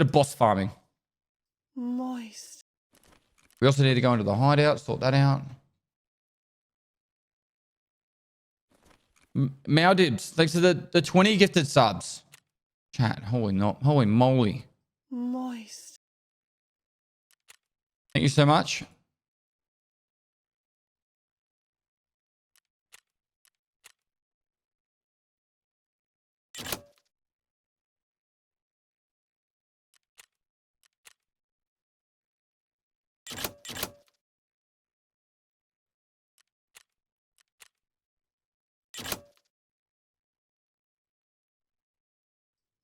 Bit of boss farming. Moist. We also need to go into the hideout, sort that out. Meow Dibs, thanks to the 20 gifted subs. Chat, holy moly. Moist. Thank you so much.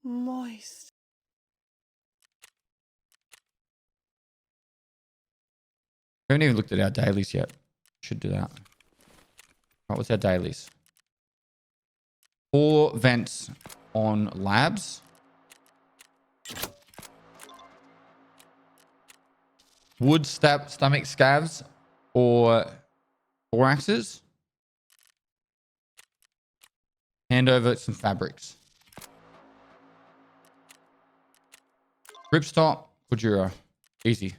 Moist. We haven't even looked at our dailies yet. Should do that. Right, what's our dailies? 4 vents on labs. Wood stomach scavs or thoraxes. Hand over some fabrics. Ripstop, Kujira. Easy.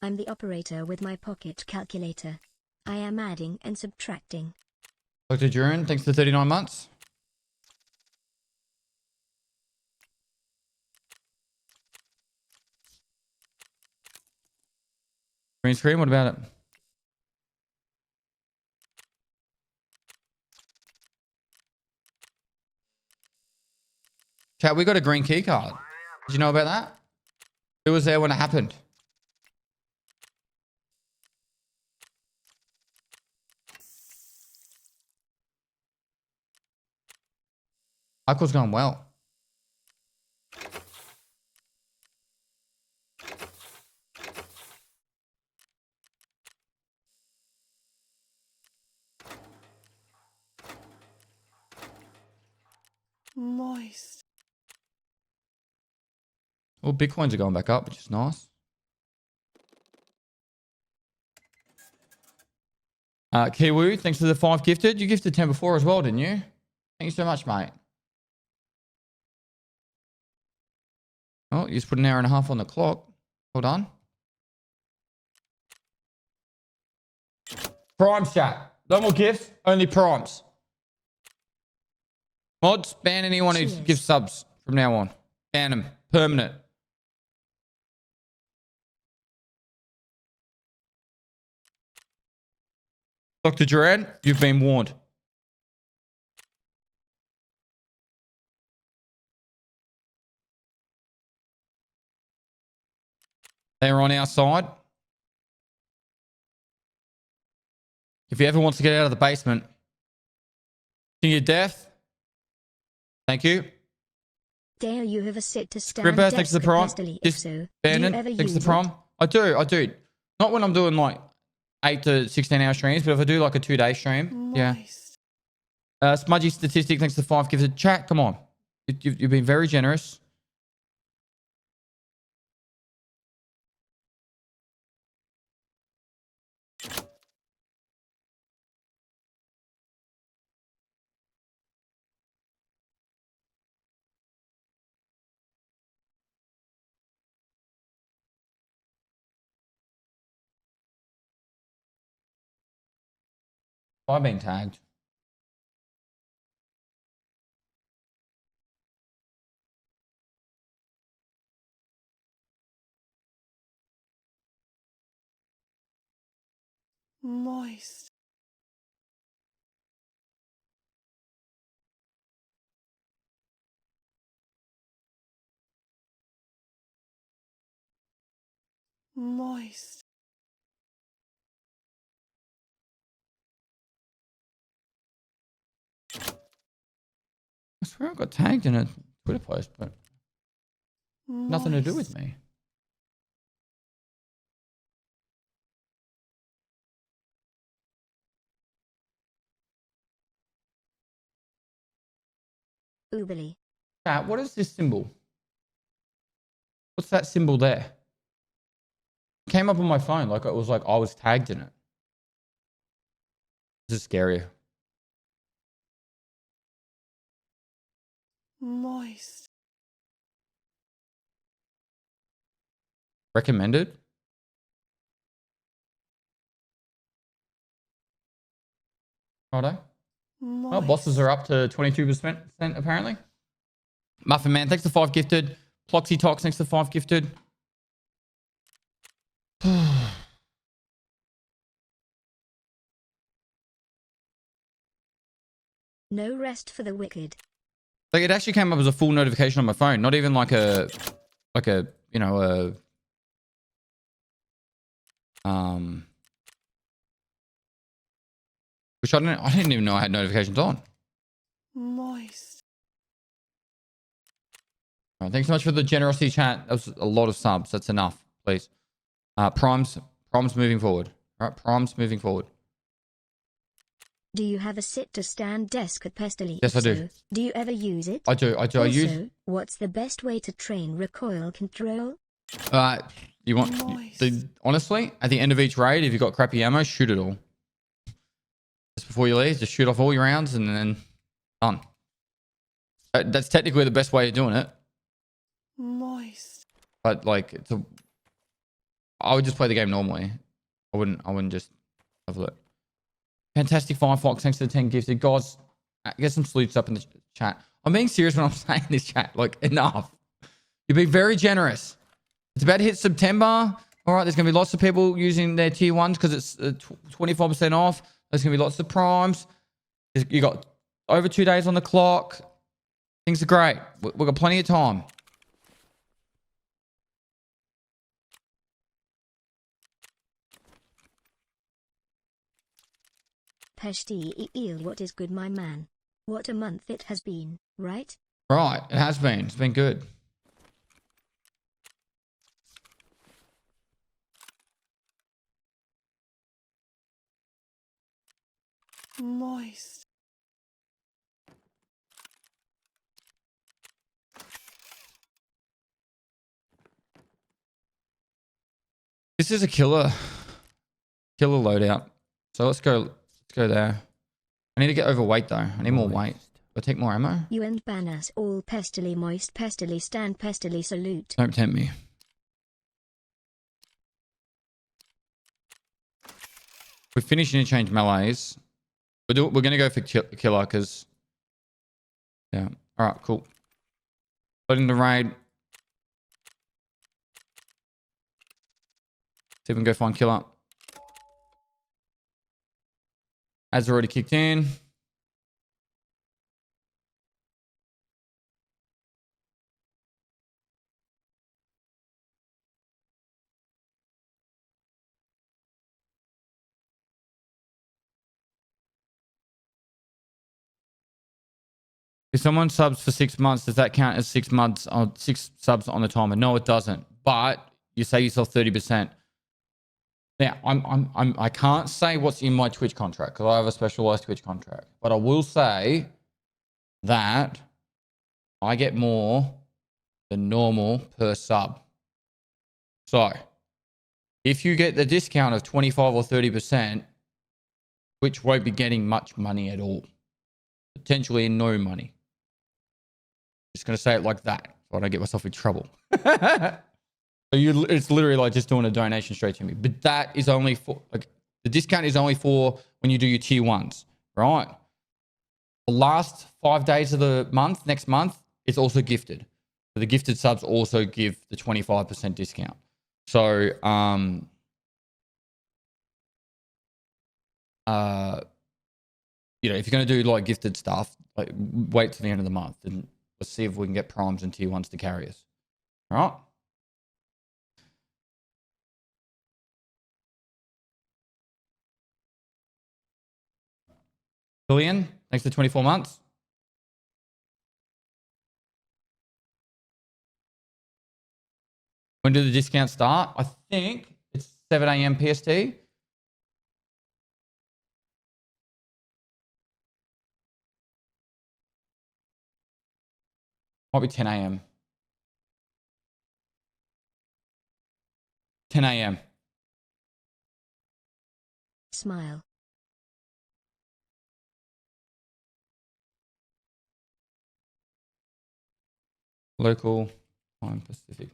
I'm the operator with my pocket calculator. I am adding and subtracting. Dr. Duran, thanks for 39 months. Green screen, what about it? Chat, we got a green key card. Did you know about that? Who was there when it happened? Michael's going well. Moist. Well, Bitcoins are going back up, which is nice. Kiwu, thanks for the 5 gifted. You gifted 10 before as well, didn't you? Thank you so much, mate. Oh, you just put an hour and a half on the clock. Hold on. Primes chat. No more gifts, only primes. Mods, ban anyone who gives subs from now on. Ban them. Permanent. Dr. Duran, you've been warned. They're on our side. If he ever wants to get out of the basement, to your death. Thank you. Dare you have a sit to stand Gripper, thanks to the prom. If so, Bandon, do you ever thanks to the use prom. it? I do. Not when I'm doing like 8 to 16 hour streams, but if I do like a 2-day stream, Moist. yeah. Smudgy Statistic, thanks to the 5 gifted. Chat, come on. You've been very generous. I've been tagged. Moist. Moist. I swear I got tagged in a Twitter post, but nothing to do with me. Oobly. Chat, what is this symbol? What's that symbol there? It came up on my phone like it was like I was tagged in it. This is scarier. Moist. Recommended? Righto. Moist. Well, bosses are up to 22% apparently. Muffin Man, thanks to 5 gifted. Ploxy Tox, thanks to 5 gifted. No rest for the wicked. Like it actually came up as a full notification on my phone, not even like a you know which I didn't even know I had notifications on. Moist. All right, thanks so much for the generosity chat. That was a lot of subs. That's enough, please. Prime's moving forward. All right, Prime's moving forward. Do you have a sit-to-stand desk at Pestily? Yes, If I do. so, do you ever use it? I do. Also, I use. what's the best way to train recoil control? You want honestly at the end of each raid, if you've got crappy ammo, shoot it all. Just before you leave, just shoot off all your rounds and then done. That's technically the best way of doing it. Moist. But like, I would just play the game normally. I wouldn't just have a look. Fantastic Firefox, thanks to the 10 gifted. Guys, get some salutes up in the chat. I'm being serious when I'm saying this, chat. Like, enough. You've been very generous. It's about to hit September. All right, there's going to be lots of people using their tier 1s because it's 25% off. There's going to be lots of primes. You got over 2 days on the clock. Things are great. We've got plenty of time. Pestily, what is good, my man? What a month it has been, right? Right, it has been. It's been good. Moist. This is a killer loadout. So let's go there. I need to get overweight though. I need more weight. I'll take more ammo. You and ban us all. Pestily moist, Pestily stand, Pestily salute. Don't tempt me. We finished interchange melees. We're gonna go for killer because yeah. All right, cool. Loading the raid. See if we can go find killer. Ads already kicked in. If someone subs for 6 months, does that count as 6 months on 6 subs on the timer? No, it doesn't. But you save yourself 30%. Now, I can't say what's in my Twitch contract because I have a specialized Twitch contract. But I will say that I get more than normal per sub. So, if you get the discount of 25 or 30%, Twitch won't be getting much money at all. Potentially no money. Just going to say it like that so I don't get myself in trouble. So it's literally like just doing a donation straight to me. But that is only for, like, the discount is only for when you do your tier 1s, right? The last 5 days of the month, next month, it's also gifted. So the gifted subs also give the 25% discount. So, you know, if you're going to do like gifted stuff, like wait till the end of the month and let's see if we can get primes and tier 1s to carry us. All right? Billion, thanks for 24 months. When do the discounts start? I think it's 7 a.m. PST. Might be 10 a.m. 10 a.m. Smile. Local time Pacific.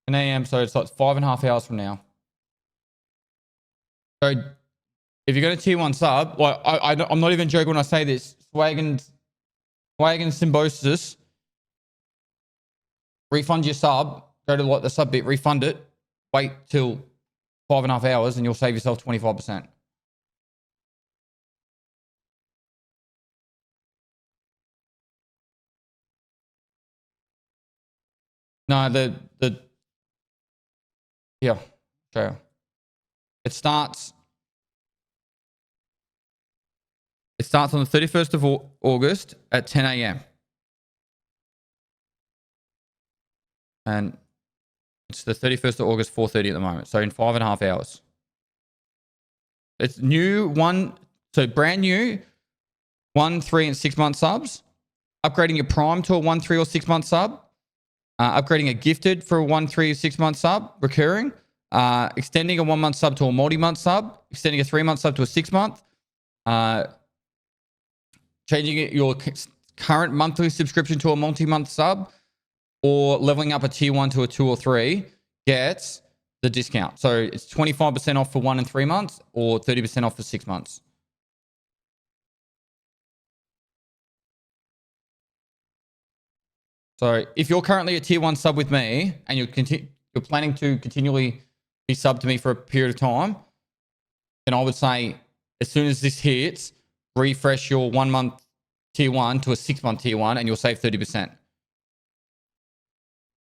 10 a.m. So it's like 5.5 hours from now. So if you're going to tier 1 sub, like I'm not even joking when I say this. Swag and Symbiosis, refund your sub. Go to like the sub bit, refund it. Wait till 5.5 hours, and you'll save yourself 25%. No, yeah, sure. It starts on the 31st of August at 10 a.m. And it's the 31st of August, 4:30 at the moment. So in 5.5 hours. It's new so brand new 1, 3, and 6 month subs. Upgrading your Prime to a 1, 3, or 6 month sub. Upgrading a Gifted for a 1, 3, or 6 month sub, recurring. Extending a 1 month sub to a multi-month sub. Extending a 3 month sub to a 6 month. Changing your current monthly subscription to a multi-month sub, or leveling up a tier 1 to a 2 or 3 gets the discount. So it's 25% off for 1 and 3 months, or 30% off for 6 months. So if you're currently a tier 1 sub with me and you're planning to continually be sub to me for a period of time, then I would say as soon as this hits, refresh your 1 month tier 1 to a 6 month tier 1 and you'll save 30%.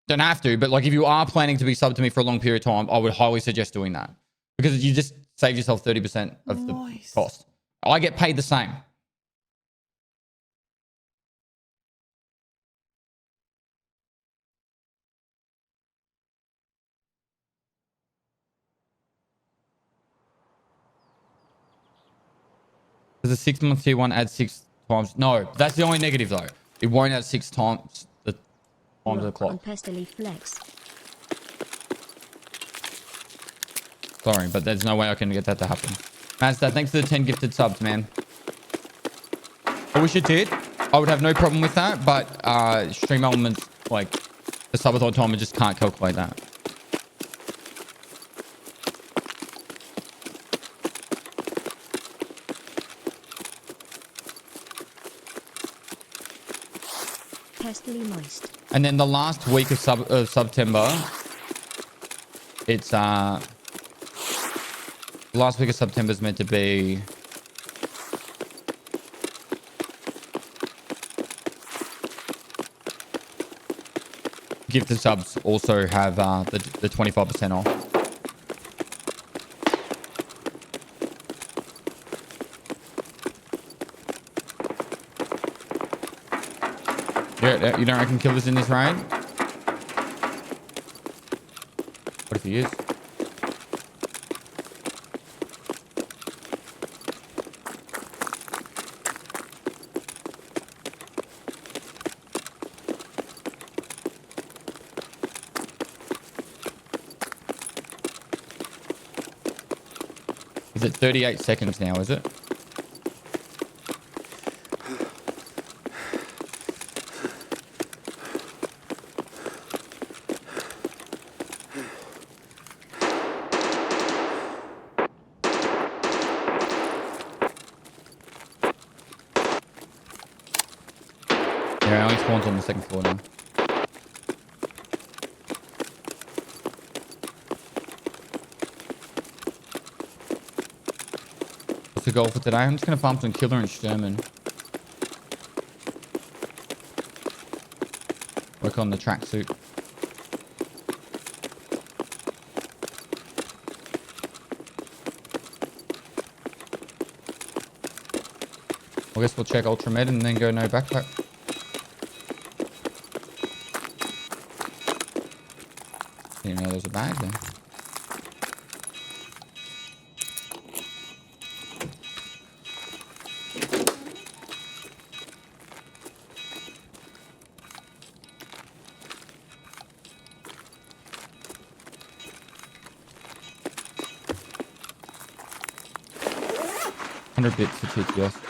Don't have to, but like if you are planning to be sub to me for a long period of time, I would highly suggest doing that, because you just save yourself 30% of the cost. I get paid the same. Does a 6 month tier 1 add 6 times? No, that's the only negative though. It won't add 6 times the times of the clock. On Pestily Flex. Sorry, but there's no way I can get that to happen. Mazda, thanks for the 10 gifted subs, man. I wish it did. I would have no problem with that, but stream elements, like the subathon timer, just can't calculate that. Pestily Moist. And then the last week of September, it's last week of September is meant to be gifted subs also have the 25% off. Yeah, you don't reckon Killer's in this raid? What if he is? Is it 38 seconds now, is it? Yeah, I only spawned on the second floor now. What's the goal for today? I'm just going to farm some Killer and Sherman. Work on the tracksuit. I guess we'll check Ultra Med and then go no backpack. Didn't know there was a bag there. 100 bits for TTS.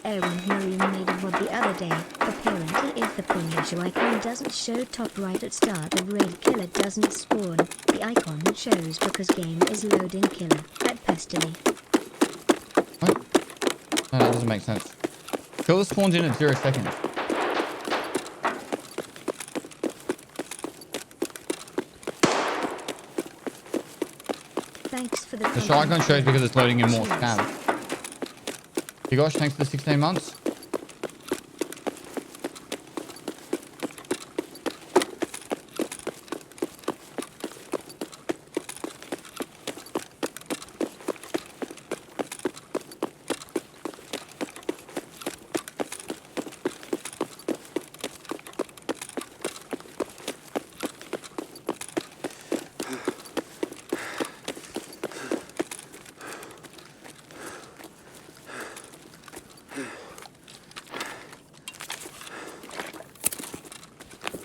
Aaron Marie made a VOD the other day. Apparently if the Punisher icon doesn't show top right at start of raid, killer doesn't spawn. The icon shows because game is loading killer at Pestily. What? No, that doesn't make sense. Killer spawns in at 0 seconds. Thanks for The shotgun shows because it's loading in more scabs. You guys, thanks for the 16 months.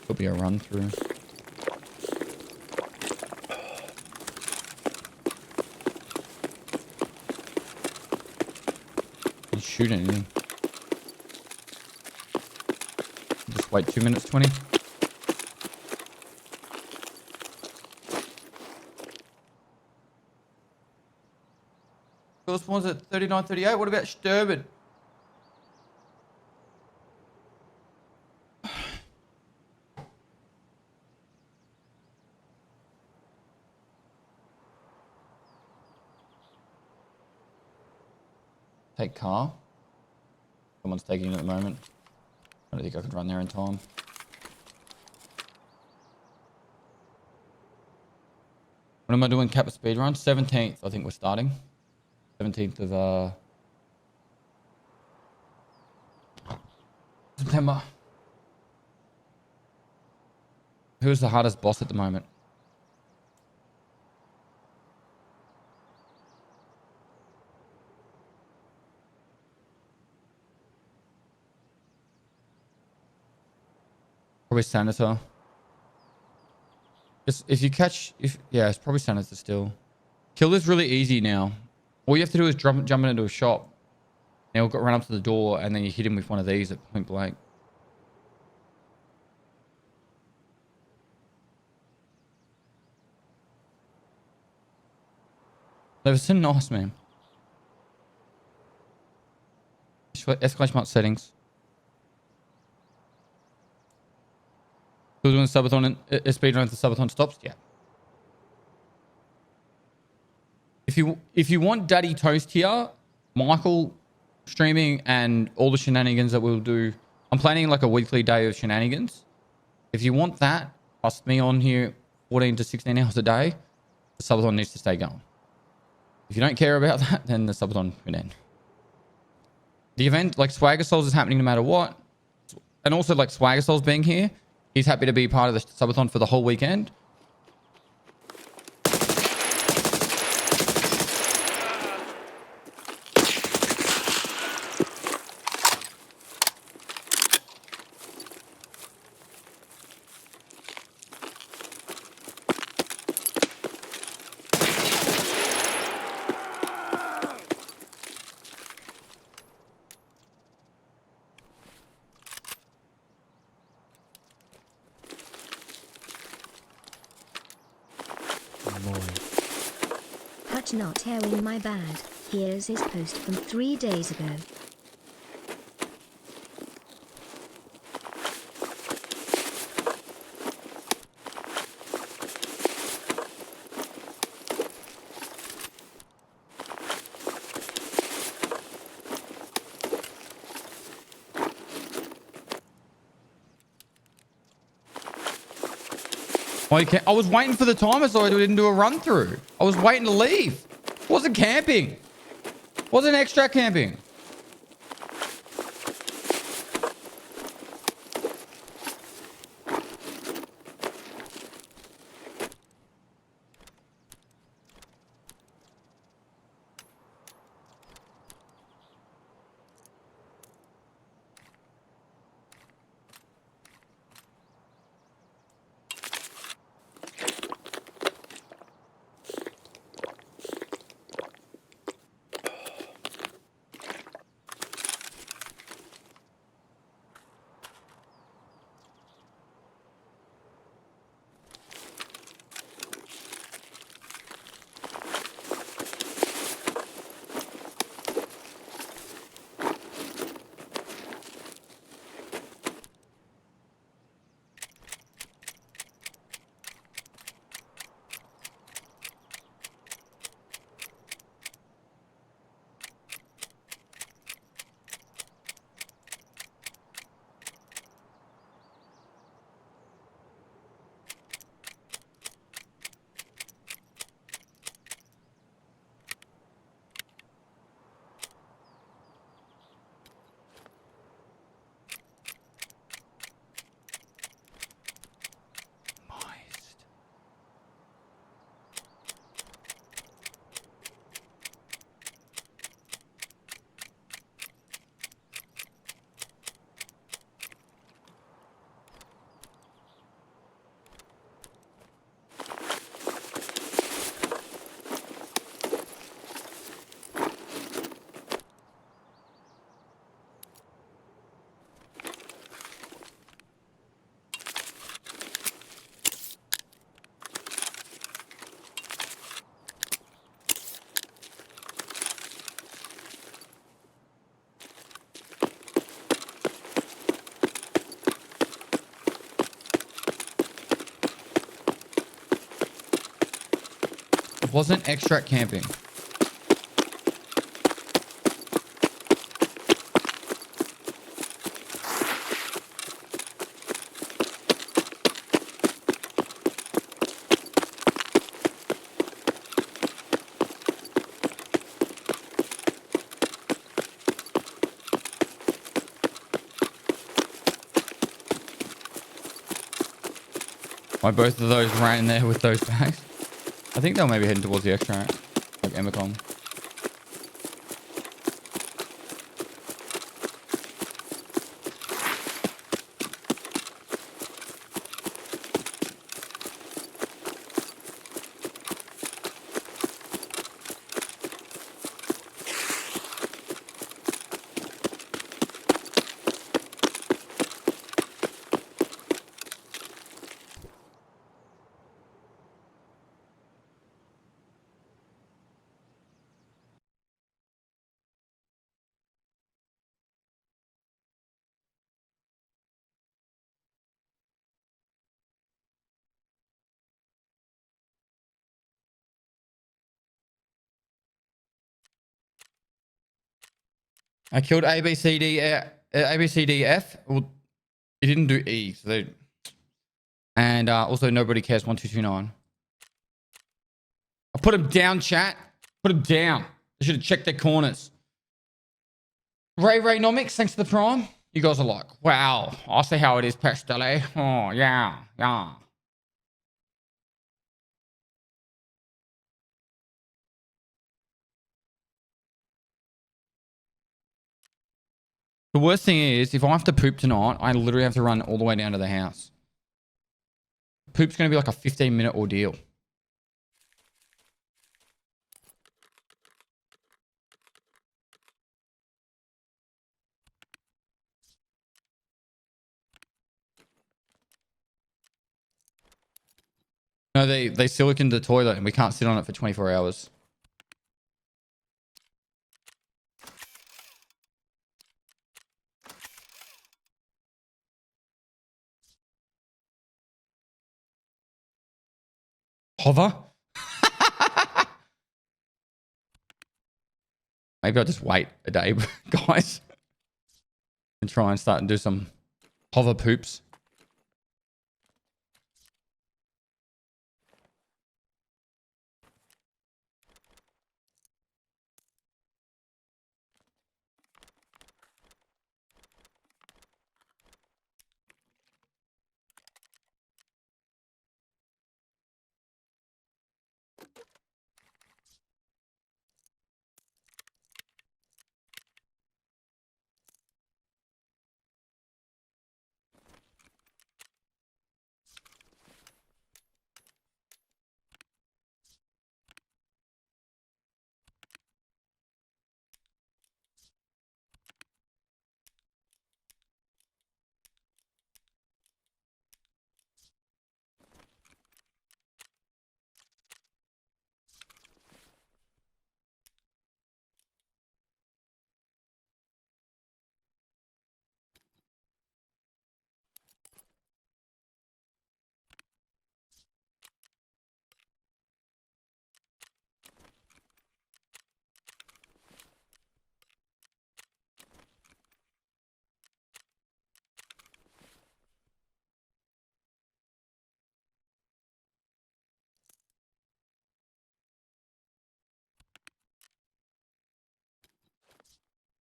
Could be a run through. Didn't shoot anything. Just wait 2 minutes 20. Killer spawns at 39:38. What about Sturbid? Take car. Someone's taking it at the moment. I don't think I could run there in time. When am I doing Kappa speed run? 17th, I think we're starting. 17th of September. Who's the hardest boss at the moment? Probably Senator. Just if you catch, yeah, it's probably Senator still. Kill is really easy now. All you have to do is jump into a shop. And he'll run up to the door, and then you hit him with one of these at point blank. They're so nice, man. Escalation mark settings. Still doing subathon and speedrun if the subathon stops? Yeah. If you want Daddy Toast here, Michael streaming and all the shenanigans that we'll do. I'm planning like a weekly day of shenanigans. If you want that, plus me on here 14 to 16 hours a day, the subathon needs to stay going. If you don't care about that, then the subathon can end. The event, like Swagger Souls, is happening no matter what. And also like Swagger Souls being here, he's happy to be part of the subathon for the whole weekend. Hutch not hearing my bad. Here's his post from 3 days ago. Well, you can't. I was waiting for the timer so I didn't do a run through. I was waiting to leave. Wasn't camping. Wasn't extract camping. Wasn't extract camping. Why both of those ran in there with those bags? I think they were maybe heading towards the extract, like Emacom. I killed A, B, C, D, A, B, C, D, F. Well, it didn't do E. So they, and also nobody cares 1229. I put him down, chat. Put him down. They should have checked their corners. Raynomics, thanks for the prime. You guys are like, wow, I see how it is, Pestily. Oh, yeah, yeah. The worst thing is, if I have to poop tonight, I literally have to run all the way down to the house. Poop's going to be like a 15-minute ordeal. No, they siliconed the toilet and we can't sit on it for 24 hours. Hover? Maybe I'll just wait a day, guys. And try and start and do some hover poops.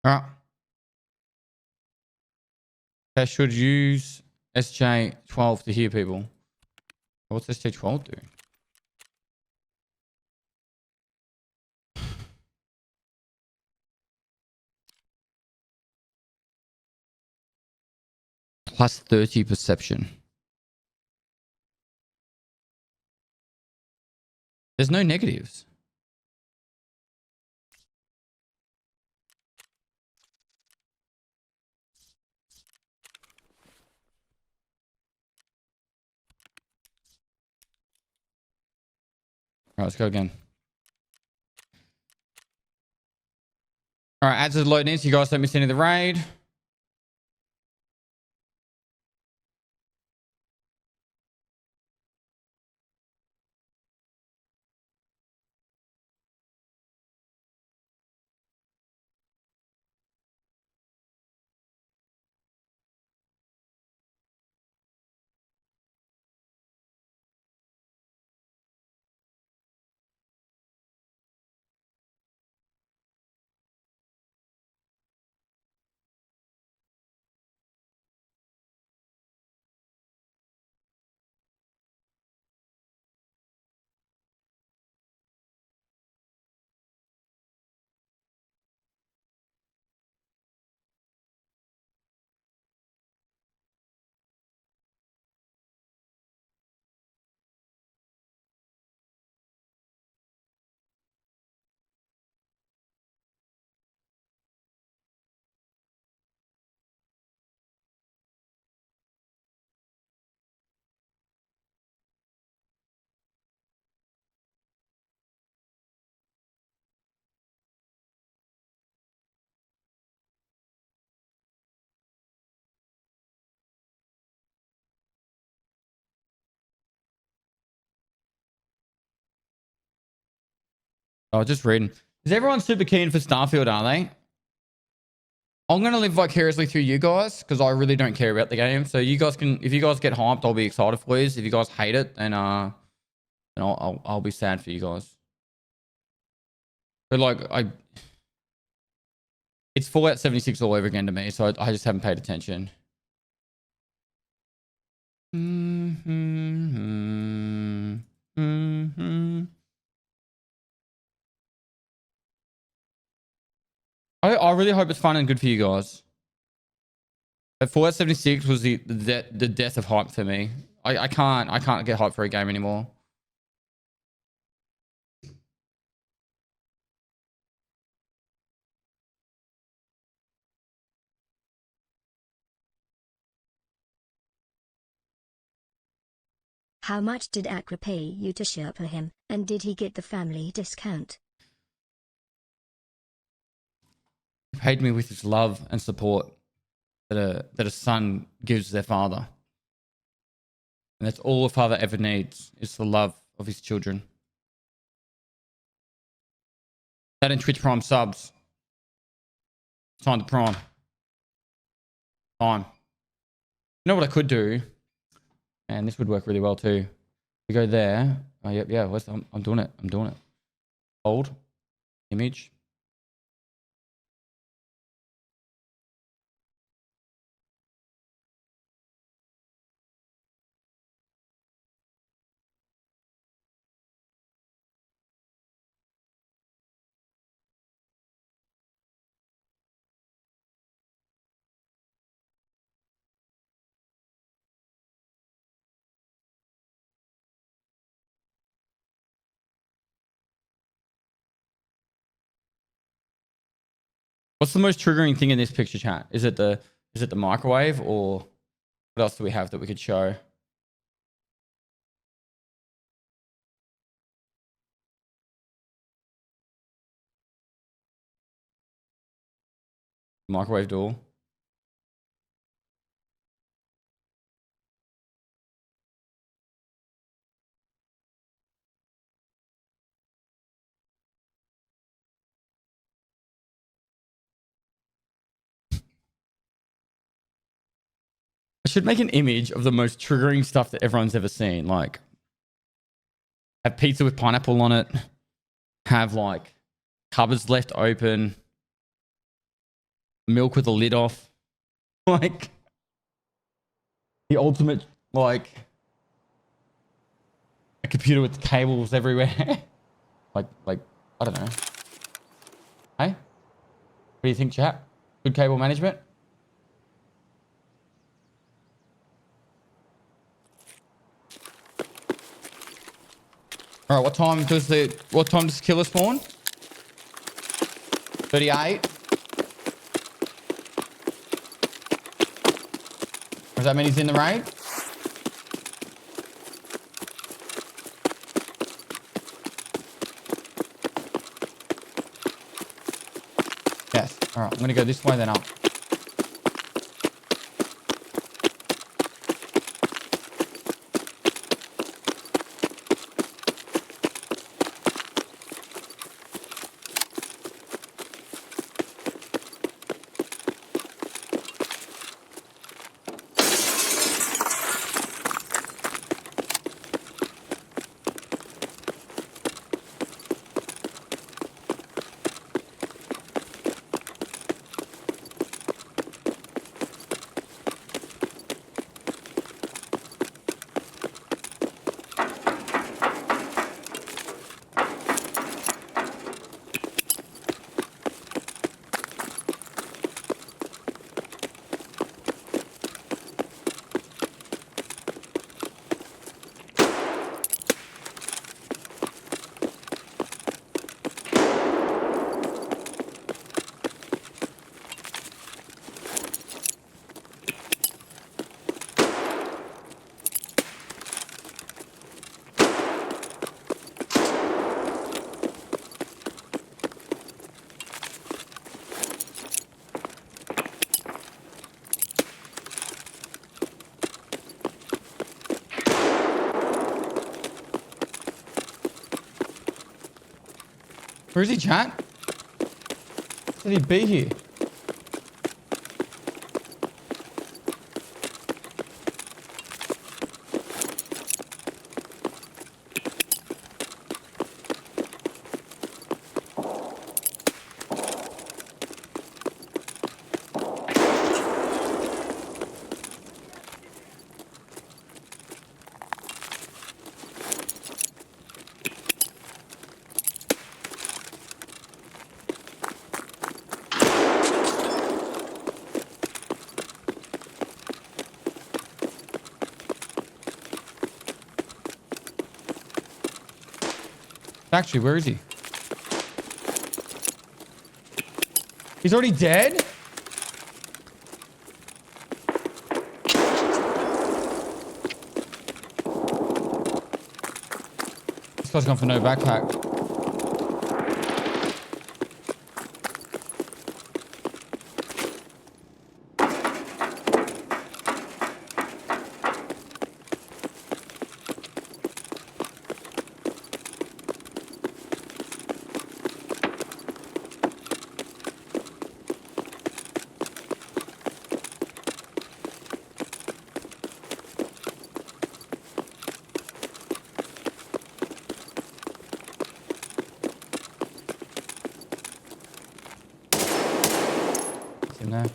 All right. I should use SJ12 to hear people. What's SJ12 do? Plus 30 perception. There's no negatives. All right, let's go again. All right, ads are loading in, so you guys don't miss any of the raid. Oh, just reading. Is everyone super keen for Starfield, are they? I'm going to live vicariously through you guys because I really don't care about the game. So you guys can, if you guys get hyped, I'll be excited for you. If you guys hate it, then I'll be sad for you guys. But like it's Fallout 76 all over again to me, so I just haven't paid attention. I really hope it's fun and good for you guys. But Fallout 76 was the death of hype for me. I can't get hyped for a game anymore. How much did Accra pay you to Sherpa him, and did he get the family discount? He paid me with his love and support that a son gives their father. And that's all a father ever needs, is the love of his children. That and Twitch Prime subs. Sign the Prime. Time. You know what I could do? And this would work really well too. We go there. Oh, yep, yeah. I'm doing it. I'm doing it. Hold. Image. What's the most triggering thing in this picture, chat? Is it the microwave, or what else do we have that we could show? Microwave door. I should make an image of the most triggering stuff that everyone's ever seen. Like, have pizza with pineapple on it. Have like cupboards left open. milk with the lid off. Like the ultimate, like a computer with cables everywhere. like I don't know. Hey, what do you think, chat? Good cable management? All right, what time does killer spawn? 38. Does that mean he's in the raid? Yes. All right, I'm gonna go this way then up. Where is he, chat? Should he be here? Actually, where is he? He's already dead? This guy's gone for no backpack. In there.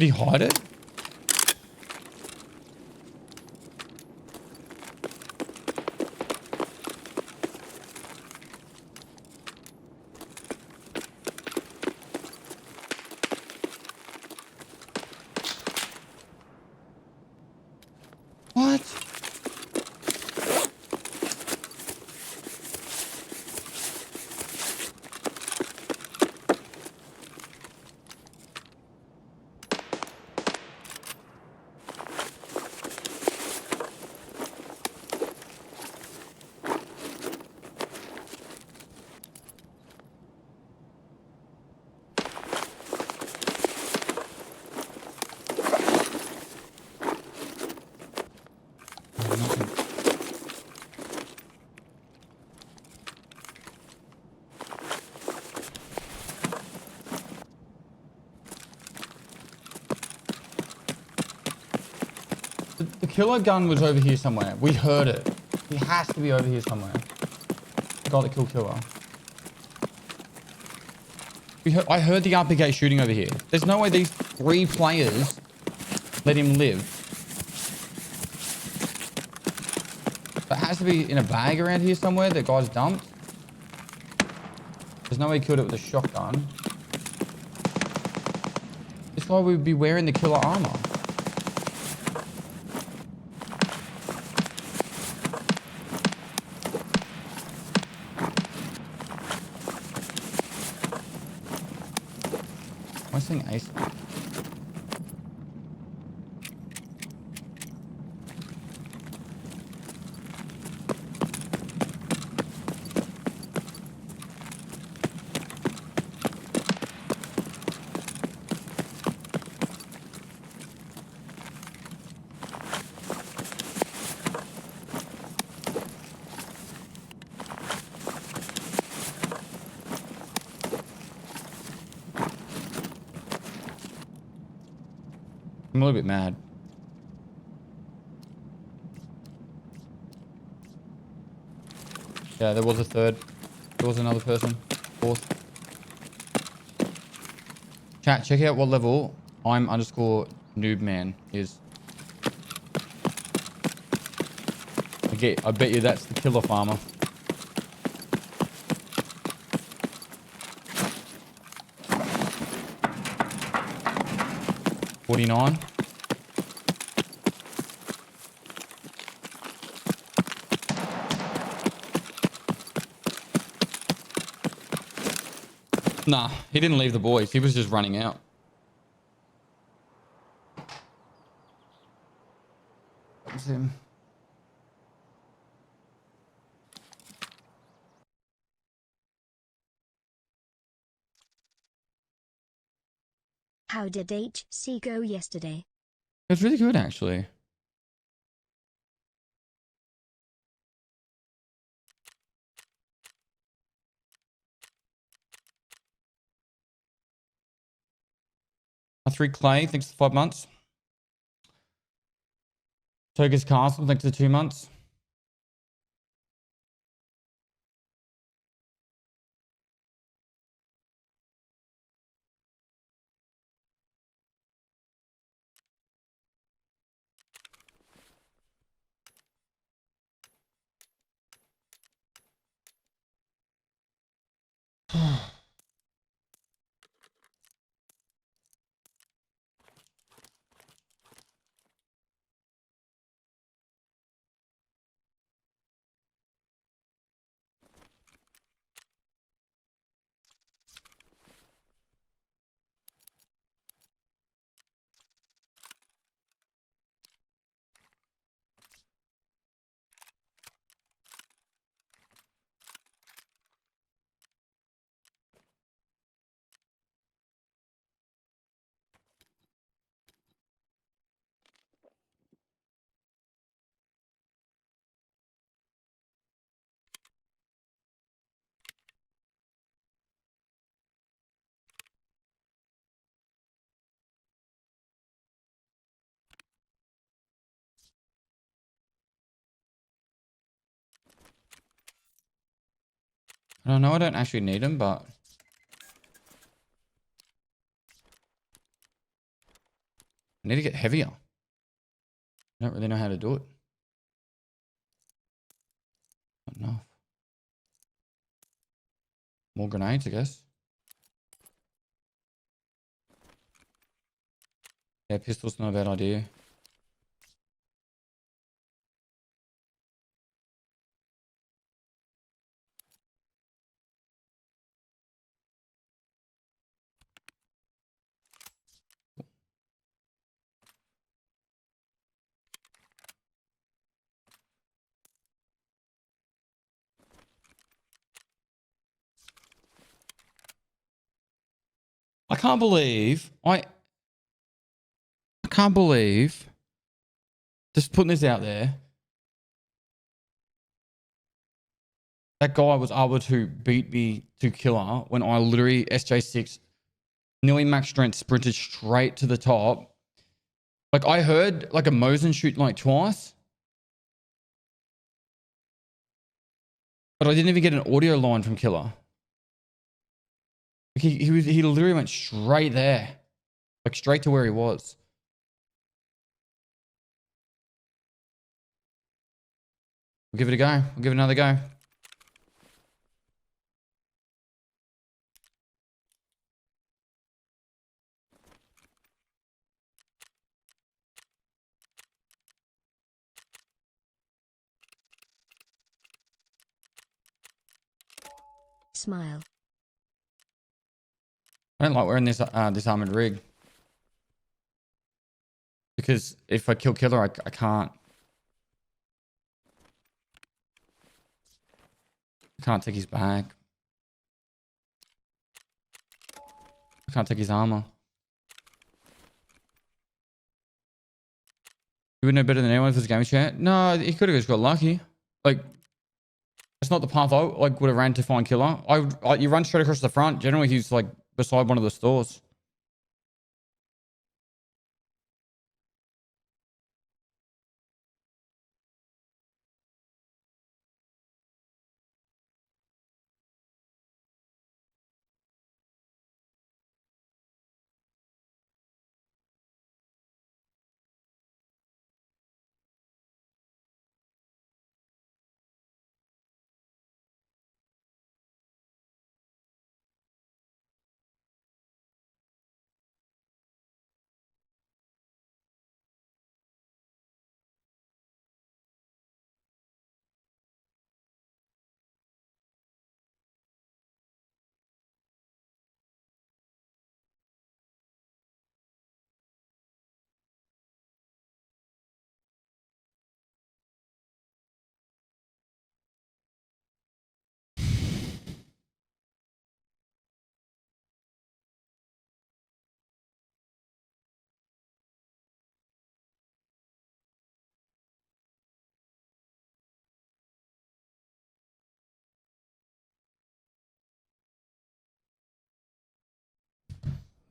Did he hide it? The killer gun was over here somewhere. We heard it. He has to be over here somewhere. The guy that killed Killer. I heard the RPK shooting over here. There's no way these 3 players let him live. It has to be in a bag around here somewhere that guy's dumped. There's no way he killed it with a shotgun. This guy would be wearing the killer armor. Why is this thing ace? I'm a little bit mad. Yeah, there was a third. There was another person. Fourth. Chat, check out what level I'm underscore noobman is. I bet you that's the killer farmer. 49. Nah, he didn't leave the boys. He was just running out. That was him. How did HC go yesterday? It was really good, actually. R3 Clay, thanks for 5 months. Toga's Castle, thanks for 2 months. I don't know, I don't actually need them, but I need to get heavier. I don't really know how to do it. Not enough. More grenades, I guess. Yeah, pistol's not a bad idea. I can't believe just putting this out there. That guy was able to beat me to killer when I literally SJ6 nearly max strength sprinted straight to the top Like I heard like a Mosin shoot like twice. But I didn't even get an audio line from Killer. Like he literally went straight there. Like straight to where he was. We'll give it a go. We'll give it another go. Smile. I don't like wearing this armored rig. Because if I kill Killer, I can't. I can't take his bag. I can't take his armor. You would know better than anyone if it was game chat. No, he could have just got lucky. Like, it's not the path I like would have ran to find Killer. You run straight across the front. Generally, he's like beside one of the stores.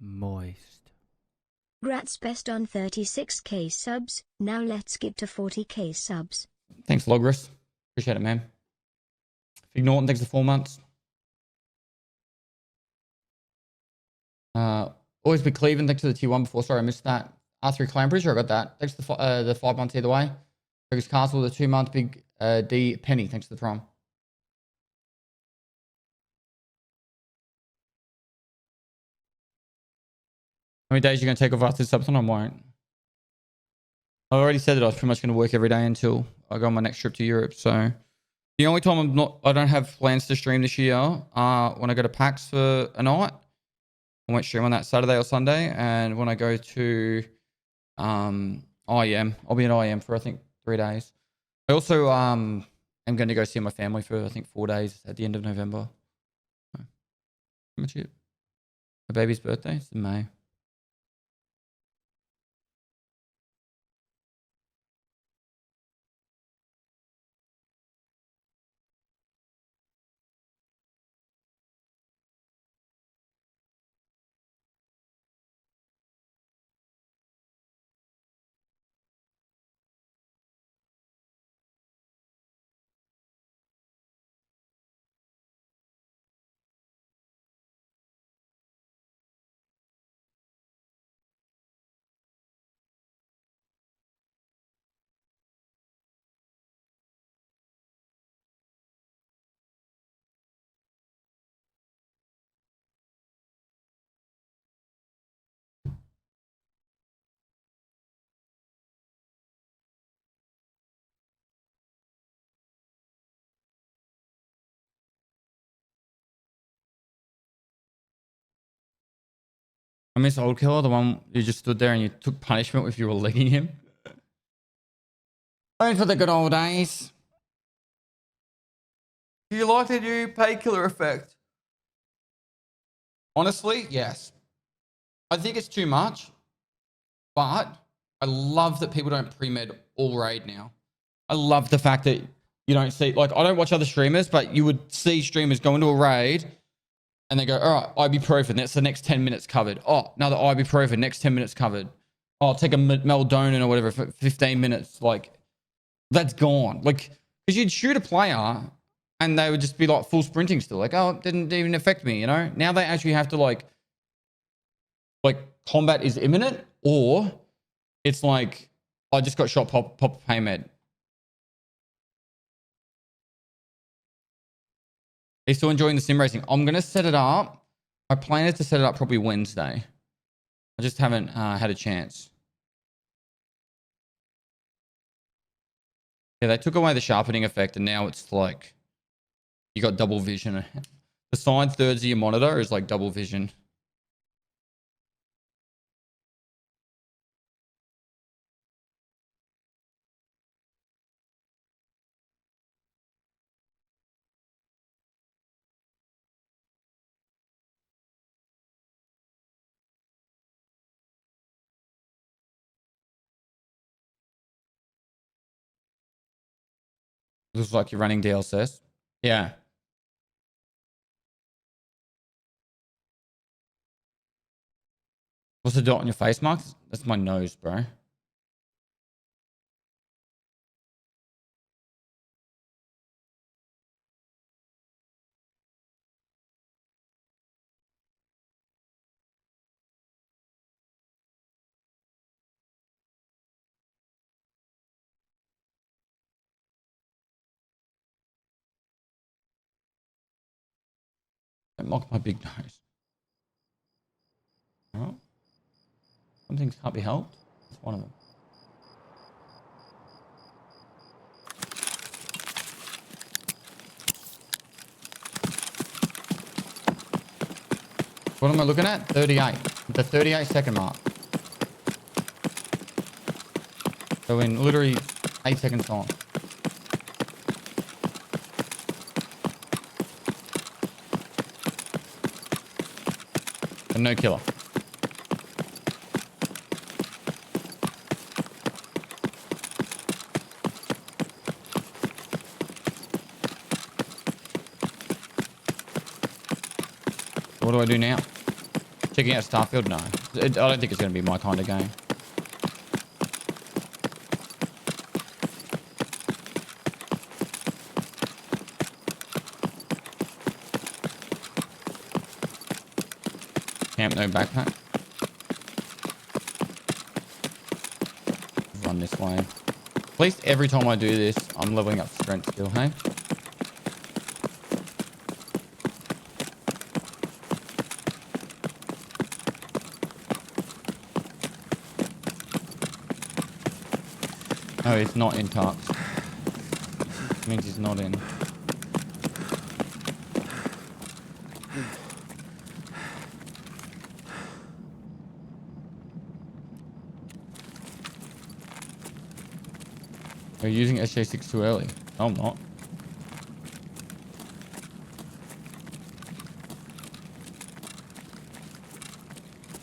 Moist. Grats best on 36k subs. Now let's skip to 40k subs. Thanks, Logris. Appreciate it, man. Fig Norton, thanks for 4 months. Always be Cleveland, thanks for the T1 before. Sorry, I missed that. R3 Clan, pretty sure I got that. Thanks for the 5 months either way. Fergus Castle, the 2 month. Big D Penny, thanks for the Prime. How many days are you going to take off after this subathon? I won't. I already said that I was pretty much going to work every day until I go on my next trip to Europe. So the only time I don't have plans to stream this year when I go to PAX for a night. I won't stream on that Saturday or Sunday. And when I go to IEM, I'll be at IEM for I think 3 days. I also am going to go see my family for I think 4 days at the end of November. So, pretty much it. My baby's birthday is in May. I miss Old Killer, the one you just stood there and you took punishment if you were legging him. Going for the good old days. Do you like the new painkiller effect? Honestly, yes. I think it's too much, but I love that people don't pre-med all raid now. I love the fact that you don't see, like, I don't watch other streamers, but you would see streamers go into a raid and they go, all right, ibuprofen, that's the next 10 minutes covered. Oh, another ibuprofen, next 10 minutes covered. oh, take a melatonin or whatever for 15 minutes. Like, that's gone. Like, because you'd shoot a player and they would just be like full sprinting still. Like, oh, it didn't even affect me, you know? Now they actually have to like combat is imminent, or it's like, I just got shot, pop a pain med. He's still enjoying the sim racing. I'm going to set it up. My plan is to set it up probably Wednesday. I just haven't had a chance. Yeah, they took away the sharpening effect, and now it's like you got double vision. The side thirds of your monitor is like double vision. Looks like you're running DLSS. Yeah. What's the dot on your face marks? That's my nose, bro. Don't mock my big nose. Alright. Some things can't be helped. That's one of them. What am I looking at? 38. The 38-second mark. So in literally 8 seconds on. And no killer. What do I do now? Checking out Starfield? No. I don't think it's going to be my kind of game. Camp, no backpack. Run this way. At least every time I do this, I'm leveling up strength still, hey? Oh, it's not in tux. It means he's not in. Are you using SJ6 too early? No, I'm not.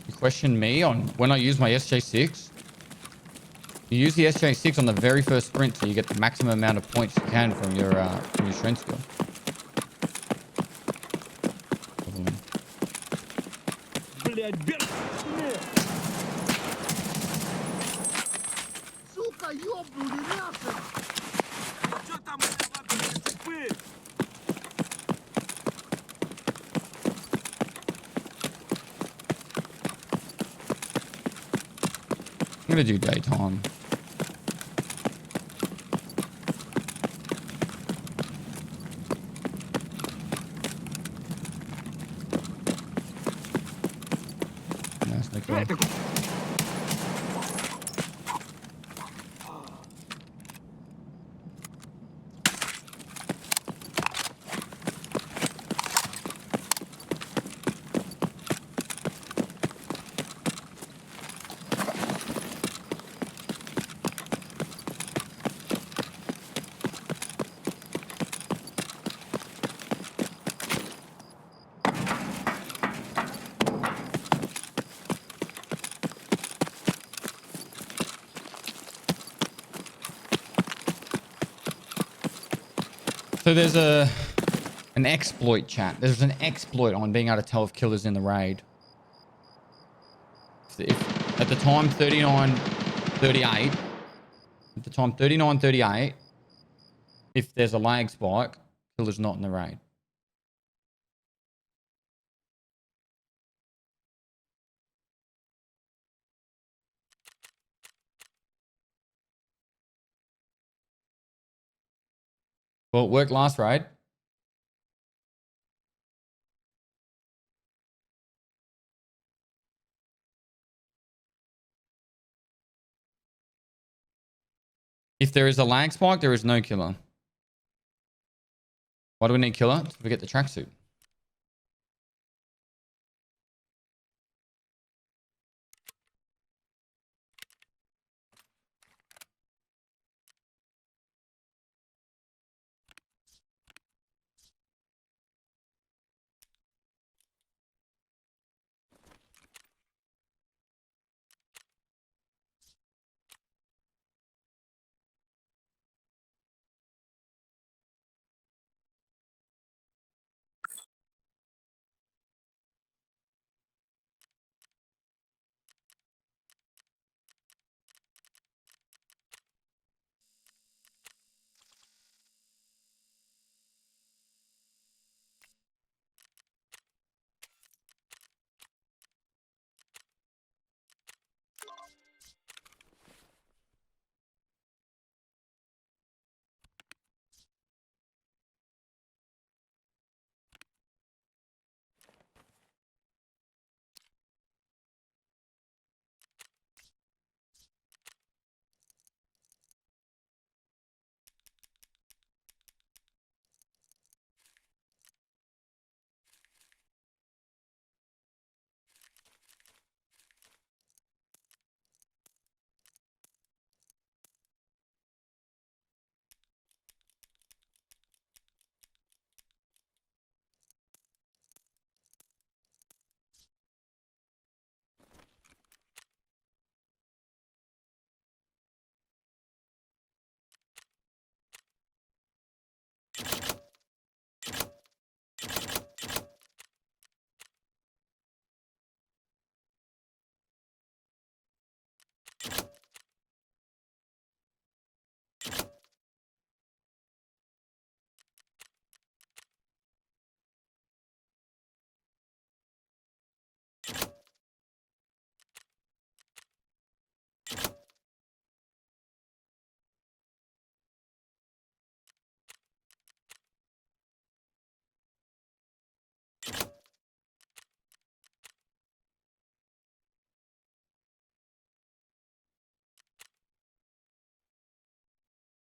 You question me on when I use my SJ6? You use the SJ6 on the very first sprint, so you get the maximum amount of points you can from your strength skill. I'm gonna do daytime. Nice, like that. So there's an exploit, chat. There's an exploit on being able to tell if killers in the raid. If At the time 39:38. At the time 39:38. If there's a lag spike, killer's not in the raid. Well, it worked last raid. If there is a lag spike, there is no killer. Why do we need killer? To get the tracksuit.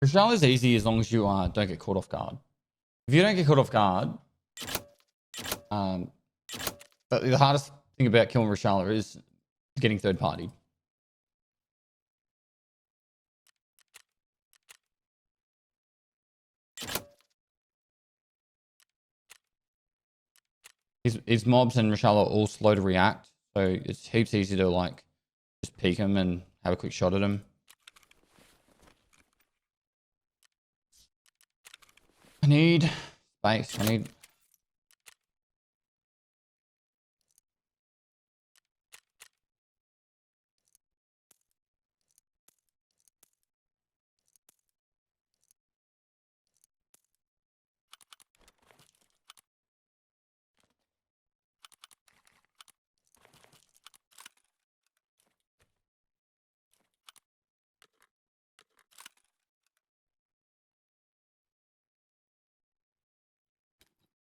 Rochelle is easy as long as you don't get caught off guard. If you don't get caught off guard, but the hardest thing about killing Rochelle is getting third party. His mobs and Rochelle are all slow to react, so it's heaps easy to like just peek him and have a quick shot at him. I need space. I need.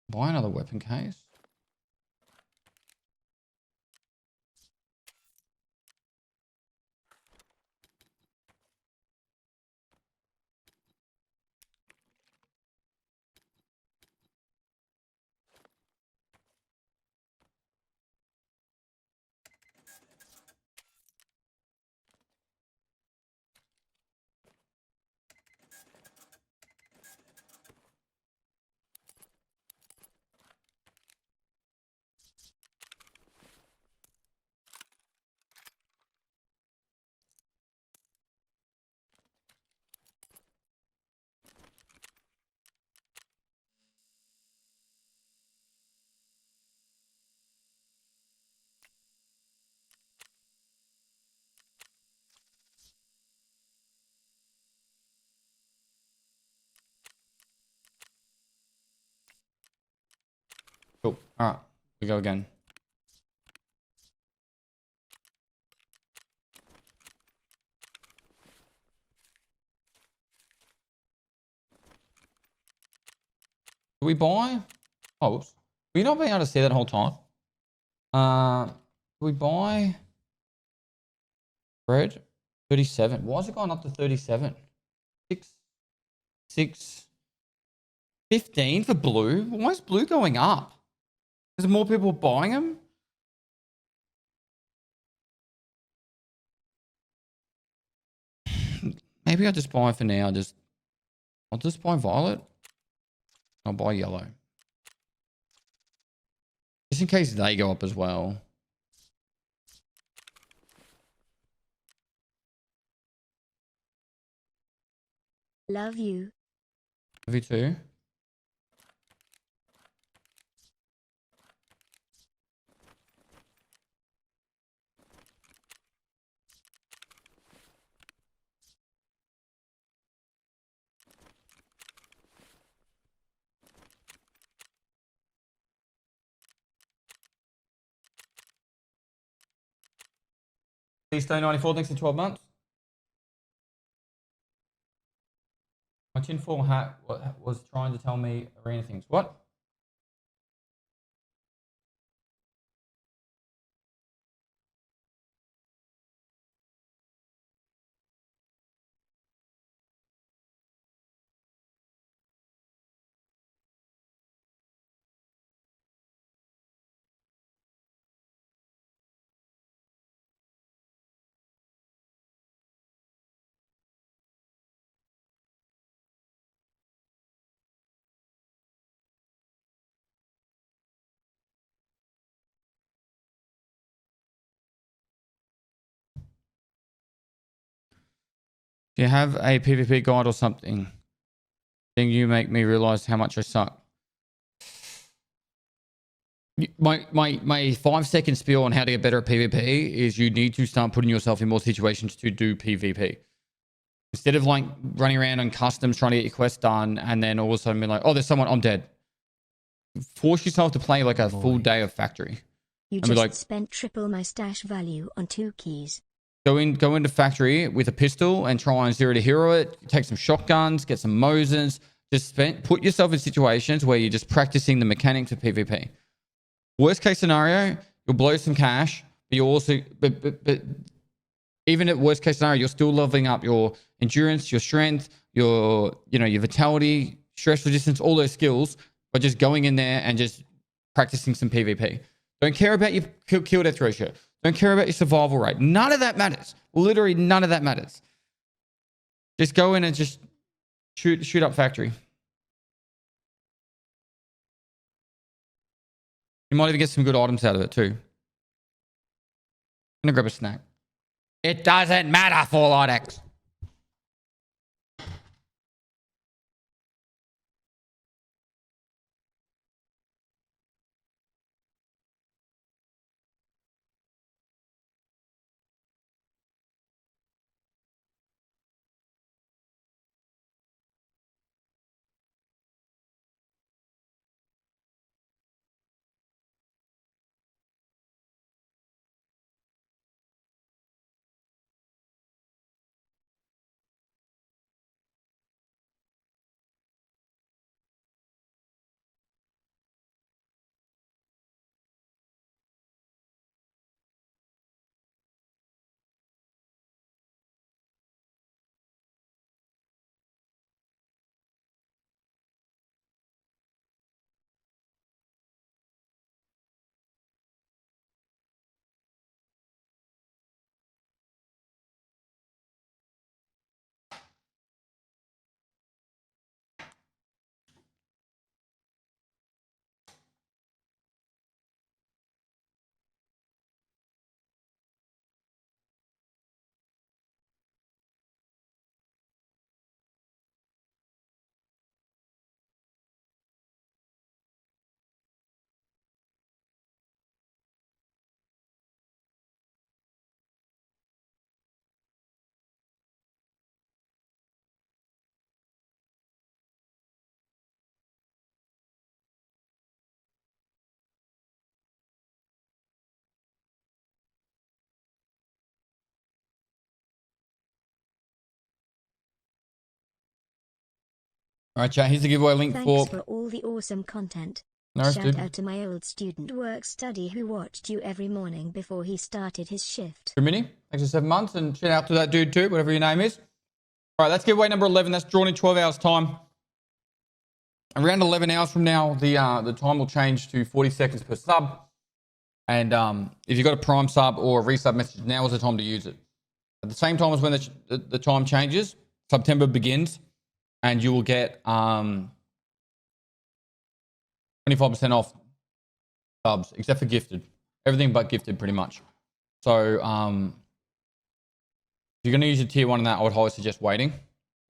Buy another weapon case. Cool. All right. We go again. Do we buy? Oh, whoops. Were you not being able to see that whole time? Do we buy bread? 37. Why is it going up to 37? 6, 15 for blue? Why is blue going up? Is there more people buying them? Maybe I'll just buy for now. I'll just buy violet. I'll buy yellow. Just in case they go up as well. Love you. Love you too. Please stay 94. Thanks for 12 months. My tinfoil hat was trying to tell me arena things. What? Do you have a PvP guide or something? Then you make me realize how much I suck. My 5-second spiel on how to get better at PvP is you need to start putting yourself in more situations to do PvP. Instead of like running around on customs trying to get your quest done and then all of a sudden be like, oh, there's someone, I'm dead. Force yourself to play like a full day of factory. You and just spent triple my stash value on 2 keys. Go into factory with a pistol and try and 0 to hero it. Take some shotguns, get some Mosins. Put yourself in situations where you're just practicing the mechanics of PvP. Worst case scenario, you'll blow some cash, but you also, but even at worst case scenario, you're still leveling up your endurance, your strength, your vitality, stress resistance, all those skills by just going in there and just practicing some PvP. Don't care about your kill death ratio. Don't care about your survival rate. None of that matters. Literally none of that matters. Just go in and just shoot up factory. You might even get some good items out of it too. I'm gonna grab a snack. It doesn't matter, Fallout X. All right, chat. Here's the giveaway link Thanks for all the awesome content. No, Shout dude. out to my old student work study who watched you every morning before he started his shift. Mini. Thanks for 7 months. And shout out to that dude too, whatever your name is. All right, that's giveaway number 11. That's drawn in 12 hours time. Around 11 hours from now, the time will change to 40 seconds per sub. And if you've got a prime sub or a resub message, now is the time to use it. At the same time as when the time changes, September begins, and you will get 25% off subs, except for gifted. Everything but gifted, pretty much. So if you're going to use your tier 1 in that, I would highly suggest waiting.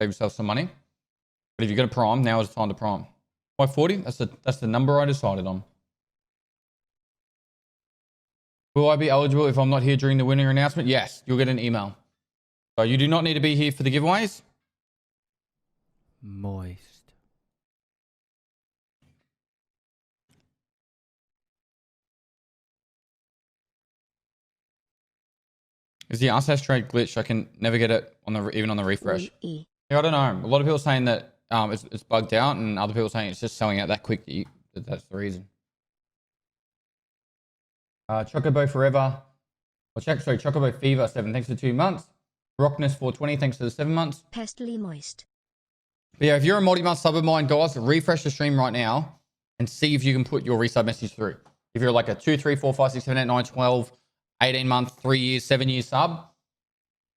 Save yourself some money. But if you're going to prime, now is the time to prime. Why 40? That's the number I decided on. Will I be eligible if I'm not here during the winner announcement? Yes, you'll get an email. So you do not need to be here for the giveaways. Moist. Is the RSS trade glitch? I can never get it on the even on the refresh. Yeah, I don't know. A lot of people are saying that it's bugged out, and other people are saying it's just selling out that quick. That's the reason. Chocobo Forever. Chocobo Fever 7. Thanks for 2 months. Rockness 420. Thanks for the 7 months. Pestily Moist. But yeah, if you're a multi-month sub of mine, guys, refresh the stream right now and see if you can put your resub message through. If you're like a 2, 3, 4, 5, 6, 7, 8, 9, 12, 18 month, 3 years, 7 years sub,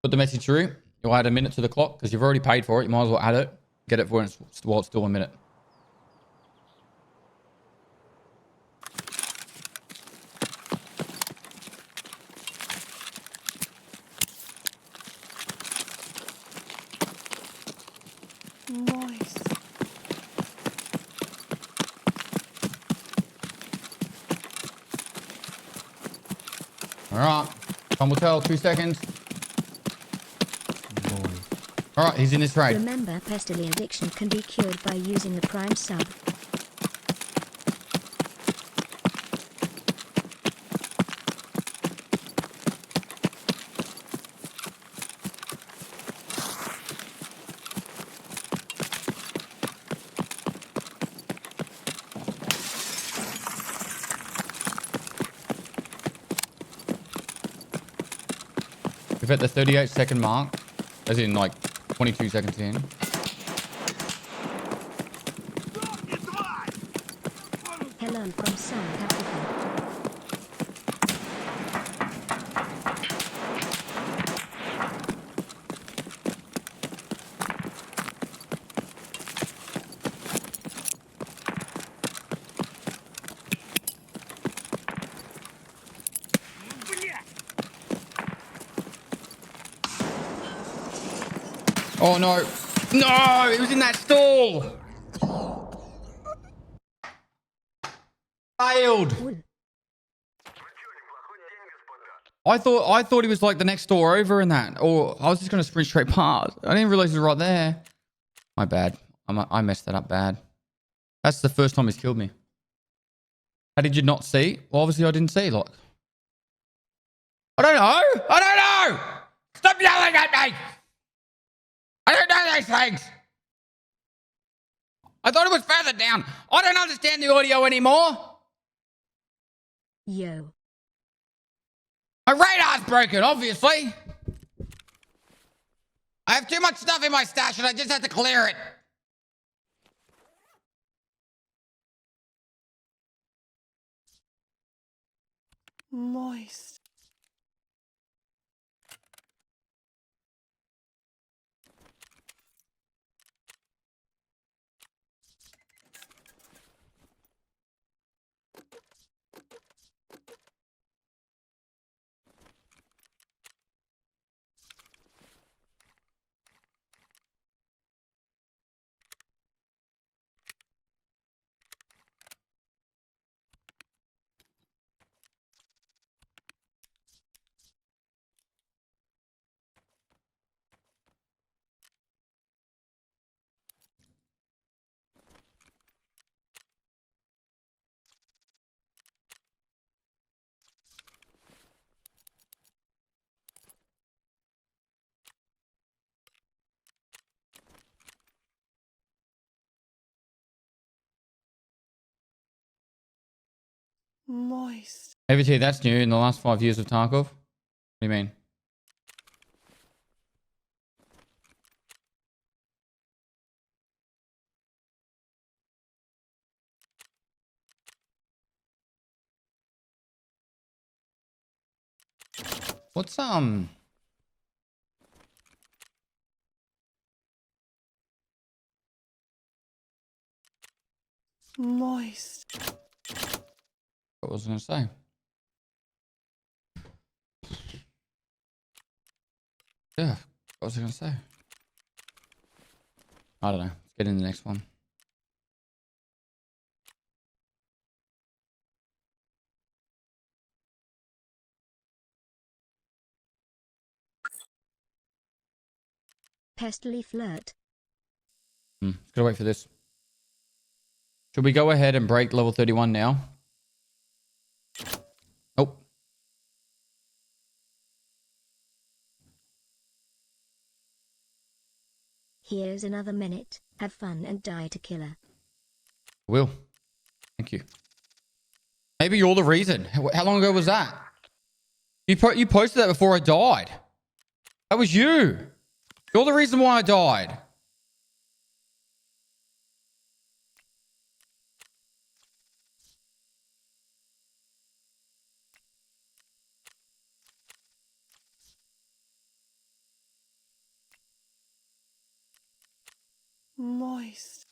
put the message through. You'll add a minute to the clock because you've already paid for it. You might as well add it. Get it while it's still a minute. Moist. All right. Time will tell. 2 seconds. Moist. All right. He's in this raid. Remember, Pestily addiction can be cured by using the Prime sub. We've hit the 38-second mark, as in like 22 seconds in. Hello from South Africa. Oh no. No, it was in that stall. Failed. I thought he was like the next door over in that. Or I was just gonna sprint straight past. I didn't realize he was right there. My bad. I messed that up bad. That's the first time he's killed me. How did you not see? Well, obviously I didn't see. Like, I don't know. I don't know. Stop yelling at me. I don't know these things. I thought it was further down. I don't understand the audio anymore. Yo. My radar's broken, obviously. I have too much stuff in my stash and I just have to clear it. Moist. Moist. AVT, that's new in the last 5 years of Tarkov. What do you mean? What's Moist. what was I gonna say? Yeah, what was I gonna say? I don't know. Let's get in the next one. Pestily flirt. Gotta wait for this. Should we go ahead and break level 31 now? Oh. Here's another minute. Have fun and die to killer. Will. Thank you. Maybe you're the reason. How long ago was that? You posted that before I died. That was you. You're the reason why I died. Moist.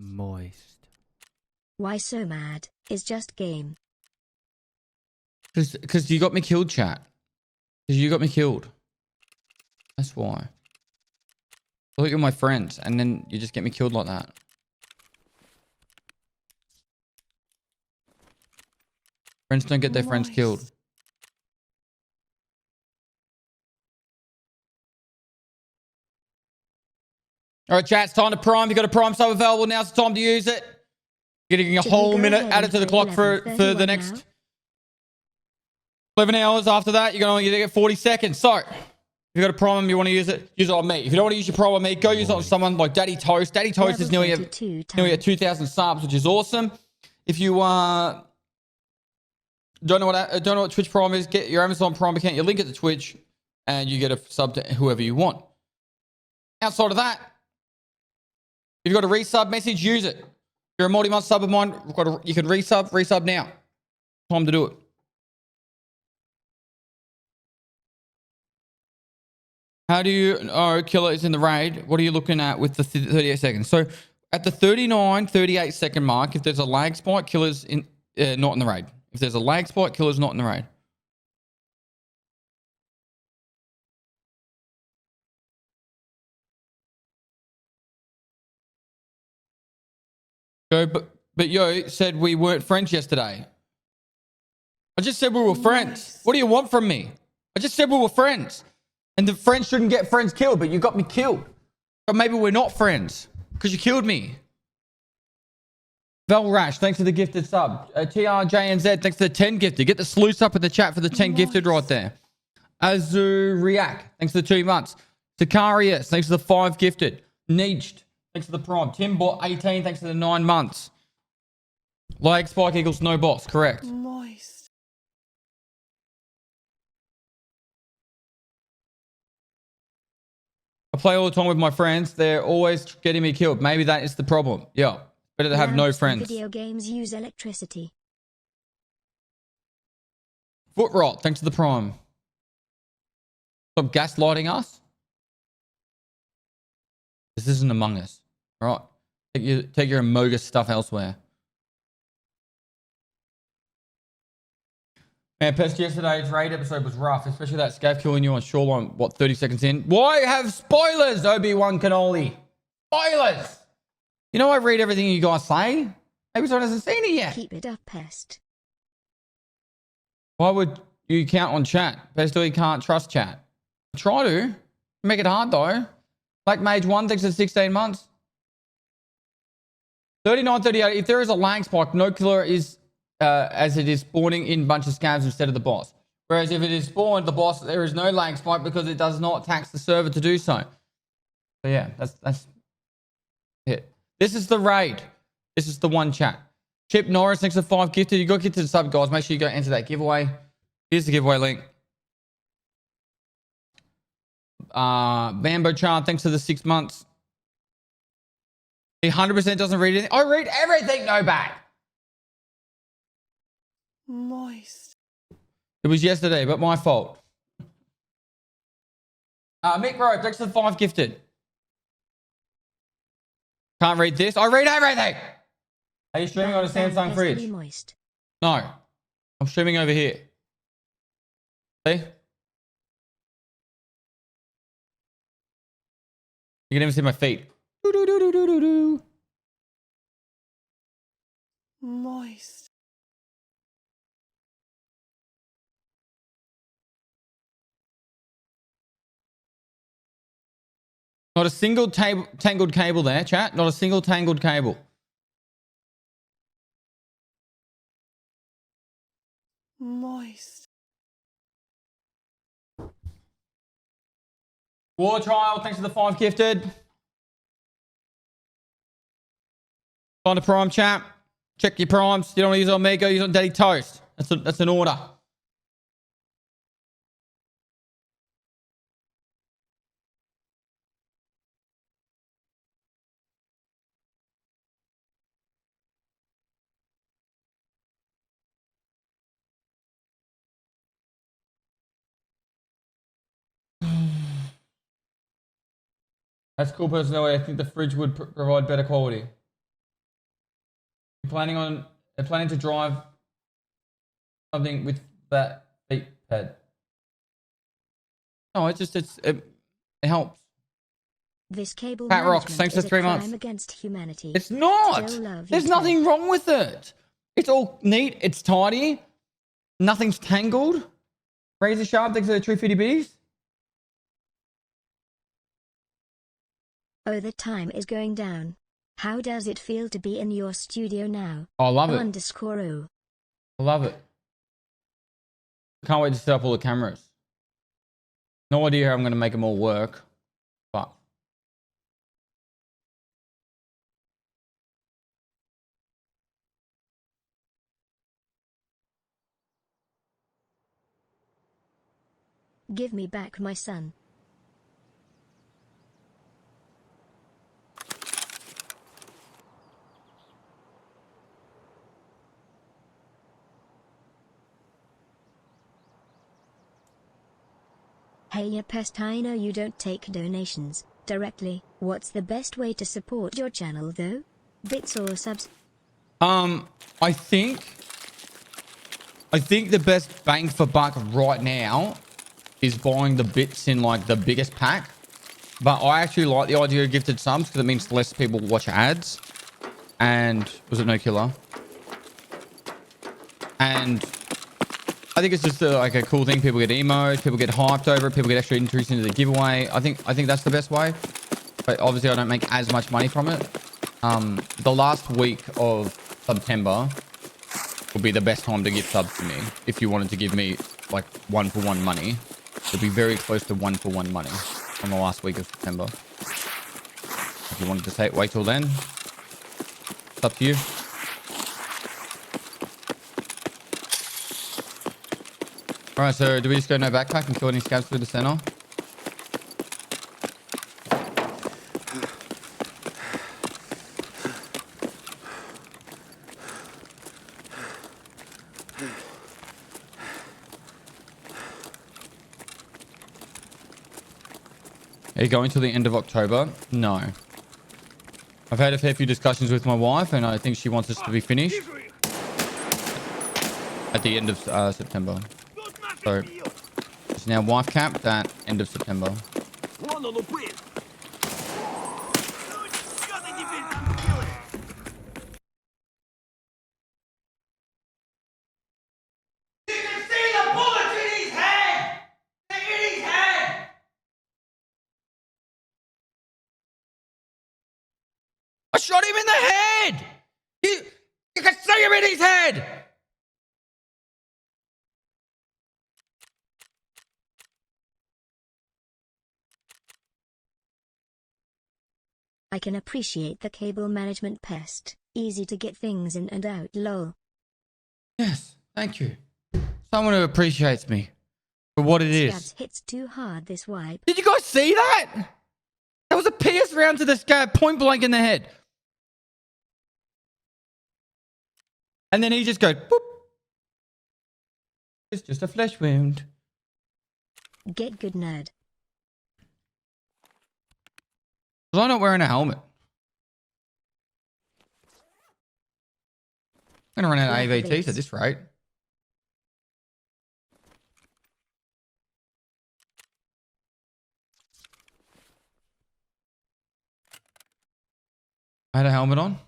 Moist. Why so mad? It's just game. Because you got me killed, chat. Because you got me killed. That's why. I thought you were my friends, and then you just get me killed like that. Friends don't get their friends killed. All right, chat, it's time to prime. You got a prime sub available. Now's the time to use it. Getting a Should we whole go minute ahead added and to the play clock for level the 31 next now? 11 hours. After that, you're going to get 40 seconds. So, if you got a prime, you want to use it on me. If you don't want to use your prime on me, go use it on someone like Daddy Toast. Daddy Toast is Level nearly 32 at 2,000 subs, which is awesome. If you don't know what Twitch Prime is, get your Amazon Prime account, you link it to Twitch, and you get a sub to whoever you want. Outside of that, if you've got a resub message, use it. If you're a multi-month sub of mine, you can resub now. Time to do it. How do you know killer is in the raid? What are you looking at with the 38 seconds? So at the 38 second mark, if there's a lag spike, killer's not in the raid. If there's a lag spike, killer's not in the raid. But yo said we weren't friends yesterday. I just said we were friends. What do you want from me? I just said we were friends. And the friends shouldn't get friends killed, but you got me killed. But maybe we're not friends because you killed me. Val Rash, thanks for the gifted sub. TRJNZ, thanks for the 10 gifted. Get the sleuths up in the chat for the 10 gifted right there. Azuriak, thanks for the 2 months. Takarius, thanks for the 5 gifted. Niched, thanks for the prime. Timbot 18, thanks for the 9 months. Lag spike equals no boss, correct. Moist. I play all the time with my friends. They're always getting me killed. Maybe that is the problem. Yeah. Better to have no friends. Video games use electricity. Foot rot, thanks to the prime. Stop gaslighting us. This isn't Among Us. All right. Take your Amogus stuff elsewhere. Man, Pest, yesterday's raid episode was rough, especially that scav killing you on Shoreline, what, 30 seconds in? Why have spoilers, Obi-Wan Cannoli? Spoilers! You know I read everything you guys say. Maybe someone hasn't seen it yet. Keep it up, Pest. Why would you count on chat? Pestily can't trust chat. Try to. Make it hard, though. Black Mage 1, thanks for 16 months. 39, 38. If there is a lag spike, no killer is... as it is spawning in bunch of scavs instead of the boss. Whereas if it is spawned, the boss, there is no lag spike because it does not tax the server to do so. So yeah, that's it. This is the raid. This is the one chat. Chip Norris, thanks for 5 gifted. You got gifted to sub, guys. Make sure you go enter that giveaway. Here's the giveaway link. Bambo Charm, thanks for the 6 months. He 100% doesn't read anything. I read everything, no back. Moist. It was yesterday, but my fault. Mick Rowe, thanks for the 5 gifted. Can't read this. I read everything. Are you streaming on a Samsung fridge? Moist. No. I'm streaming over here. See? You can even see my feet. Moist. Not a single tangled cable there, chat. Not a single tangled cable. Moist. War Trial, thanks for the 5 gifted. Find a prime, chat. Check your primes. You don't want to use Omega, use on Daddy Toast. That's an order. That's cool personality. I think the fridge would provide better quality. You're planning to drive something with that feet pad. No, it helps. This cable Pat Rocks, thanks for 3 months. Against humanity. It's not. There's nothing wrong with it. It's all neat. It's tidy. Nothing's tangled. Razor Sharp, thanks for the true 50 bitties. Oh, the time is going down. How does it feel to be in your studio now? Oh, I love it. _o. I love it. Can't wait to set up all the cameras. No idea how I'm going to make them all work, but Give me back my son. Hey Pest, I know you don't take donations directly. What's the best way to support your channel though? Bits or subs? I think the best bang for buck right now is buying the bits in like the biggest pack. But I actually like the idea of gifted subs because it means less people watch ads. And was it no killer? And I think it's just like a cool thing. People get emotes, people get hyped over it, people get extra interest into the giveaway. I think that's the best way. But obviously I don't make as much money from it. The last week of September will be the best time to gift subs to me. If you wanted to give me like 1-for-1 money, it'll be very close to 1-for-1 money on the last week of September. If you wanted to say wait till then, it's up to you. Alright, so do we just go no backpack and kill any scabs through the center? Are you going till the end of October? No. I've had a fair few discussions with my wife and I think she wants us to be finished at the end of September. So it's now wife capped at end of September. I shot him in the head! You can see him in his head! I can appreciate the cable management pest. Easy to get things in and out, lol. Yes, thank you. Someone who appreciates me for what it is. Scabs hits too hard this wipe. Did you guys see that? That was a pierce round to the scab, point blank in the head. And then he just goes, boop. It's just a flesh wound. Get good, nerd. Was I not wearing a helmet? I'm going to run out of AVTs at this rate. I had a helmet on.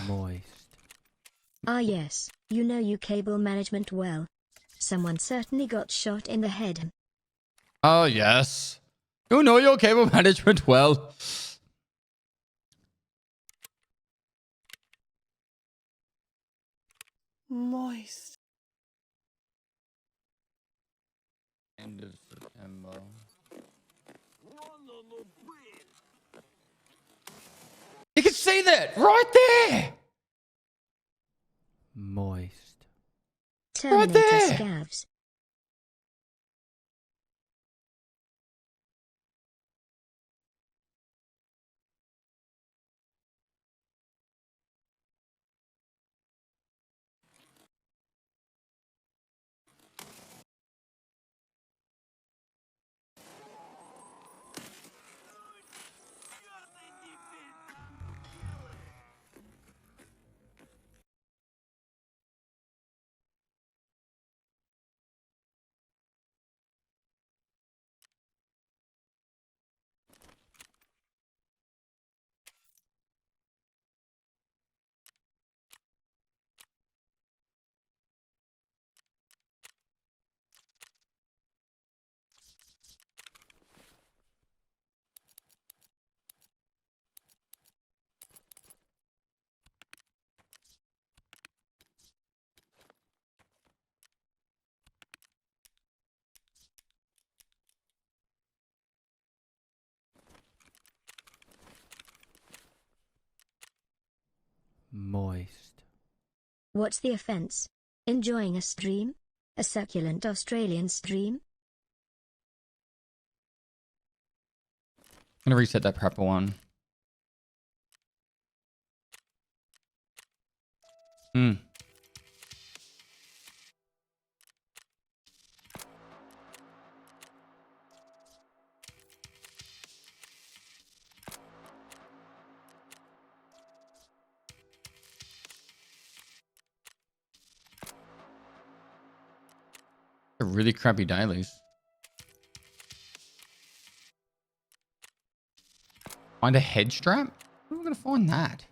Moist. Ah yes, you know you cable management well. Someone certainly got shot in the head. Oh, yes. You know your cable management well. Moist. End of September. You can see that right there. Moist. Terminator there. scabs. Moist. What's the offense? Enjoying a stream? A succulent Australian stream? I'm going to reset that prepper one. Hmm. They're really crappy dailies. Find a head strap? Where am I going to find that?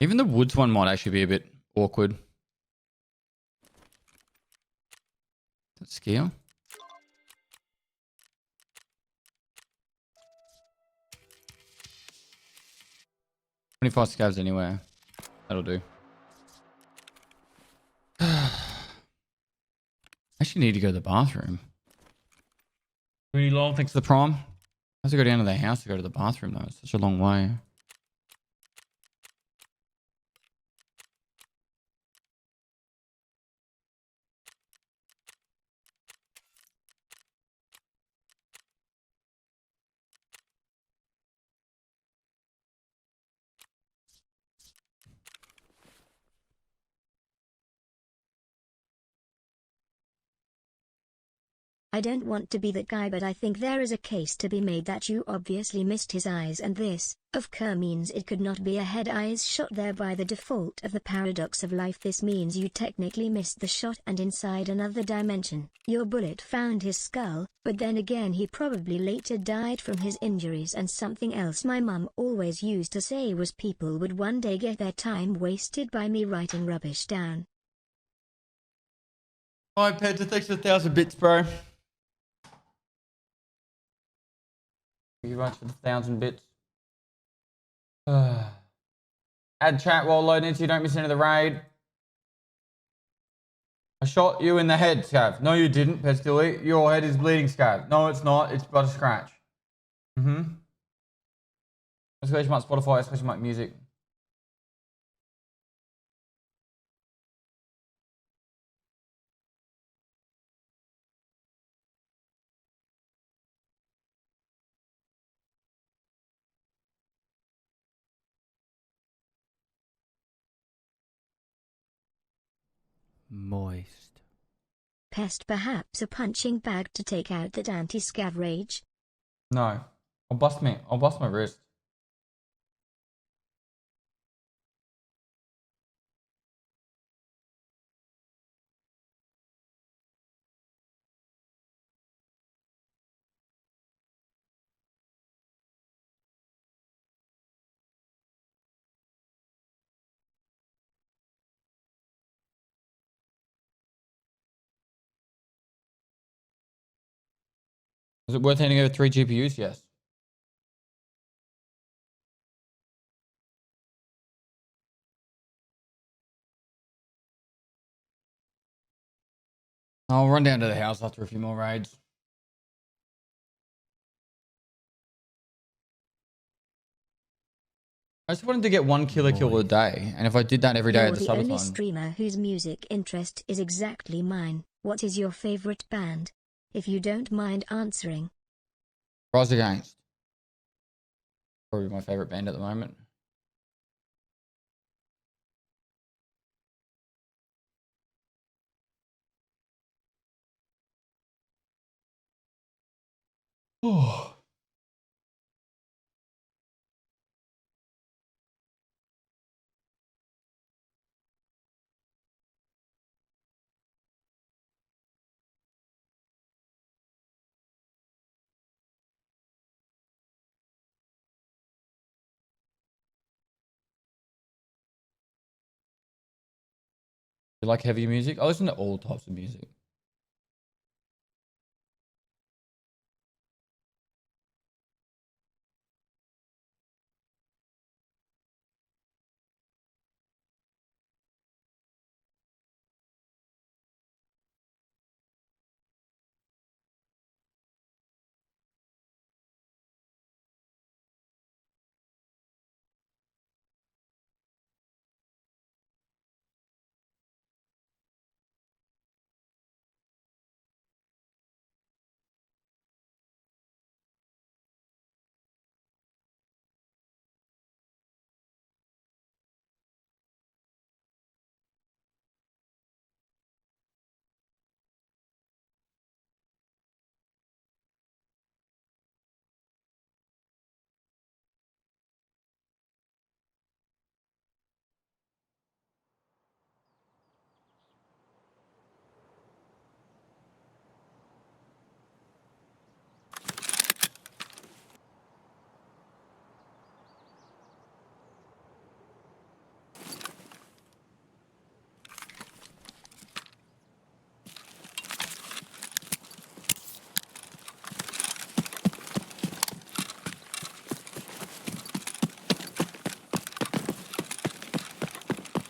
Even the woods one might actually be a bit awkward. That skill. 25 scavs anywhere. That'll do. I actually need to go to the bathroom. Really long. Thanks to the prom. I have to go down to the house to go to the bathroom though. It's such a long way. I don't want to be that guy, but I think there is a case to be made that you obviously missed his eyes, and this, of course, means it could not be a head eyes shot there by the default of the paradox of life. This means you technically missed the shot, and inside another dimension, your bullet found his skull, but then again he probably later died from his injuries and something else my mum always used to say was people would one day get their time wasted by me writing rubbish down. Alright, Peds, thanks for 1,000 bits, bro. Thank you very much for the 1,000 bits. Add chat while loading so you don't miss into the raid. I shot you in the head, Scav. No, you didn't, Pestily. Your head is bleeding, Scav. No, it's not. It's but a scratch. Exclamation mark Spotify, exclamation mark music. Moist. Pest, perhaps a punching bag to take out that anti-scav rage? No. I'll bust my wrist. Is it worth handing over 3 GPUs? Yes. I'll run down to the house after a few more raids. I just wanted to get 1 killer kill a day, and if I did that every day You're at the the only subathon. streamer whose music interest is exactly mine. What is your favorite band? If you don't mind answering. Rise Against. Probably my favorite band at the moment. Oh. You like heavy music? I listen to all types of music.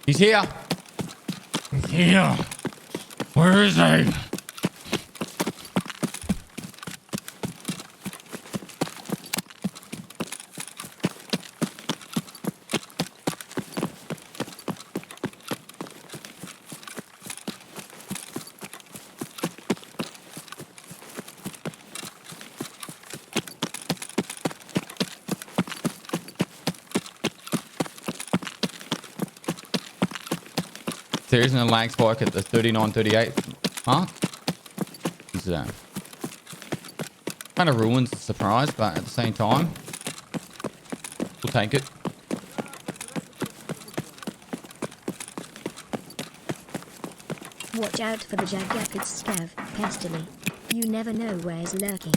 He's here. He's here. Where is he? There isn't a lag spike at the 39:38 mark. Is that? Kind of ruins the surprise, but at the same time, we'll take it. Watch out for the jagged scav, Pestily. You never know where's lurking.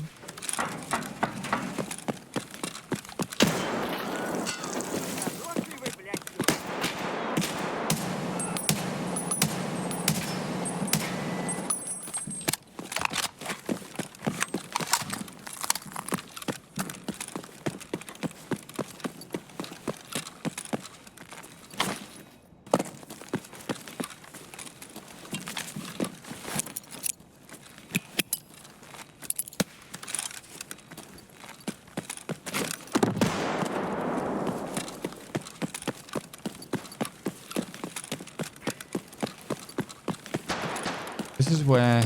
This is where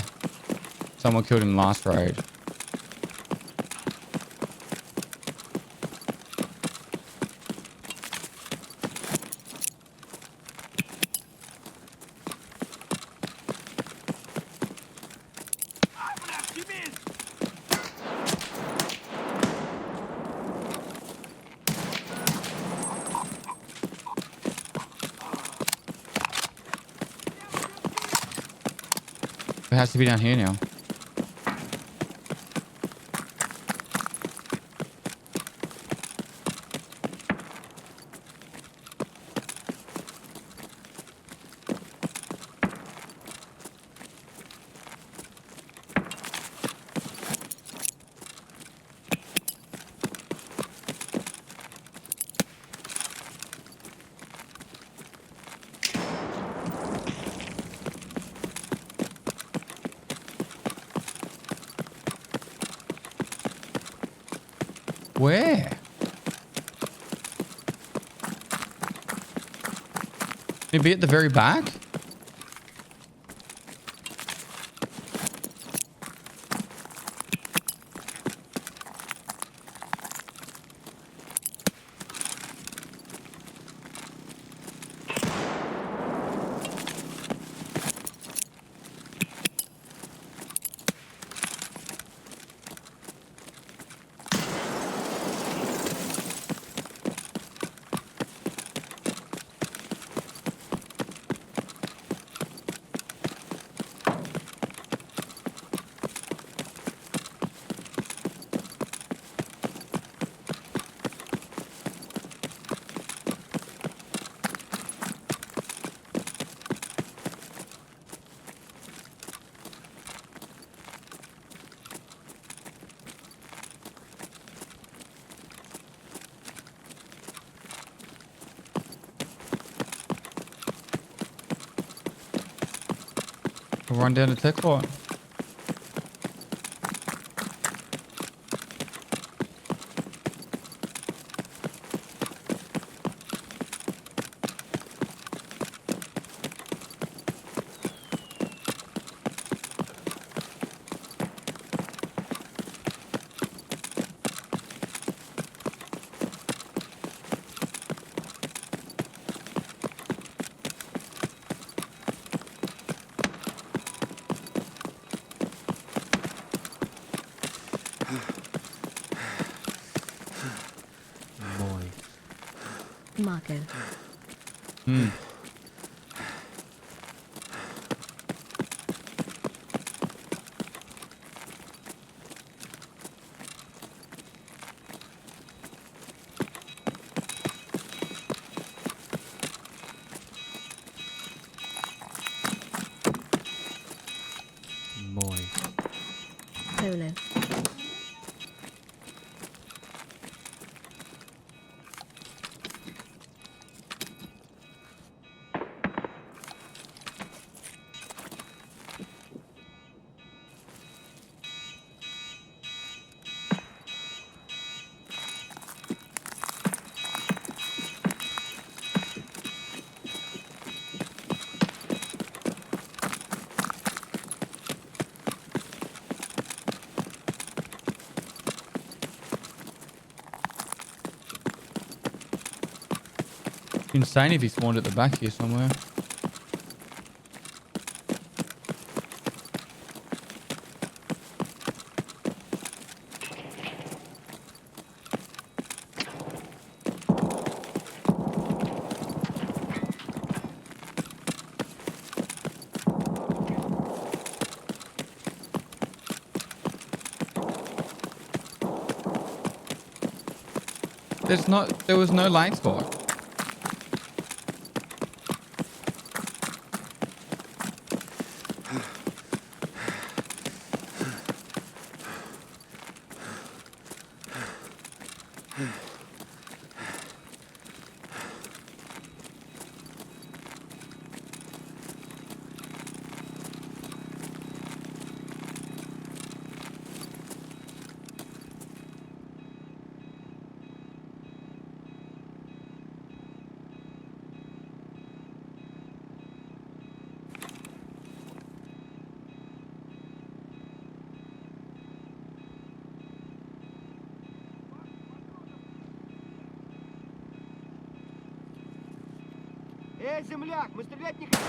someone killed him last raid. It has to be down here now. Where? Can it be at the very back? We'll run down the tech lot. Marco. Polo. Insane if he spawned at the back here somewhere. There was no lane spot. Земляк, мы стрелять не хотим.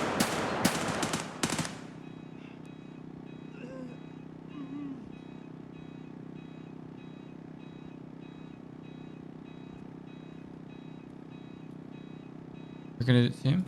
We're gonna see him.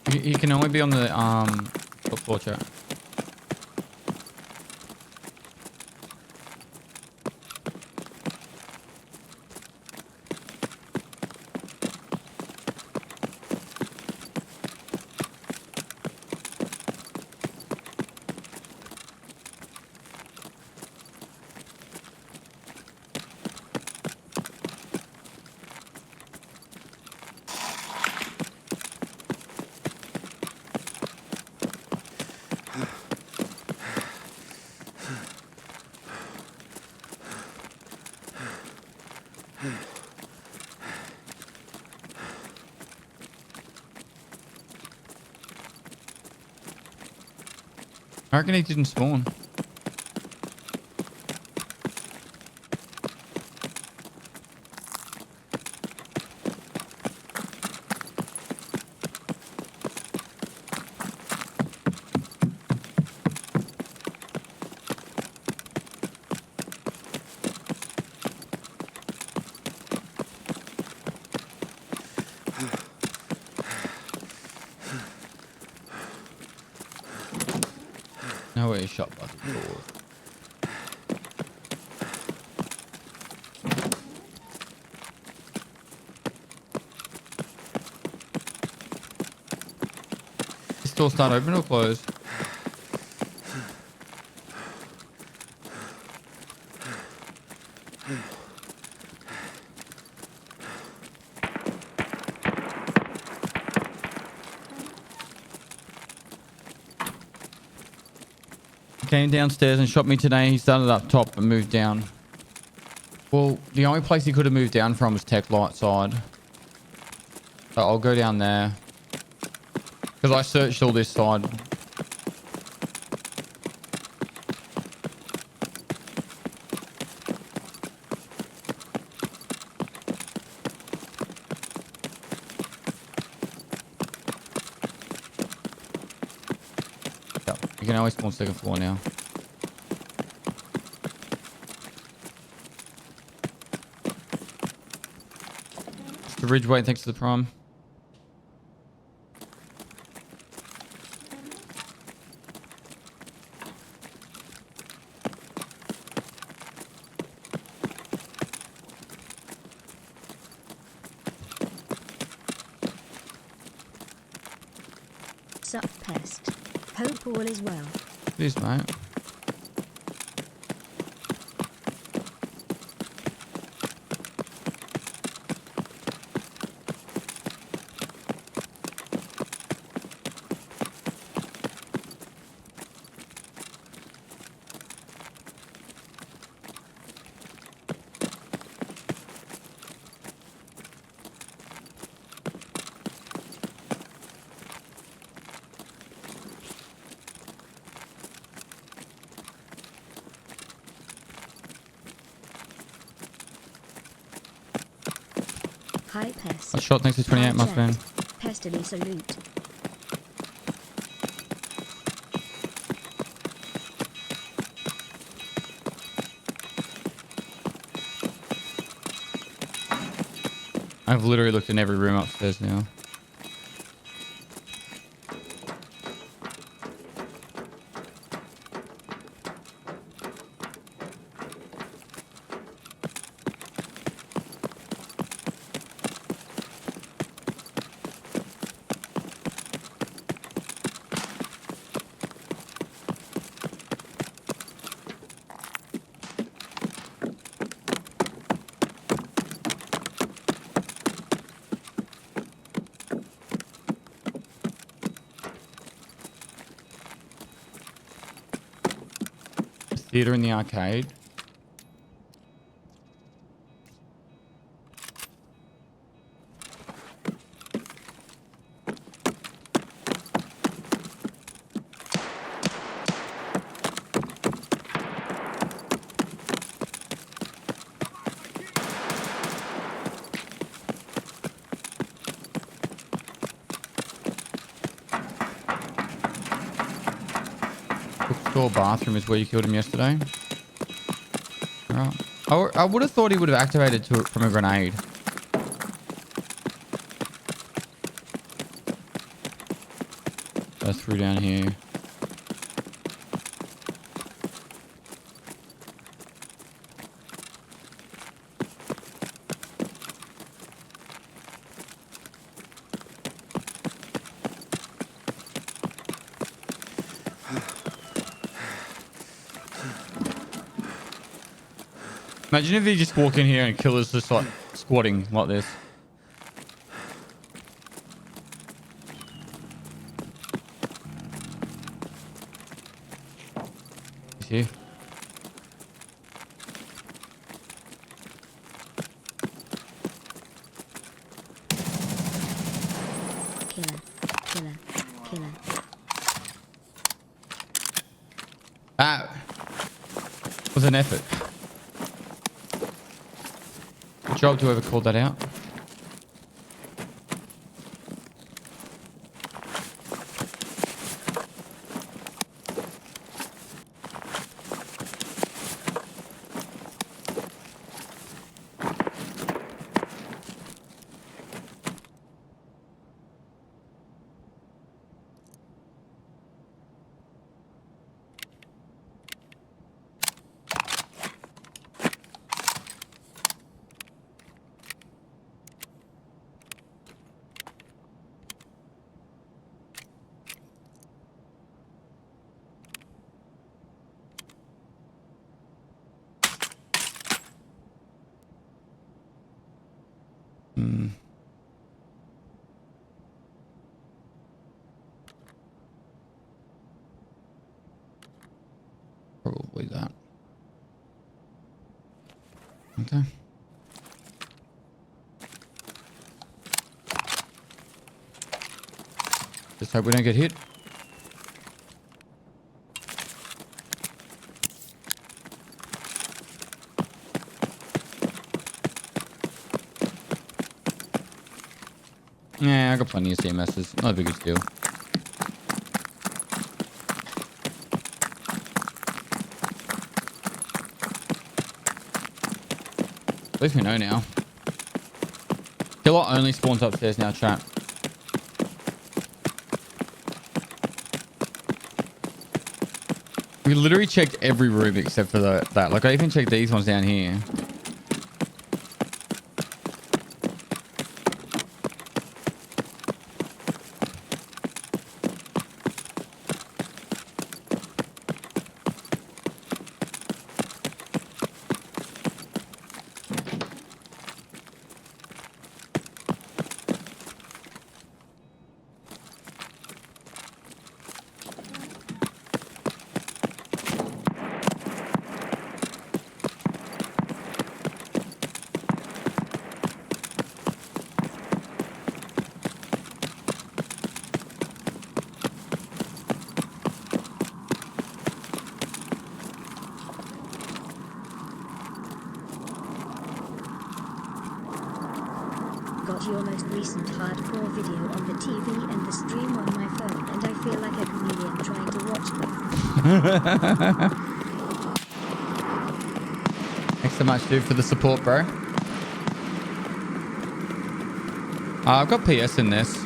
He can only be on the top floor, chat. I reckon he didn't spawn. No way he shot by the door. This door start open or close? Came downstairs and shot me today. He started up top and moved down. Well, the only place he could have moved down from was tech light side. So I'll go down there. Because I searched all this side. Yep, you can always spawn second floor now. to Ridgeway. Thanks to the prime. Sup Pest. Hope all is well. Please, mate. Hi Pest. A shot. Thanks to 28, my friend. Pestily salute. I've literally looked in every room upstairs now. Theater in the arcade. Bookstore bathroom is where you killed him yesterday. Right. I would have thought he would have activated to it from a grenade. That's through down here. Imagine if he just walk in here and kill us just like squatting like this. He's here. Killer. That was an effort. Good job to whoever called that out. Probably that. Okay. Just hope we don't get hit. Yeah, I got plenty of CMSs. Not a big deal. At least we know now. Killer only spawns upstairs now, chat. We literally checked every room except for that. Like, I even checked these ones down here. Got your most recent hardcore video on the TV and the stream on my phone, and I feel like a chameleon trying to watch both. Thanks so much, dude, for the support, bro. I've got PS in this.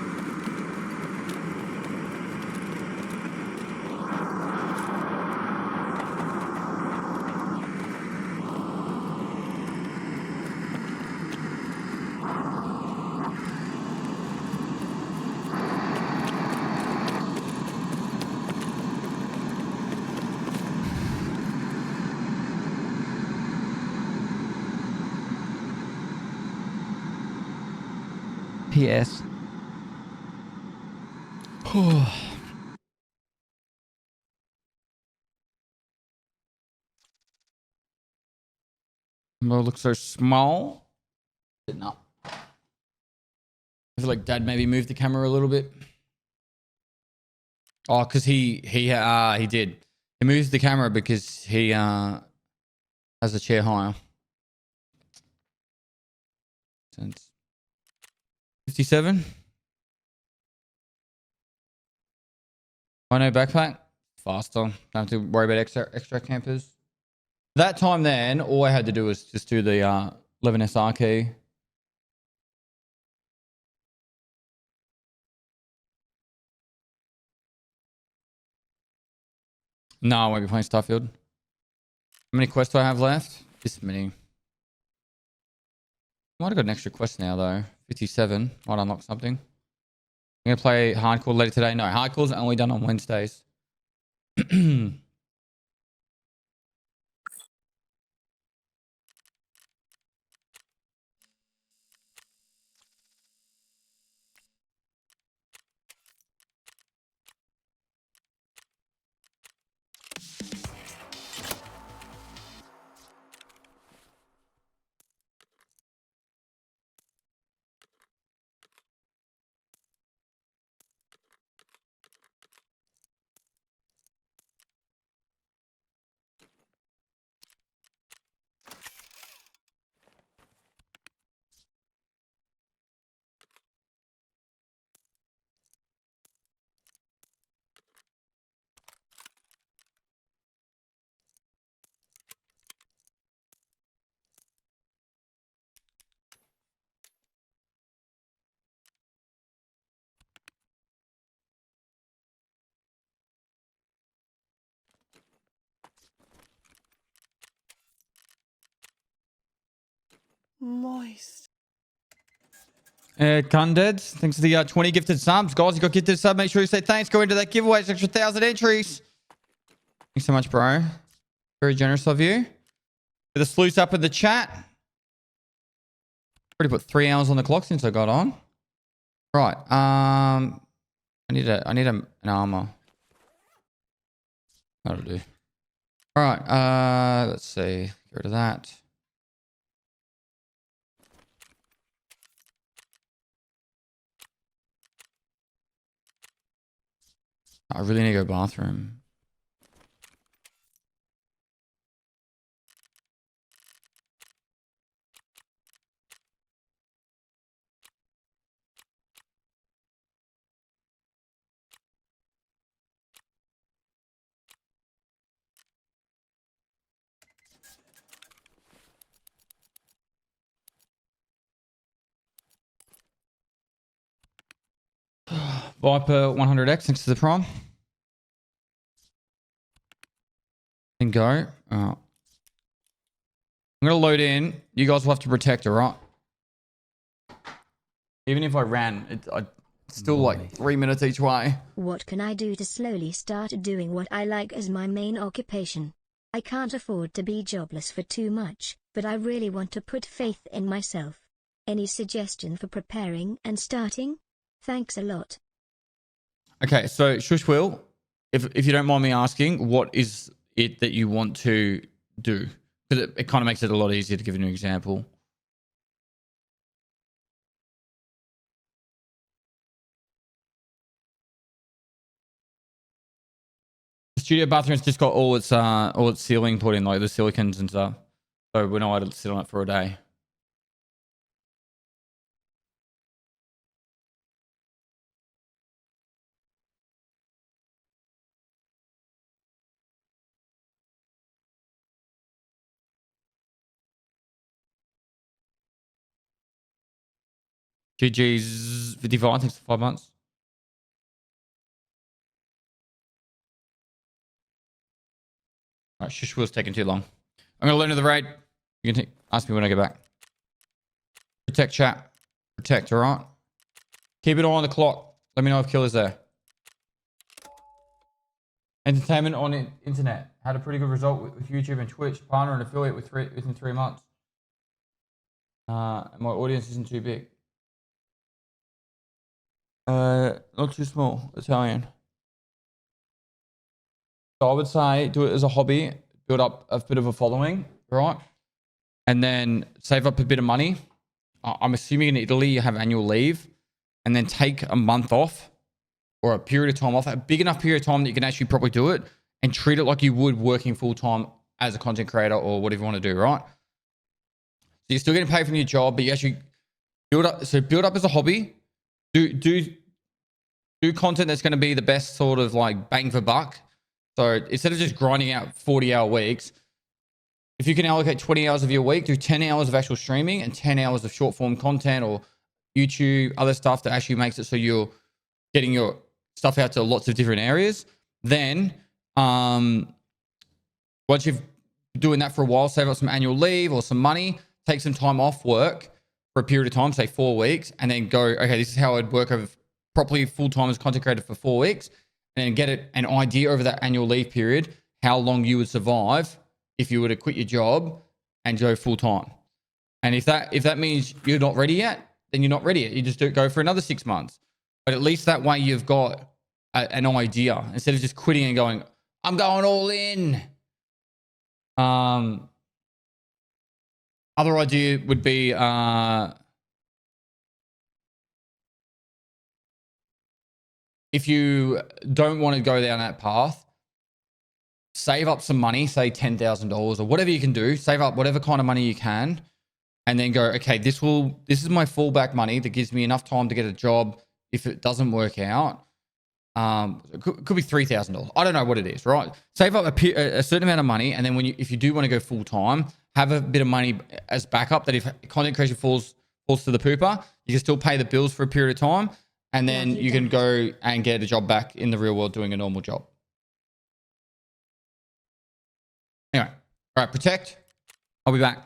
PS. Mo looks so small. No. I feel like Dad maybe moved the camera a little bit. Oh, because he did. He moves the camera because he has the chair higher. Since 57. I know backpack. Faster. Don't have to worry about extra campers. That time then, all I had to do was just do the 11 SR key. No, I won't be playing Starfield. How many quests do I have left? This many. Might have got an extra quest now though. 57. Might unlock something. I'm going to play hardcore later today. No, hardcore's only done on Wednesdays. Moist. Cundeds, thanks for the 20 gifted subs. Guys, you got gifted sub. Make sure you say thanks. Go into that giveaway. It's extra 1,000 entries. Thanks so much, bro. Very generous of you. Get the sleuths up in the chat. Already put 3 hours on the clock since I got on. Right. I need an armor. That'll do. All right. Let's see. Get rid of that. I really need to go bathroom. Viper 100x next to the Prime. And go. I'm going to load in. You guys will have to protect, all right? Even if I ran, it's still like 3 minutes each way. What can I do to slowly start doing what I like as my main occupation? I can't afford to be jobless for too much, but I really want to put faith in myself. Any suggestion for preparing and starting? Thanks a lot. Okay, so Shush Will, if you don't mind me asking, what is it that you want to do? Because it kind of makes it a lot easier to give you an example. The studio bathroom's just got all its ceiling put in, like the silicons and stuff. So we're not allowed to sit on it for a day. GG's 55, thanks for 5 months. All right, Shush Will's taking too long. I'm going to learn to the raid. You can ask me when I get back. Protect chat. Protect, all right? Keep it on the clock. Let me know if killer's there. Entertainment on internet. Had a pretty good result with YouTube and Twitch. Partner and affiliate within 3 months. My audience isn't too big. Not too small. Italian. So I would say do it as a hobby. Build up a bit of a following, right? And then save up a bit of money. I'm assuming in Italy you have annual leave. And then take a month off. Or a period of time off. A big enough period of time that you can actually probably do it. And treat it like you would working full-time as a content creator or whatever you want to do, right? So you're still getting paid from your job, but you actually build up. So build up as a hobby. Do content that's going to be the best sort of like bang for buck. So instead of just grinding out 40-hour weeks, if you can allocate 20 hours of your week, do 10 hours of actual streaming and 10 hours of short form content or YouTube, other stuff that actually makes it so you're getting your stuff out to lots of different areas. Then once you've doing that for a while, save up some annual leave or some money, take some time off work for a period of time, say 4 weeks, and then go, okay, this is how I'd work over properly full-time as content creator for 4 weeks, and then get an idea over that annual leave period, how long you would survive if you were to quit your job and go full-time. And if that means you're not ready yet, then you're not ready yet. You just go for another 6 months. But at least that way you've got an idea instead of just quitting and going, I'm going all in. Other idea would be if you don't want to go down that path, save up some money, say $10,000 or whatever you can do. Save up whatever kind of money you can, and then go, okay, this is my fallback money that gives me enough time to get a job if it doesn't work out. It could be $3,000. I don't know what it is, right? Save up a certain amount of money, and then if you do want to go full time, have a bit of money as backup. That if content creation falls to the pooper, you can still pay the bills for a period of time, and then you can go and get a job back in the real world doing a normal job. Anyway, all right, protect. I'll be back.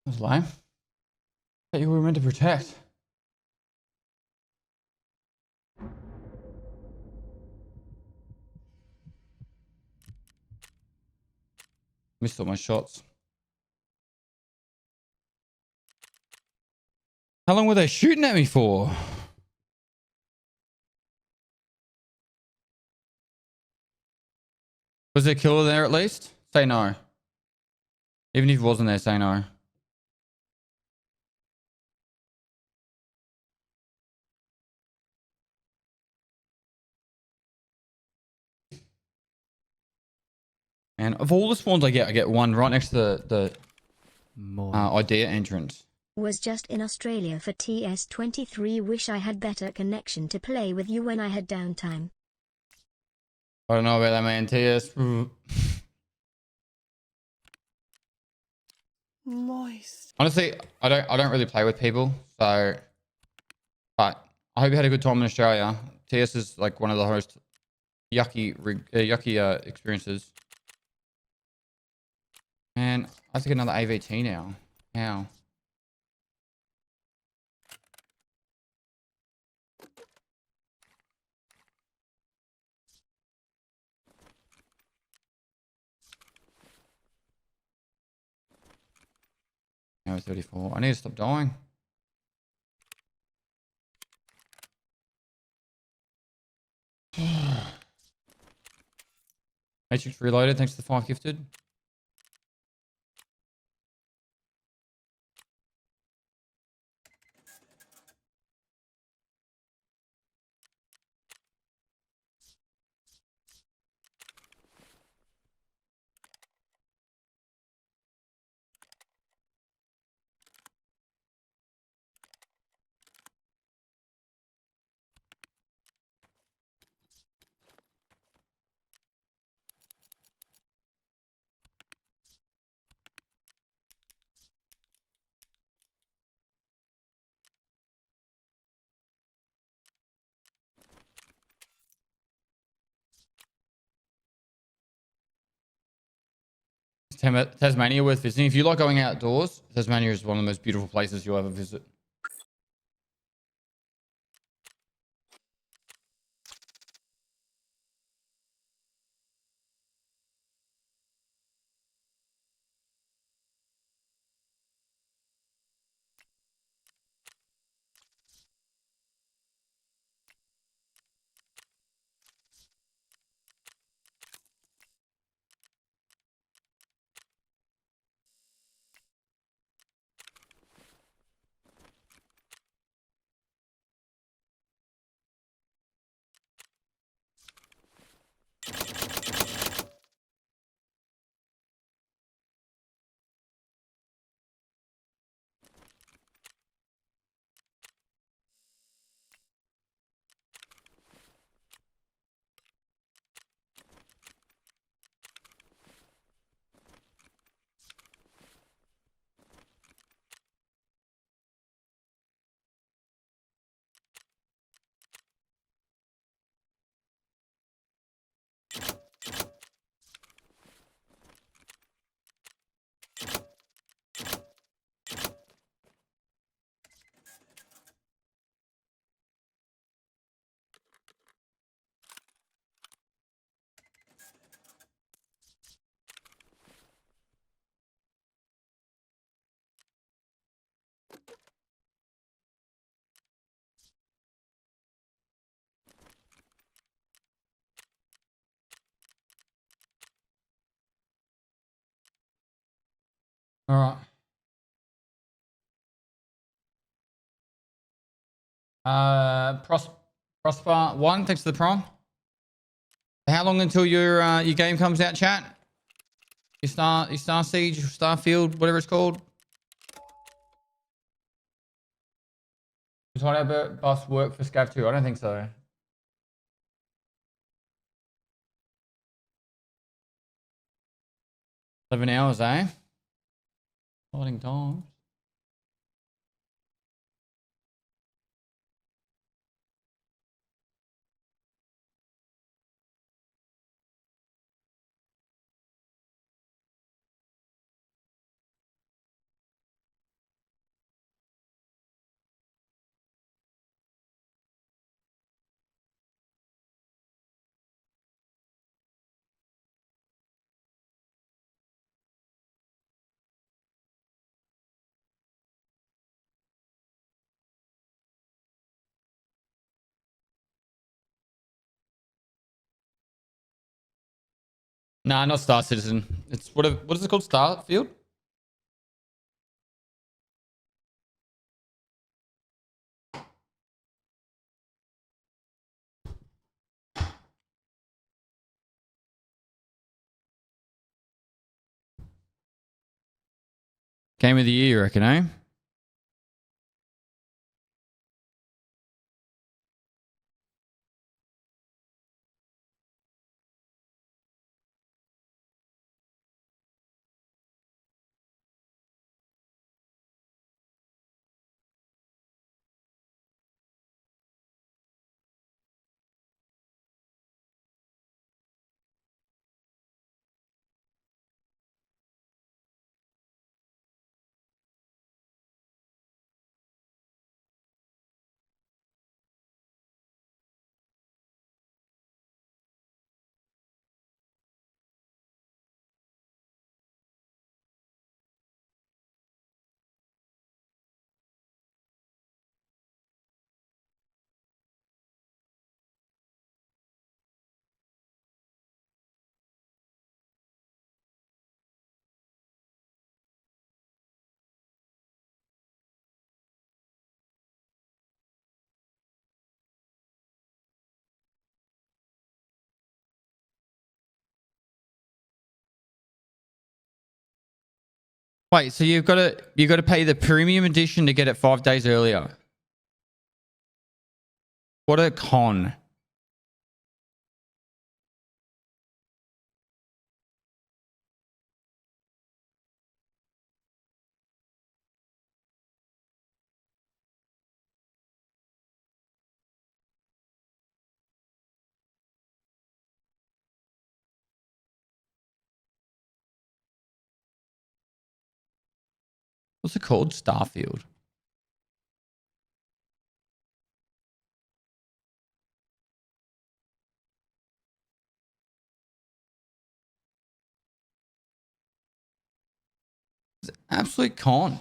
That's lame. That you were meant to protect. Missed all my shots. How long were they shooting at me for? Was there a killer there at least? Say no. Even if he wasn't there, say no. And of all the spawns I get one right next to the idea entrance. Was just in Australia for TS23. Wish I had better connection to play with you when I had downtime. I don't know about that, man. TS. Moist. Honestly, I don't really play with people, so. But I hope you had a good time in Australia. TS is like one of the most yucky experiences. Man, I have to get another AVT now. How? Now 34. I need to stop dying. Matrix reloaded. Thanks to the 5 gifted. Tasmania worth visiting. If you like going outdoors, Tasmania is one of the most beautiful places you'll ever visit. All right. Prosper one. Thanks for the prom. How long until your game comes out, chat? Your Star Siege, Starfield, whatever it's called. Does whatever bus work for Scav 2? I don't think so. $11, eh? Exciting times. Nah, not Star Citizen. It's what is it called? Starfield? Game of the year, you reckon, eh? Wait, so you've got to pay the premium edition to get it 5 days earlier. What a con. What's it called? Starfield. It's an absolute con.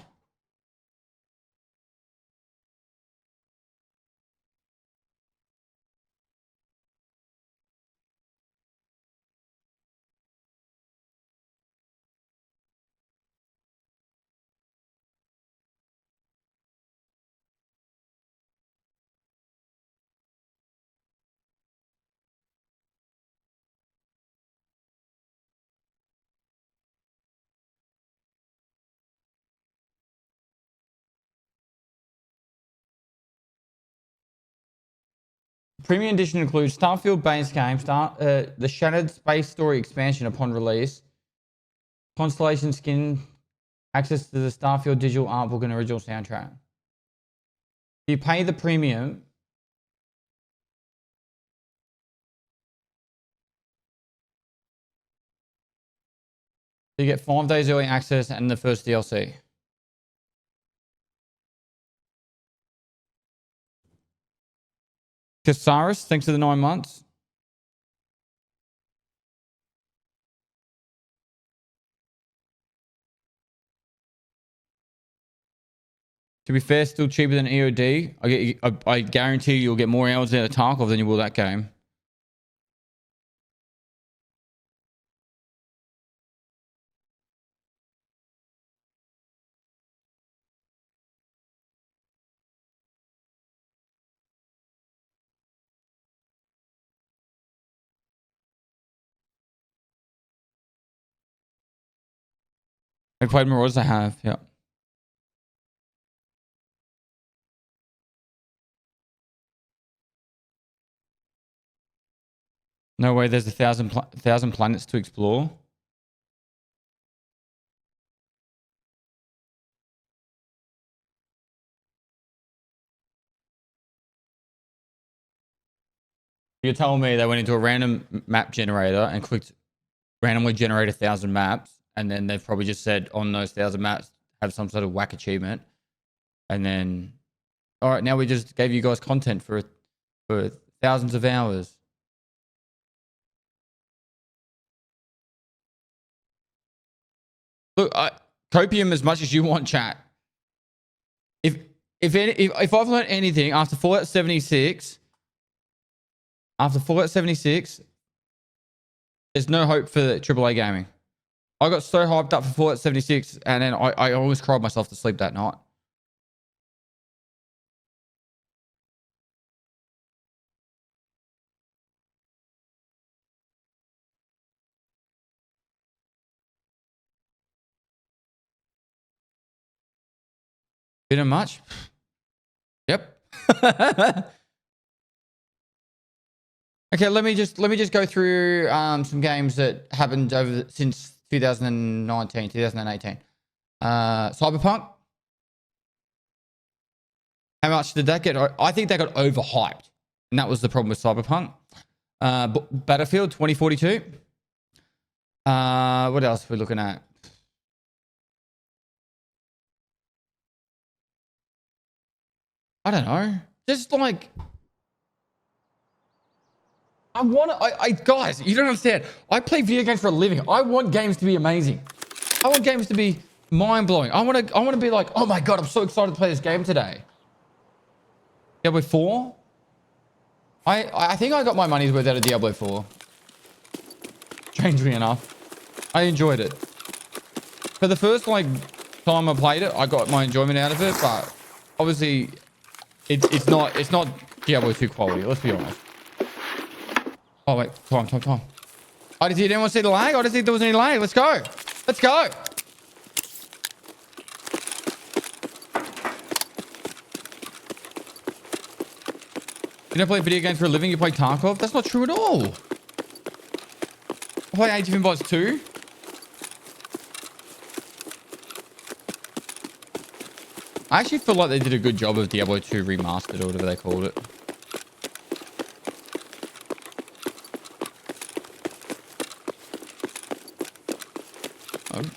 Premium edition includes Starfield base game, the Shattered Space Story expansion upon release, Constellation skin, access to the Starfield digital art book and original soundtrack. You pay the premium. You get 5 days early access and the first DLC. Casaris, thanks for the 9 months. To be fair, still cheaper than EOD. I guarantee you'll get more hours out of Tarkov than you will that game. I played Marauders, I have, yeah. No way, there's 1,000 planets to explore. You're telling me they went into a random map generator and clicked randomly generate 1,000 maps, and then they've probably just said on those 1,000 maps have some sort of whack achievement, and then all right, now we just gave you guys content for thousands of hours. Look, copium as much as you want, chat. If I've learned anything after Fallout 76, There's no hope for AAA gaming. I got so hyped up for Fallout 76, and then I almost cried myself to sleep that night. Bit of much? Yep. Okay, let me just go through some games that happened since 2019, 2018. Cyberpunk. How much did that get? I think that got overhyped, and that was the problem with Cyberpunk. Battlefield 2042. What else are we looking at? I don't know. Just like guys, you don't understand. I play video games for a living. I want games to be amazing. I want games to be mind-blowing. I want to be like, oh my god, I'm so excited to play this game today. Diablo 4. I think I got my money's worth out of Diablo 4. Strangely enough, I enjoyed it. For the first time I played it, I got my enjoyment out of it, but obviously it's not Diablo 2 quality. Let's be honest. Oh wait, time. I didn't anyone see the lag? I didn't think there was any lag. Let's go. You don't play video games for a living, you play Tarkov? That's not true at all. I play Age of Empires 2. I actually feel like they did a good job of Diablo 2 Remastered or whatever they called it.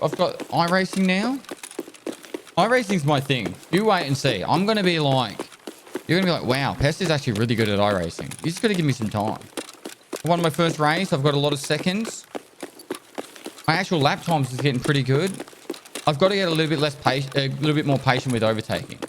I've got iRacing now. iRacing's my thing. You wait and see. I'm going to be like... You're going to be like, wow, Pest is actually really good at iRacing. You just got to give me some time. I won my first race. I've got a lot of seconds. My actual lap times is getting pretty good. I've got to get a little bit less patient, a little bit more patient with overtaking.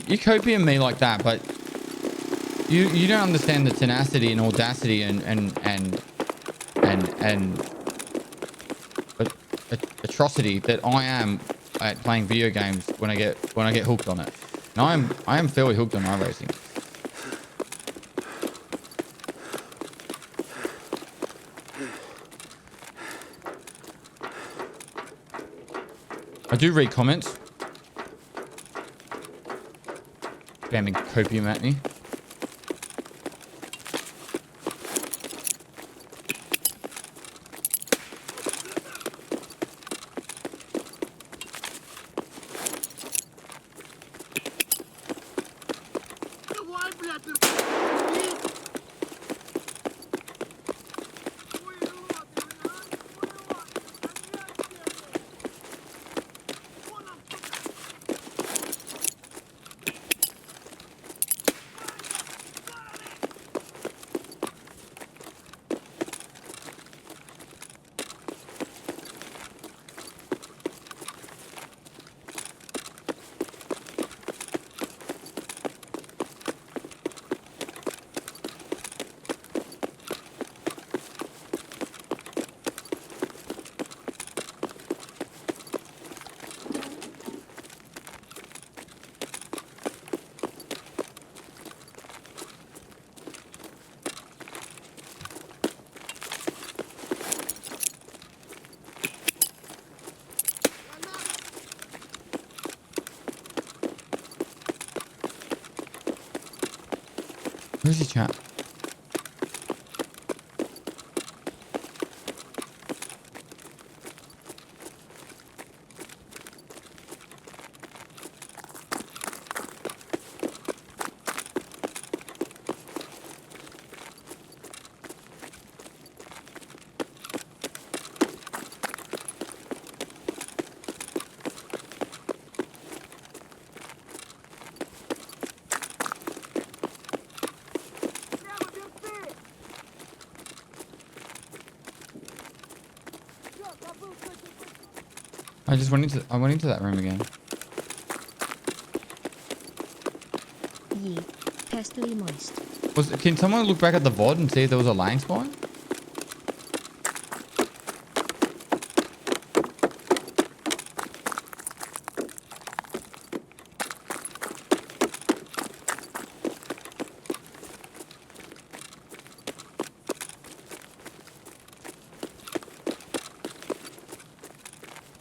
You copying me like that, but you don't understand the tenacity and audacity and atrocity that I am at playing video games when I get hooked on it. And I am fairly hooked on iRacing. I do read comments. Spamming copium at me. Where's your chat? I went into that room again. Ye. Pestily moist. Can someone look back at the VOD and see if there was a lang spawn?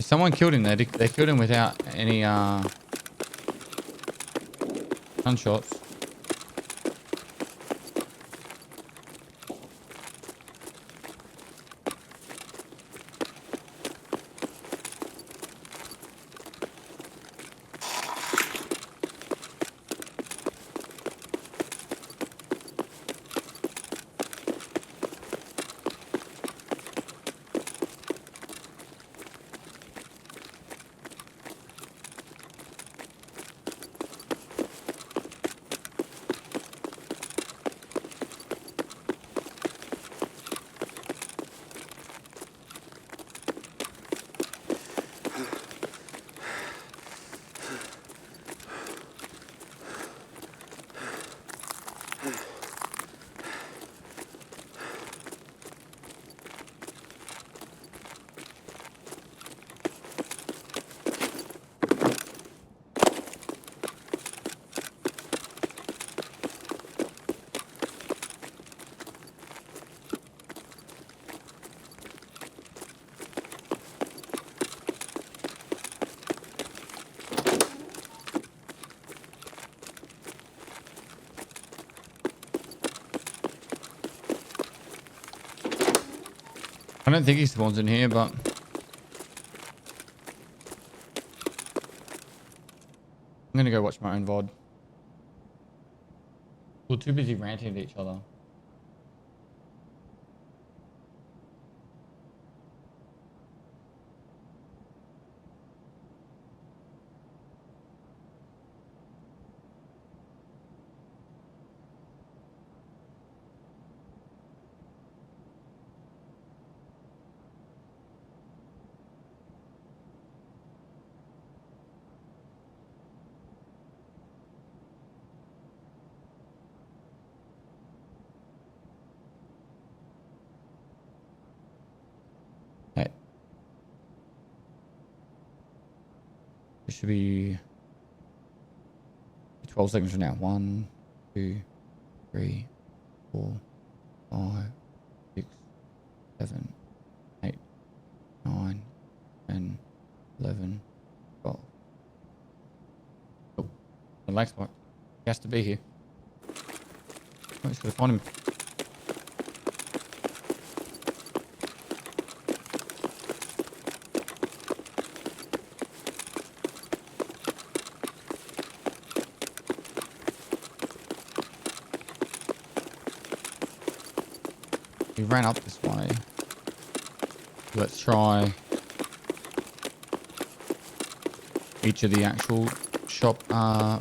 Someone killed him there. They killed him without any gunshots. I don't think he spawns in here, but I'm gonna go watch my own VOD. We're too busy ranting at each other. Hey. It should be 12 seconds from now. 1, 2, 3, 4, 5, 6, 7, 8, 9, 10, 11, 12. Oh, the lag spot. He has to be here. Oh, just gotta find him. He ran up this way. Let's try each of the actual shop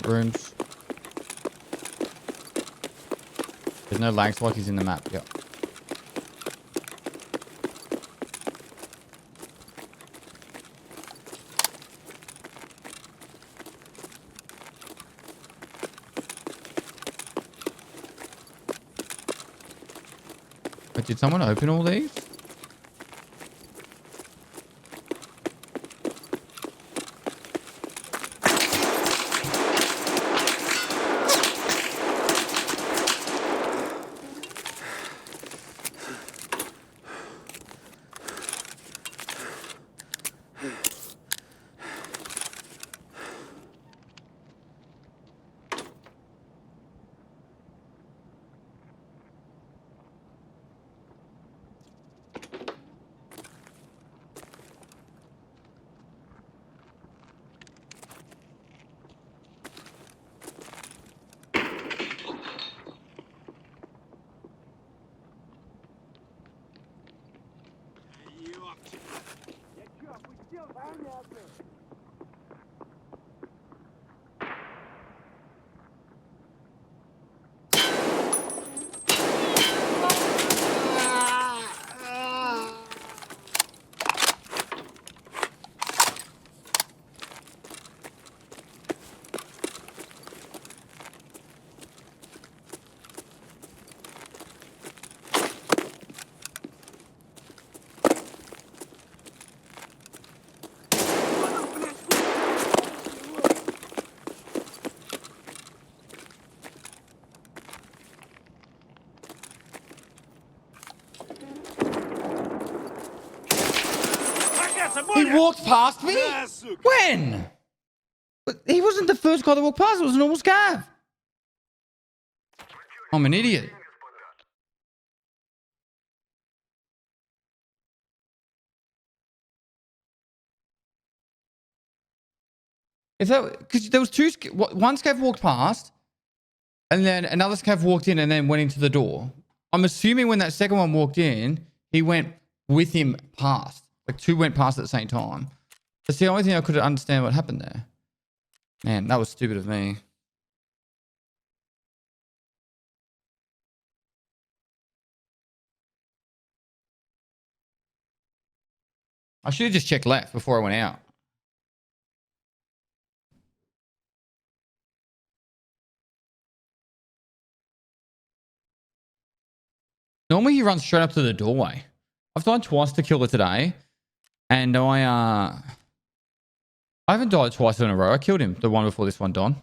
rooms. There's no lag spike, he's in the map. Yep. But did someone open all these? He walked past me? When? But he wasn't the first guy that walked past. It was a normal scav. I'm an idiot. If that, because there was one scav walked past, and then another scav walked in and then went into the door. I'm assuming when that second one walked in, he went with him past. Like two went past at the same time. That's the only thing I could understand what happened there. Man, that was stupid of me. I should have just checked left before I went out. Normally he runs straight up to the doorway. I've died twice to kill it today. And I haven't died twice in a row. I killed him, the one before this one, Don.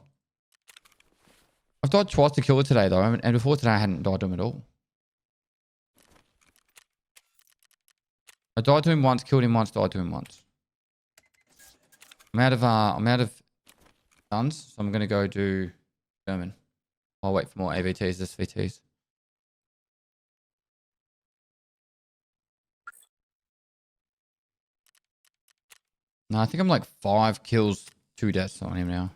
I've died twice to kill it today, though. And before today, I hadn't died to him at all. I died to him once, killed him once, died to him once. I'm out of guns, so I'm gonna go do German. I'll wait for more AVTs, SVTs. No, I think I'm like 5 kills, 2 deaths on him now.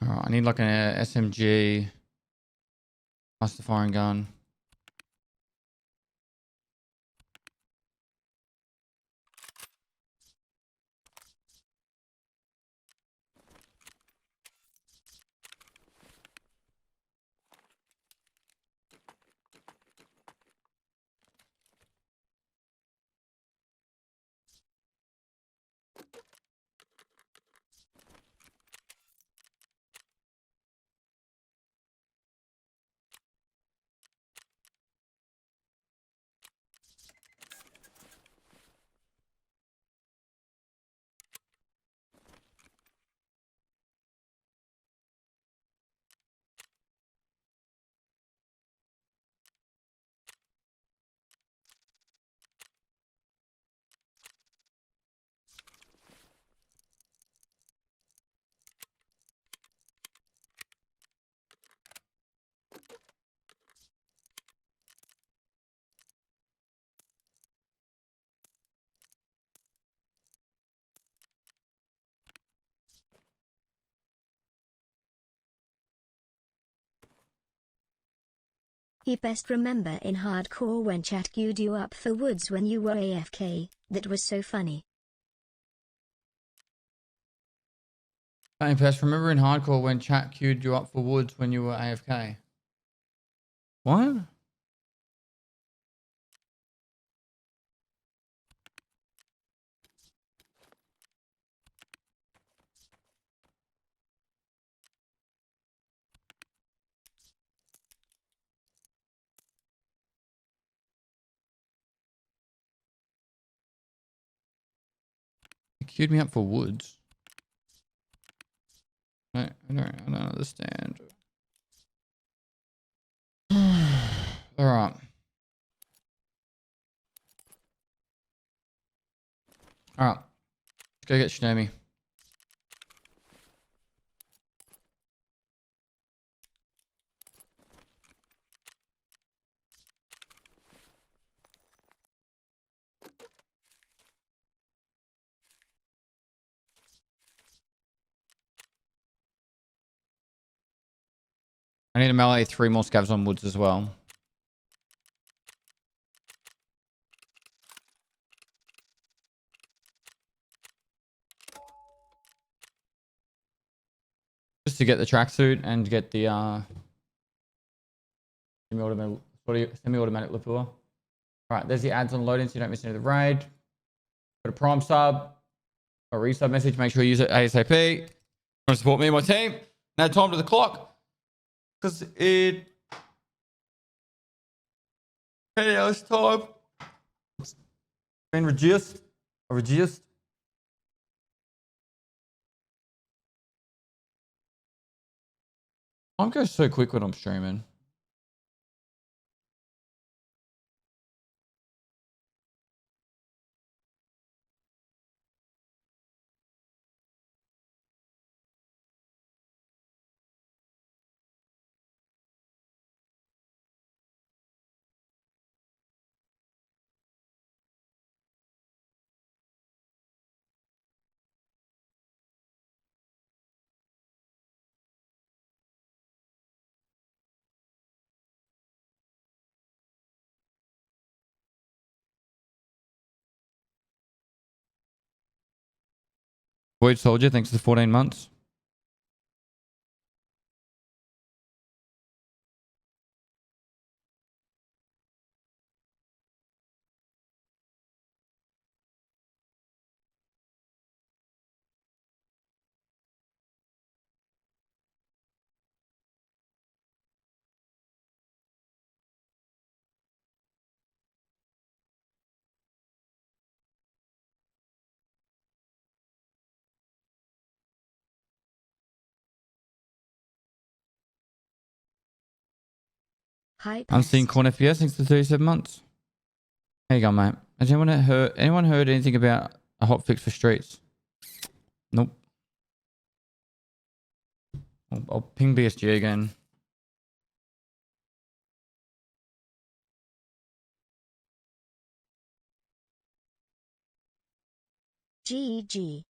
Alright, I need like an SMG. Master firing gun. He best remember in hardcore when chat queued you up for Woods when you were AFK. That was so funny. Hey, Pest, remember in hardcore when chat queued you up for Woods when you were AFK? What? He queued me up for Woods. I don't understand. Alright. Alright. Let's go get Shinami. I need to melee 3 more scavs on Woods as well. Just to get the tracksuit and get the semi-automatic Lapua. All right, there's the ads on loading so you don't miss any of the raid. Put a prime sub or resub message. Make sure you use it ASAP. Want to support me and my team? Now time to the clock because it chaos time. It's been reduced. Time goes so quick when I'm streaming. Void Soldier, thanks for 14 months. Hi, I'm seeing Pest. Corn FPS, thanks for 37 months. There you go, mate. Has anyone heard anything about a hot fix for streets? Nope. I'll ping BSG again. GG.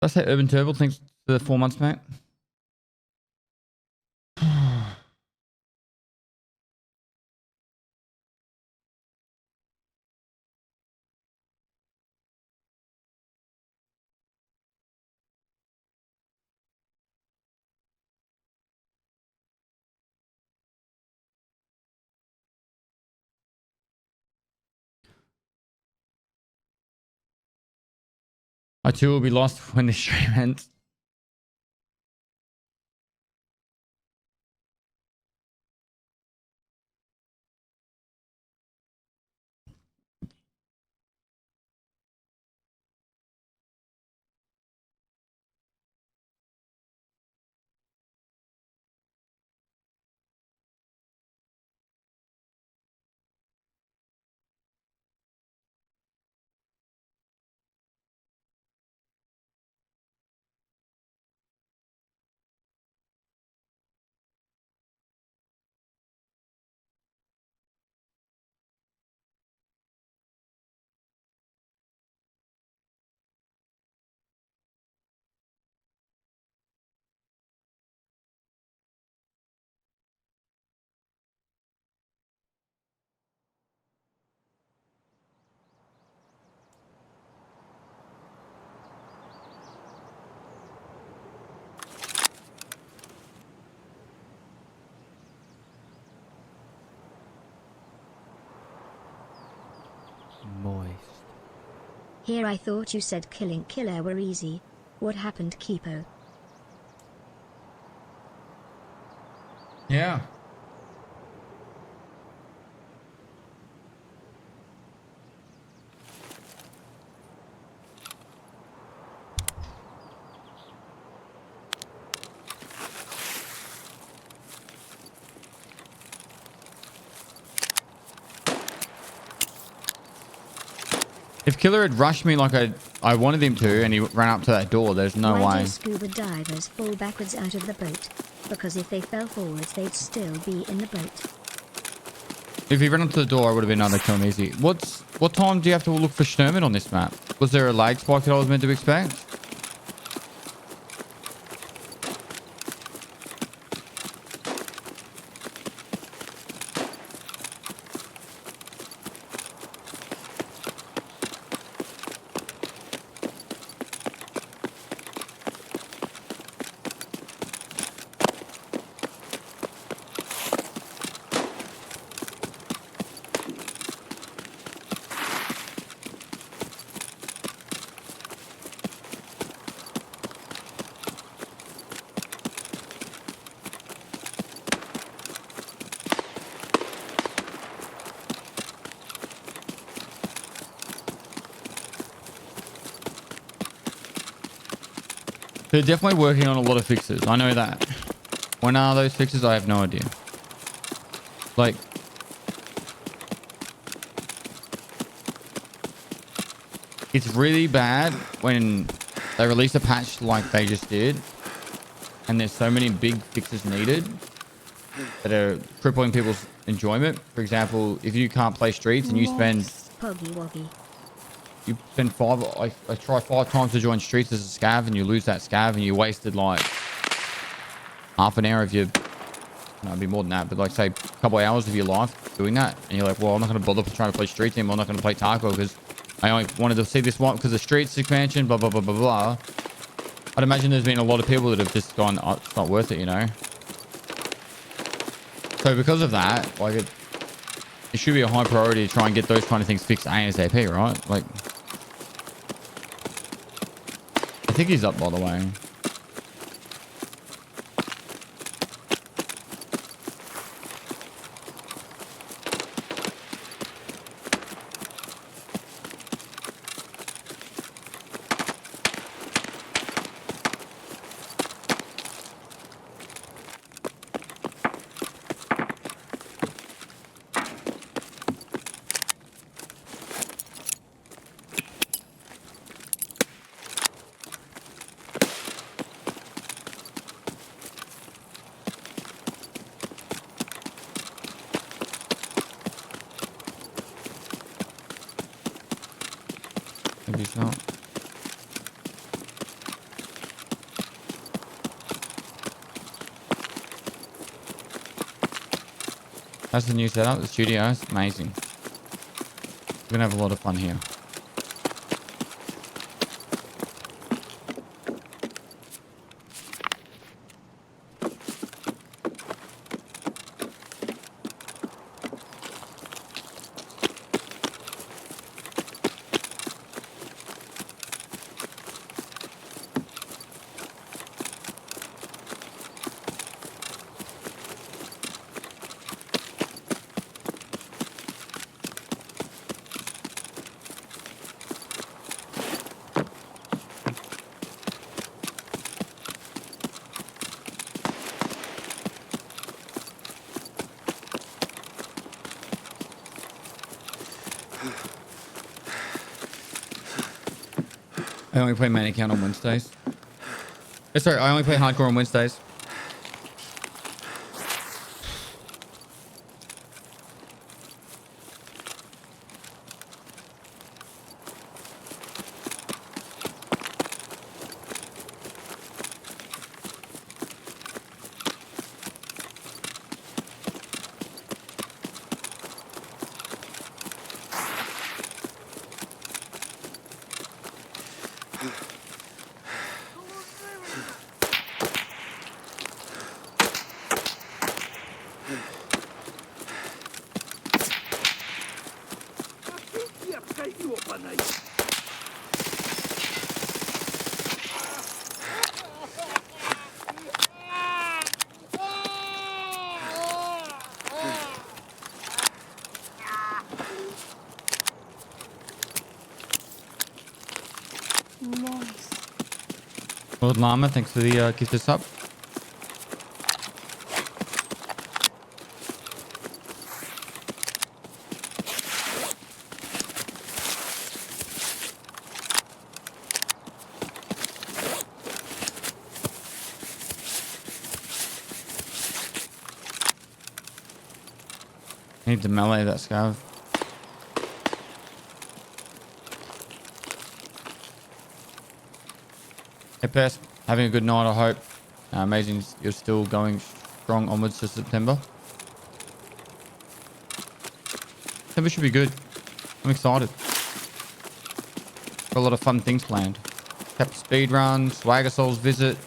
Did I say Urban Turbo, thanks for the 4 months, mate. I too will be lost when the stream ends. Moist. Here I thought you said killing killer were easy. What happened, Kipo? Yeah. If Killer had rushed me like I wanted him to and he ran up to that door, there's no Why way. do scuba divers fall backwards out of the boat? Because if they fell forwards, they'd still be in the boat. If he ran up to the door, I would have been able to kill him easy. What time do you have to look for Sturman on this map? Was there a lag spike that I was meant to expect? They're definitely working on a lot of fixes. I know that. When are those fixes? I have no idea. Like, it's really bad when they release a patch like they just did, and there's so many big fixes needed that are crippling people's enjoyment. For example, if you can't play streets and you spend Poggy woggy. you spend I try 5 times to join streets as a scav and you lose that scav and you wasted like half an hour of your, no, it'd be more than that, but like say a couple of hours of your life doing that, and you're like, well, I'm not going to bother trying to play streets anymore. I'm not going to play Taco because I only wanted to see this one because the streets expansion, blah blah blah blah blah. I'd imagine there's been a lot of people that have just gone, oh, it's not worth it, you know. So because of that, like it should be a high priority to try and get those kind of things fixed ASAP, right? Like, I think he's up, by the way. Maybe it's not. That's the new setup. The studio is amazing. We're gonna have a lot of fun here. I only play main account on Wednesdays. Sorry, I only play hardcore on Wednesdays. Nice. Lord Llama, thanks for the gift sub. I need to melee that scav. Hey, Pest. Having a good night, I hope. Amazing you're still going strong onwards to September. September should be good. I'm excited. Got a lot of fun things planned. Cap speed run, Swagger Souls visit.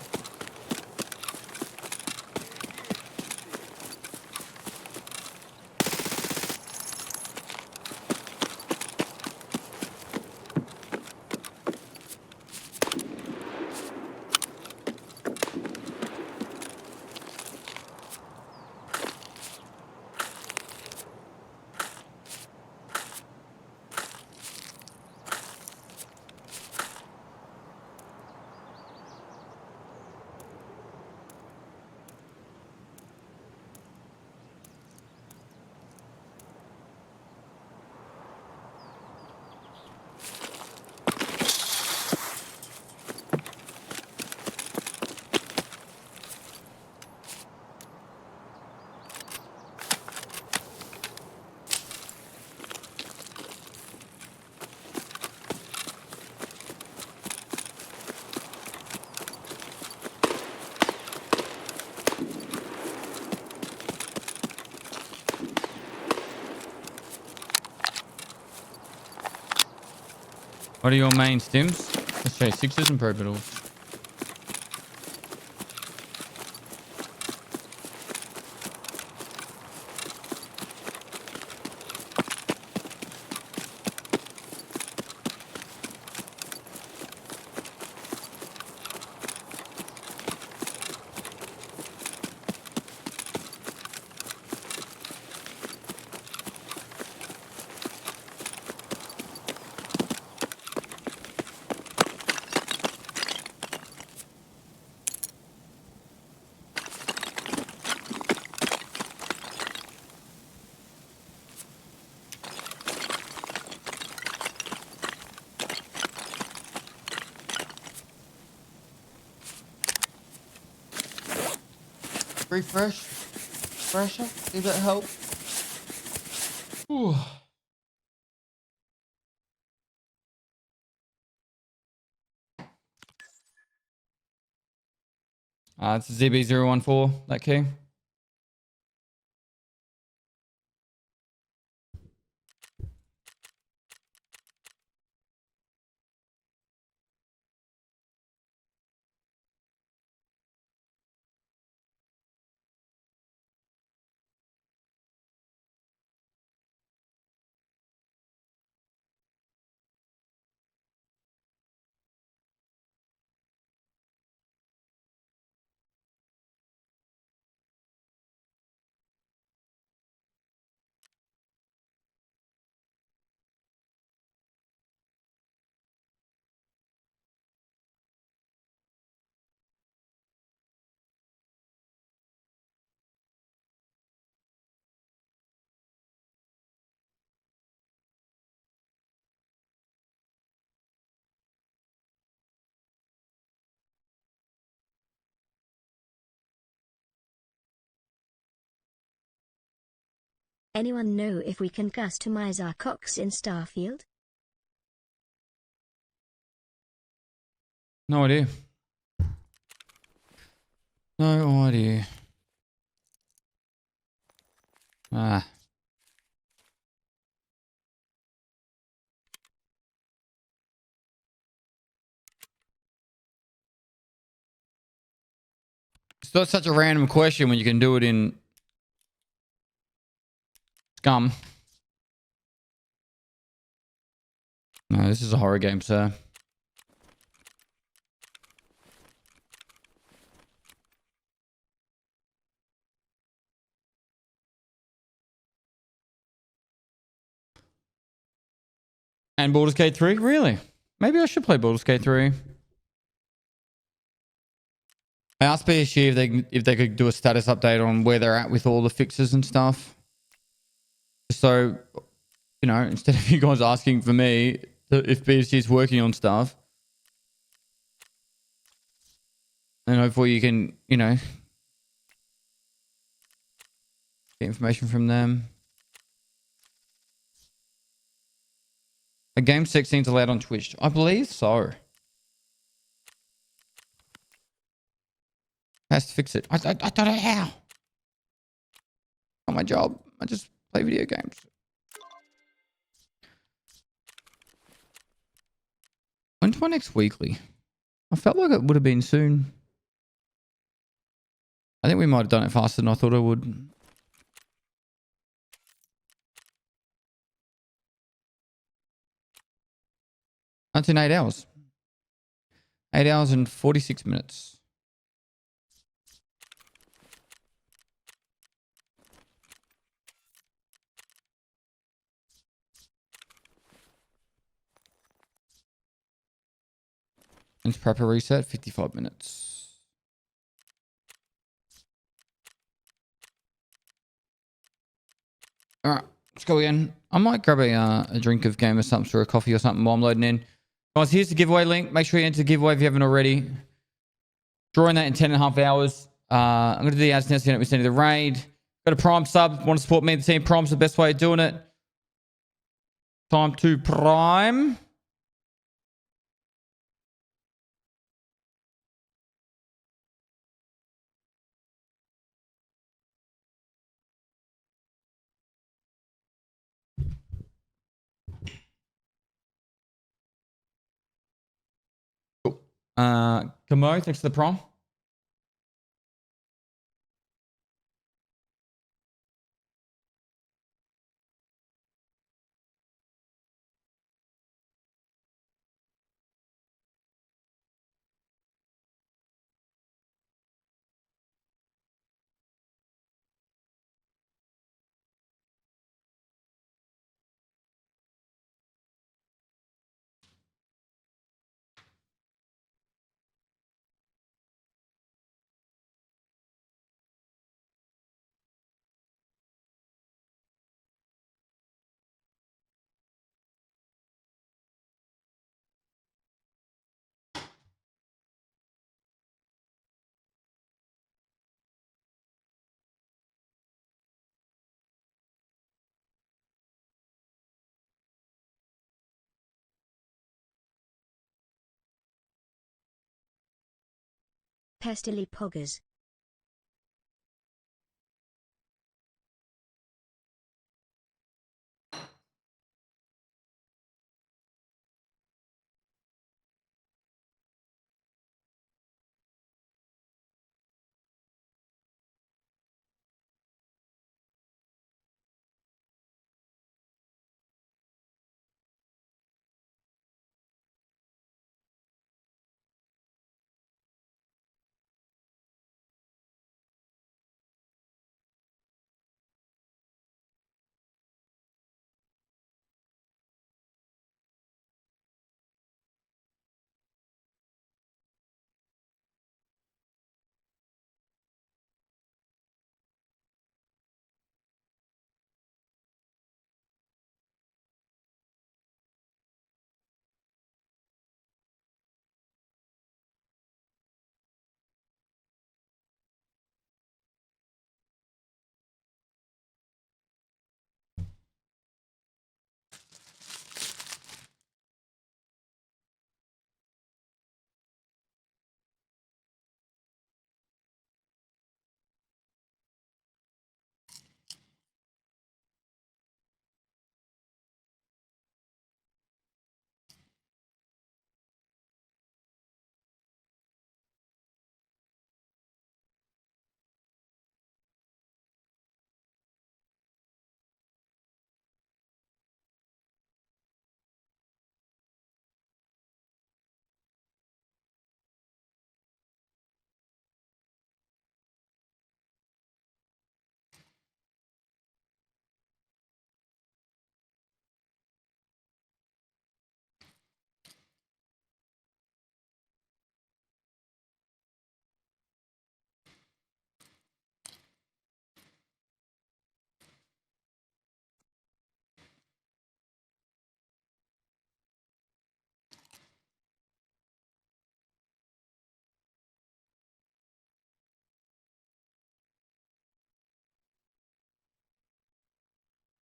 What are your main stims? Let's show you sixes and pro pedals. Refresh. Fresher. Did that help? Ooh. It's ZB014, that key. Anyone know if we can customize our cocks in Starfield? No idea. No idea. Ah. It's not such a random question when you can do it in Scum. No, this is a horror game, sir. And Baldur's Gate 3? Really? Maybe I should play Baldur's Gate 3. I asked PSG if they could do a status update on where they're at with all the fixes and stuff. So, you know, instead of you guys asking for me if PSG is working on stuff, then hopefully you can, you know, get information from them. A game 16's allowed on Twitch. I believe so. Has to fix it. I don't know how. Not my job. I just play video games. When's my next weekly? I felt like it would have been soon. I think we might have done it faster than I thought I would. That's in 8 hours. 8 hours and 46 minutes. Let's prep a reset, 55 minutes. All right, let's go again. I might grab a drink of game or something, or a coffee or something while I'm loading in. Guys, here's the giveaway link. Make sure you enter the giveaway if you haven't already. Drawing that in 10.5 hours. I'm going to do the ads next. We send you the raid. Got a Prime sub. Want to support me and the team? Prime's the best way of doing it. Time to Prime. Cool. Gamo, thanks for the Prime. Pestily poggers.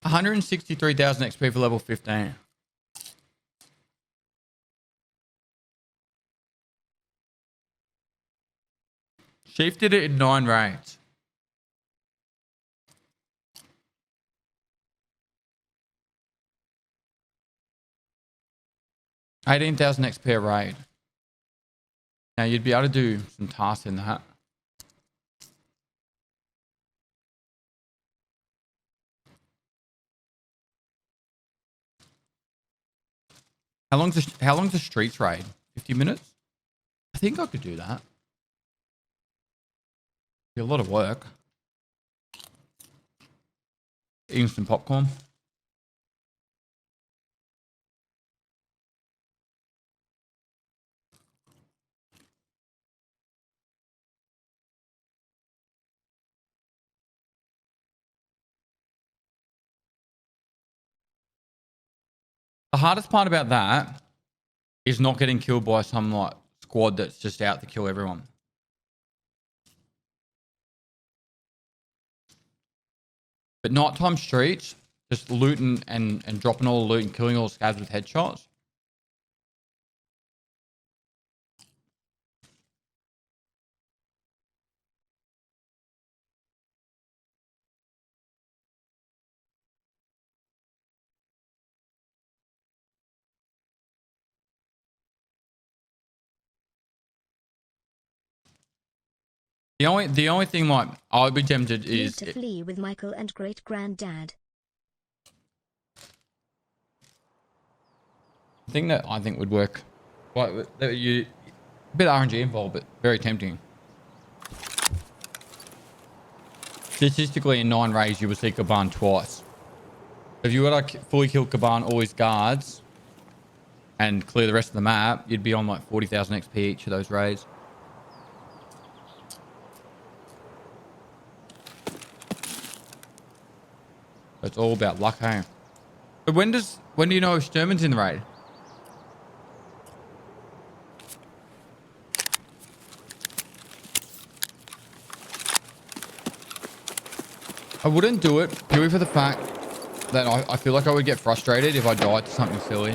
$163,000 XP for level 15. Chief did it in 9 raids. 18,000 XP a raid. Now you'd be able to do some tasks in that. How long's the streets raid? 50 minutes? I think I could do that. Be a lot of work. Eating some popcorn. The hardest part about that is not getting killed by some like squad that's just out to kill everyone. But nighttime streets, just looting and dropping all the loot and killing all the scabs with headshots. The only thing like I would be tempted is Need to flee with Michael and great granddad. the thing that I think would work. Well, a bit RNG involved, but very tempting. Statistically, in 9 raids, you would see Kaban twice. If you were to fully kill Kaban, all his guards, and clear the rest of the map, you'd be on like 40,000 XP each of those raids. It's all about luck, hey? But when do you know if Sturman's in the raid? I wouldn't do it purely for the fact that I feel like I would get frustrated if I died to something silly.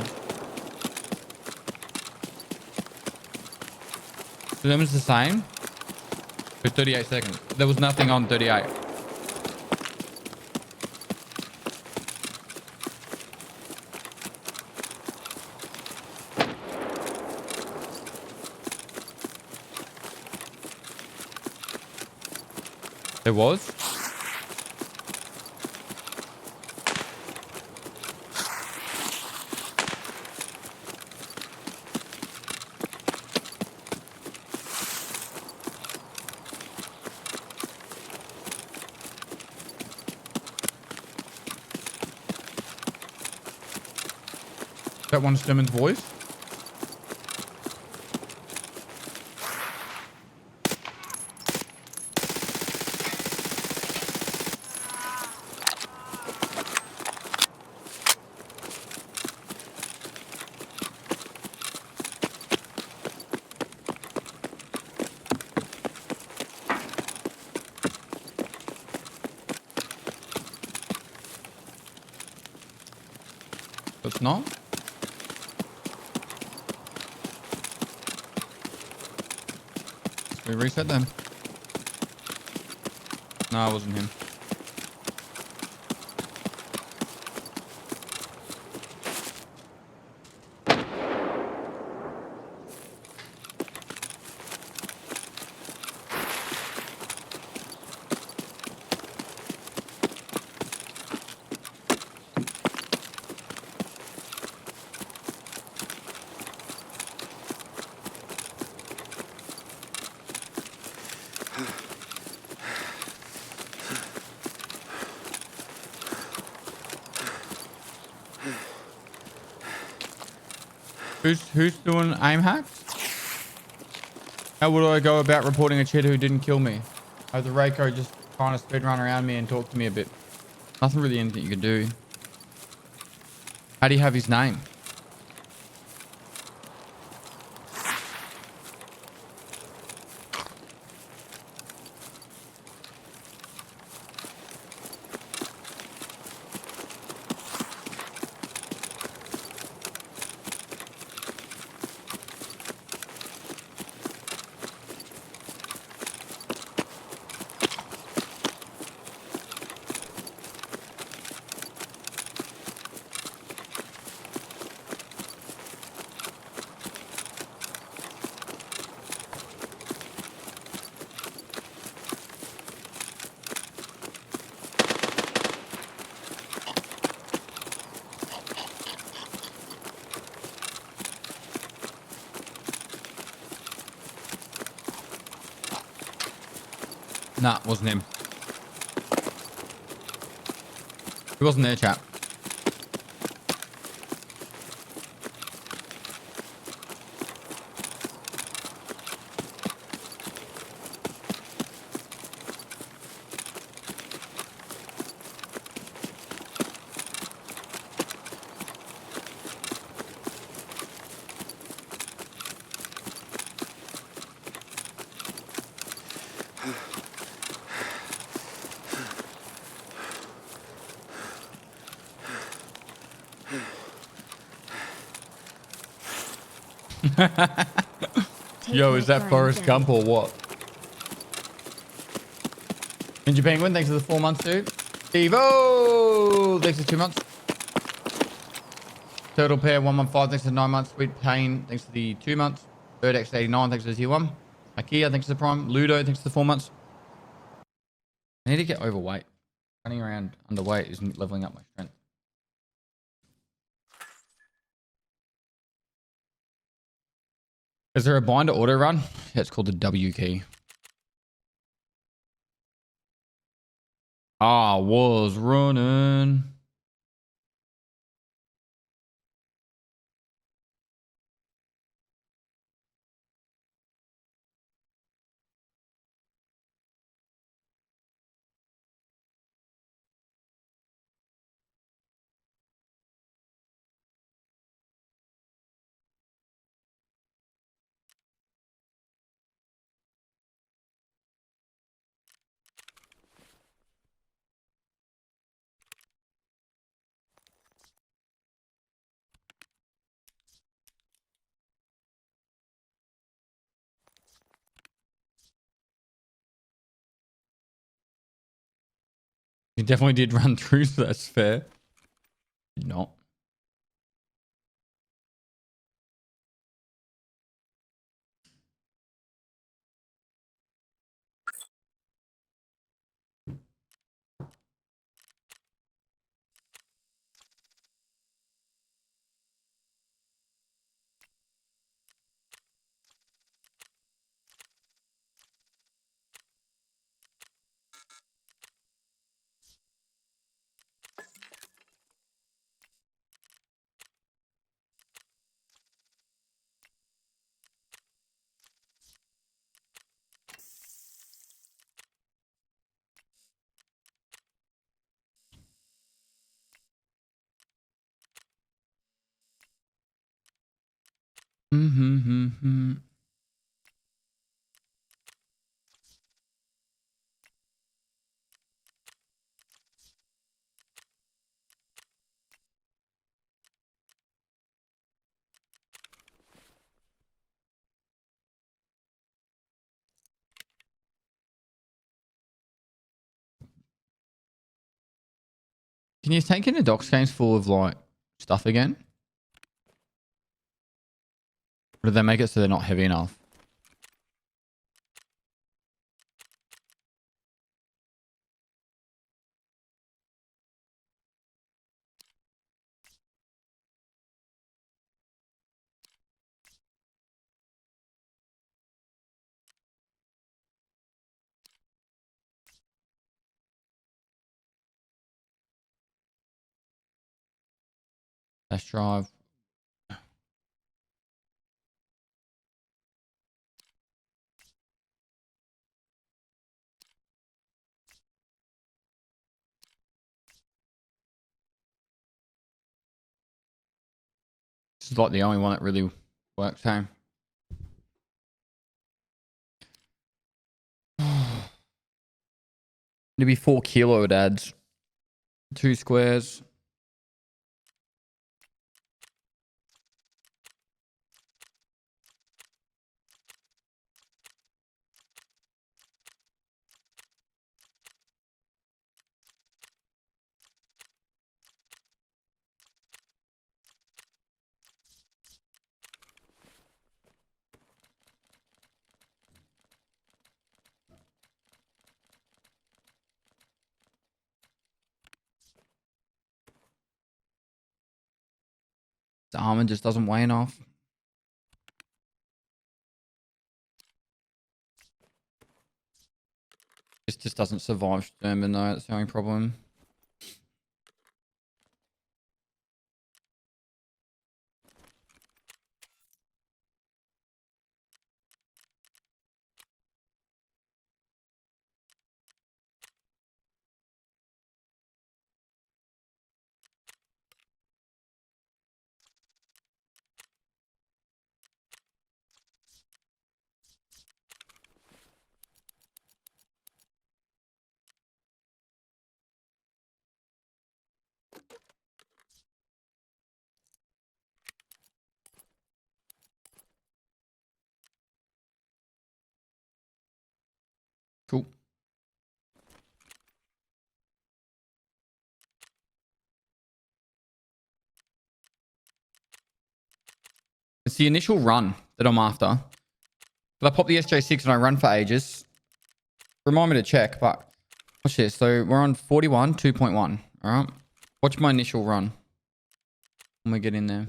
Sturman's the same for 38 seconds. There was nothing on 38. There was? That one Sturman's voice? It's not? We reset them. No, it wasn't him. Who's doing aim hacks? How would I go about reporting a cheater who didn't kill me? Have the Reiko just kind of speed run around me and talk to me a bit. Nothing really anything you can do. How do you have his name? Nah, wasn't him. He wasn't there, chap. Yo, is that Forrest Gump or what? Ninja Penguin, thanks for the 4 months, dude. Steve-O, thanks for 2 months. Turtle Pair 115, thanks for 9 months. Sweet Pain, thanks for the 2 months. Third X89, thanks for the tier 1. Ikea, thanks for the Prime. Ludo, thanks for the 4 months. I need to get overweight. Running around underweight isn't leveling up my strength. Is there a bind to auto run? Yeah, it's called the W key. I was running. You definitely did run through, so that's fair. Did not. Mm-hmm. Can you take in a docs games full of like stuff again? Or do they make it so they're not heavy enough? Let's drive. This is like the only one that really works, hey? It'd be 4 kilo it adds. 2 squares. The armor just doesn't weigh enough. Just just doesn't survive Sturman though. That's the only problem. Cool. It's the initial run that I'm after. If I pop the SJ6 and I run for ages, remind me to check, but watch this. So we're on 41, 2.1. All right. Watch my initial run when we get in there.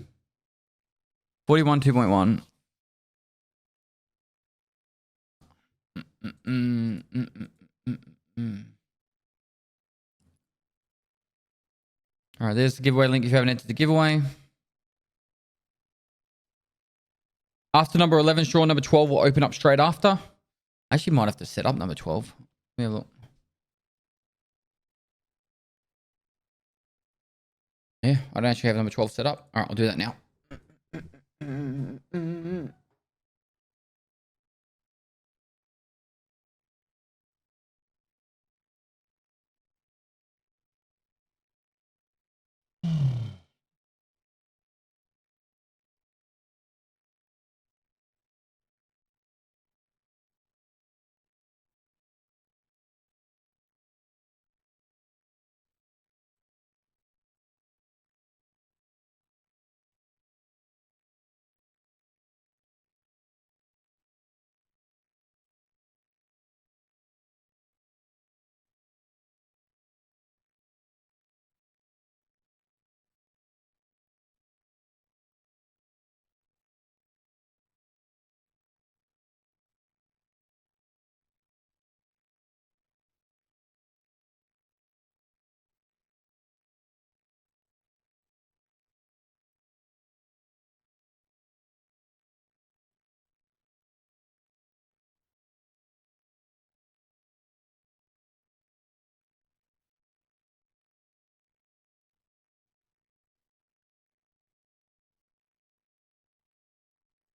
41, 2.1. All right, there's the giveaway link if you haven't entered the giveaway. After number 11, sure, number 12 will open up straight after. I actually might have to set up number 12. Let me have a look. Yeah, I don't actually have number 12 set up. All right, I'll do that now.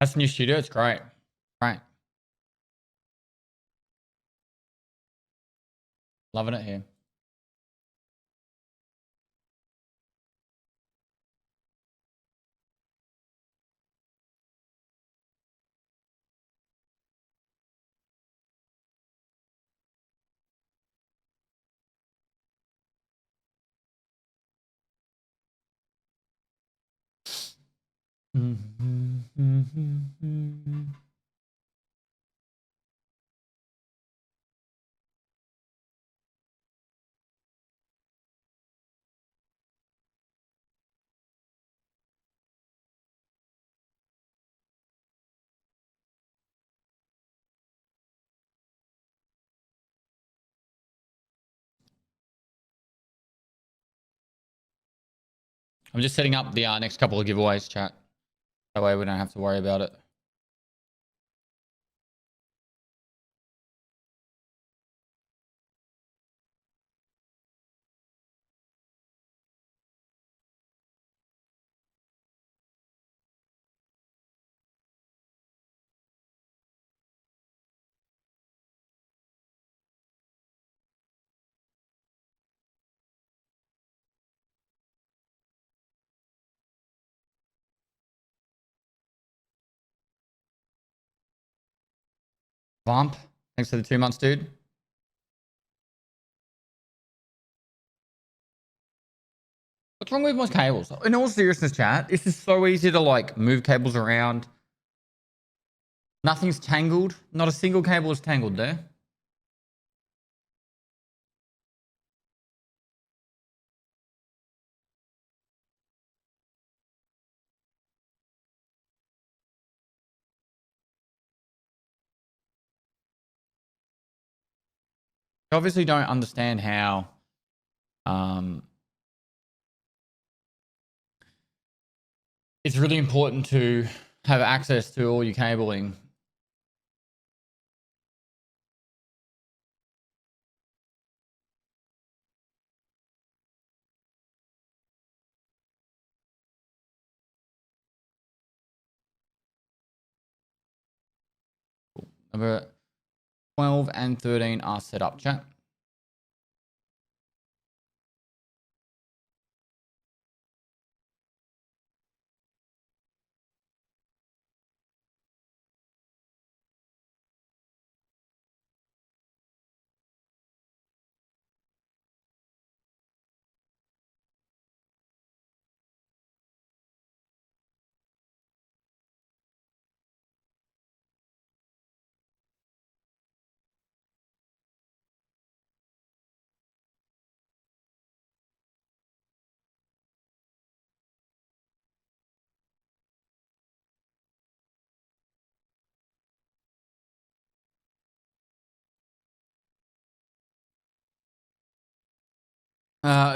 That's the new studio. It's great. Right. Loving it here. I'm just setting up the next couple of giveaways, chat. That way we don't have to worry about it. Vamp, thanks for the 2 months, dude. What's wrong with my cables? In all seriousness, chat, this is so easy to like move cables around. Nothing's tangled. Not a single cable is tangled there. I obviously don't understand how it's really important to have access to all your cabling. Number 12 and 13 are set up, chat.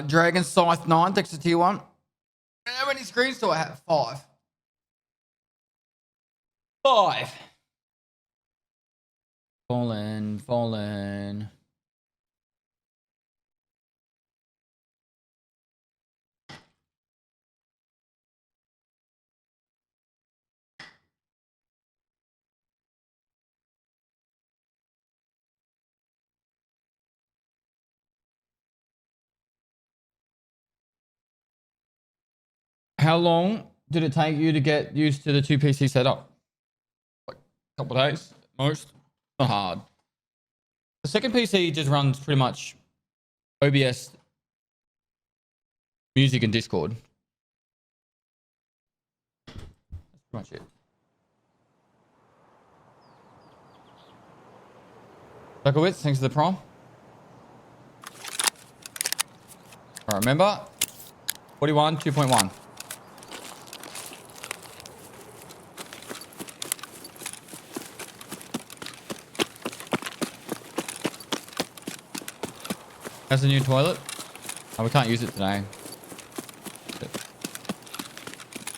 Dragon Scythe 9, thanks to tier 1. How many screens do I have? 5. 5. Fallen. How long did it take you to get used to the 2 PC setup? Like a couple of days, most. Not hard. The second PC just runs pretty much OBS, music, and Discord. That's pretty much it. Zuckowitz, thanks for the prom. All right, remember 41, 2.1. How's the new toilet? Oh, we can't use it today.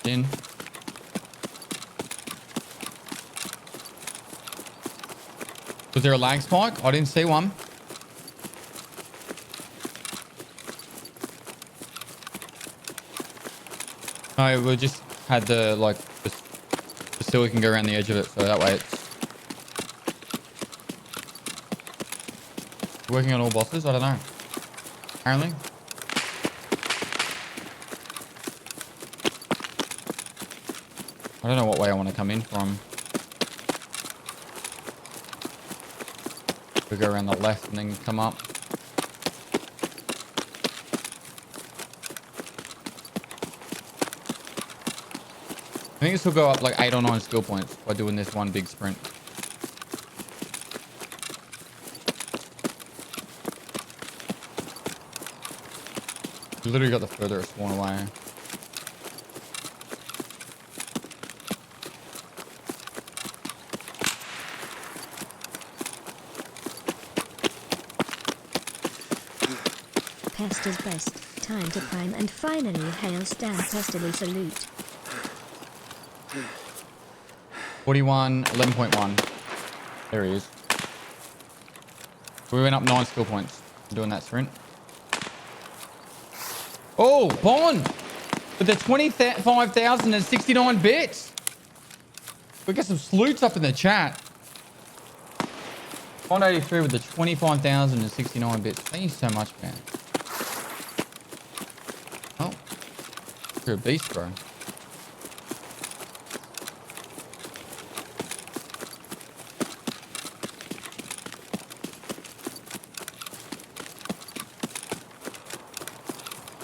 In. Was there a lag spike? I didn't see one. No, we just had the the silicon go around the edge of it, so that way it's working on all bosses. I don't know. Apparently. I don't know what way I want to come in from. We go around the left and then come up. I think this will go up like 8 or 9 skill points by doing this one big sprint. You literally got the furthest spawn away. Pest is best. Time to climb and finally hail Stan Pestily salute. 41, 11.1. There he is. We went up 9 skill points doing that sprint. Oh, Bond! With the 25,069 bits! We got some salutes up in the chat. Bond 83 with the 25,069 bits. Thank you so much, man. Oh. You're a beast, bro.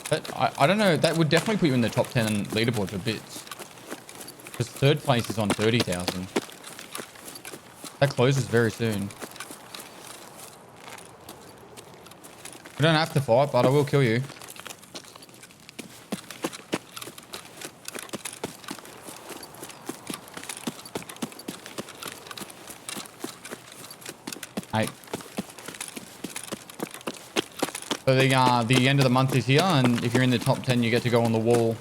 But I don't know. That would definitely put you in the top 10 on leaderboard for bits. Because third place is on 30,000. That closes very soon. You don't have to fight, but I will kill you. Hey. So the end of the month is here, and if you're in the top 10, you get to go on the wall.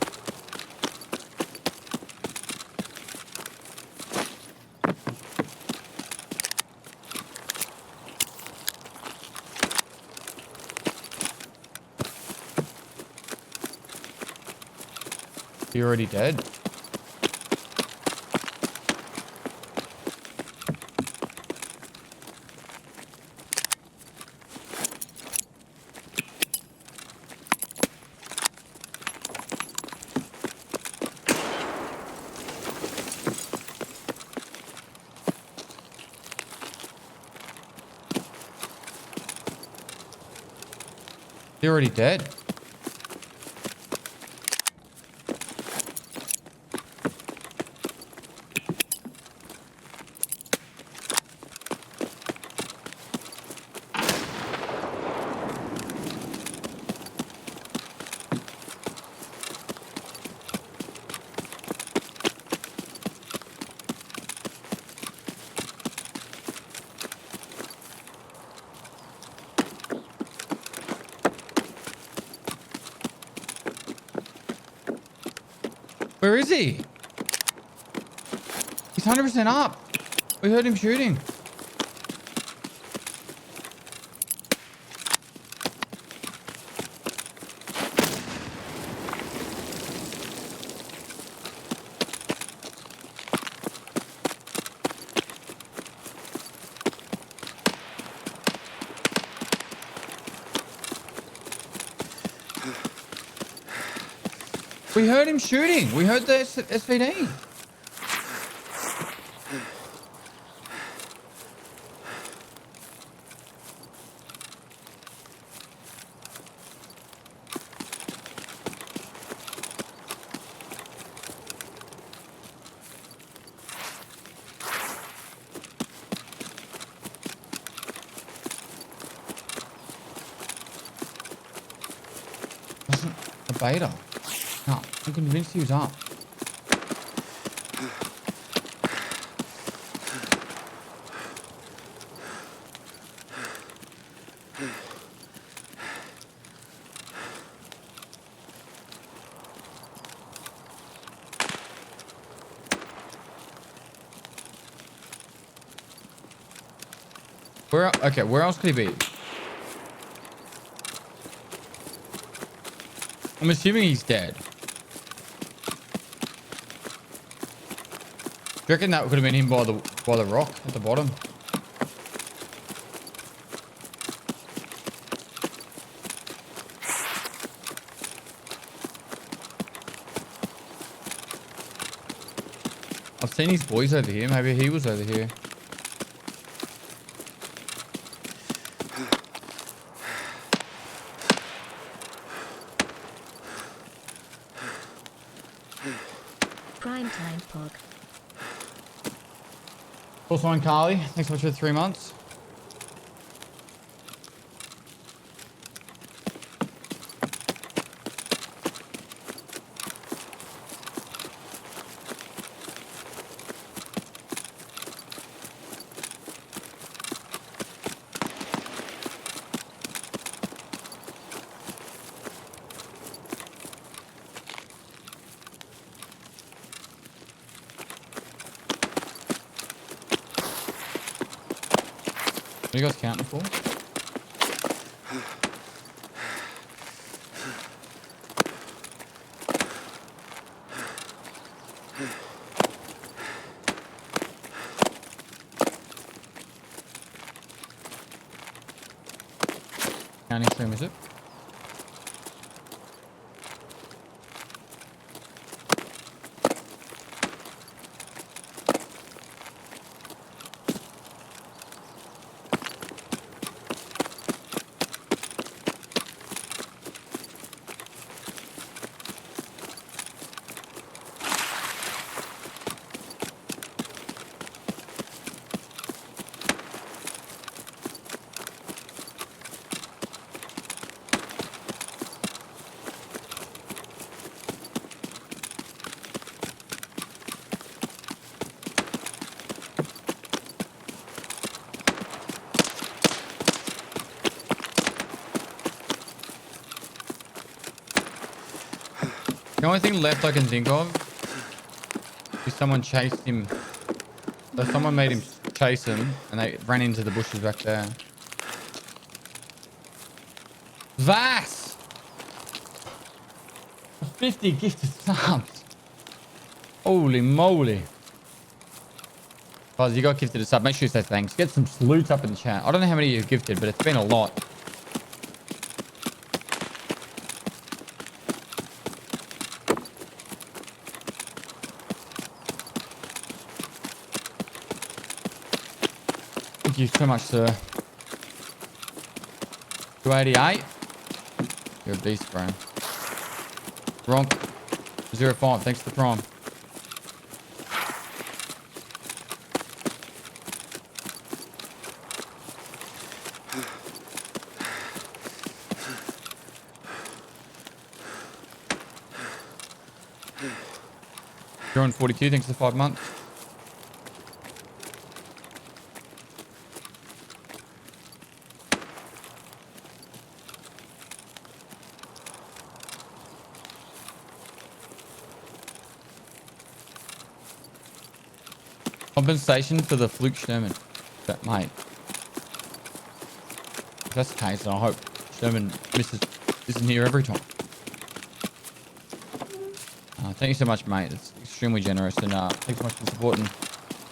You're already dead. You're already dead. Where is he? He's 100% up. We heard him shooting. We heard him shooting. We heard the SVD. Wasn't a beta. No, I'm convinced he was up. Okay, where else could he be? I'm assuming he's dead. Do you reckon that could have been him by the rock at the bottom? I've seen his boys over here. Maybe he was over here. Primetime Pog. Also on Carly. Thanks so much for the 3 months. What are you guys counting for? Counting stream, is it? The only thing left I can think of is someone chased him. So someone made him chase him and they ran into the bushes back there. Vas! 50 gifted subs. Holy moly. Guys, you got gifted a sub. Make sure you say thanks. Get some salutes up in the chat. I don't know how many you've gifted, but it's been a lot. Thank you so much, sir. 288. You're a beast, bro. Ronk 05. Thanks for the prime. You're on 42. Thanks for 5 months. Compensation for the fluke Sherman. But, mate. If that's the case, then I hope Sherman isn't here every time. Thank you so much, mate. It's extremely generous. And thanks so much for supporting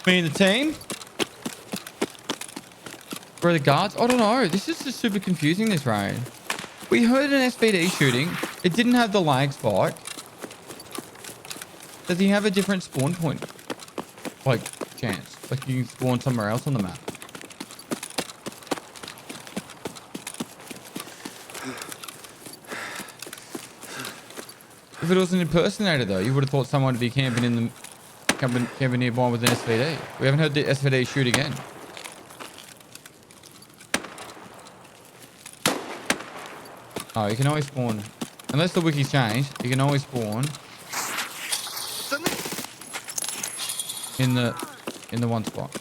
me and the team. Where are the guards? I don't know. This is just super confusing, this raid. We heard an SVD shooting. It didn't have the lag spike. Does he have a different spawn point? Like, chance. Like you can spawn somewhere else on the map. If it was an impersonator though, you would have thought someone would be camping nearby with an SVD. We haven't heard the SVD shoot again. Oh, you can always spawn. Unless the wiki's changed, you can always spawn in the one spot.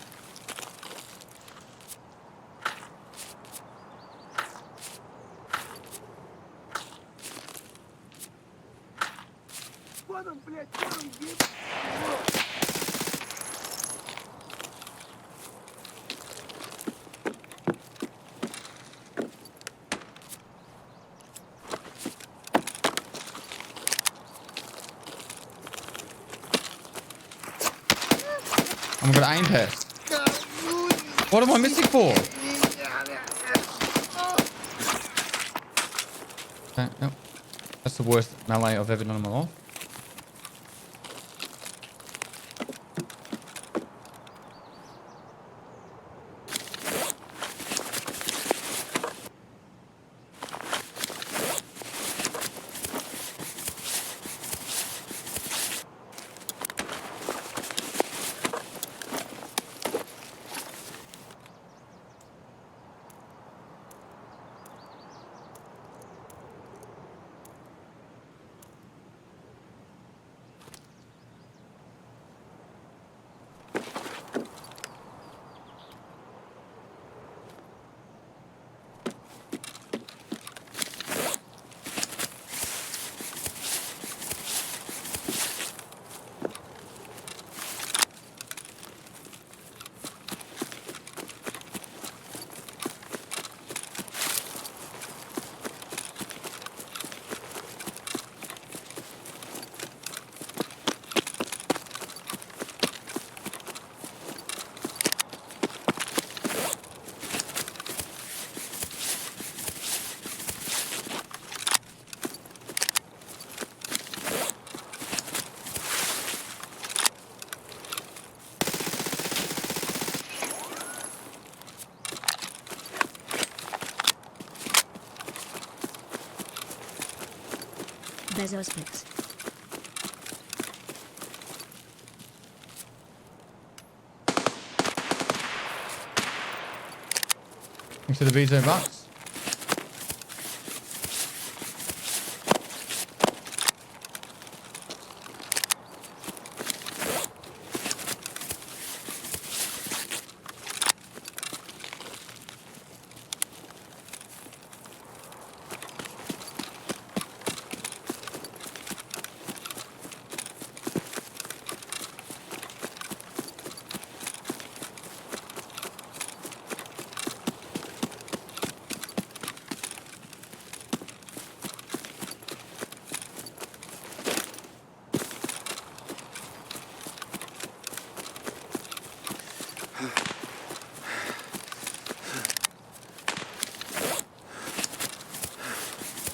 I'm gonna aim test. What am I missing for? Okay, yep. That's the worst melee I've ever done in my life. Bezos Pix. Thanks to the Bezo bucks.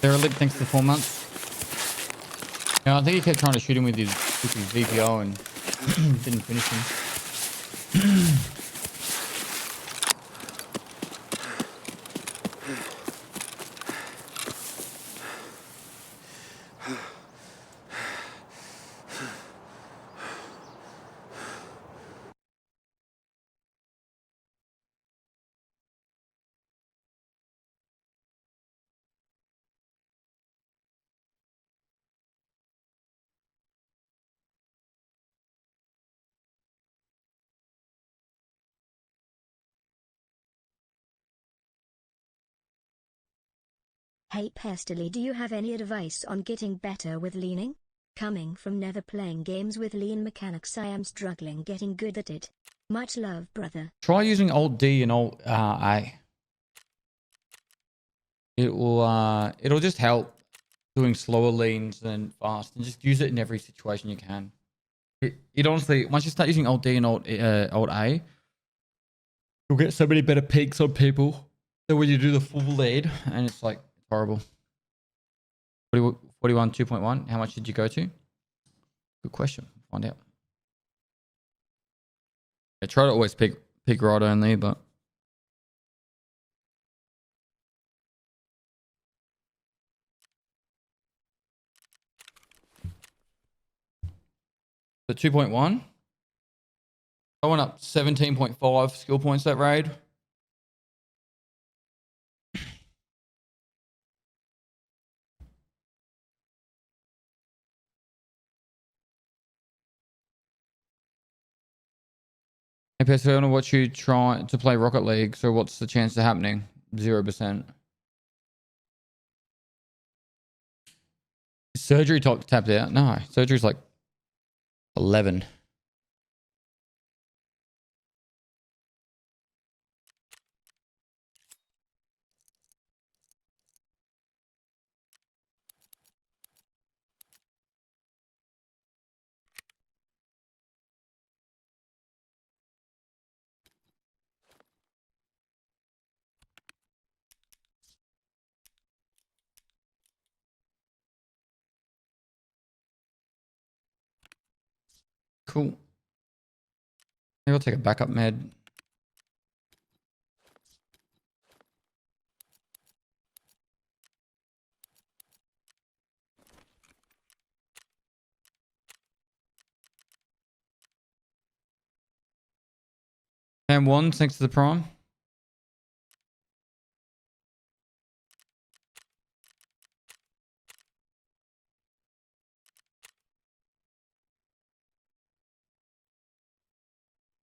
They're a lip thanks to 4 months. Yeah, I think he kept trying to shoot him with his VPO and didn't finish him. Hey Pestily, do you have any advice on getting better with leaning? Coming from never playing games with lean mechanics, I am struggling getting good at it. Much love, brother. Try using Alt D and Alt A. It'll just help doing slower leans than fast, and just use it in every situation you can. It honestly, once you start using Alt D and Alt A, you'll get so many better peaks on people than when you do the full lead, and it's like horrible. 41 2.1. How much did you go to? Good question. Find out. I try to always pick right only, but the 2.1. I went up 17.5 skill points that raid. Hey, Pestily, I want to watch you try to play Rocket League. So what's the chance of happening? 0%. Surgery tapped out? No, surgery's like 11. Cool. Maybe I'll take a backup med. And one, thanks to the prime.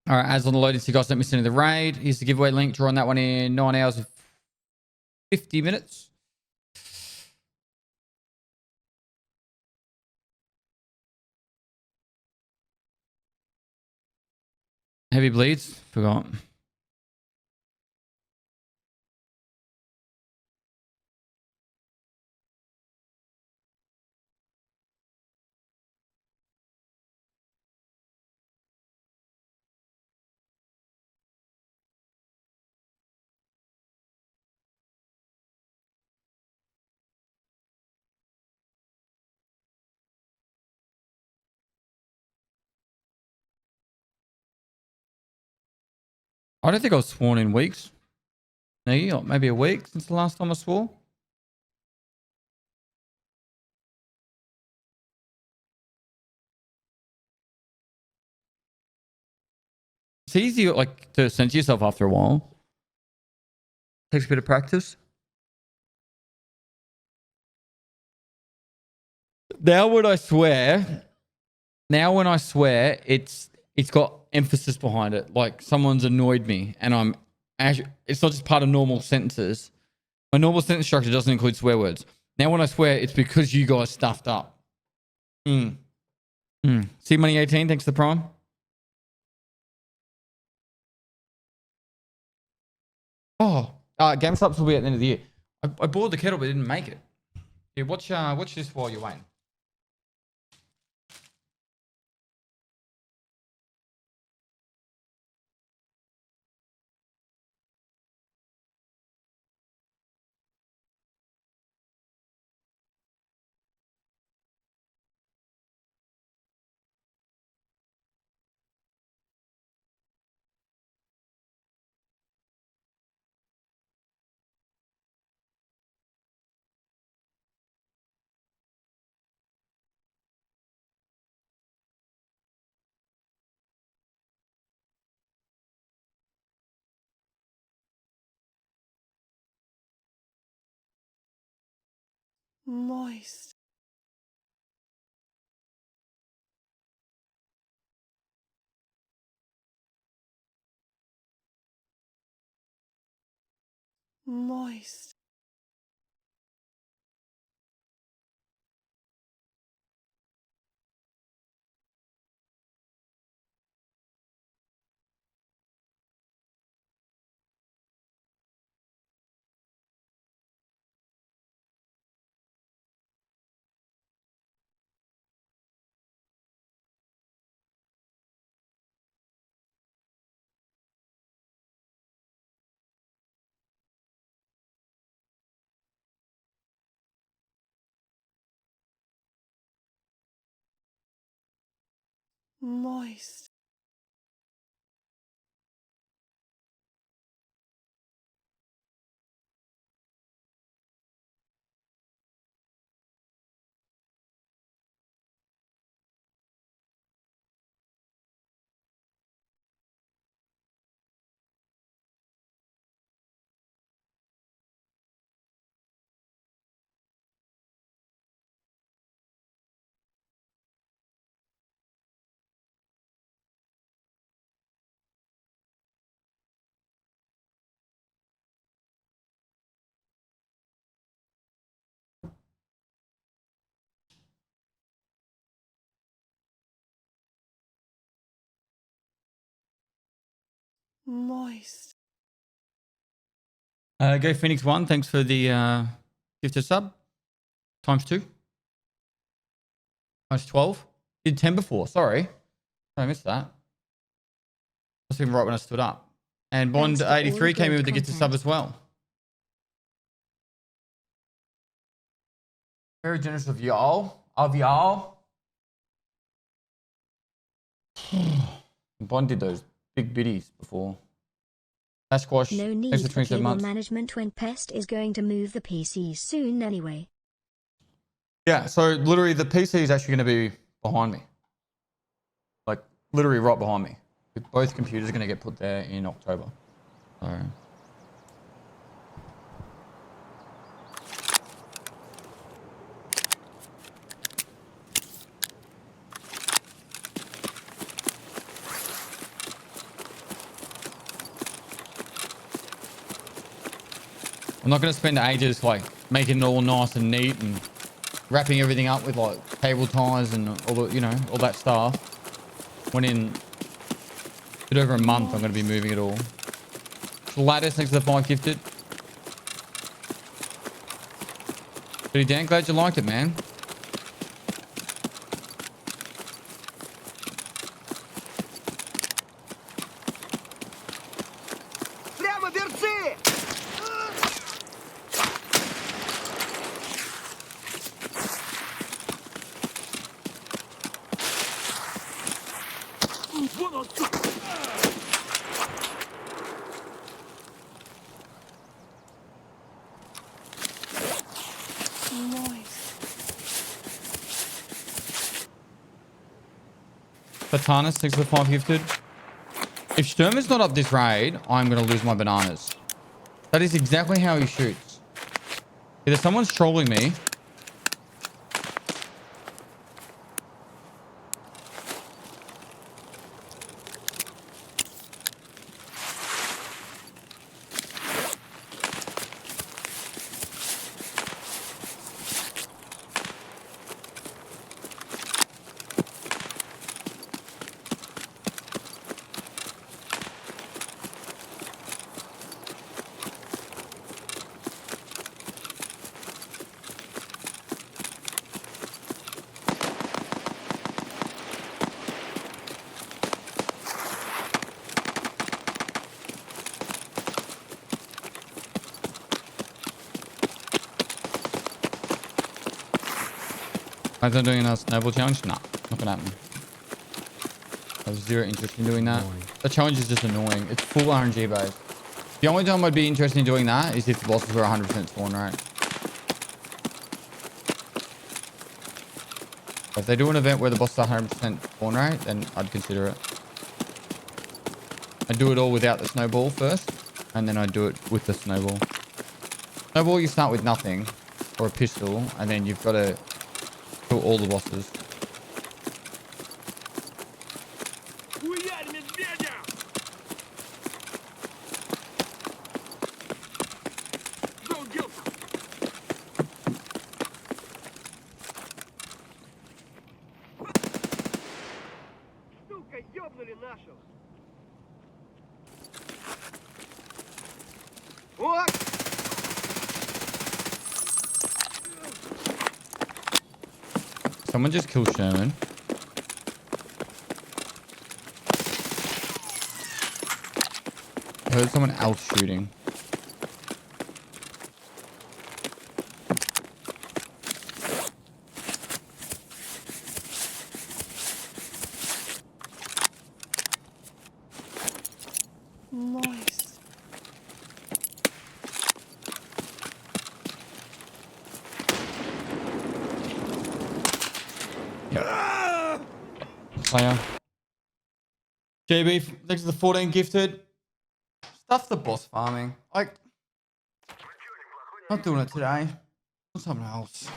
All right, as on the loading, so you guys don't miss any of the raid. Here's the giveaway link. Draw on that one in 9 hours and 50 minutes. Heavy bleeds. Forgot. I don't think I was sworn in weeks. Maybe, or maybe a week since the last time I swore. It's easy like to censor yourself after a while. Takes a bit of practice. Now when I swear, it's got emphasis behind it. Like someone's annoyed me, and I'm actually, it's not just part of normal sentences. My normal sentence structure doesn't include swear words. Now when I swear, it's because you guys stuffed up. See Money 18, thanks to the prime. Oh, GameStops will be at the end of the year. I boiled the kettle but didn't make it. Yeah, watch this while you're waiting. Moist. Moist. Moist. Moist. Go Phoenix 1. Thanks for the gifted sub. Times 2. Times 12. Did 10 before. Sorry. I missed that. Must have been right when I stood up. And Thanks for all Bond83 came in with the great gifted sub content. as well. Very generous of y'all. Of y'all. Bond did those big biddies before. Squash. No Thanks need for for 27 cable months. management when Pest is going to move the PCs soon anyway. Yeah, so literally the PC is actually going to be behind me. Like, literally right behind me. Both computers are going to get put there in October. So. I'm not going to spend ages like making it all nice and neat and wrapping everything up with like cable ties and all the, you know, all that stuff. When in a bit over a month, I'm going to be moving it all. Lattice next to the 5 gifted. Pretty damn glad you liked it, man. Прямо берцы! Вон он, сука! Moist. Katana 6 to 5 gifted. If Sturmer's not up this raid, I'm going to lose my bananas. That is exactly how he shoots. Either someone's trolling me. Guys, I'm doing another snowball challenge? Nah, not gonna happen. I have zero interest in doing that. The challenge is just annoying. It's full RNG based. The only time I'd be interested in doing that is if the bosses were 100% spawn rate. If they do an event where the boss is 100% spawn rate, then I'd consider it. I'd do it all without the snowball first, and then I'd do it with the snowball. Snowball, you start with nothing, or a pistol, and then you've got to kill all the bosses. Хуярь медведя! Где он делся? Сука, ёбнули нашего! Вот! Someone just killed Sherman. I heard someone else shooting. Moist. Yep. Player. JB, thanks for the 14 gifted. Stuff the boss farming. Like, not doing it today. Do something else.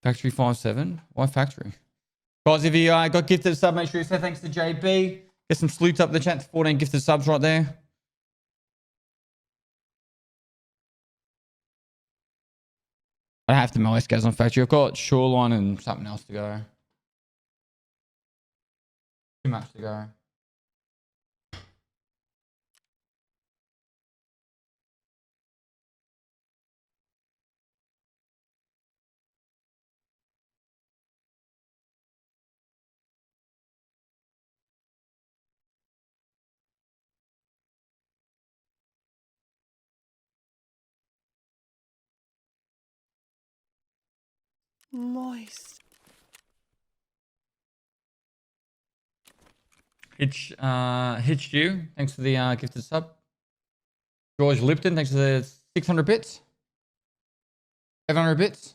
Factory 57? Why factory? Guys, if you got gifted sub, make sure you say thanks to JB. Get some salutes up in the chat. 14 gifted subs right there. I have to mow guys on factory. I've got Shoreline and something else to go. Too much to go. Moist. Hitched you. Thanks for the gifted sub. George Lipton, thanks for the 600 bits. 700 bits.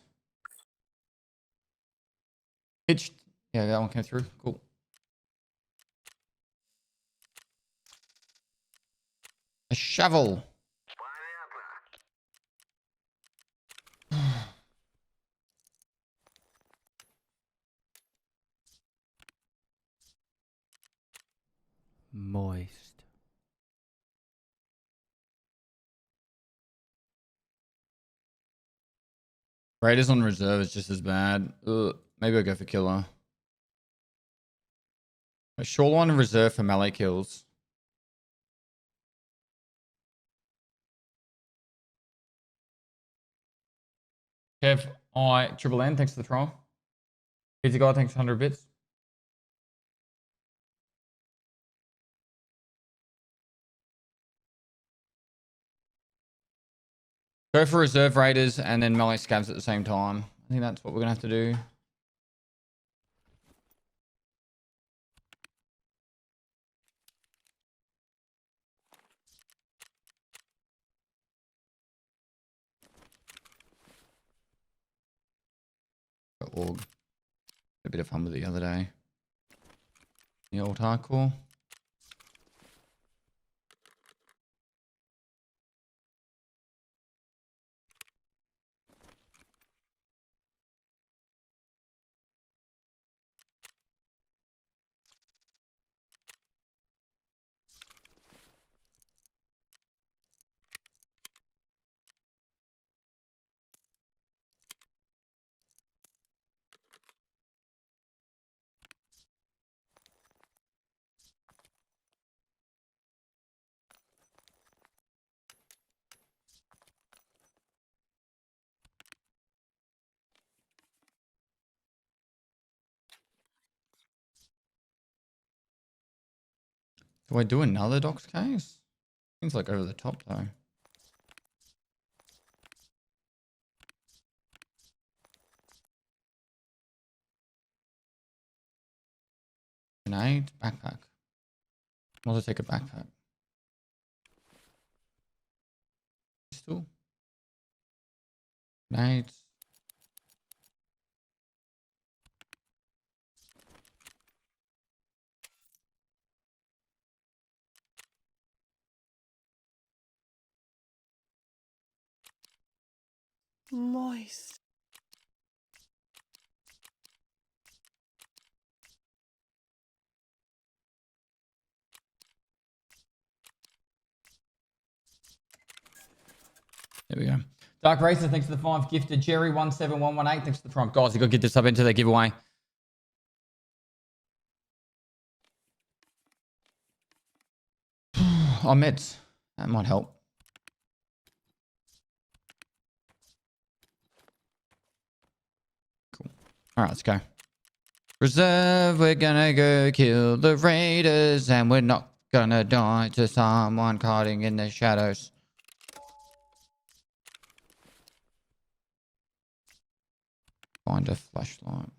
Hitched. Yeah, that one came through. Cool. A shovel. Moist. Raiders on reserve is just as bad. Ugh. Maybe I'll go for killer. A Shoreline on reserve for melee kills. Kev, Triple N, thanks for the trial. Pizza Guy, thanks for 100 bits. Go for reserve raiders and then melee scabs at the same time. I think that's what we're going to have to do. Org. A bit of fun with it the other day. The old hardcore. Do I do another docs case? Seems like over the top though. Grenade, backpack. I'll take a backpack. Pistol. Right. Moist. There we go. Dark Racer, thanks for the 5 gifted. Jerry17118, thanks for the prompt. Guys, you got to get this up into the giveaway. Oh, meds. That might help. Cool. All right, let's go. Reserve, we're gonna go kill the raiders, and we're not gonna die to someone hiding in the shadows. Find a flashlight.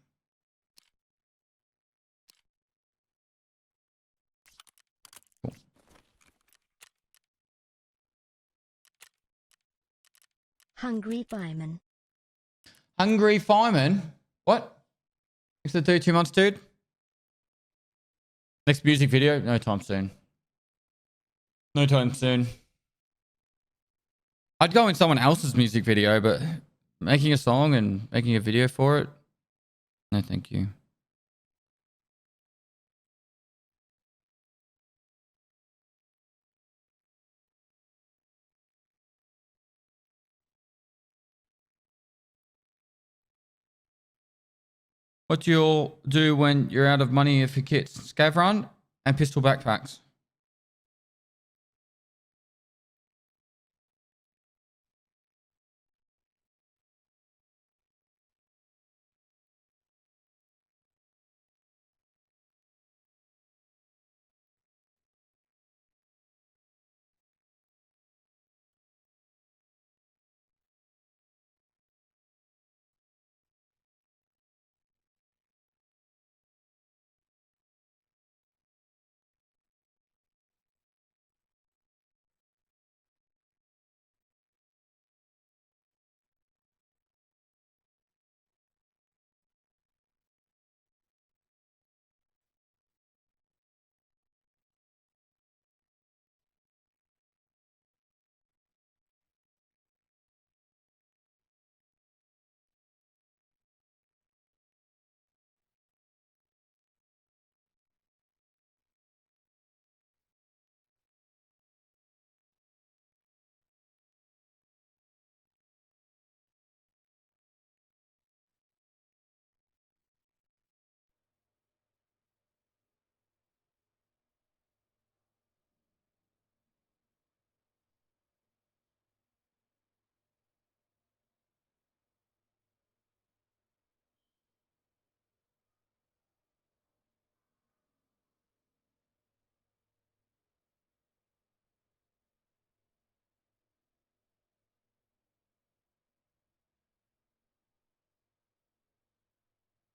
Cool. Hungry fireman. Hungry fireman? What? Thanks for the 2 months, dude. Next music video? No time soon. No time soon. I'd go in someone else's music video, but making a song and making a video for it? No, thank you. What do you all do when you're out of money for kits? Scav run and pistol backpacks.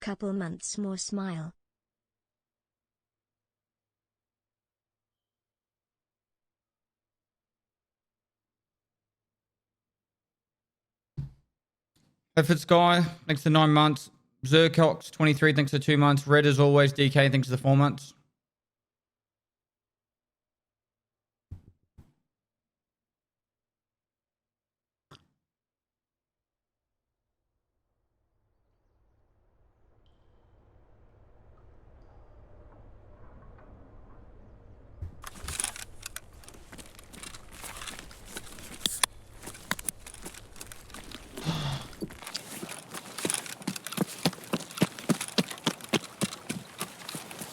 Couple months more smile. Effort Sky, thanks for 9 months. Zercox, 23, thanks for 2 months. Red as always, DK, thanks for the 4 months.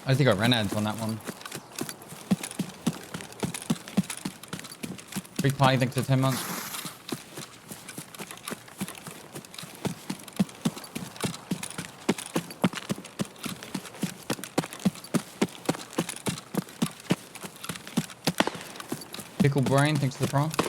I think I ran ads on that one. Big party, thanks for 10 months. Pickle Brain, thanks for the prompt.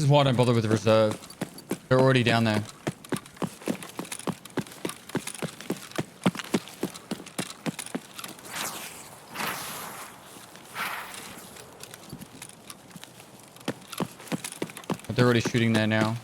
is why I don't bother with the reserve. They're already down there. But they're already shooting there now.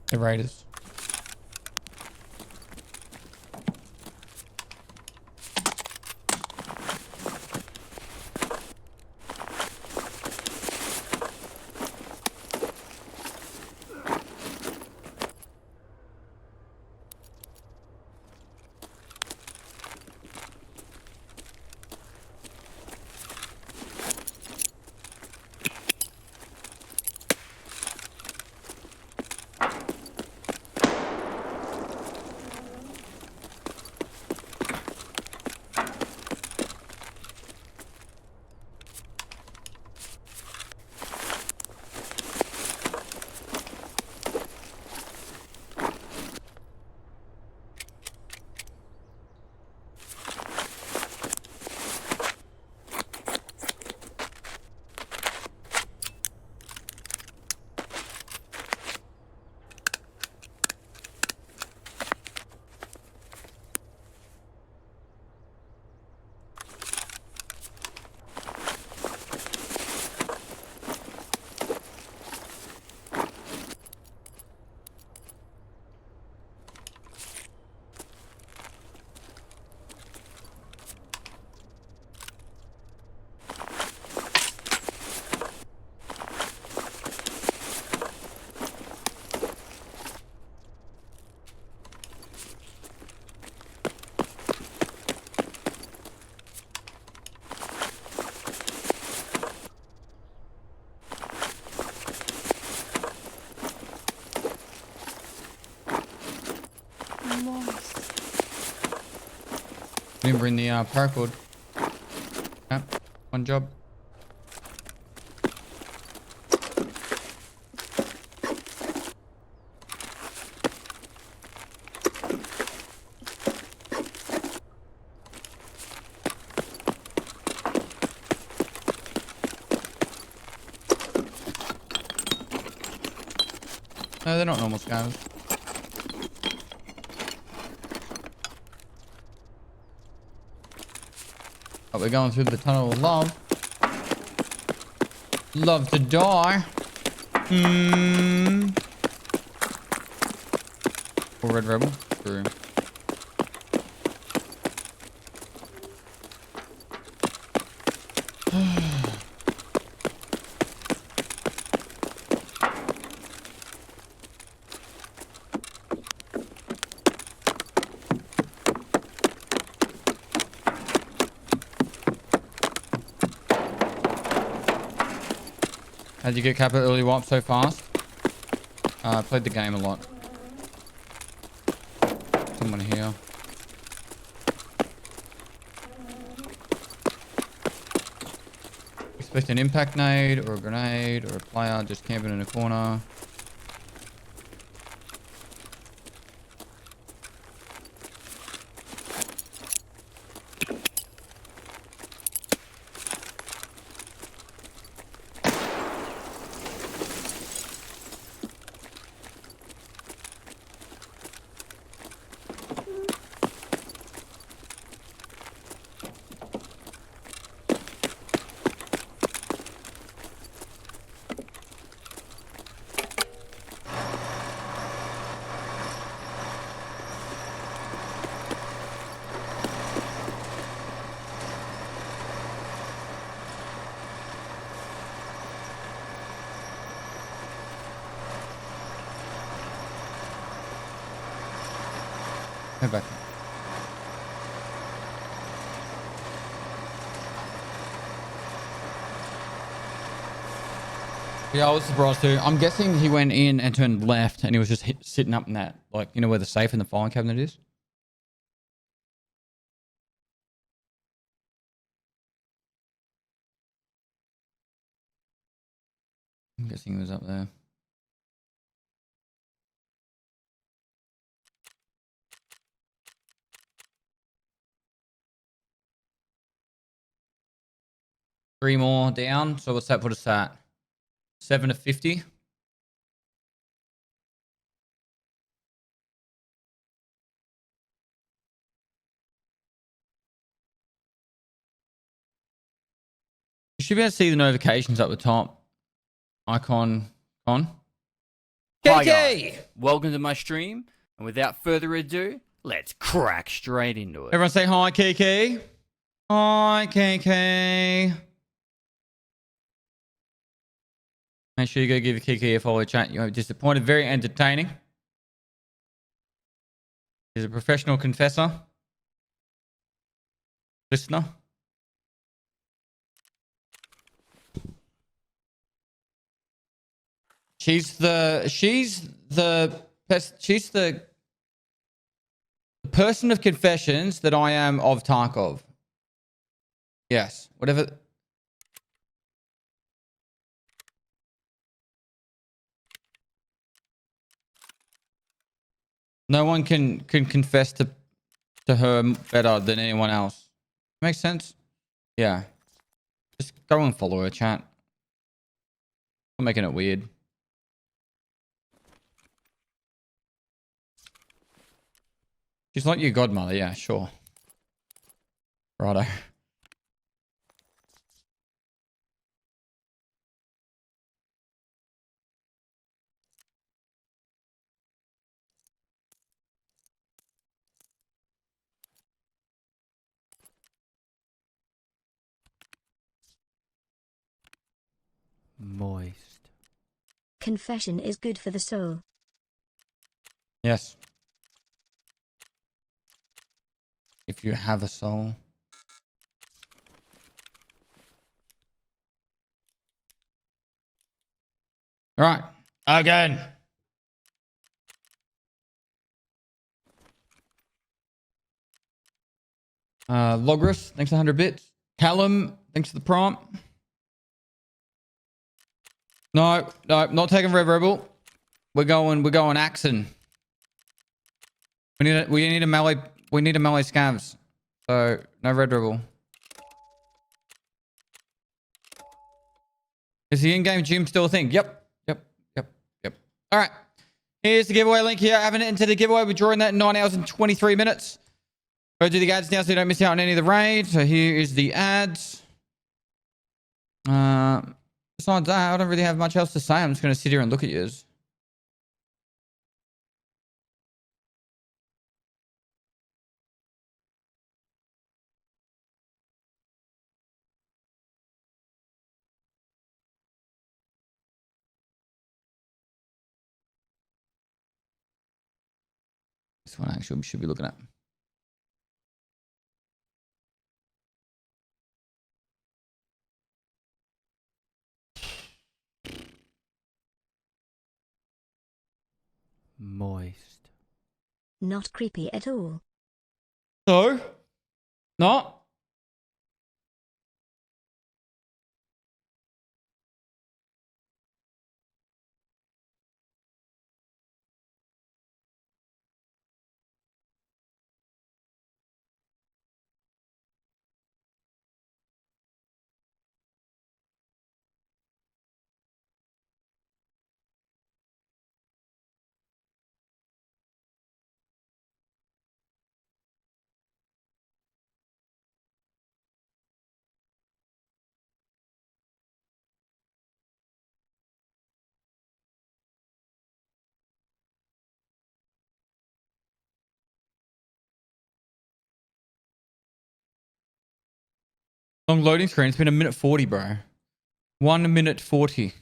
The Raiders. Moist. Didn't bring the paracord. Yep, one job. No, they're not normal scavs. But we're going through the tunnel of love. Love to die. Or Red Rebel. True. How'd you get Kappa early wipe so fast? I played the game a lot. Someone here. Expect an impact nade or a grenade or a player just camping in a corner. Go back. Yeah, I was surprised too. I'm guessing he went in and turned left and he was just sitting up in that, like, you know where the safe in the filing cabinet is? I'm guessing he was up there. Three more down. So what's that put us at? 7 to 50. You should be able to see the notifications up the top. Icon on. Hi guys, welcome to my stream, and without further ado, let's crack straight into it. Everyone say hi, Kiki. Hi, Kiki. Make sure you go give Kiki a follow chat. You're disappointed. Very entertaining. He's a professional confessor. Listener. She's the person of confessions that I am of Tarkov. Yes, whatever. No one can confess to her better than anyone else. Makes sense? Yeah. Just go and follow her, chat. I'm making it weird. She's like your godmother, yeah, sure. Righto. Moist. Confession is good for the soul. Yes. If you have a soul. All right. Again. Logris, thanks for 100 bits. Callum, thanks for the prompt. No, not taking Red Rebel. We're going Axon. We need a melee scavs. So no Red Rebel. Is the in-game gym still a thing? Yep. All right. Here's the giveaway link here. I haven't entered the giveaway. We're drawing that in 9 hours and 23 minutes. Go do the ads now so you don't miss out on any of the raids. So here is the ads. Besides that, I don't really have much else to say. I'm just going to sit here and look at yours. This one actually we should be looking at. Moist. Not creepy at all. So, not. Long loading screen. It's been 1 minute 40, bro. 1 minute 40.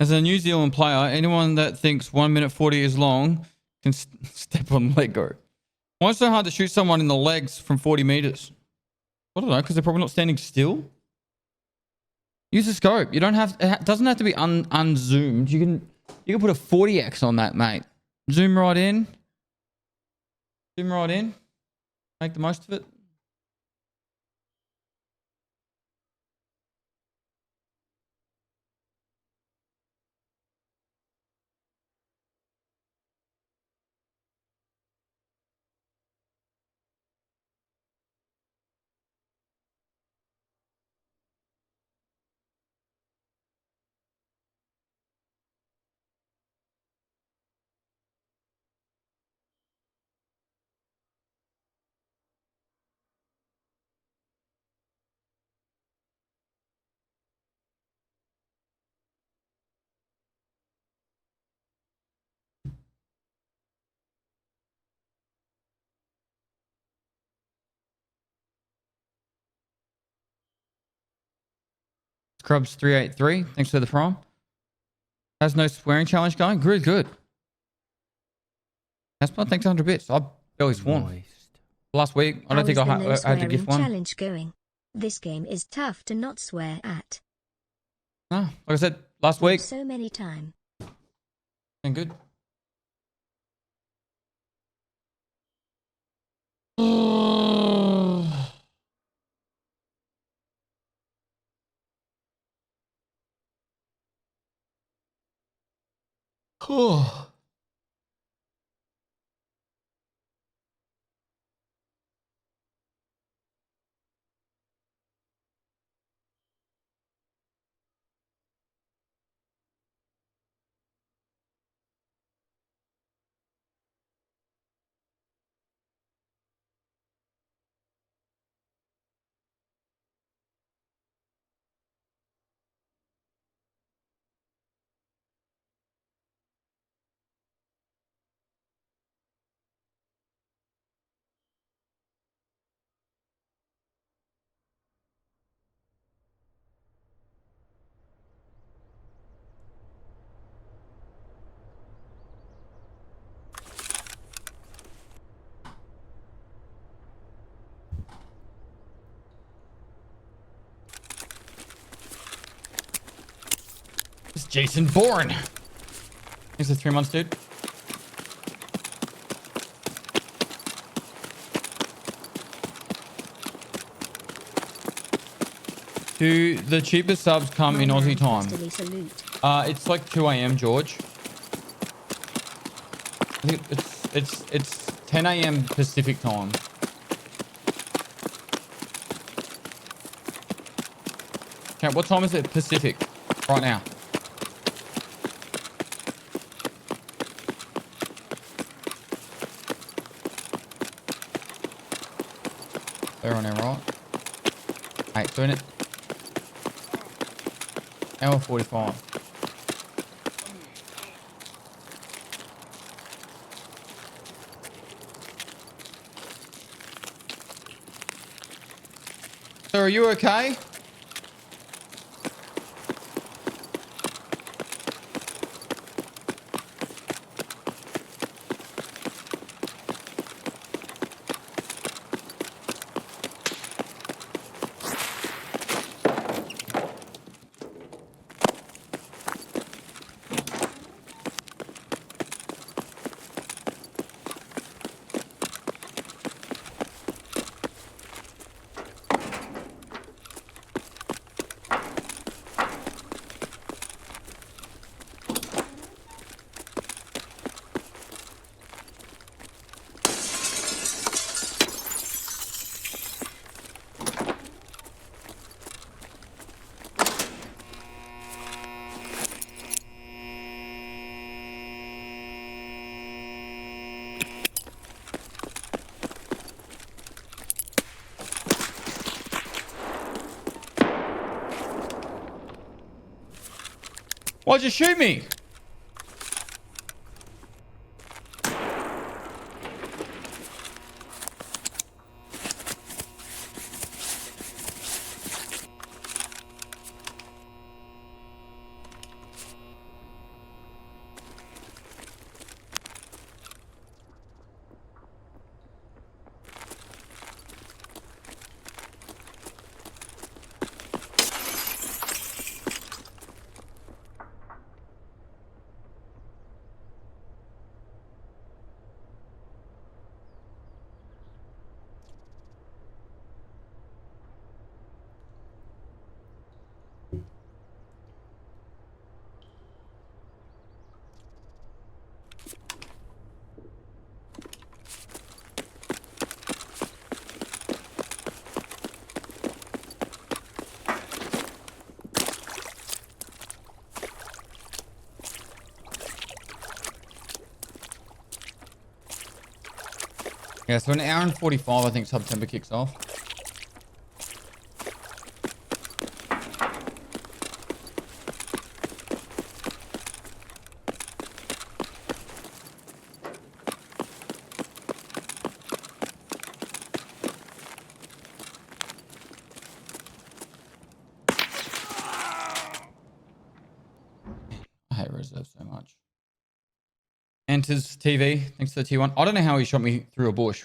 As a New Zealand player, anyone that thinks 1 minute 40 is long can step on Lego. Why is it so hard to shoot someone in the legs from 40 meters? I don't know, because they're probably not standing still. Use the scope. You don't have. It doesn't have to be unzoomed. You can put a 40x on that, mate. Zoom right in. Zoom right in. Make the most of it. Scrubs 383. Thanks for the prime. Has no swearing challenge going. Good, good. Casper, thanks 100 bits. I barely sworn. Last week, I don't think I had to gift one. Challenge going. This game is tough to not swear at. No, like I said, last week. So many times. And good. Oh. It's Jason Bourne. Thanks for 3 months, dude. Do the cheapest subs come in Aussie time? It's like 2 a.m. George. I think it's 10 a.m. Pacific time. Okay, what time is it Pacific right now? They're on there, right? 8, doing it. Hour 45. Sir, are you okay? Why'd you shoot me? Yeah, so an hour and 45, I think September kicks off. I hate reserve so much. Enters TV. Thanks for the T1. I don't know how he shot me through a bush.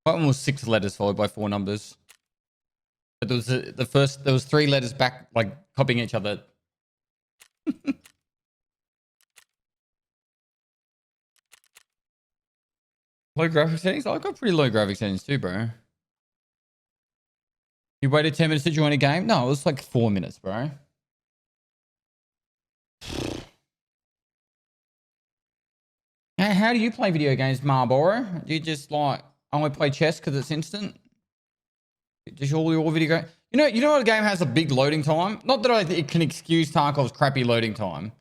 That one was 6 letters followed by 4 numbers. But there was there was 3 letters back, like copying each other. Low graphic settings? I've got pretty low graphic settings too, bro. You waited 10 minutes to join a game? No, it was like 4 minutes, bro. How do you play video games, Marlboro? Do you just like only play chess because it's instant? Just all your video game. You know what a game has a big loading time? Not that it can excuse Tarkov's crappy loading time,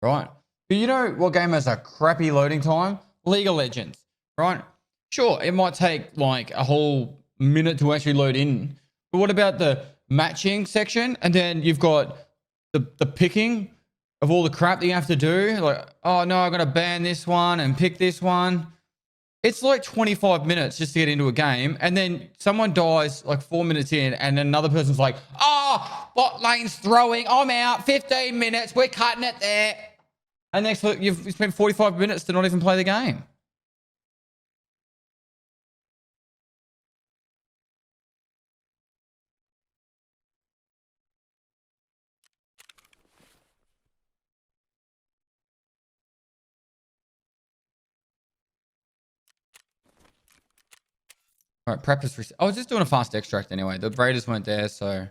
right? But you know what game has a crappy loading time? League of Legends, right? Sure, it might take like a whole minute to actually load in. But what about the matching section? And then you've got the picking of all the crap that you have to do. Like, oh no, I'm going to ban this one and pick this one. It's like 25 minutes just to get into a game. And then someone dies like 4 minutes in and another person's like, oh, bot lane's throwing. I'm out. 15 minutes. We're cutting it there. And next you've spent 45 minutes to not even play the game. All right, prep is... I was just doing a fast extract anyway. The Raiders weren't there, so...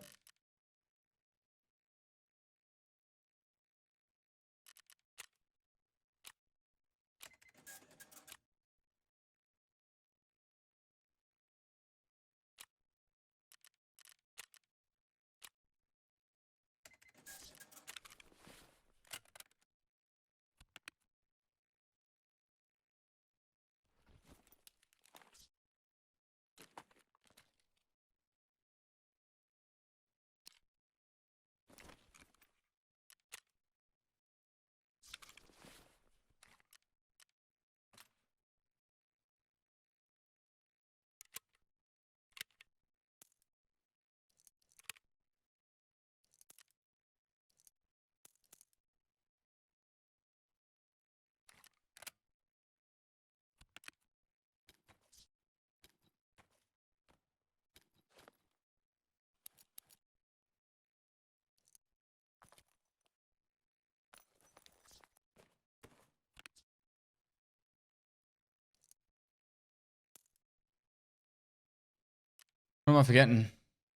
What am I forgetting?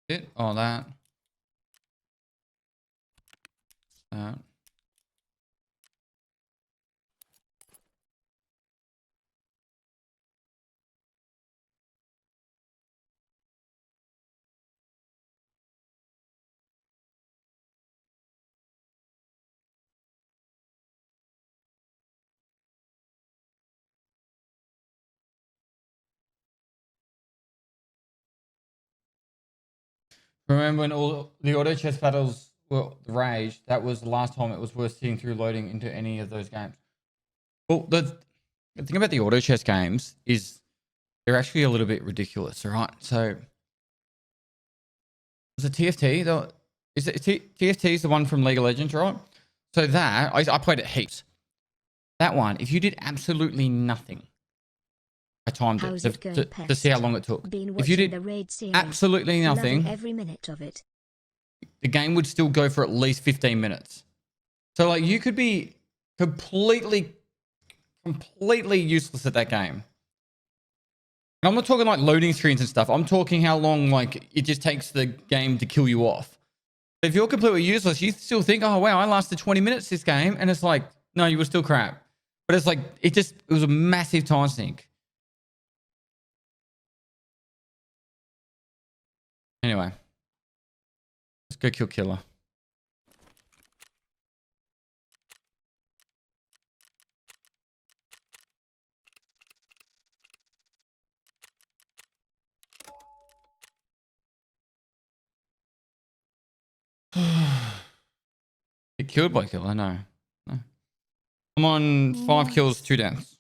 It? Oh, that. That. Remember when all the auto chess battles were the rage? That was the last time it was worth seeing through loading into any of those games. Well, the thing about the auto chess games is they're actually a little bit ridiculous, all right? So, was it TFT? TFT is the one from League of Legends, right? So that, I played it heaps. That one, if you did absolutely nothing, I timed it to see how long it took. If you did absolutely nothing, every minute of it, the game would still go for at least 15 minutes. So like you could be completely useless at that game. And I'm not talking like loading screens and stuff. I'm talking how long like it just takes the game to kill you off. If you're completely useless, you still think, oh wow, I lasted 20 minutes this game, and it's like, no, you were still crap. But it's like it was a massive time sink. Anyway, let's go kill Killer. Get killed by killer? No. No. I'm on 5 kills, 2 deaths.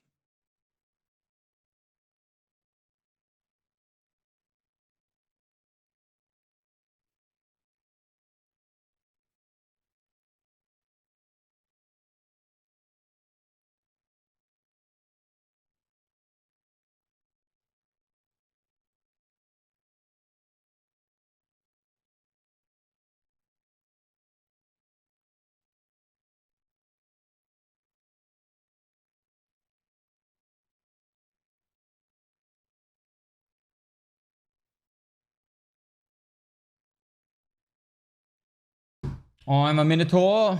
I'm a Minotaur.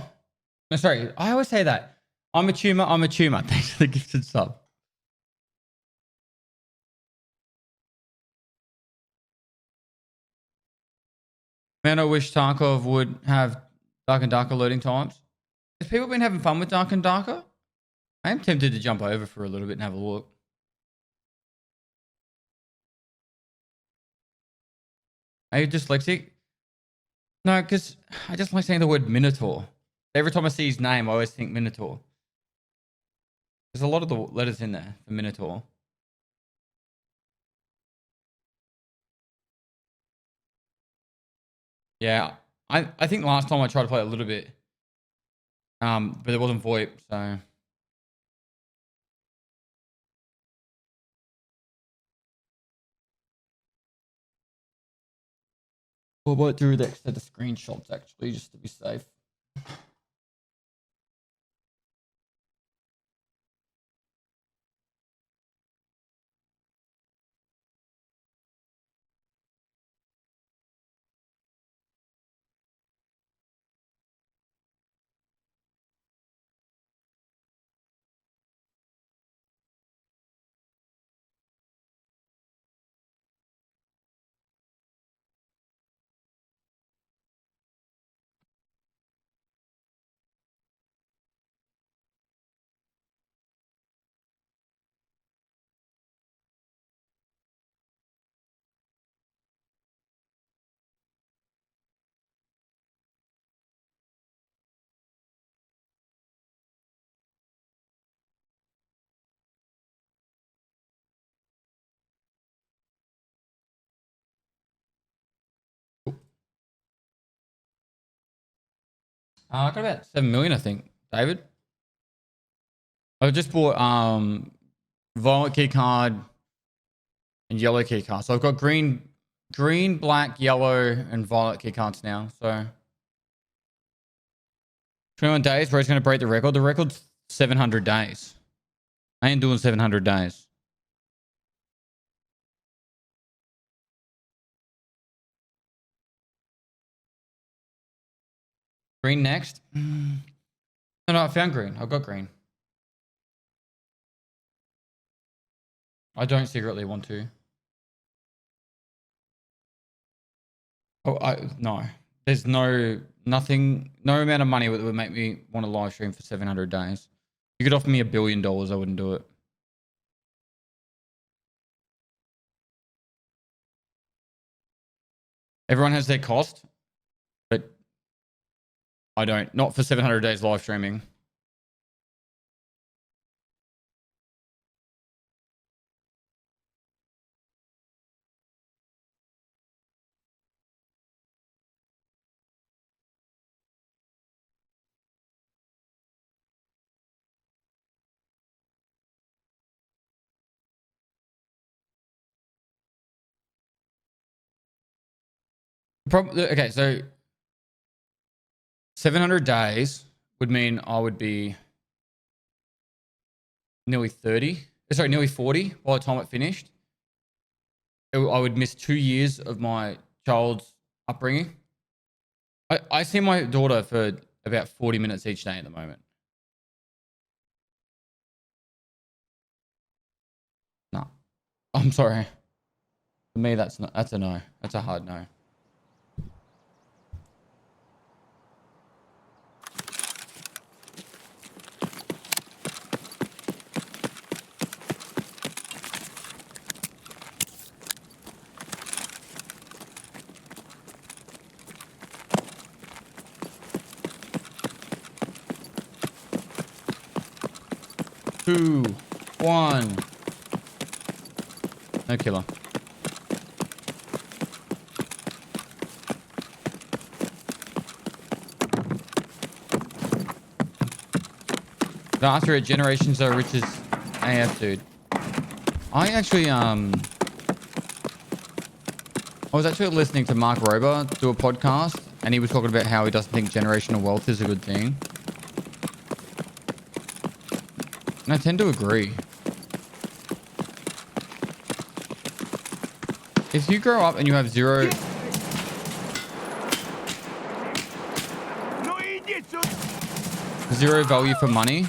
No, sorry. I always say that. I'm a tumor. I'm a tumor. Thanks for the gifted sub. Man, I wish Tarkov would have Dark and Darker loading times. Has people been having fun with Dark and Darker? I am tempted to jump over for a little bit and have a look. Are you dyslexic? No, because I just like saying the word Minotaur. Every time I see his name, I always think Minotaur. There's a lot of the letters in there for Minotaur. Yeah, I think last time I tried to play a little bit, but it wasn't VoIP, so. Well, what do the extra the screenshots actually, just to be safe. I got about 7 million, I think, David. I just bought violet key card and yellow key card. So I've got green, black, yellow, and violet key cards now. So 21 days, Bro's going to break the record. The record's 700 days. I ain't doing 700 days. Green next. No, I found green. I've got green. I don't secretly want to. Oh, no. There's nothing, no amount of money that would make me want to live stream for 700 days. You could offer me $1 billion, I wouldn't do it. Everyone has their cost, but I don't. Not for 700 days live streaming. Okay, so 700 days would mean I would be nearly 30. Sorry, nearly 40 by the time it finished. I would miss 2 years of my child's upbringing. I see my daughter for about 40 minutes each day at the moment. No, I'm sorry. For me, that's a no. That's a hard no. 2, 1. No killer. The answer at generations are rich as AF, dude. I actually I was actually listening to Mark Rober do a podcast, and he was talking about how he doesn't think generational wealth is a good thing. And I tend to agree. If you grow up and you have zero value for money,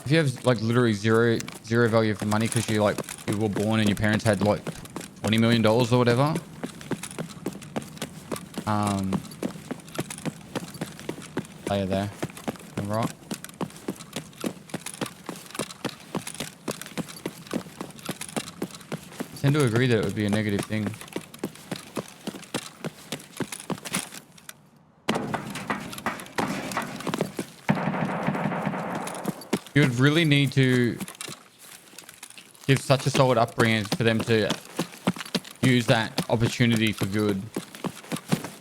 if you have like literally zero value for money because you were born and your parents had like $20 million or whatever, layer there, right? I tend to agree that it would be a negative thing. You would really need to give such a solid upbringing for them to use that opportunity for good.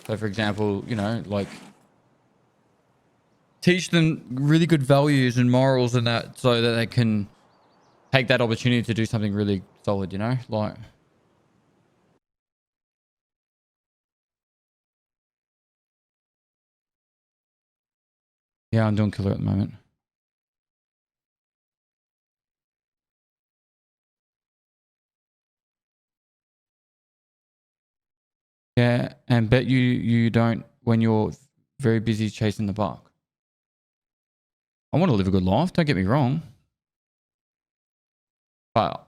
So, for example, you know, like teach them really good values and morals and that, so that they can take that opportunity to do something really solid, you know, like. Yeah, I'm doing killer at the moment. Yeah, and bet you don't when you're very busy chasing the buck. I want to live a good life, don't get me wrong. But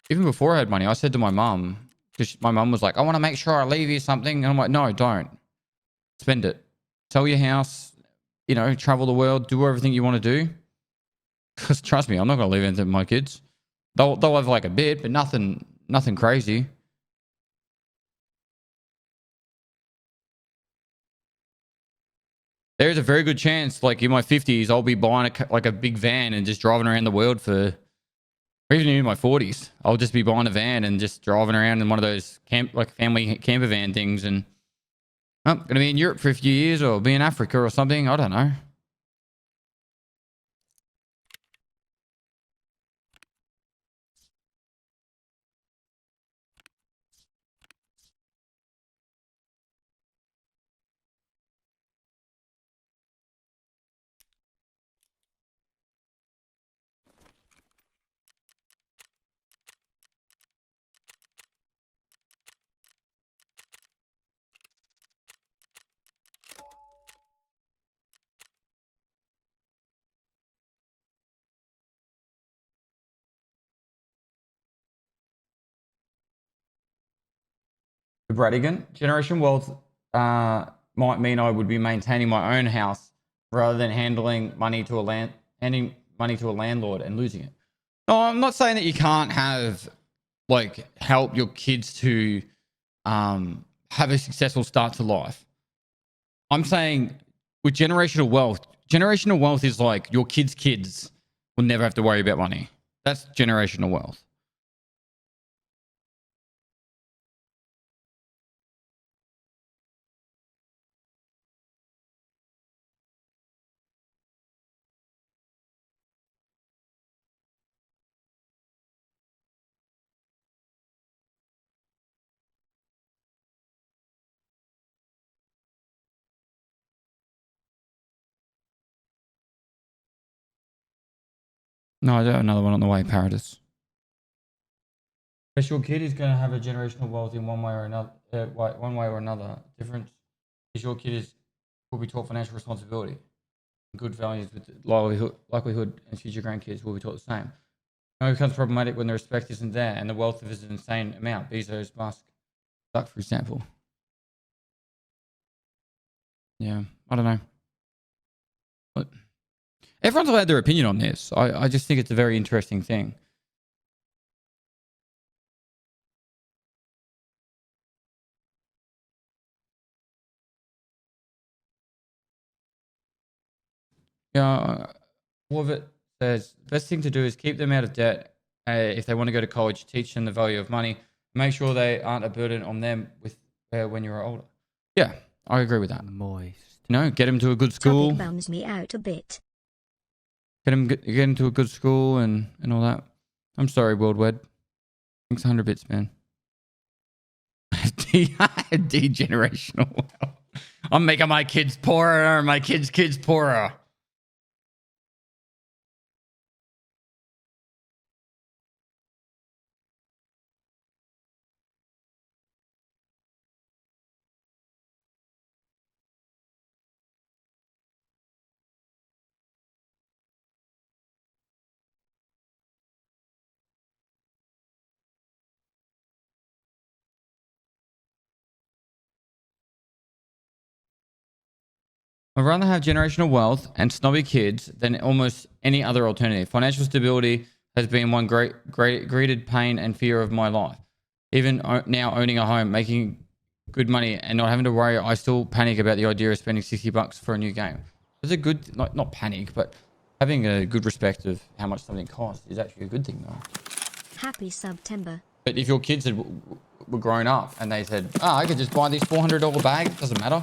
even before I had money, I said to my mum, because my mum was like, I want to make sure I leave you something. And I'm like, no, don't. Spend it. Sell your house, you know, travel the world, do everything you want to do. Because trust me, I'm not going to leave anything to my kids. They'll have like a bit, but nothing crazy. There's a very good chance, like in my 50s, I'll be buying a big van and just driving around the world for, or even in my 40s, I'll just be buying a van and just driving around in one of those family camper van things, and I'm going to be in Europe for a few years or be in Africa or something. I don't know. Bradigan, generation wealth might mean I would be maintaining my own house rather than handing money to a landlord and losing it. No, I'm not saying that you can't have help your kids to have a successful start to life. I'm saying with generational wealth is like your kids will never have to worry about money. That's generational wealth. No, I do have another one on the way, Paradis. But your kid is going to have a generational wealth in one way or another. Difference is your kid will be taught financial responsibility, good values with likelihood, and future grandkids will be taught the same. It becomes problematic when the respect isn't there and the wealth is an insane amount. Bezos, Musk, Duck, for example. Yeah, I don't know. But everyone's allowed their opinion on this. I just think it's a very interesting thing. Yeah, Warvit says best thing to do is keep them out of debt. If they want to go to college, teach them the value of money. Make sure they aren't a burden on them with when you're older. Yeah, I agree with that. Moist. You know, get them to a good school. Topic bums me out a bit. Get into a good school and all that. I'm sorry, World Wed. Thanks 100 bits, man. Degenerational. I'm making my kids poorer, my kids' poorer. I'd rather have generational wealth and snobby kids than almost any other alternative. Financial stability has been one greeted pain and fear of my life. Even now owning a home, making good money and not having to worry, I still panic about the idea of spending $60 for a new game. It's a good, not panic, but having a good respect of how much something costs is actually a good thing though. Happy September. But if your kids were grown up and they said, I could just buy this $400 bag, it doesn't matter.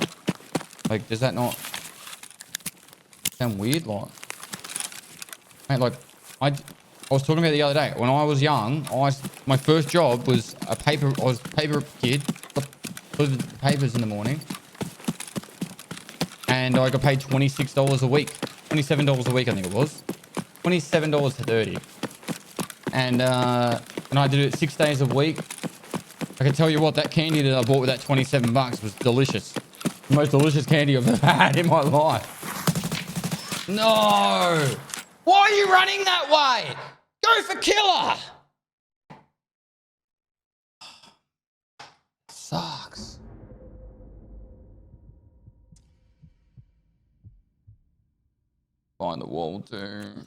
Like, does that not sound weird? Like, mate, like I was talking about the other day when I was young. My first job was I was a paper kid, delivered papers in the morning, and I got paid $26 a week, $27 a week, I think it was, $27.30, and I did it 6 days a week. I can tell you what, that candy that I bought with that $27 was delicious. The most delicious candy I've ever had in my life. No! Why are you running that way? Go for killer! Sucks. Find the wall too.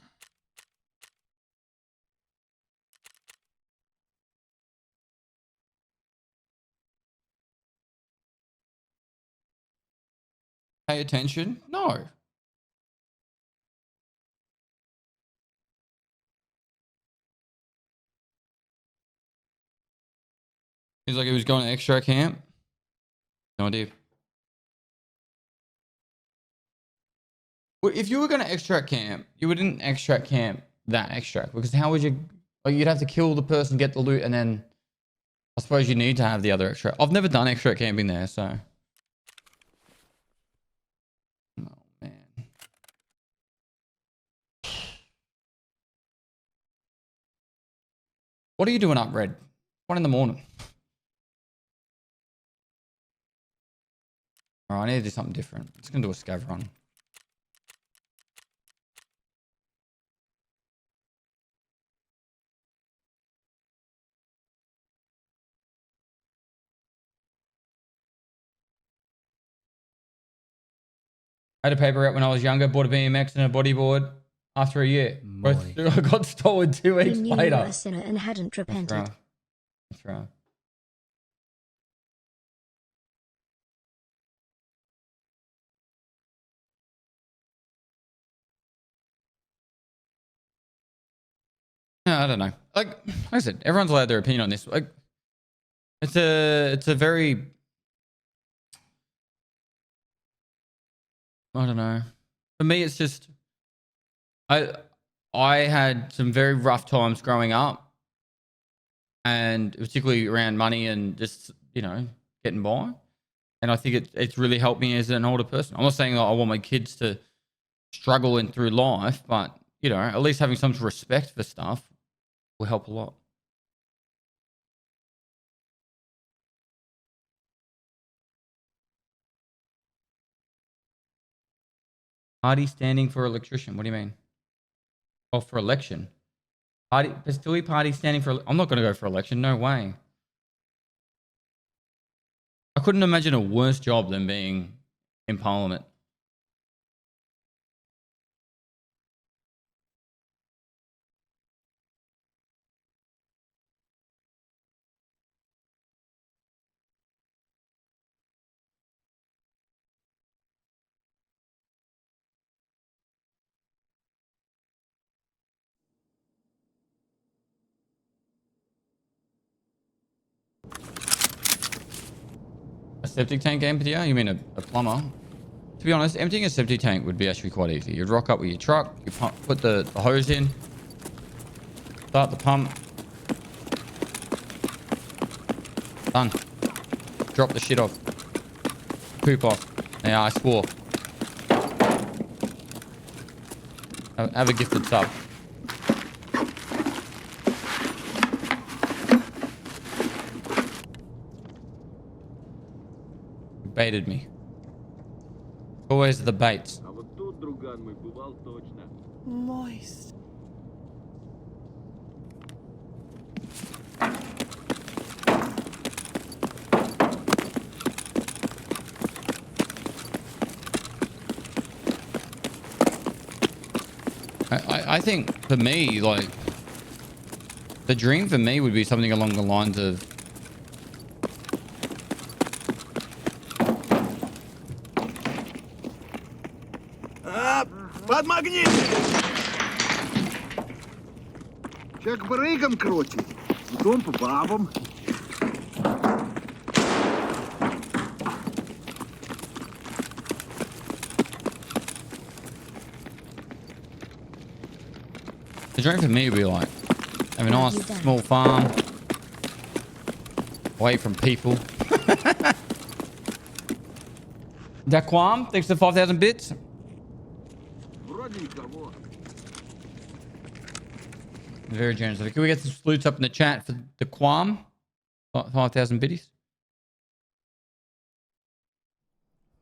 Pay attention? No. He's like, he was going to extract camp. No idea. Well, if you were going to extract camp, you wouldn't extract camp that extract, because how would you? Like, you'd have to kill the person, get the loot, and then I suppose you need to have the other extract. I've never done extract camping there, so. Oh man. What are you doing up, Red? 1 in the morning. All right, I need to do something different. I'm just gonna do a scav run. I had a paper out when I was younger, bought a BMX and a bodyboard after a year. Both I got stolen 2 weeks You knew later. you were a sinner and hadn't repented. That's right. That's right. No, I don't know. Like I said, everyone's allowed their opinion on this. Like, it's a very, I don't know. For me, it's just I had some very rough times growing up, and particularly around money and just getting by. And I think it's really helped me as an older person. I'm not saying that I want my kids to struggle in through life, but at least having some respect for stuff will help a lot. Party standing for electrician. What do you mean? Oh, for election. Pestily party standing for. I'm not going to go for election. No way. I couldn't imagine a worse job than being in Parliament. septic tank game here? You mean a plumber? To be honest, emptying a septic tank would be actually quite easy. You'd rock up with your truck, you put the hose in, start the pump. Done. Drop the shit off. Poop off. Yeah, I swore. Have a gifted sub. You baited me. Always the baits. А вот тут, друган мой, бывал точно. Moist. I think for me, like, the dream for me would be something along the lines of Подмагни! Человек брыком крутит, потом по бабам. the dream for me would be like have a nice small farm away from people. Daquam, thanks for 5,000 bits. Вроде никого. Very generous. Can we get some salutes up in the chat for the Quam? 5,000 biddies.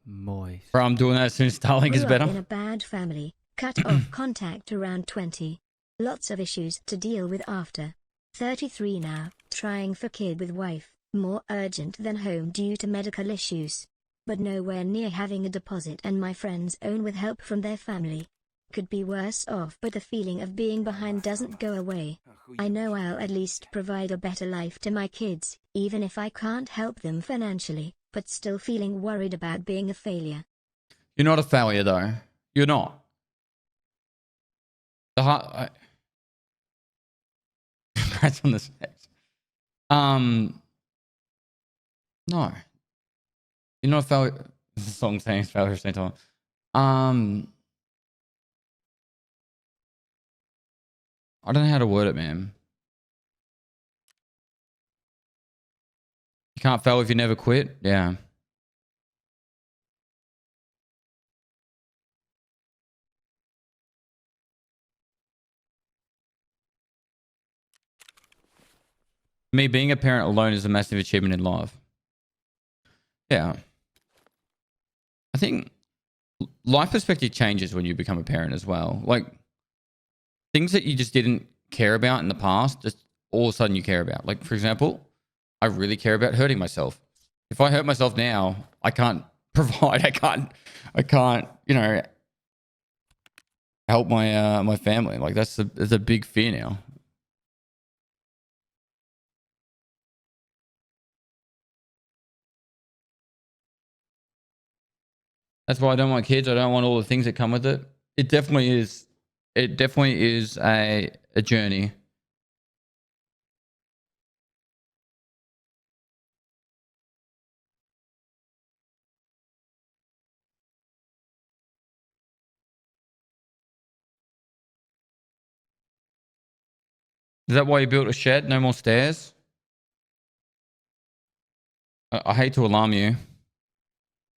Moist. Bro, I'm doing that as soon as Starlink is Grew up better. in a bad family, cut off contact around 20. Lots of issues to deal with after. 33 now, trying for kid with wife, more urgent than home due to medical issues. But nowhere near having a deposit and my friends own with help from their family. Could be worse off, but the feeling of being behind doesn't go away. I know I'll at least provide a better life to my kids, even if I can't help them financially, but still feeling worried about being a failure. You're not a failure, though. You're not. The heart. Congrats on the sex. No. You're not a failure. The song saying failure at the same time. I don't know how to word it, man. You can't fail if you never quit. Yeah. Me, being a parent alone is a massive achievement in life. Yeah. I think life perspective changes when you become a parent as well. Like, things that you just didn't care about in the past, just all of a sudden you care about. Like, for example, I really care about hurting myself. If I hurt myself now, I can't provide. I can't, help my family. Like, that's a big fear now. That's why I don't want kids. I don't want all the things that come with it. It definitely is. It definitely is a journey. Is that why you built a shed? No more stairs? I hate to alarm you,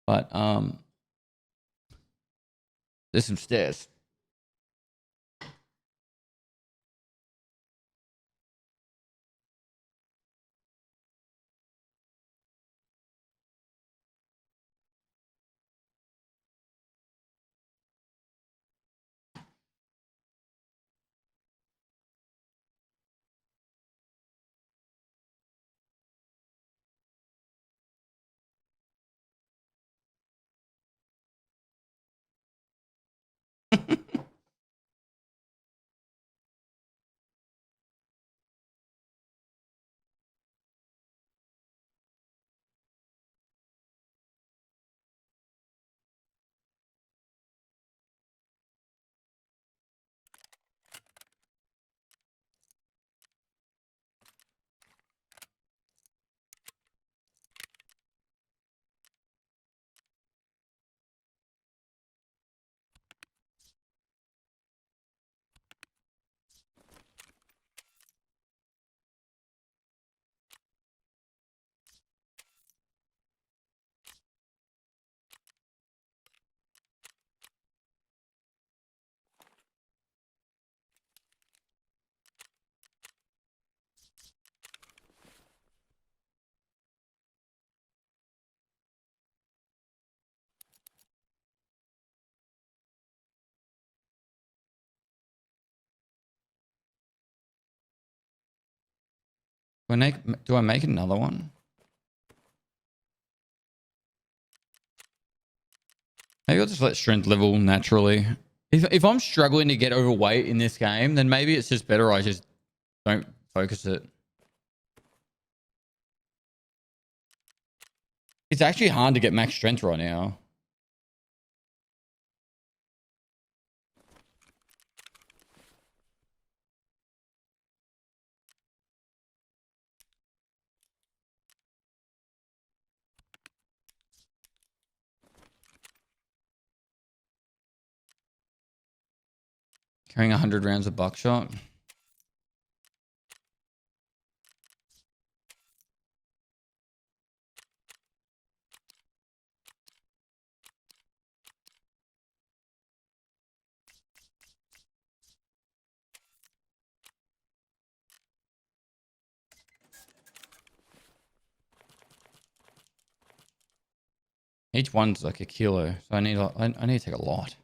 but there's some stairs. Do I make another one? Maybe I'll just let strength level naturally. If I'm struggling to get overweight in this game, then maybe it's just better I just don't focus it. It's actually hard to get max strength right now. Carrying 100 rounds of buckshot. Each one's like a kilo, so I need to take a lot.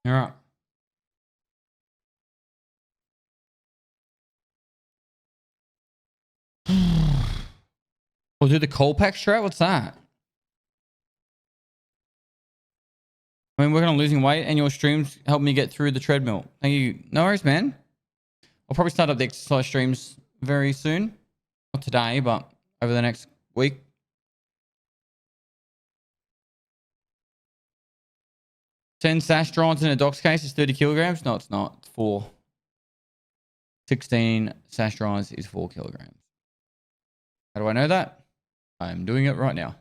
All right. We'll do the coal pack strat. What's that? I mean, working on losing weight, and your streams help me get through the treadmill. Thank you. No worries, man. I'll probably start up the exercise streams very soon. Not today, but over the next week. Ten sash drawings in a dock's case is 30 kilograms. No, it's not. It's 4. 16 sash drawings is 4 kilograms. How do I know that? I'm doing it right now.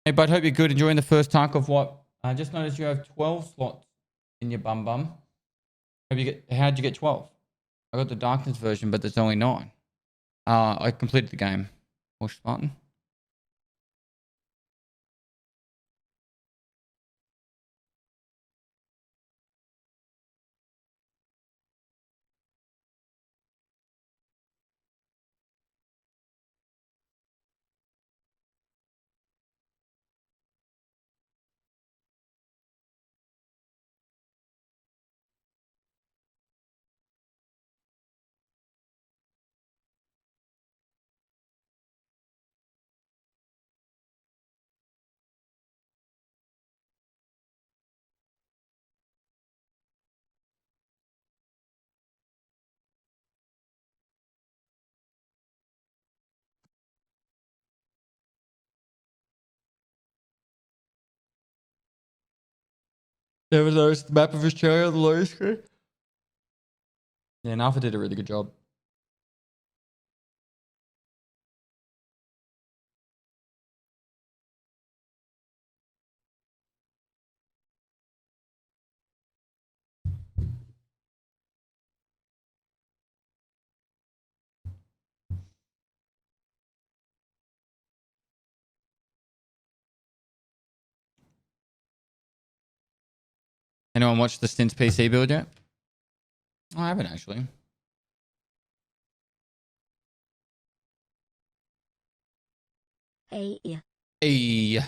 Hey, bud, hope you're good. Enjoying the first talk of what? I just noticed you have 12 slots in your bum. How'd you get 12? I got the darkness version, but there's only 9. I completed the game. Push button. There was the map of Australia on the lower screen. Yeah, Alpha did a really good job. Anyone watch the Stints PC build yet? Oh, I haven't actually. Hey. Hey.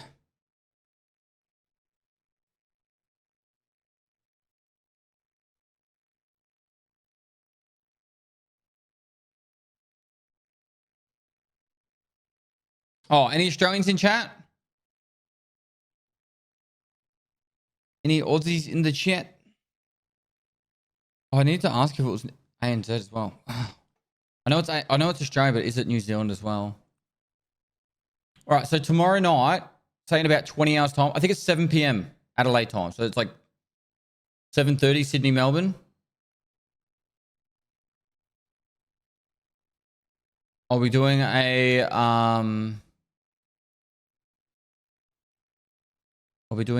Oh, any Australians in chat? Any Aussies in the chat? Oh, I need to ask if it was ANZ as well. I know it's Australia, but is it New Zealand as well? All right, so tomorrow night, say in about 20 hours time, I think it's 7 p.m. Adelaide time. So it's like 7:30 Sydney, Melbourne. I'll be doing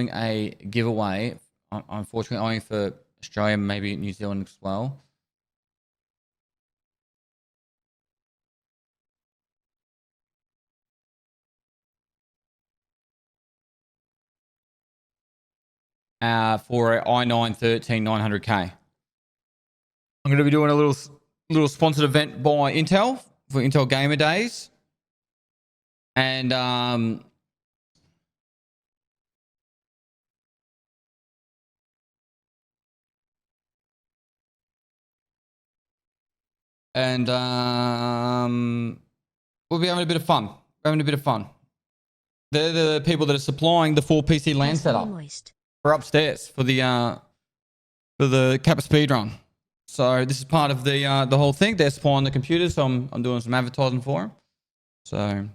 a giveaway, unfortunately only for Australia, maybe New Zealand as well. for a i9 13900K. I'm going to be doing a little sponsored event by Intel for Intel Gamer Days. And we'll be having a bit of fun. They're the people that are supplying the 4 PC LAN setup for upstairs for the Kappa speedrun. So this is part of the whole thing. They're supplying the computers, so I'm doing some advertising for them. So.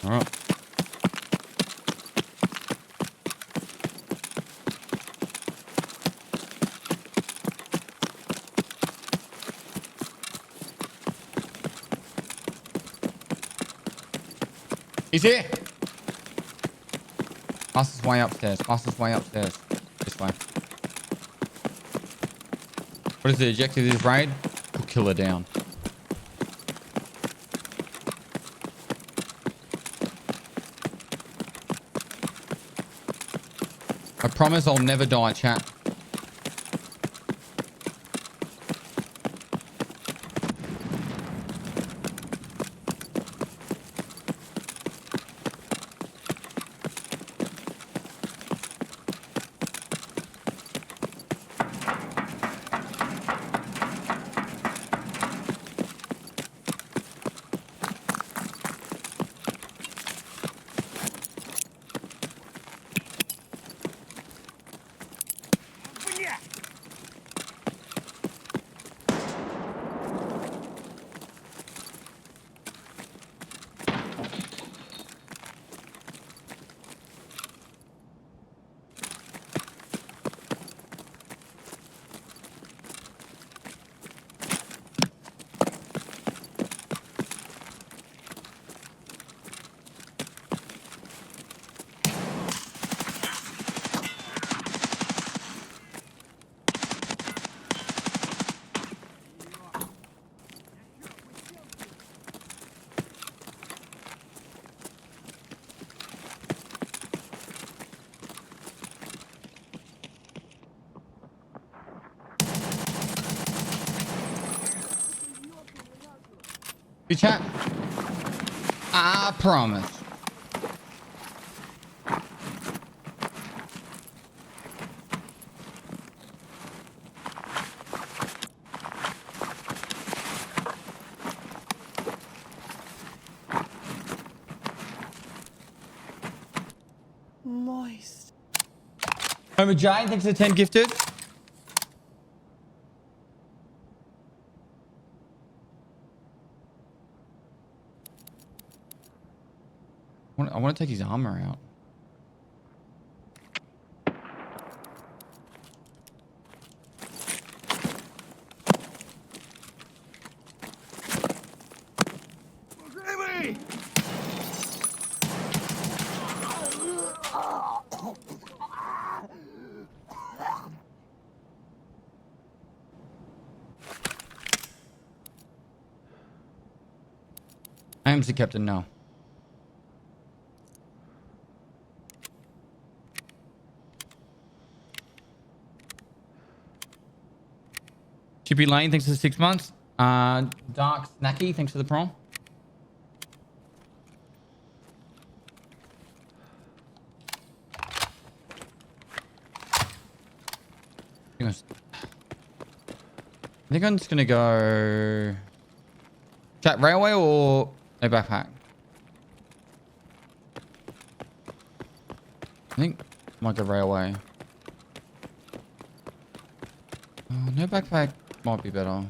All right. He's here. Fastest way upstairs. This way. What is the objective of this raid? We'll kill her down. I promise I'll never die, chat. You chat. I promise. Moist. Homer J, thanks for the 10 gifted. I want to take his armor out. I am the captain now. Chippy Lane, thanks for the 6 months. Dark Snacky, thanks for the prom. I think I'm just gonna go chat railway or no backpack. I think I might go railway. Oh, no backpack might be better.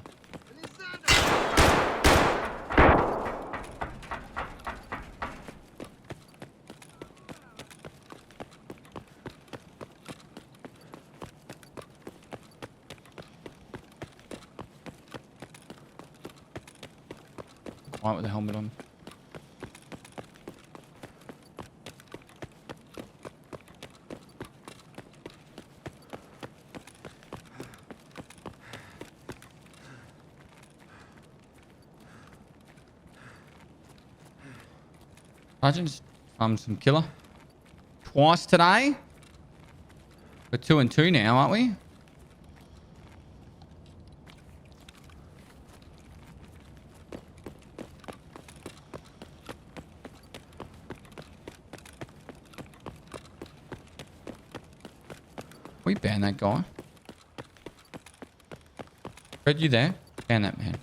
White with the helmet on. Sergeant just farmed some killer. Twice today. We're 2 and 2 now, aren't we? We ban that guy. Fred, you there? Ban that man.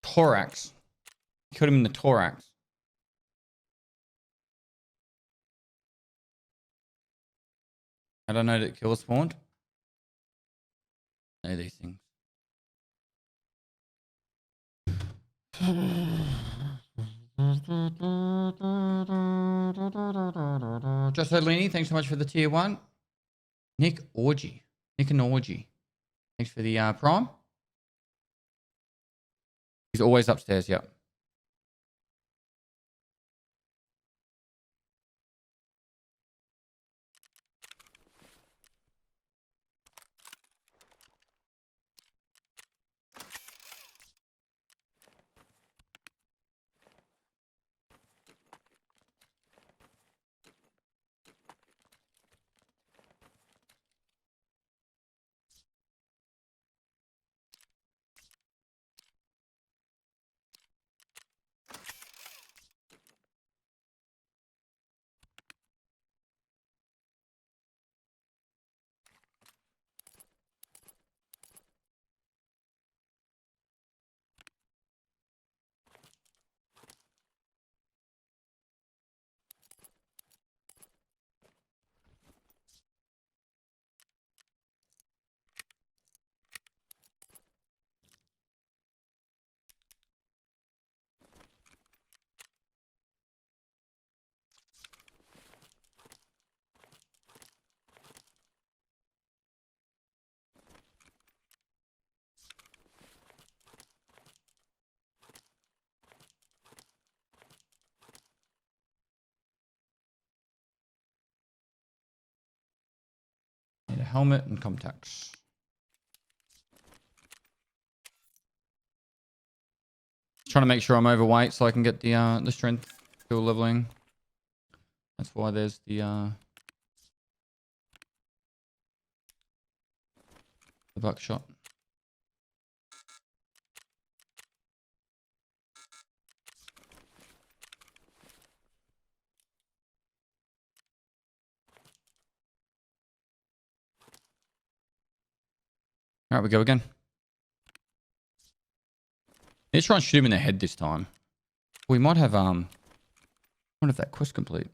Thorax. Killed him in the thorax. I don't know that killer spawned. I know these things. Josolini, thanks so much for the tier 1. Nick Orgy. Nick and Orgy. Thanks for the prime. He's always upstairs, yep. Need a helmet and contacts. Trying to make sure I'm overweight so I can get the strength skill leveling. That's why there's the buckshot. All right, we go again. Let's try and shoot him in the head this time. We might have that quest complete.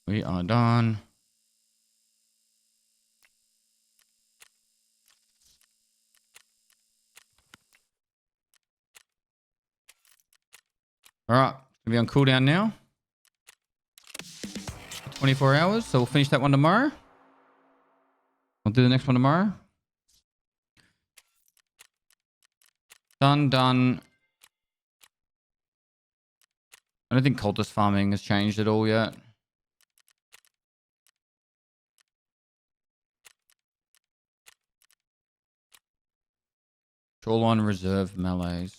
We are done. All right, gonna be on cooldown now. 24 hours, so we'll finish that one tomorrow. I'll do the next one tomorrow. Done. I don't think cultist farming has changed at all yet. Shoreline reserve melees.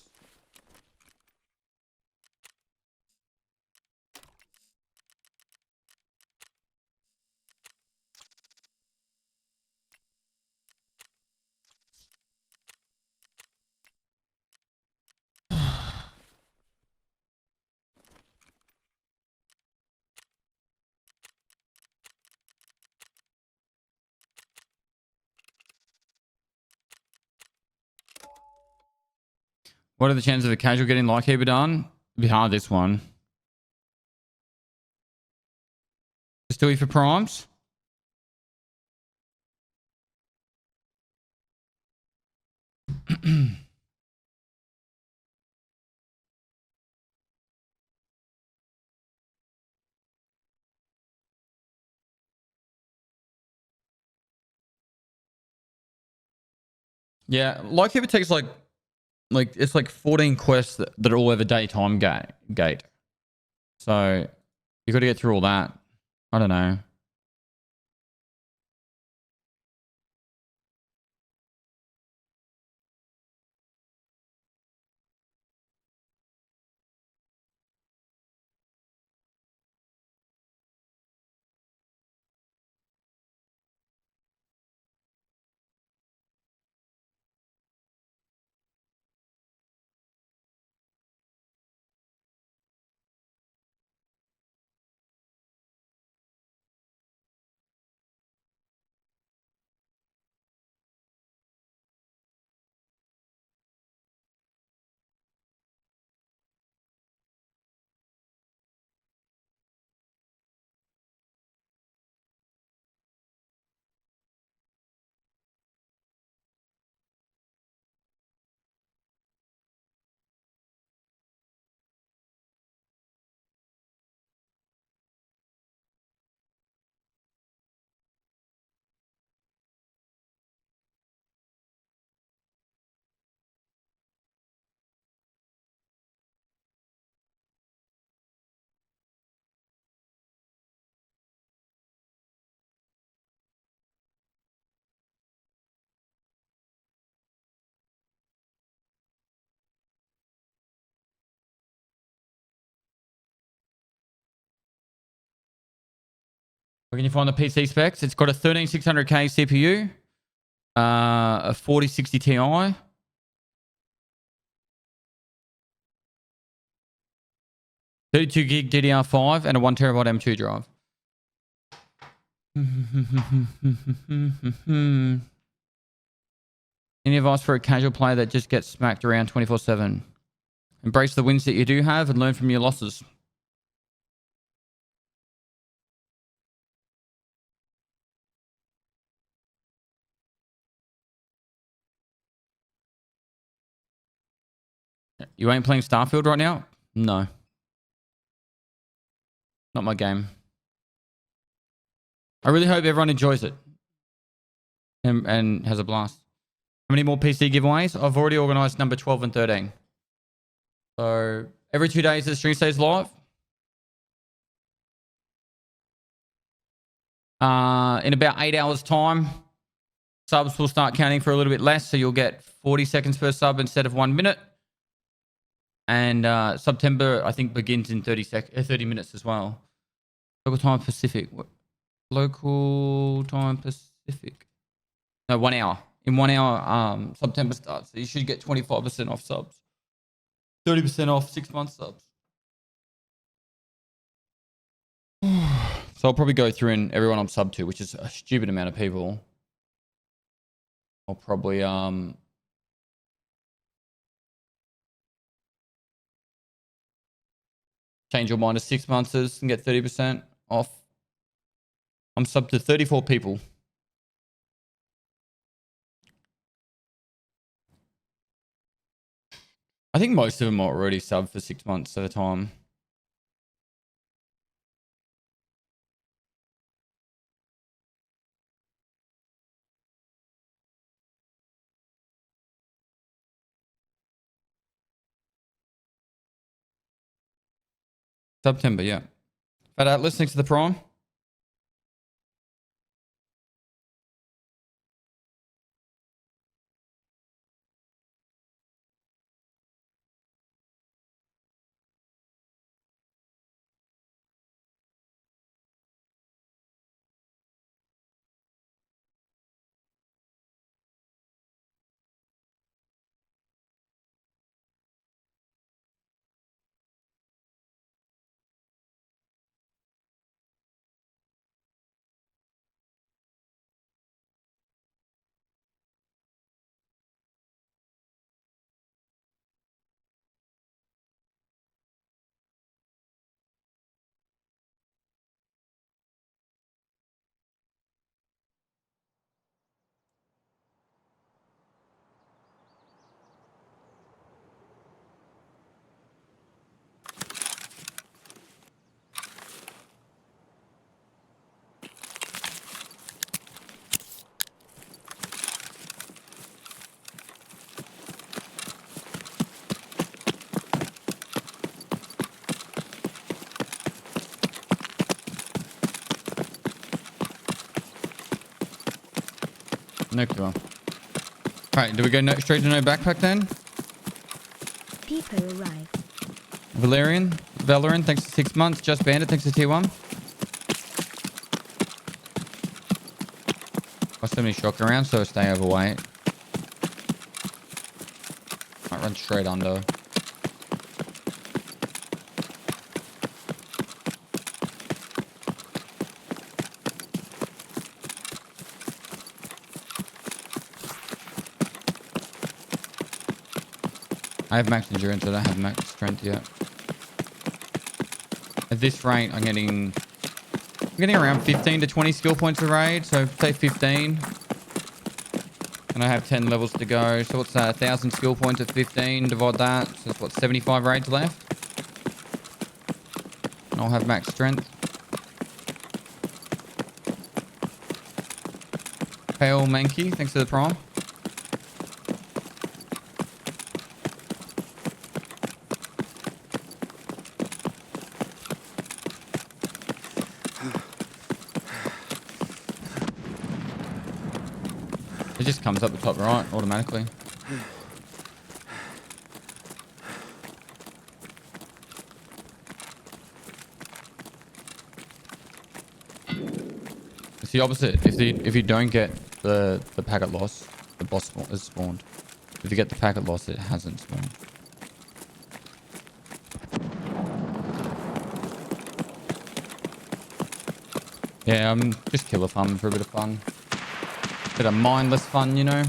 What are the chances of a casual getting Lightkeeper done? Behind this one. Just do it for primes. Yeah, Lightkeeper takes like it's like 14 quests that are all over daytime gate. So you got to get through all that. I don't know. Where can you find the PC specs? It's got a 13600K CPU, a 4060 Ti, 32 gig DDR5, and a 1 terabyte M2 drive. Any advice for a casual player that just gets smacked around 24/7? Embrace the wins that you do have and learn from your losses. You ain't playing Starfield right now? No. Not my game. I really hope everyone enjoys it and has a blast. How many more PC giveaways? I've already organized number 12 and 13. So every 2 days the stream stays live. In about 8 hours time, subs will start counting for a little bit less. So you'll get 40 seconds per sub instead of 1 minute. And September, I think, begins in 30 minutes as well. Local time Pacific. Local time Pacific. No, 1 hour. In 1 hour, September starts. So you should get 25% off subs. 30% off 6 month subs. So I'll probably go through and everyone I'm sub to, which is a stupid amount of people. I'll probably change your mind to 6 months and get 30% off. I'm sub to 34 people. I think most of them are already sub for 6 months at a time. September, yeah. But listening to the Prime. No clue. Alright, do we go straight to no backpack then? People arrive. Valerian, thanks for 6 months. Just Bandit, thanks for tier 1. Got so many shock around, so I stay overweight. Might run straight under. I have max endurance, I don't have max strength yet. At this rate, I'm getting around 15 to 20 skill points a raid, so say 15. And I have 10 levels to go, so what's that? 1,000 skill points at 15, divide that, so that's what, 75 raids left? And I'll have max strength. Pale Mankey, thanks for the prime. It just comes up the top right automatically. It's the opposite. If you don't get the packet loss, the boss is spawned. If you get the packet loss, it hasn't spawned. Yeah, I'm just killer farming for a bit of fun. Bit of mindless fun, you know?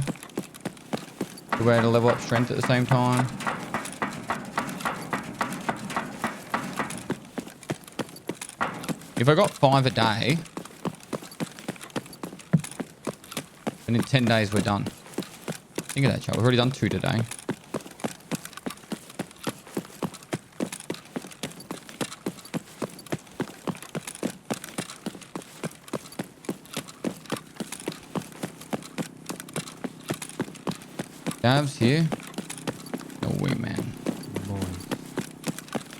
The way to level up strength at the same time. If I got 5 a day, then in 10 days we're done. Think of that, chat. We've already done 2 today. Davs here. No way, man.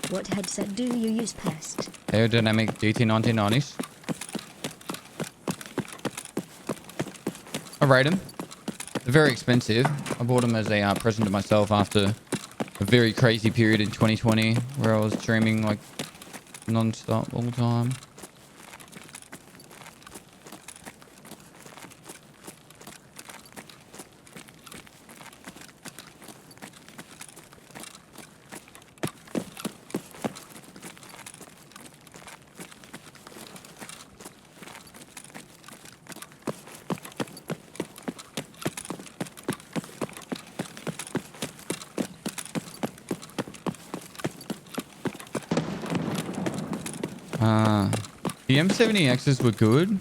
What headset do you use, Pest? Aerodynamic GT1990s. I rate them. They're very expensive. I bought them as a present to myself after a very crazy period in 2020 where I was streaming like non-stop all the time. The M70Xs were good.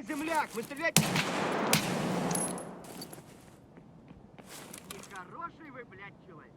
земляк, вы стрелять... Нехороший вы, блядь, человек.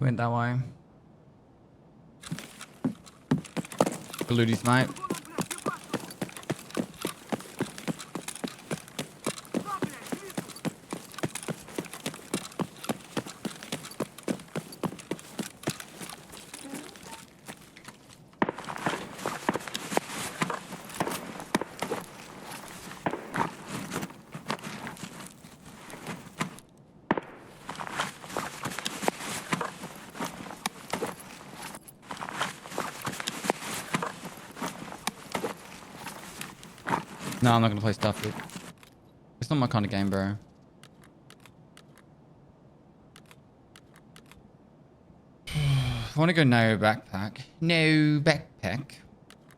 Went that way. Galooties, mate. No, I'm not gonna play Starfield. It's not my kind of game, bro. I want to go no backpack. No backpack.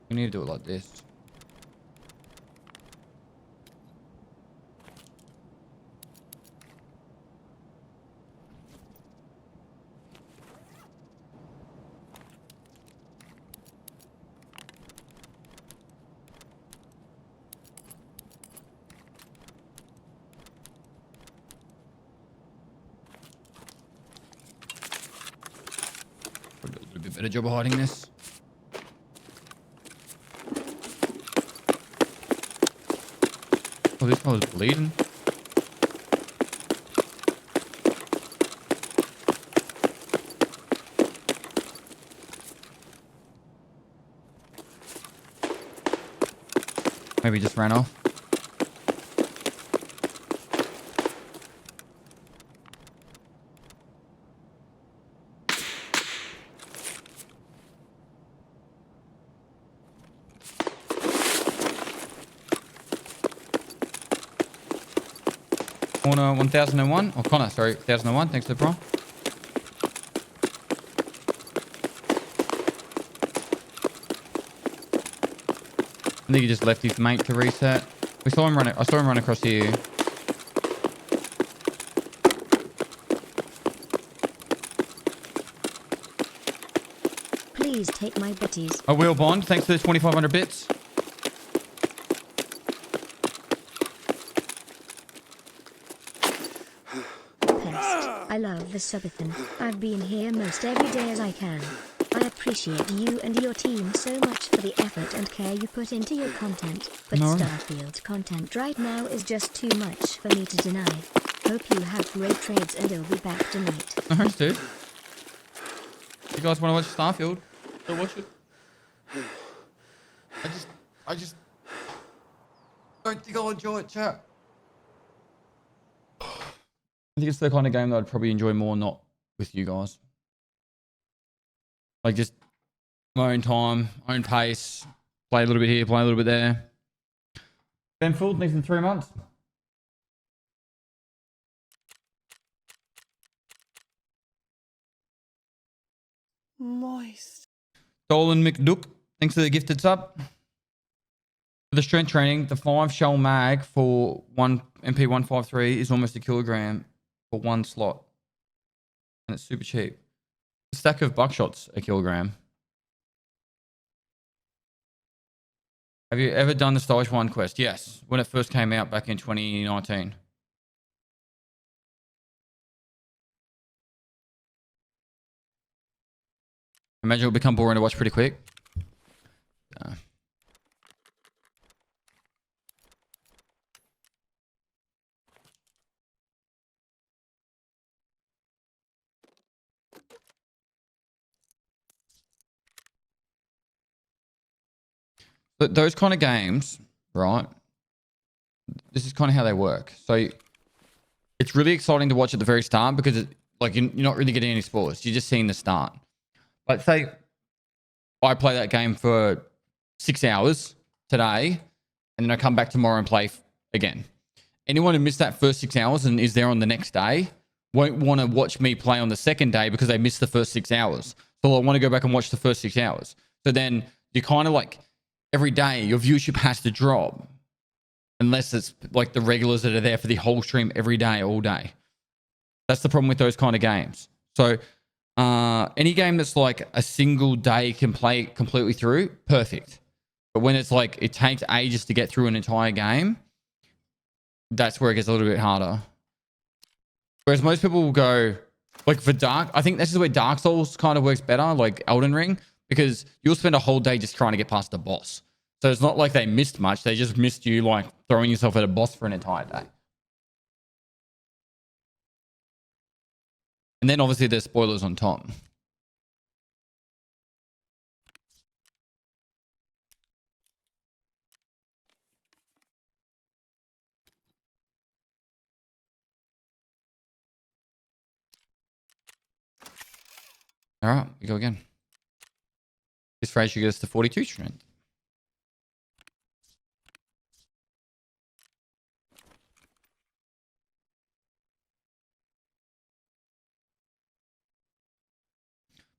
We need to do it like this. Probably do a little bit better job of hiding this. Oh, this one was bleeding. Maybe he just ran off. Corner 1001. Oh, Connor, sorry, 1001. Thanks for the prompt. I think he just left his mate to reset. We saw him run. I saw him run across here. Please take my bitties. A wheel bond. Thanks for the 2,500 bits. Pest. I love the subathon. I've been here most every day as I can. I appreciate you and your team so much for the effort and care you put into your content, but No. Starfield's content right now is just too much for me to deny. Hope you have great trades and I'll be back tonight. Nice, dude. You guys want to watch Starfield? Go watch it. Don't think I'll enjoy it, chat. I think it's the kind of game that I'd probably enjoy more not with you guys. Like just my own time, own pace, play a little bit here, play a little bit there. Ben Fooled needs in 3 months. Moist. Dolan McDuck, thanks for the gifted sub. For the strength training, the 5 shell mag for 1 MP153 is almost a kilogram for 1 slot. And it's super cheap. A stack of buckshot's a kilogram. Have you ever done the Stylish 1 quest? Yes, when it first came out back in 2019. Imagine it'll become boring to watch pretty quick. But those kind of games, right? This is kind of how they work. So it's really exciting to watch at the very start because you're not really getting any spoilers. You're just seeing the start. Like say I play that game for 6 hours today and then I come back tomorrow and play again. Anyone who missed that first 6 hours and is there on the next day won't want to watch me play on the second day because they missed the first 6 hours. So I want to go back and watch the first 6 hours. So then you kind of like every day your viewership has to drop unless it's like the regulars that are there for the whole stream every day, all day. That's the problem with those kind of games. So any game that's like a single day can play completely through, perfect. But when it's like it takes ages to get through an entire game, that's where it gets a little bit harder. Whereas most people will go like for Dark, I think this is where Dark Souls kind of works better, like Elden Ring, because you'll spend a whole day just trying to get past the boss. So it's not like they missed much. They just missed you like throwing yourself at a boss for an entire day. And then obviously there's spoilers on top. All right, we go again. This phrase should get us to 42 strength.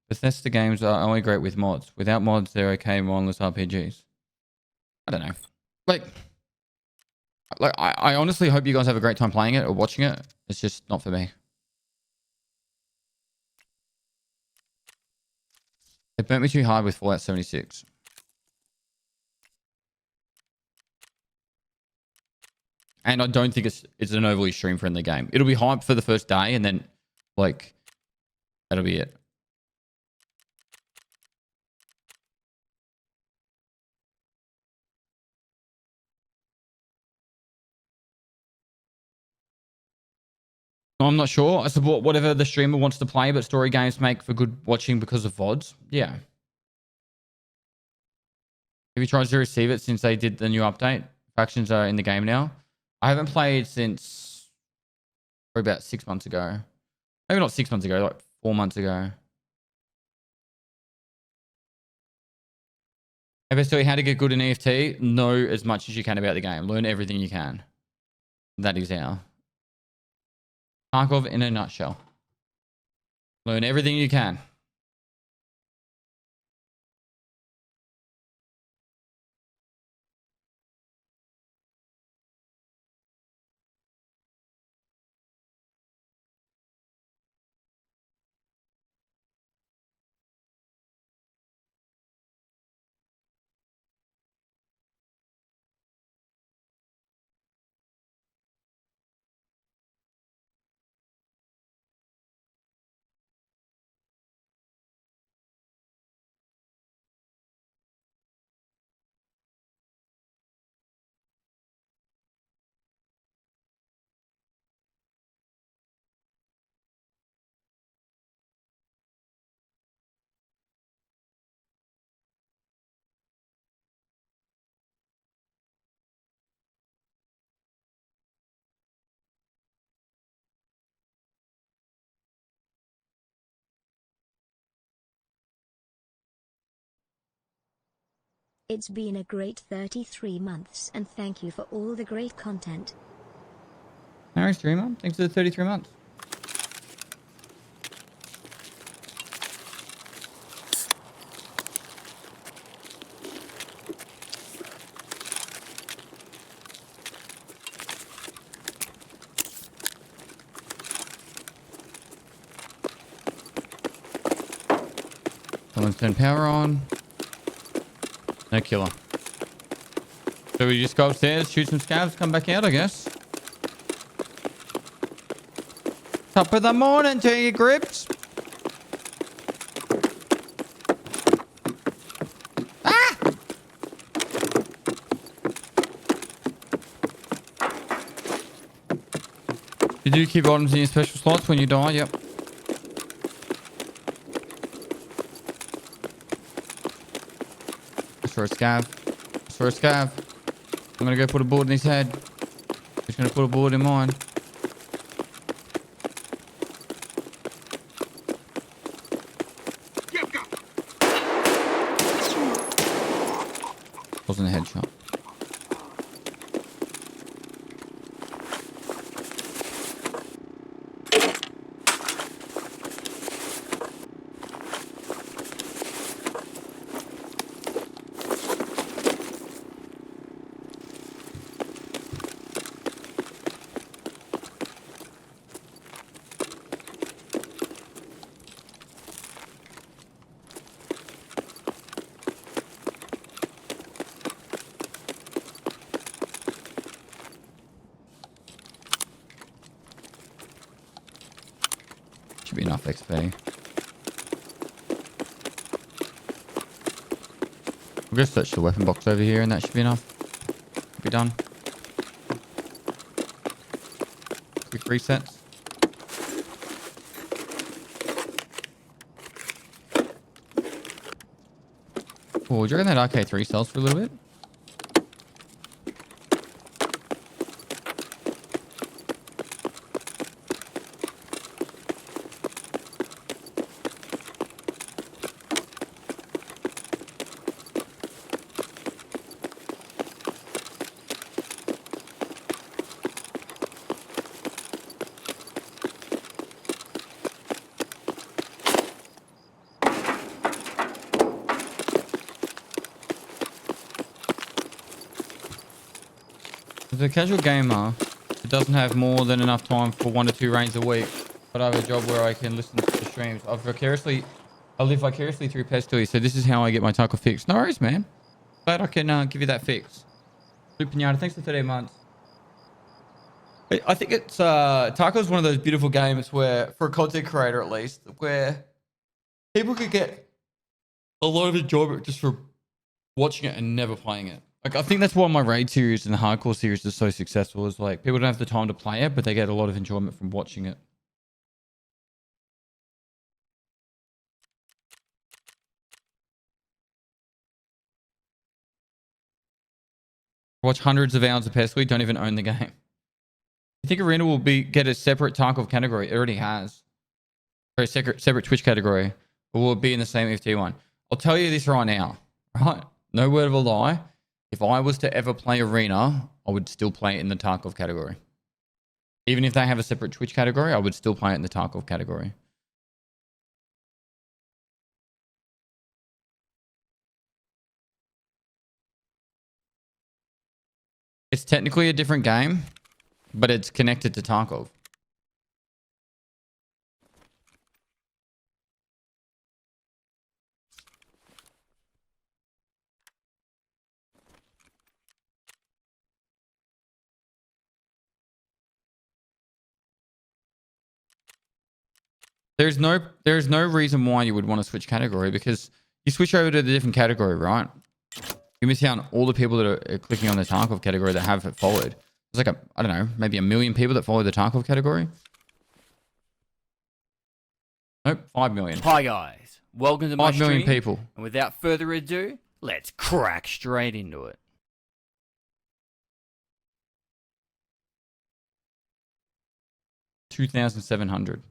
Bethesda games are only great with mods. Without mods, they're okay mindless RPGs. I don't know. Like I honestly hope you guys have a great time playing it or watching it. It's just not for me. It burnt me too hard with Fallout 76. And I don't think it's an overly stream friendly game. It'll be hype for the first day and then like that'll be it. I'm not sure. I support whatever the streamer wants to play, but story games make for good watching because of VODs. Yeah. Have you tried to receive it since they did the new update? Factions are in the game now. I haven't played since probably about 6 months ago. Maybe not 6 months ago, like 4 months ago. Hey, Pestily, how to get good in EFT? Know as much as you can about the game. Learn everything you can. That is how. Tarkov in a nutshell. Learn everything you can. It's been a great 33 months and thank you for all the great content. Harry Streamer, thanks for the 33 months. Someone's turned power on. No killer. So we just go upstairs, shoot some scavs, come back out, I guess. Top of the morning to you, Grips. Ah! You do keep items in your special slots when you die, yep. For a scav. For a scav. I'm gonna go put a bullet in his head. Just gonna put a bullet in mine. Wasn't a headshot. Should be enough XP. We'll just search the weapon box over here and that should be enough. Be done. Quick resets. Oh, do you reckon that RK3 sells for a little bit? As a casual gamer, it doesn't have more than enough time for 1 to 2 rains a week, but I have a job where I can listen to the streams. I live vicariously through Pestily, so this is how I get my tackle fixed. No worries, man. Glad I can give you that fix. Blue Pinata, thanks for 13 months. I think it's Taco is one of those beautiful games where, for a content creator at least, where people could get a lot of enjoyment just for watching it and never playing it. Like, I think that's why my raid series and the hardcore series is so successful. Is like people don't have the time to play it, but they get a lot of enjoyment from watching it. Watch hundreds of hours of Pestily, don't even own the game. You think Arena will get a separate Tarkov category? It already has. Or a separate Twitch category. Or will it be in the same FT one? I'll tell you this right now. Right? No word of a lie. If I was to ever play Arena, I would still play it in the Tarkov category. Even if they have a separate Twitch category, I would still play it in the Tarkov category. It's technically a different game, but it's connected to Tarkov. There's no reason why you would want to switch category, because you switch over to the different category, right? You miss out on all the people that are clicking on the Tarkov category that have it followed. There's like I don't know, maybe 1 million people that follow the Tarkov category. Nope, 5 million. Hi guys, welcome to my 5 million stream. people. And without further ado, let's crack straight into it. 2,700.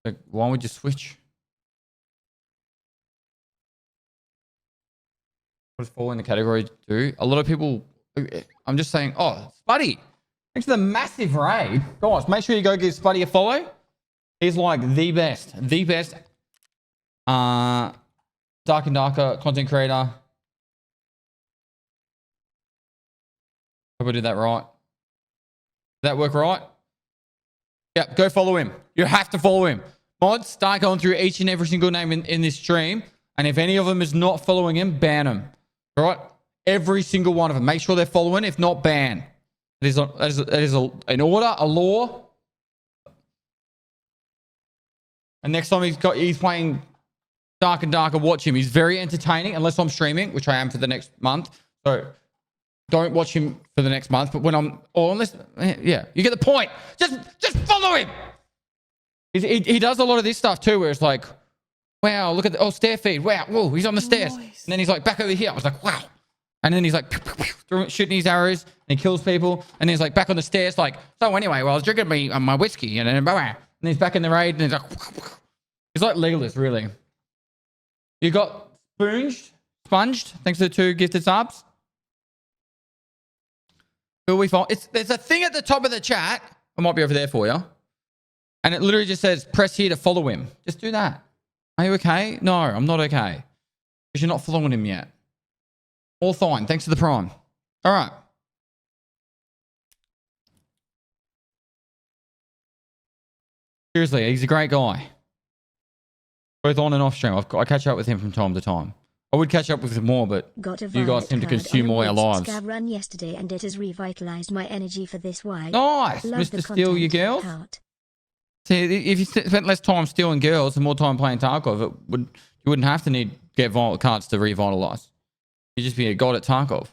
Like, why would you switch? What does fall in the category do? A lot of people, I'm just saying, oh, Spuddy, thanks for the massive raid. Guys, make sure you go give Spuddy a follow. He's like the best. Dark and Darker content creator. Hope I did that right. Did that work right? Yeah, go follow him. You have to follow him. Mods, start going through each and every single name in this stream. And if any of them is not following him, ban him. All right? Every single one of them. Make sure they're following. If not, ban. It is an order, a law. And next time he's playing Dark and Darker, watch him. He's very entertaining, unless I'm streaming, which I am for the next month. So don't watch him for the next month. But when yeah, you get the point. Just follow him. He does a lot of this stuff too, where it's like, wow, look at the stair feed. Wow, whoa, he's on the stairs. Nice. And then he's like back over here. I was like, wow. And then he's like shooting his arrows and he kills people. And then he's like back on the stairs, like, so anyway, well, I was drinking my whiskey and then he's back in the raid and he's like, he's like Legolas, really. You got sponged. Thanks to the 2 gifted subs. Who we follow? There's a thing at the top of the chat. I might be over there for you. And it literally just says, press here to follow him. Just do that. Are you okay? No, I'm not okay. Because you're not following him yet. All fine. Thanks for the prime. All right. Seriously, he's a great guy. Both on and off stream. I catch up with him from time to time. I would catch up with him more, but you guys seem to consume all our lives. Scab run yesterday and it has revitalized my energy for this while. Nice, Mr. Steal Your Girls. See, if you spent less time stealing girls and more time playing Tarkov, you wouldn't have to get violent cards to revitalize. You'd just be a god at Tarkov.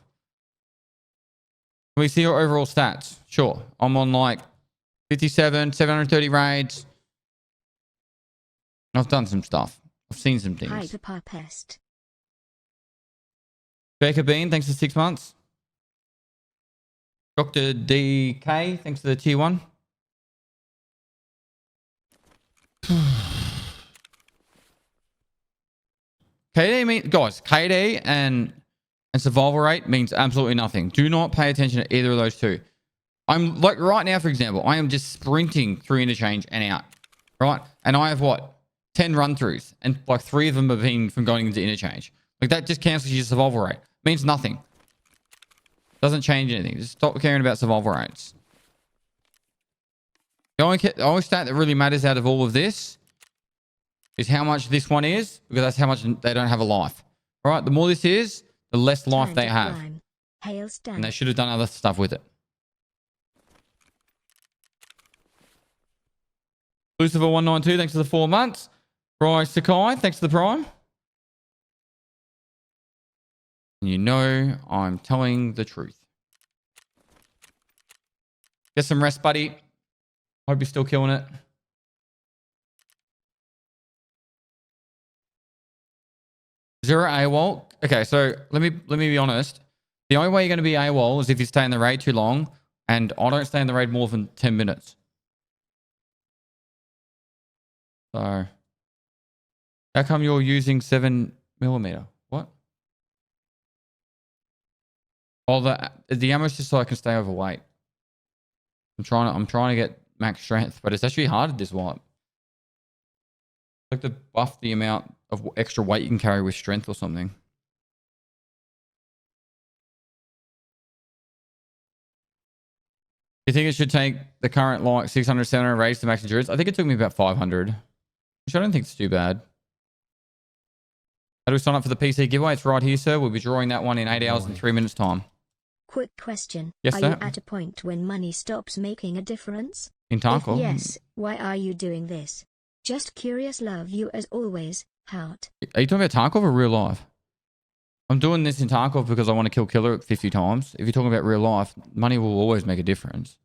Can we see your overall stats? Sure. I'm on like 57, 730 raids. I've done some stuff. I've seen some things. Hyperpest. Becca Bean, thanks for 6 months. Dr. DK, thanks for the tier 1. KD and survival rate means absolutely nothing. Do not pay attention to either of those two. I'm like right now, for example, I am just sprinting through interchange and out, right? And I have 10 run-throughs, and like 3 of them have been from going into interchange. Like that just cancels your survival rate. Means nothing. Doesn't change anything. Just stop caring about survival rates. The only stat that really matters out of all of this is how much this one is, because that's how much they don't have a life. All right? The more this is, the less life they have. And they should have done other stuff with it. Lucifer192, thanks for the 4 months. Bryce Sakai, thanks for the prime. You know I'm telling the truth. Get some rest, buddy. Hope you're still killing it. Zero AWOL. Okay, so let me be honest. The only way you're going to be AWOL is if you stay in the raid too long, and I don't stay in the raid more than 10 minutes. So, how come you're using 7mm? What? Oh, the ammo's just so I can stay overweight. I'm trying to get max strength, but it's actually hard at this wipe. Like to buff the amount of extra weight you can carry with strength or something. You think it should take the current like 600, 700 raids to max endurance? I think it took me about 500, which I don't think is too bad. How do we sign up for the PC giveaway? It's right here, sir. We'll be drawing that one in 8 hours and 3 minutes time. Quick question. Yes, are sir? you at a point when money stops making a difference? In Tarkov? If yes, why are you doing this? Just curious, love you as always, Heart. Are you talking about Tarkov or real life? I'm doing this in Tarkov because I want to kill Killer 50 times. If you're talking about real life, money will always make a difference.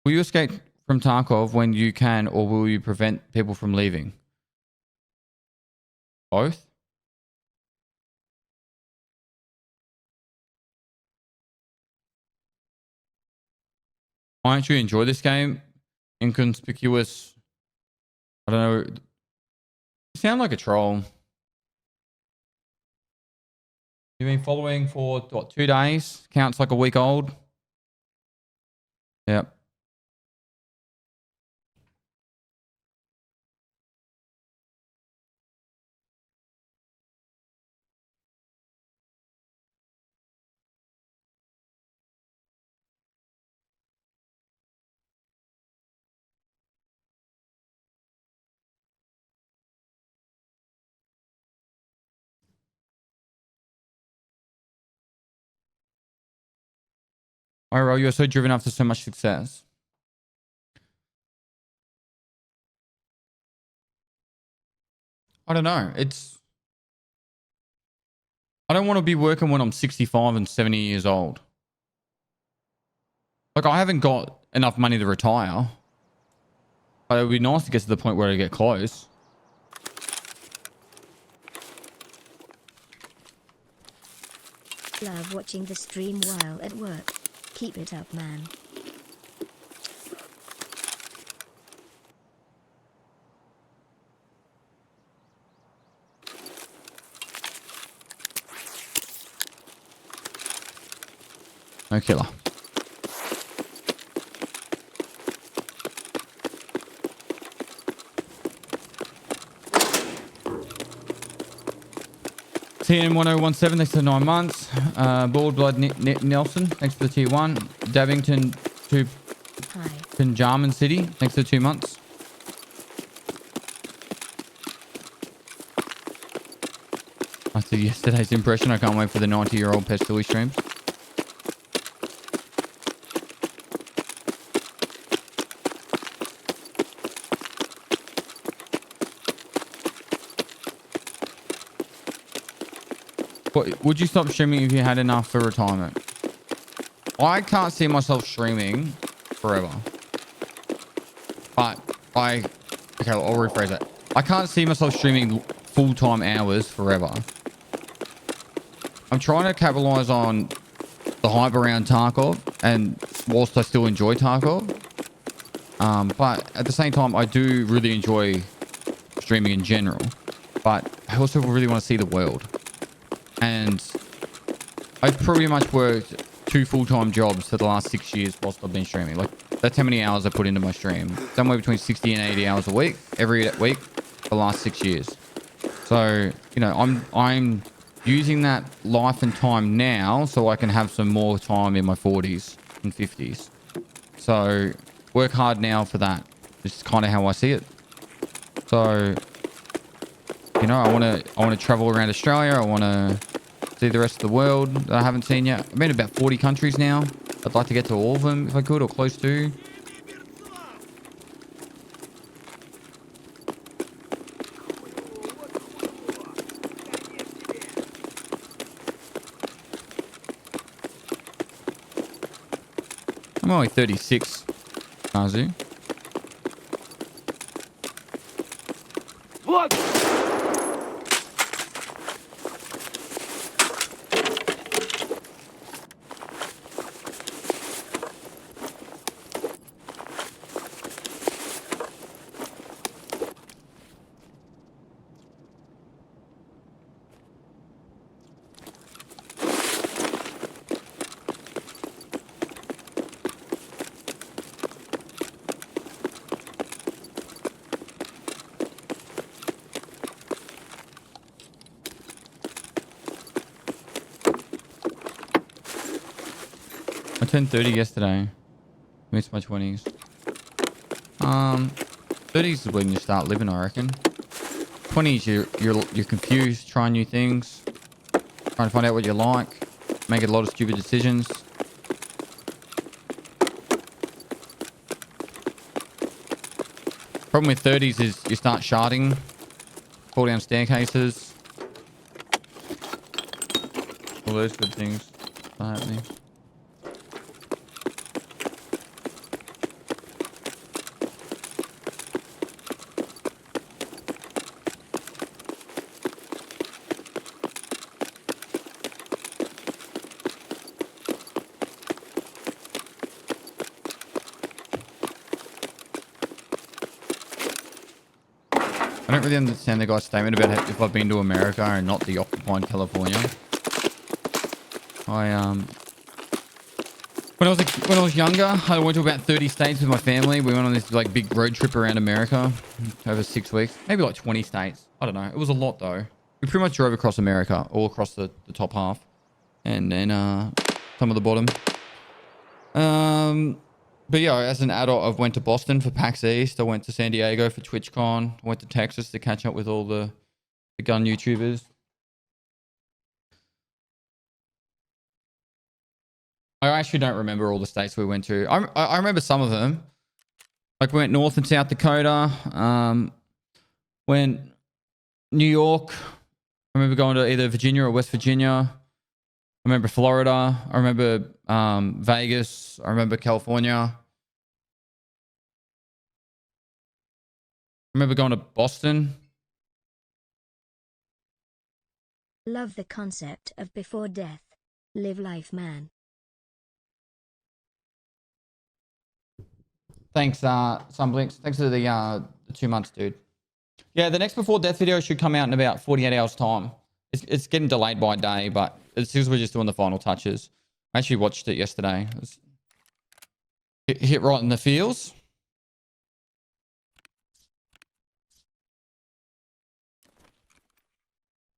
Will you escape from Tarkov when you can, or will you prevent people from leaving? Both? I actually enjoy this game. Inconspicuous. I don't know. You sound like a troll. You've been following for what, 2 days? Counts like a week old. Yep. IRL, you're so driven after so much success. I don't know. I don't want to be working when I'm 65 and 70 years old. Like, I haven't got enough money to retire. But it would be nice to get to the point where I get close. Love watching the stream while at work. Keep it up, man. No killer. TN1017, thanks for 9 months. Bald Blood Nelson, thanks for the tier 1. Dabbington to Hi. Pinjamin City, thanks for 2 months. After yesterday's impression, I can't wait for the 90-year-old Pestily streams. What, would you stop streaming if you had enough for retirement? I can't see myself streaming forever. But okay, I'll rephrase that. I can't see myself streaming full-time hours forever. I'm trying to capitalize on the hype around Tarkov, and whilst I still enjoy Tarkov, but at the same time, I do really enjoy streaming in general. But I also really want to see the world. And I've pretty much worked 2 full-time jobs for the last 6 years whilst I've been streaming. Like, that's how many hours I put into my stream. Somewhere between 60 and 80 hours a week, every week, for the last 6 years. So, you know, I'm using that life and time now so I can have some more time in my 40s and 50s. So, work hard now for that. This is kind of how I see it. So, you know, I want to travel around Australia. I want to see the rest of the world that I haven't seen yet. I've been to about 40 countries now. I'd like to get to all of them if I could, or close to. I'm only 36, Kazu. What? I turned 30 yesterday. Missed my 20s. 30s is when you start living, I reckon. 20s, you're confused, trying new things, trying to find out what you like, making a lot of stupid decisions. Problem with 30s is you start sharding, fall down staircases, all those good things start happening. I don't really understand the guy's statement about if I've been to America and not the occupied California. When I was younger, I went to about 30 states with my family. We went on this like big road trip around America over 6 weeks, maybe like 20 states. I don't know. It was a lot though. We pretty much drove across America, all across the top half, and then some of the bottom. But yeah, as an adult, I've went to Boston for PAX East. I went to San Diego for TwitchCon. I went to Texas to catch up with all the gun YouTubers. I actually don't remember all the states we went to. I remember some of them. Like we went North and South Dakota. Went New York. I remember going to either Virginia or West Virginia. I remember Florida. I remember Vegas. I remember California. I remember going to Boston. Love the concept of before death. Live life, man. Thanks, Sunblinks. Thanks for the 2 months, dude. Yeah, the next before death video should come out in about 48 hours time. It's getting delayed by a day, but it's because we're just doing the final touches. I actually watched it yesterday. It hit right in the feels.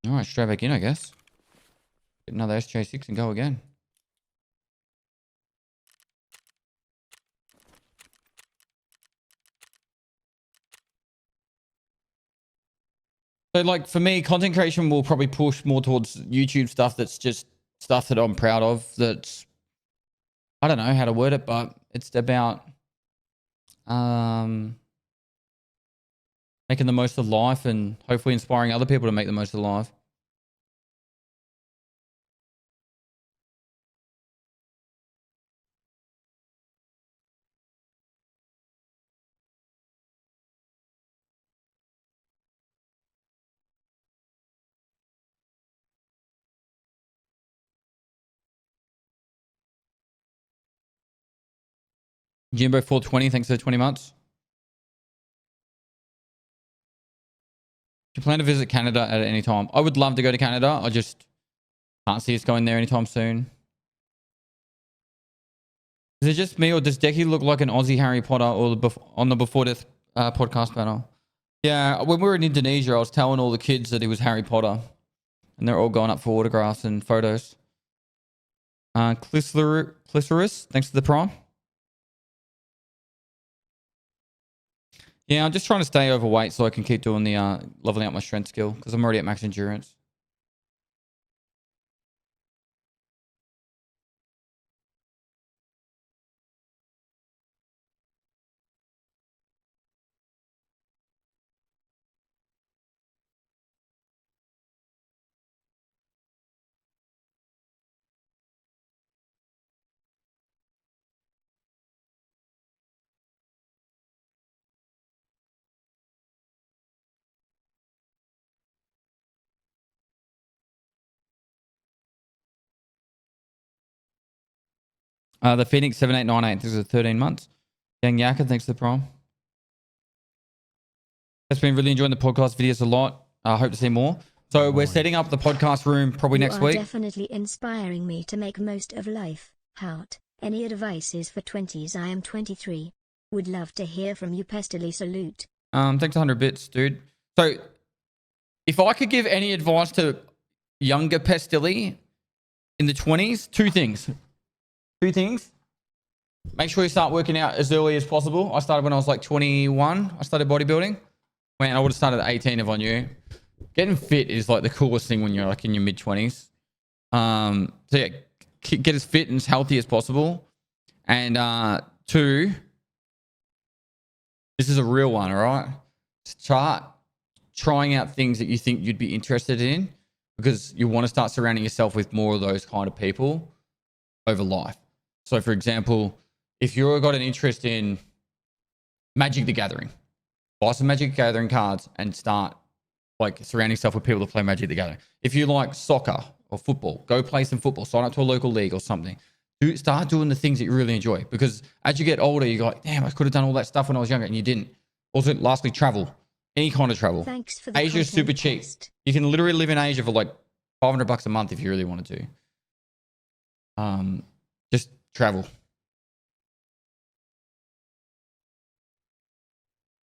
All right, straight back in, I guess. Get another SJ6 and go again. So like for me, content creation will probably push more towards YouTube stuff that's just stuff that I'm proud of. That's, I don't know how to word it, but it's about making the most of life and hopefully inspiring other people to make the most of life. Jimbo 420, thanks for the 20 months. Do you plan to visit Canada at any time? I would love to go to Canada. I just can't see us going there anytime soon. Is it just me or does Decky look like an Aussie Harry Potter or on the Before Death podcast panel? Yeah, when we were in Indonesia, I was telling all the kids that he was Harry Potter. And they're all going up for autographs and photos. Clicerus, thanks for the prime. Yeah, I'm just trying to stay overweight so I can keep doing the leveling up my strength skill because I'm already at max endurance. The Phoenix 7898, this is 13 months. Yang Yaka, thanks for the prime. I've been really enjoying the podcast videos a lot. I hope to see more. So we're setting up the podcast room probably next week. You are definitely inspiring me to make most of life. Heart. Any advices for 20s? I am 23. Would love to hear from you, Pestily. Salute. Thanks 100 bits, dude. So if I could give any advice to younger Pestily in the 20s, two things. Make sure you start working out as early as possible. I started when I was like 21. I started bodybuilding. Man, I would have started at 18 if I knew. Getting fit is like the coolest thing when you're like in your mid-20s. So yeah, get as fit and as healthy as possible. And two, this is a real one, all right? Start trying out things that you think you'd be interested in because you want to start surrounding yourself with more of those kind of people over life. So, for example, if you've got an interest in Magic the Gathering, buy some Magic the Gathering cards and start like surrounding yourself with people that play Magic the Gathering. If you like soccer or football, go play some football. Sign up to a local league or something. Start doing the things that you really enjoy because as you get older, you go like, damn, I could have done all that stuff when I was younger and you didn't. Also, lastly, travel. Any kind of travel. Thanks for the Asia is super content cheap. test. You can literally live in Asia for like $500 a month if you really wanted to. Just travel.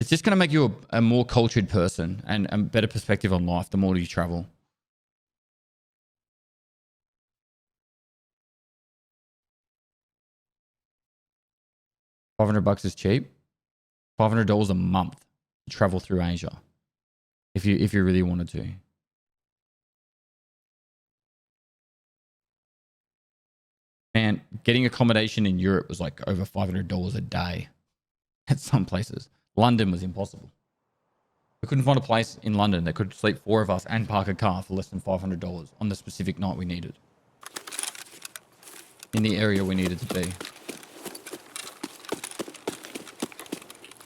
It's just going to make you a more cultured person and a better perspective on life the more you travel. $500 is cheap. $500 a month to travel through Asia, if you really wanted to. And getting accommodation in Europe was like over $500 a day at some places. London was impossible. We couldn't find a place in London that could sleep 4 of us and park a car for less than $500 on the specific night we needed. In the area we needed to be.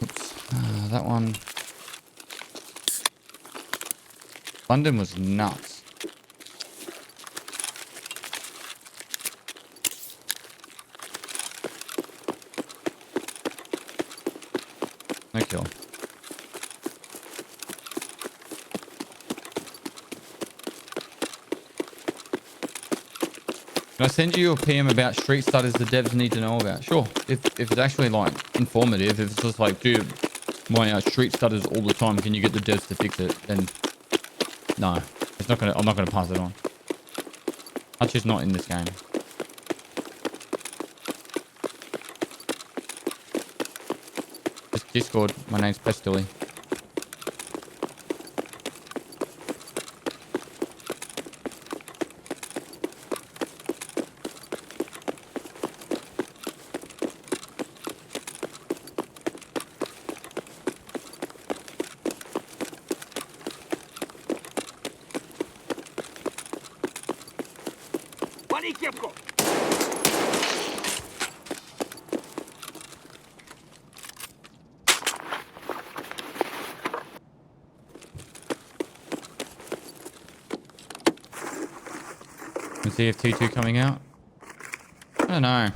Oops. That one. London was nuts. No kill. Can I send you a PM about street stutters the devs need to know about? Sure. If it's actually like informative, if it's just like, dude, my street stutters all the time, can you get the devs to fix it? Then no, it's not gonna. I'm not gonna pass it on. Touch is not in this game. Just Discord. My name's Pestily. Is TF2 coming out? I don't know.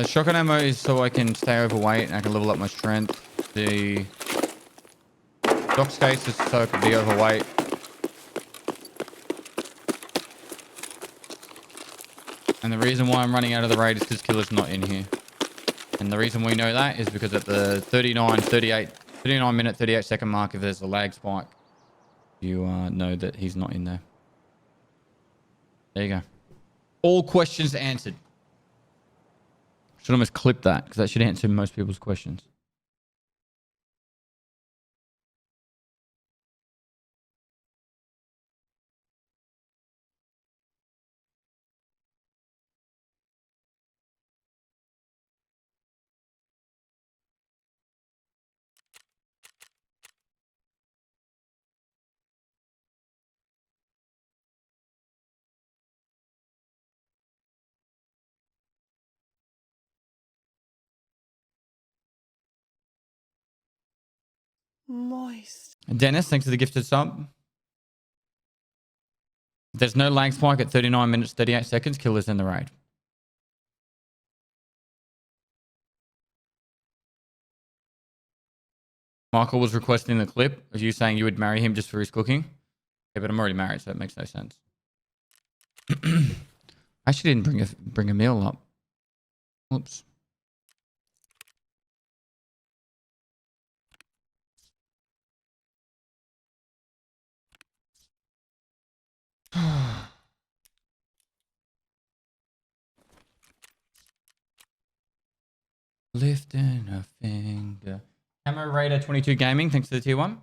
Shotgun ammo is so I can stay overweight and I can level up my strength. The dock skates is so I can be overweight. And the reason why I'm running out of the raid is because Killer's not in here. And the reason we know that is because at the 39 minute, 38 second mark, if there's a lag spike, you know that he's not in there. There you go. All questions answered. Should almost clip that because that should answer most people's questions. Moist. Dennis, thanks for the gifted sub. There's no lag spike at 39 minutes, 38 seconds. Killer's in the raid. Michael was requesting the clip of you saying you would marry him just for his cooking. Yeah, but I'm already married, so it makes no sense. I actually didn't bring a meal up. Whoops. Lifting a finger. Camo Raider 22 Gaming, thanks for the tier 1.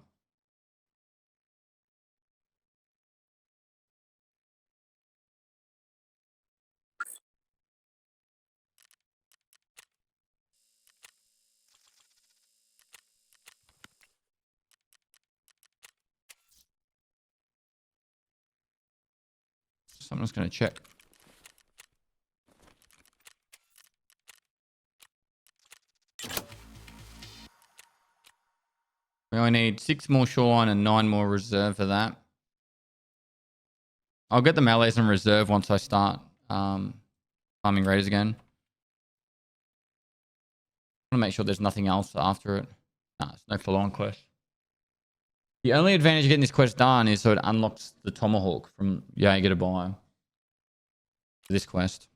I'm just going to check. We only need 6 more shoreline and 9 more reserve for that. I'll get the melees in reserve once I start farming raiders again. I want to make sure there's nothing else after it. Nah, it's no full-on quest. The only advantage of getting this quest done is so it unlocks the tomahawk from Jaeger to buy for this quest.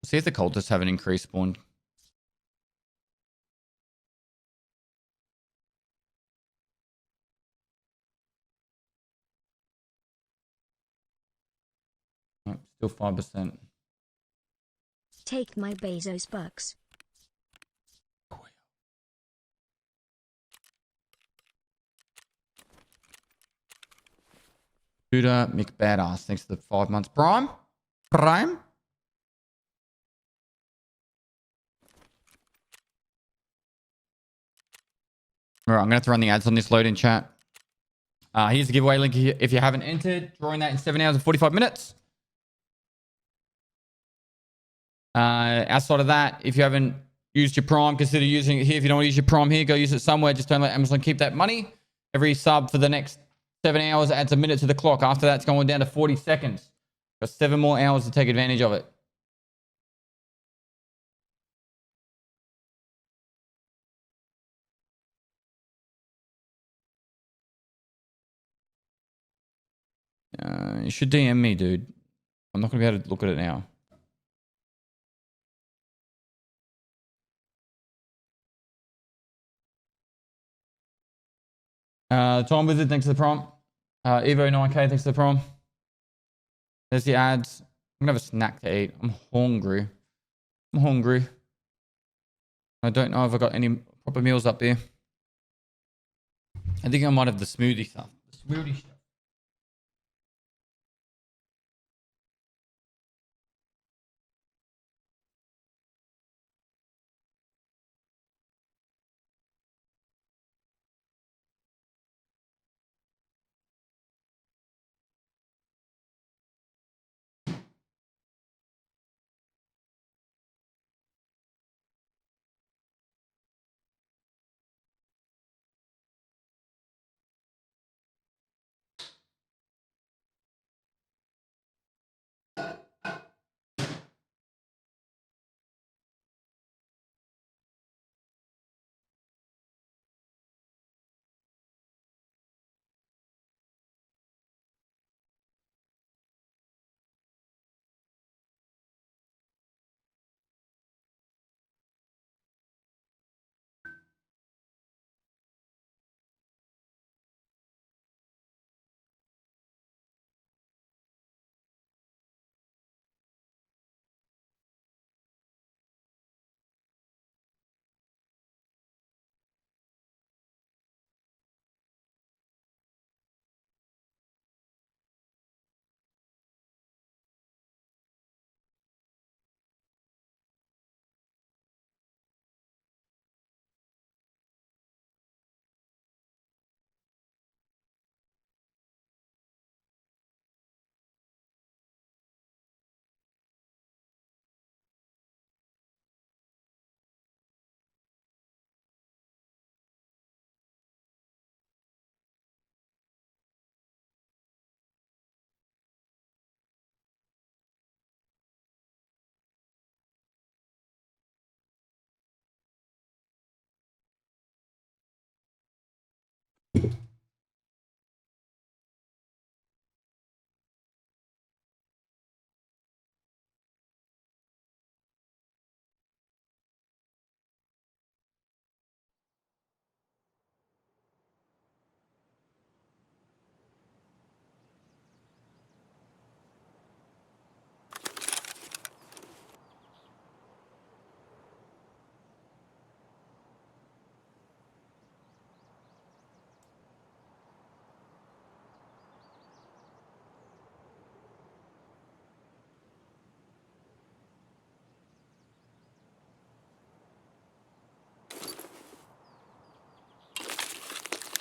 See if the cultists have an increased spawn. Nope, still 5%. Take my Bezos bucks. Judah McBadass, thanks for the 5 months. Prime? Prime? All right, I'm going to have to run the ads on this load in chat. Here's the giveaway link if you haven't entered. Drawing that in 7 hours and 45 minutes. Outside of that, if you haven't used your Prime, consider using it here. If you don't want to use your Prime here, go use it somewhere. Just don't let Amazon keep that money. Every sub for the next 7 hours adds a minute to the clock. After that, it's going down to 40 seconds. Got 7 more hours to take advantage of it. You should DM me, dude. I'm not going to be able to look at it now. Tom Wizard, thanks for the prompt. Evo 9K, thanks for the prompt. There's the ads. I'm going to have a snack to eat. I'm hungry. I don't know if I got any proper meals up here. I think I might have the smoothie stuff. The smoothie stuff.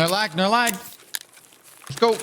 No lag, no lag. Let's go.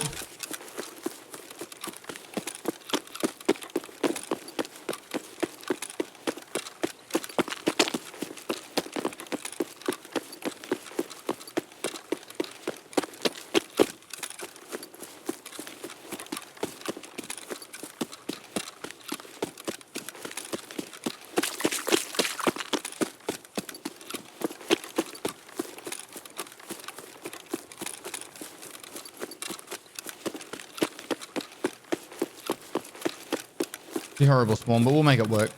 It's a horrible spawn, but we'll make it work.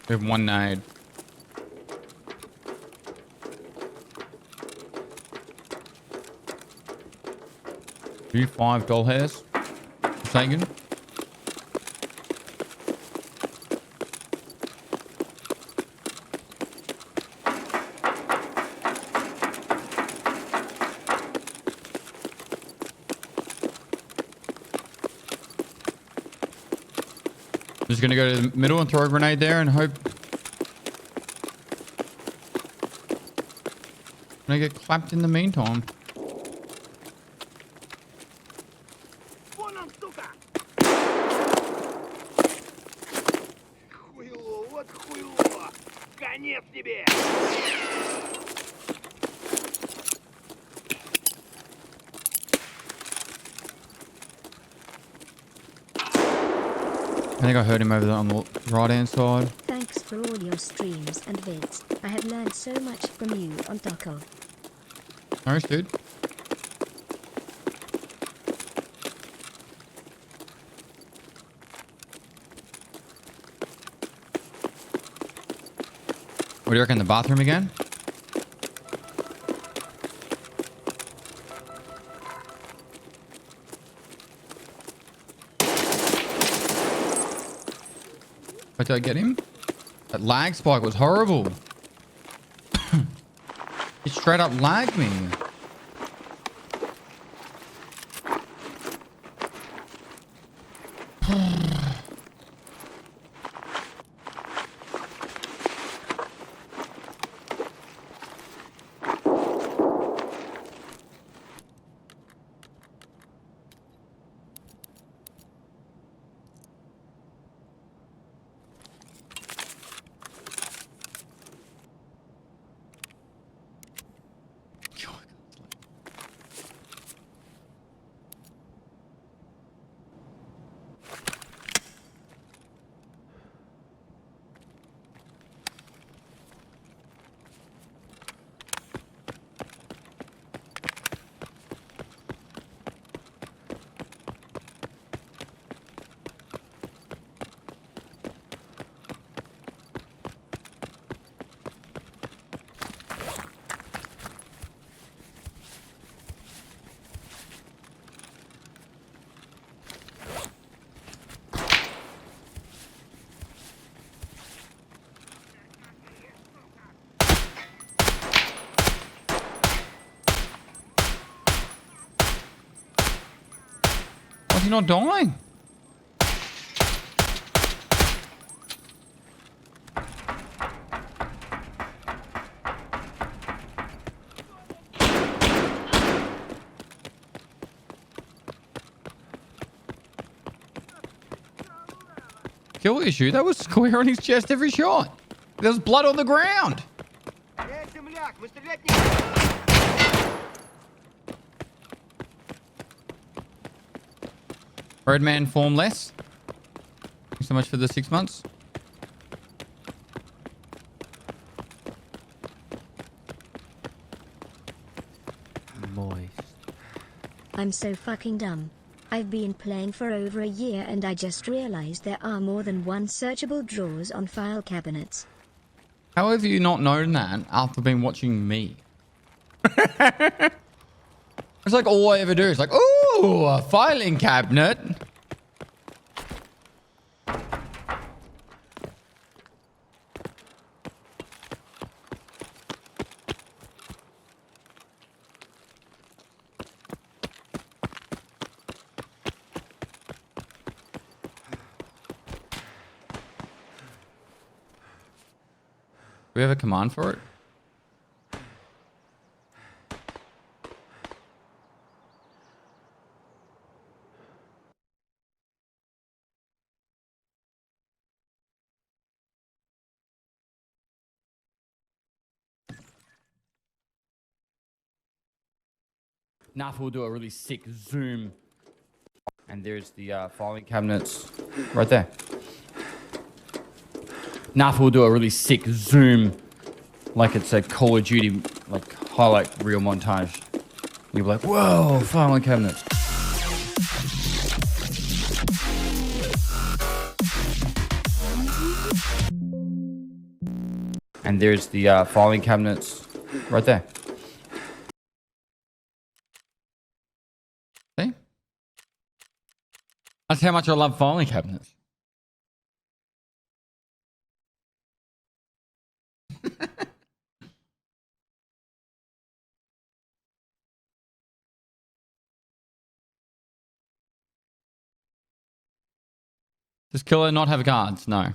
We have one nade. Do 5 doll hairs. Sagan. Just gonna go to the middle and throw a grenade there and hope I get clapped in the meantime. Хуйло, вот хуйло. Конец тебе. I think I heard him over there on the right hand side. Thanks for all your streams and vids. I have learned so much from you on Taco. Nice, dude. What do you reckon, the bathroom again? Wait, did I get him? That lag spike was horrible. It straight up lagged me. Why's he not dying? Kill issue. That was square on his chest every shot. There was blood on the ground. Roadman formless. Thanks so much for the 6 months. Moist. I'm so fucking dumb. I've been playing for over a year and I just realized there are more than one searchable drawers on file cabinets. How have you not known that after been watching me? It's like all I ever do. It's like, ooh, a filing cabinet. Do we have a command for it? Naf will do a really sick zoom. And there's the filing cabinets right there. Naf will do a really sick zoom. Like it's a Call of Duty, like highlight reel montage. You'll be like, whoa, filing cabinets. And there's the filing cabinets right there. See? That's how much I love filing cabinets. Does Killer not have guards? No.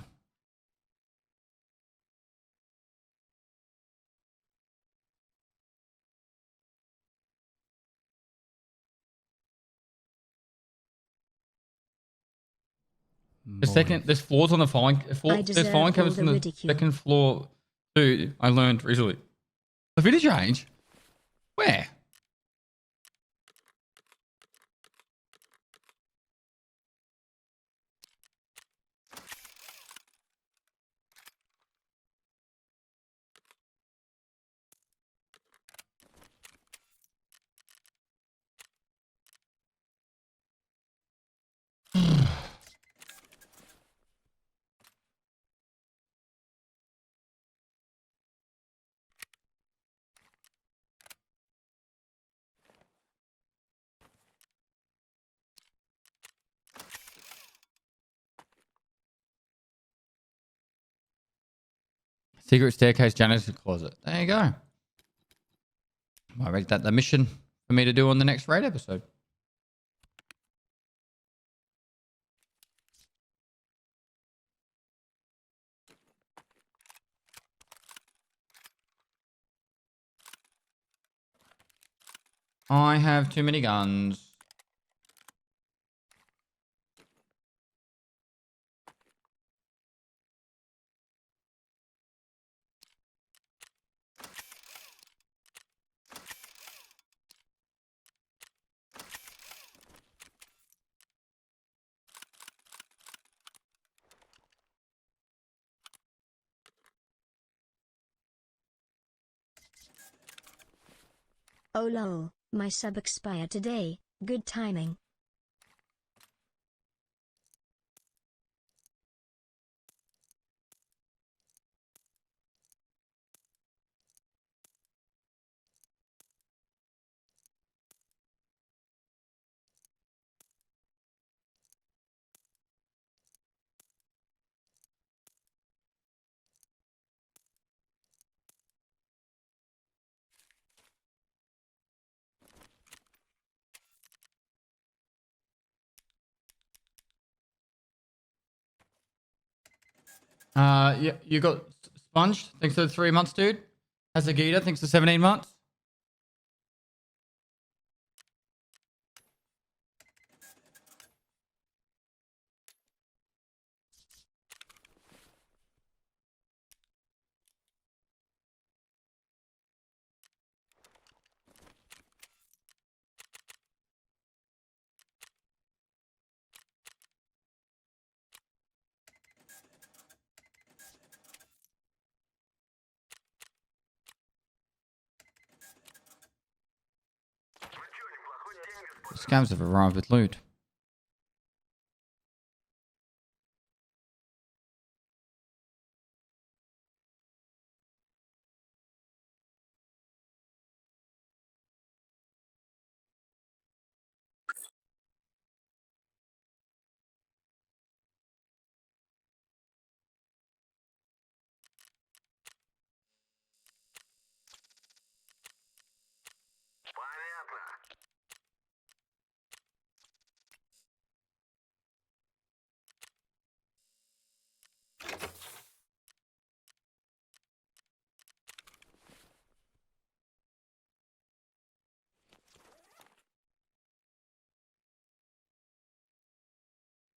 There's floors on the filing. There's filing cabinets on the second floor. Dude, I learned recently. The vintage range? Where? Secret staircase, janitor's closet. There you go. Might make that the mission for me to do on the next raid episode. I have too many guns. Oh lol, my sub expired today, good timing. Yeah, you got Sponge. Thanks for the 3 months, dude. Hazagita, thanks for 17 months. Scams have arrived with loot.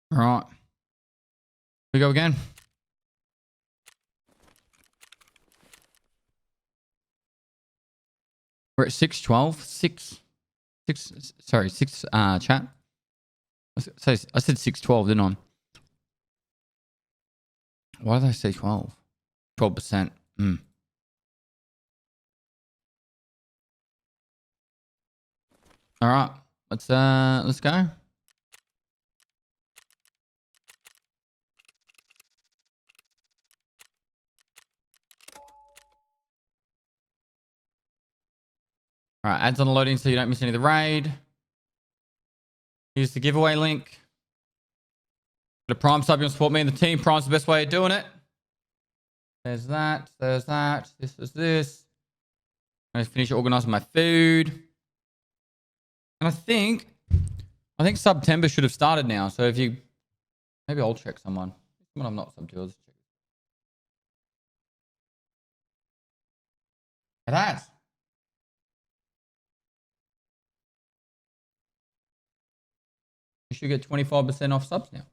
All right. We go again. We're at 6:12. 6. Sorry, 6. Chat. I said 6:12, didn't I? Why did I say 12? 12%. All right. Let's go. All right, ads on the loading so you don't miss any of the raid. Here's the giveaway link. The Prime sub, you'll support me and the team. Prime's the best way of doing it. There's that. There's that. This is this. I finish organizing my food. And I think September should have started now. So if you, maybe I'll check someone. Someone I'm not sub to. It has. You should get 25% off subs now.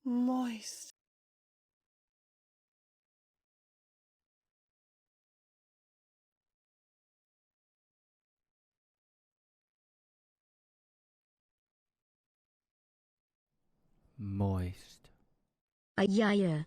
Moist. Moist. Yeah.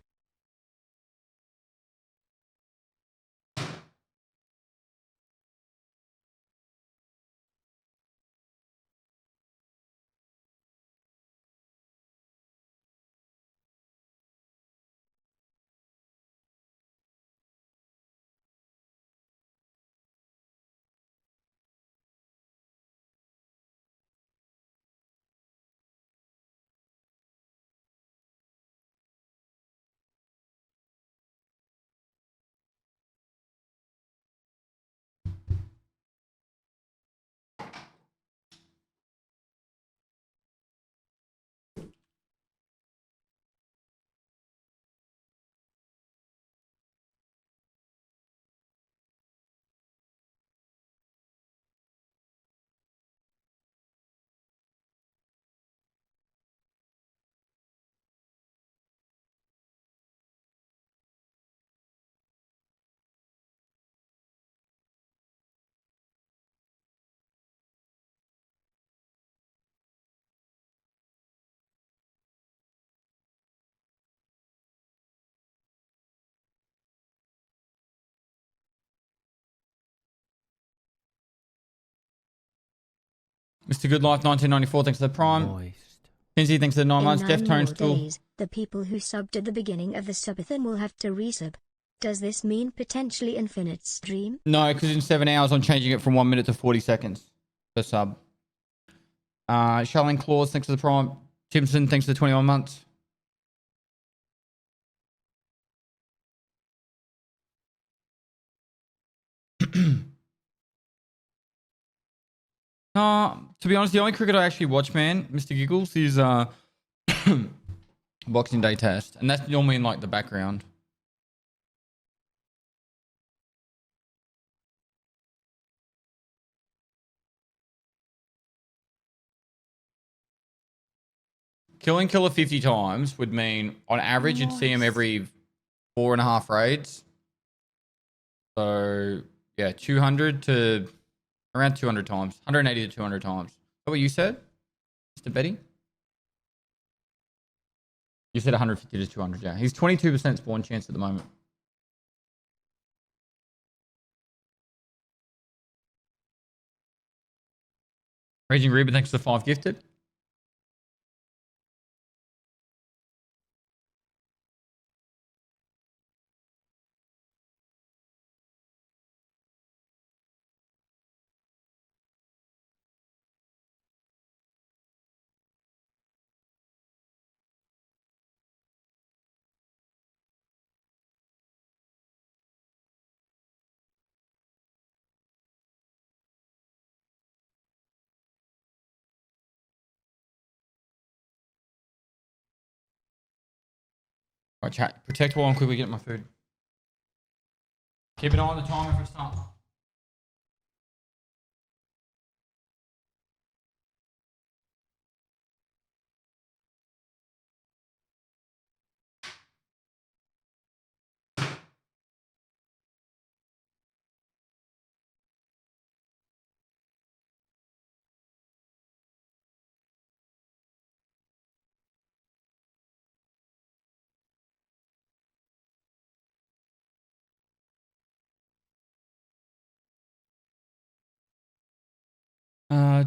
Mr. Goodlife 1994, thanks for the Prime. Moist. Kinsey, thanks for the 9 months. In Death 9 Tones more Tool. days, the people who subbed at the beginning of the subathon will have to resub. Does this mean potentially infinite stream? No, because in 7 hours I'm changing it from 1 minute to 40 seconds per sub. Charlene Claus, thanks for the Prime. Timson, thanks for the 21 months. To be honest, the only cricket I actually watch, man, Mr. Giggles, is Boxing Day Test. And that's normally in like the background. killing killer 50 times would mean on average you'd see him every 4.5 raids. So yeah, 200 to around 200 times, 180 to 200 times. Is that what you said, Mr. Betty? You said 150 to 200. Yeah, he's 22% spawn chance at the moment. Raging Reaper, thanks for the 5 gifted. Right, chat. Protect while I'm quickly getting my food. Keep an eye on the timer for start.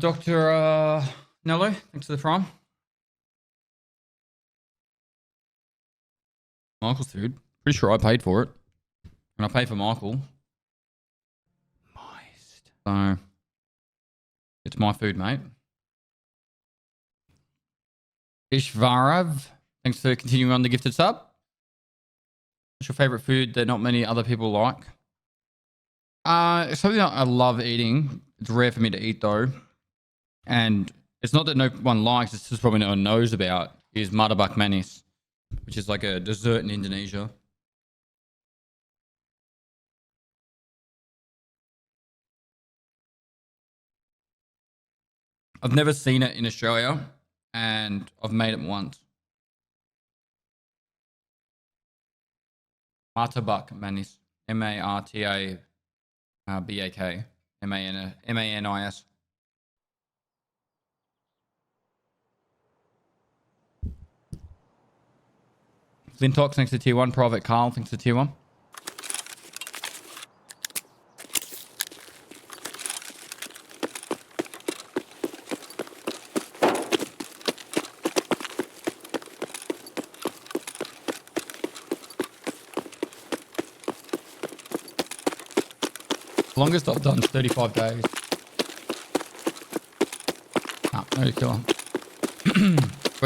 Dr. Nello, thanks for the prime. Michael's food. Pretty sure I paid for it. And I paid for Michael. Moist. So, it's my food, mate. Ishvarav, thanks for continuing on the gifted sub. What's your favorite food that not many other people like? It's something that I love eating. It's rare for me to eat though. And it's not that no one likes, it's just probably no one knows about, is martabak manis, which is like a dessert in Indonesia. I've never seen it in Australia, and I've made it once. Martabak manis. Martabak. Manis. Flintox, thanks to tier 1. Private Carl, thanks to tier 1. Longest I've done is 35 days. Ah, no killer. Do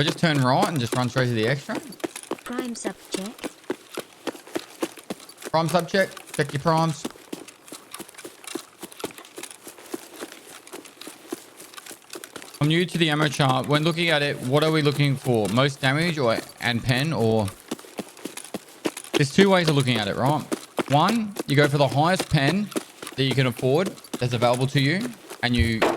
I just turn right and just run straight to the extra? Prime sub check. Prime sub check. Check your primes. I'm new to the ammo chart. When looking at it, what are we looking for? Most damage and pen, or... There's two ways of looking at it, right? One, you go for the highest pen that you can afford that's available to you, and you go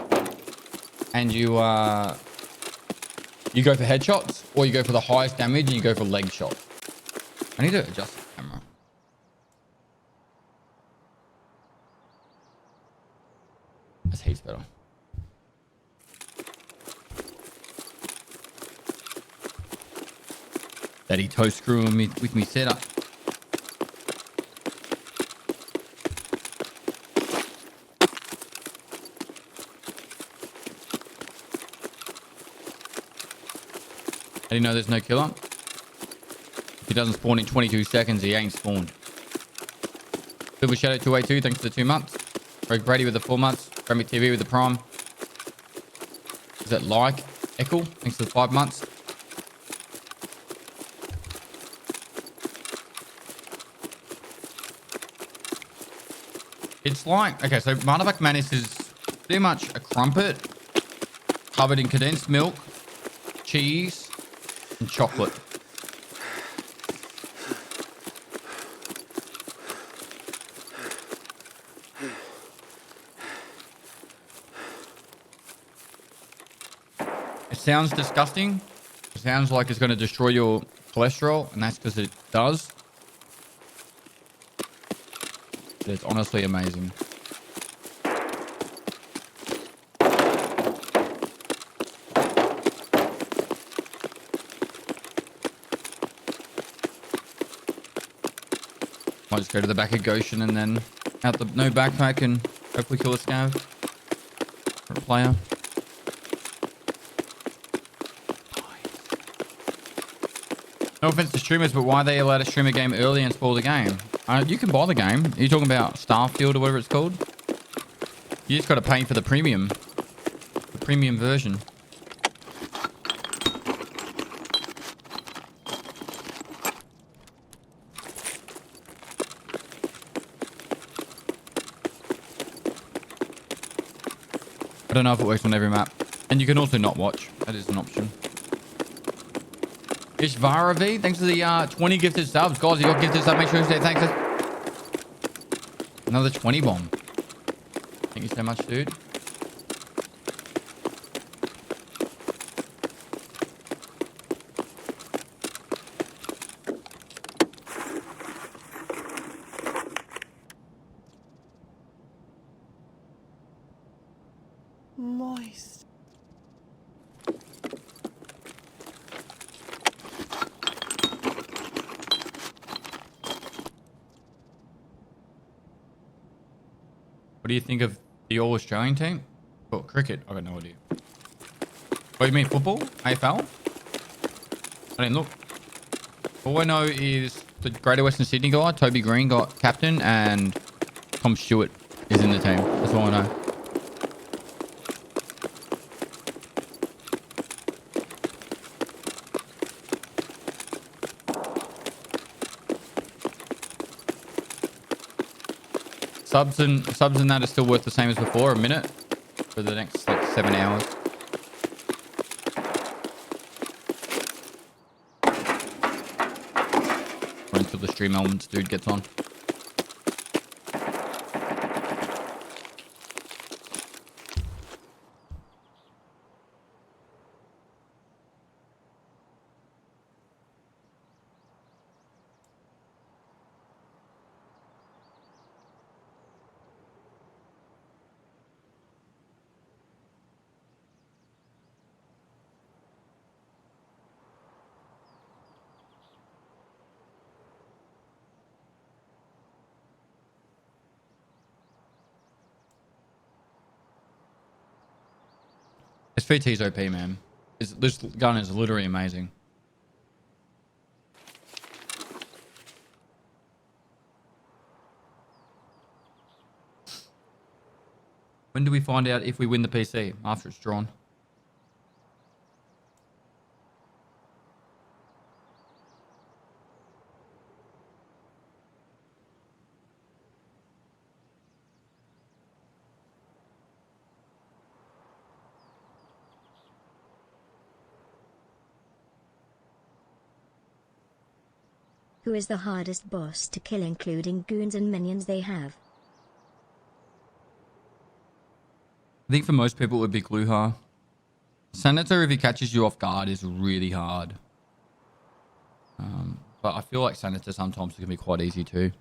for headshots, or you go for the highest damage and you go for leg shots. I need to adjust the camera. That's heaps better. Daddy toe screwing me with me setup. I didn't know there's no killer. If he doesn't spawn in 22 seconds, he ain't spawned. Silver Shadow 282, thanks for the 2 months. Greg Brady with the 4 months. Grammy TV with the prime. Is that like? Echo, thanks for the 5 months. It's like, okay, so Martabak Manis is pretty much a crumpet covered in condensed milk, cheese, and chocolate. It sounds disgusting. It sounds like it's going to destroy your cholesterol, and that's because it does. It's honestly amazing. Might just go to the back of Goshen and then out the no backpack and hopefully kill a scav or a player. No offense to streamers, but why are they allowed to stream a game early and spoil the game? You can buy the game. Are you talking about Starfield or whatever it's called? You just got to pay for the premium version. I don't know if it works on every map. And you can also not watch. That is an option. Ishvara V, thanks for the 20 gifted subs. Guys, you got gifted subs. Make sure you say thanks. Another 20 bomb. Thank you so much, dude. Moist. What do you think of the All-Australian team? Oh, cricket. I got no idea. What do you mean, football? AFL? I didn't look. All I know is the Greater Western Sydney guy, Toby Green, got captain, and Tom Stewart is in the team. That's all I know. Subs and that are still worth the same as before, a minute for the next like 7 hours. Or until the stream elements dude gets on. SVT's OP, man. This gun is literally amazing. When do we find out if we win the PC? After it's drawn. Who is the hardest boss to kill including goons and minions they have? I think for most people it would be Gluha. Senator, if he catches you off guard, is really hard. But I feel like Senator sometimes can be quite easy too.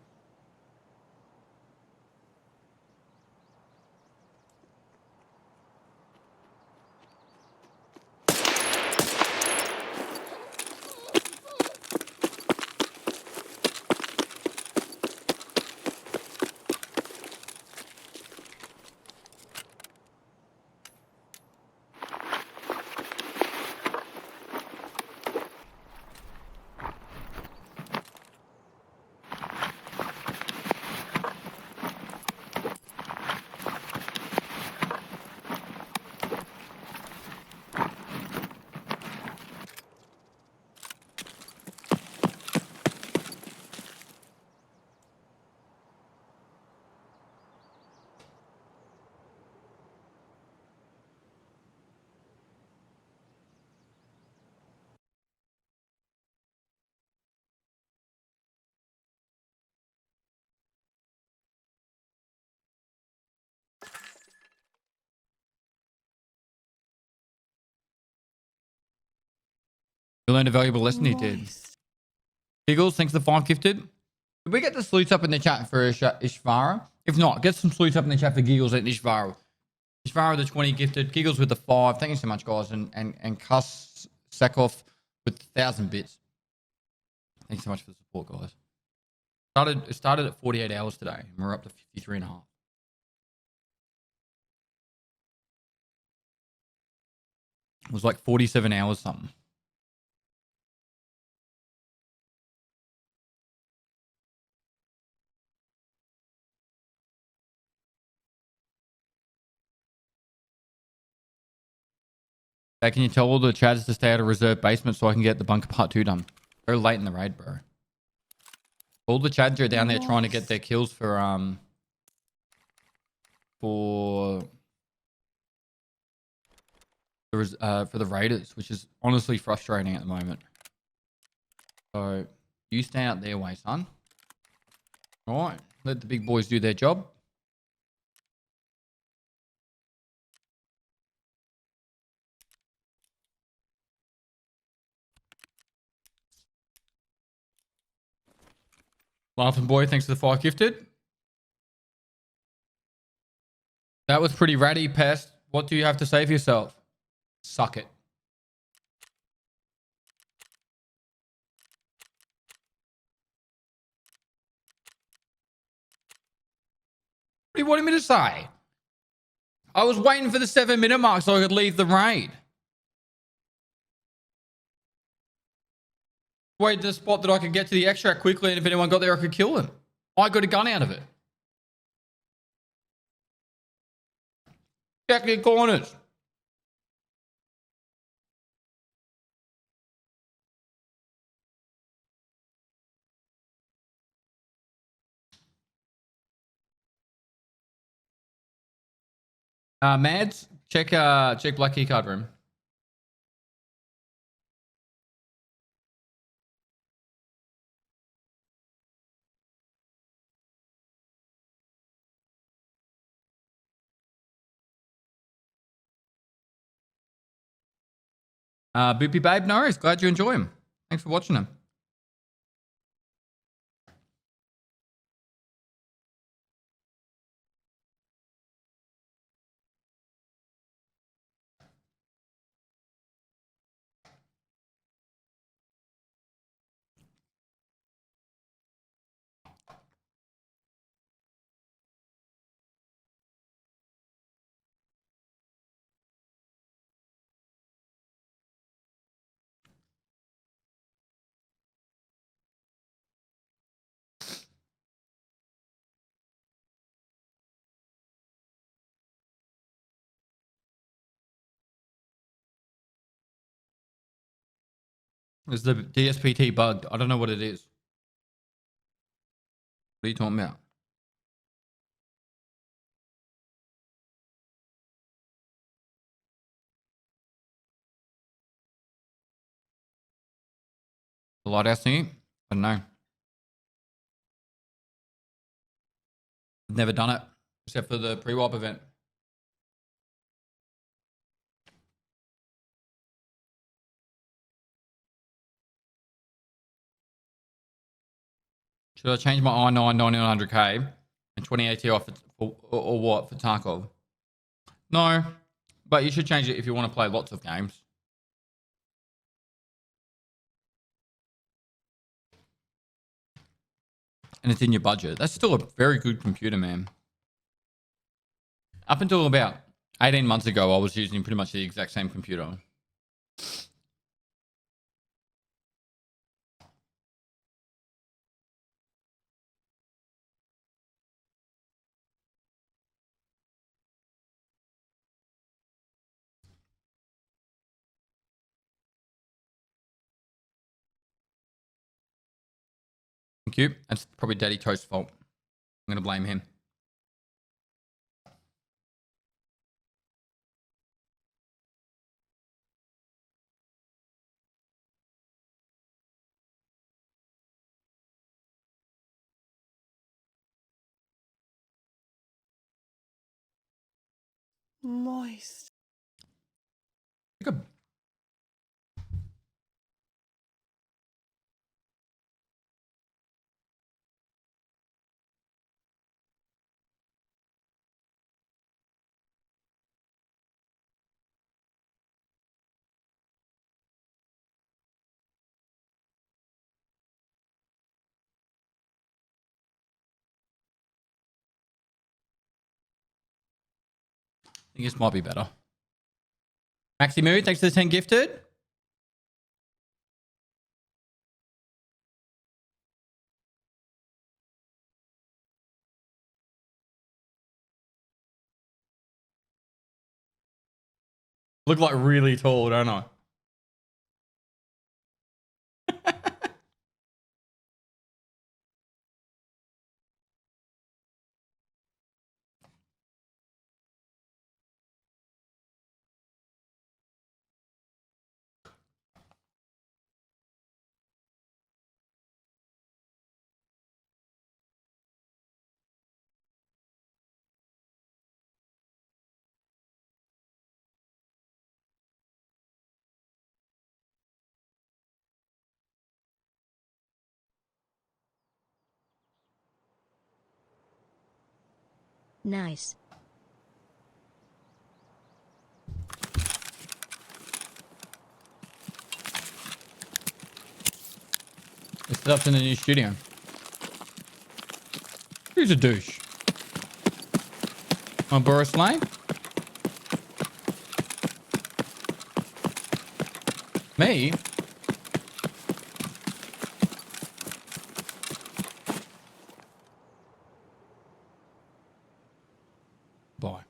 You learned a valuable lesson. He did. Moist. Giggles, thanks for the 5 gifted. Did we get the salutes up in the chat for Ishvara? If not, get some salutes up in the chat for Giggles and Ishvara. Ishvara the 20 gifted. Giggles with the 5. Thank you so much, guys. And Cuss Sackhoff with 1,000 bits. Thanks so much for the support, guys. It started at 48 hours today, and we're up to 53 and a half. It was like 47 hours something. Hey, can you tell all the chads to stay out of reserve basement so I can get the bunker part 2 done? They're late in the raid, bro. All the chads are down there trying to get their kills for the raiders, which is honestly frustrating at the moment. So you stay out their way, son. All right, let the big boys do their job. Laughing boy, thanks for the 5 gifted. That was pretty ratty, Pest. What do you have to say for yourself? Suck it. What do you want me to say? I was waiting for the 7-minute mark so I could leave the raid. Wait to the spot that I could get to the extract quickly, and if anyone got there, I could kill them. I got a gun out of it. Check the corners. Mads, check Black Keycard room. Boopy Babe, no worries. Glad you enjoy him. Thanks for watching him. Is the DSPT bugged? I don't know what it is. What are you talking about? The lighthouse thingy? I don't know. I've never done it except for the pre-wipe event. Should I change my i9 9900K and 2080 off or what for Tarkov? No, but you should change it if you want to play lots of games. And it's in your budget. That's still a very good computer, man. Up until about 18 months ago, I was using pretty much the exact same computer. Thank you. That's probably Daddy Toast's fault. I'm going to blame him. Moist. think this might be better. Maxi Mood, thanks for the 10 gifted. Look like really tall, don't I? Nice. It's set up in the new studio. Who's a douche? On Boris Lane? Me? Bye.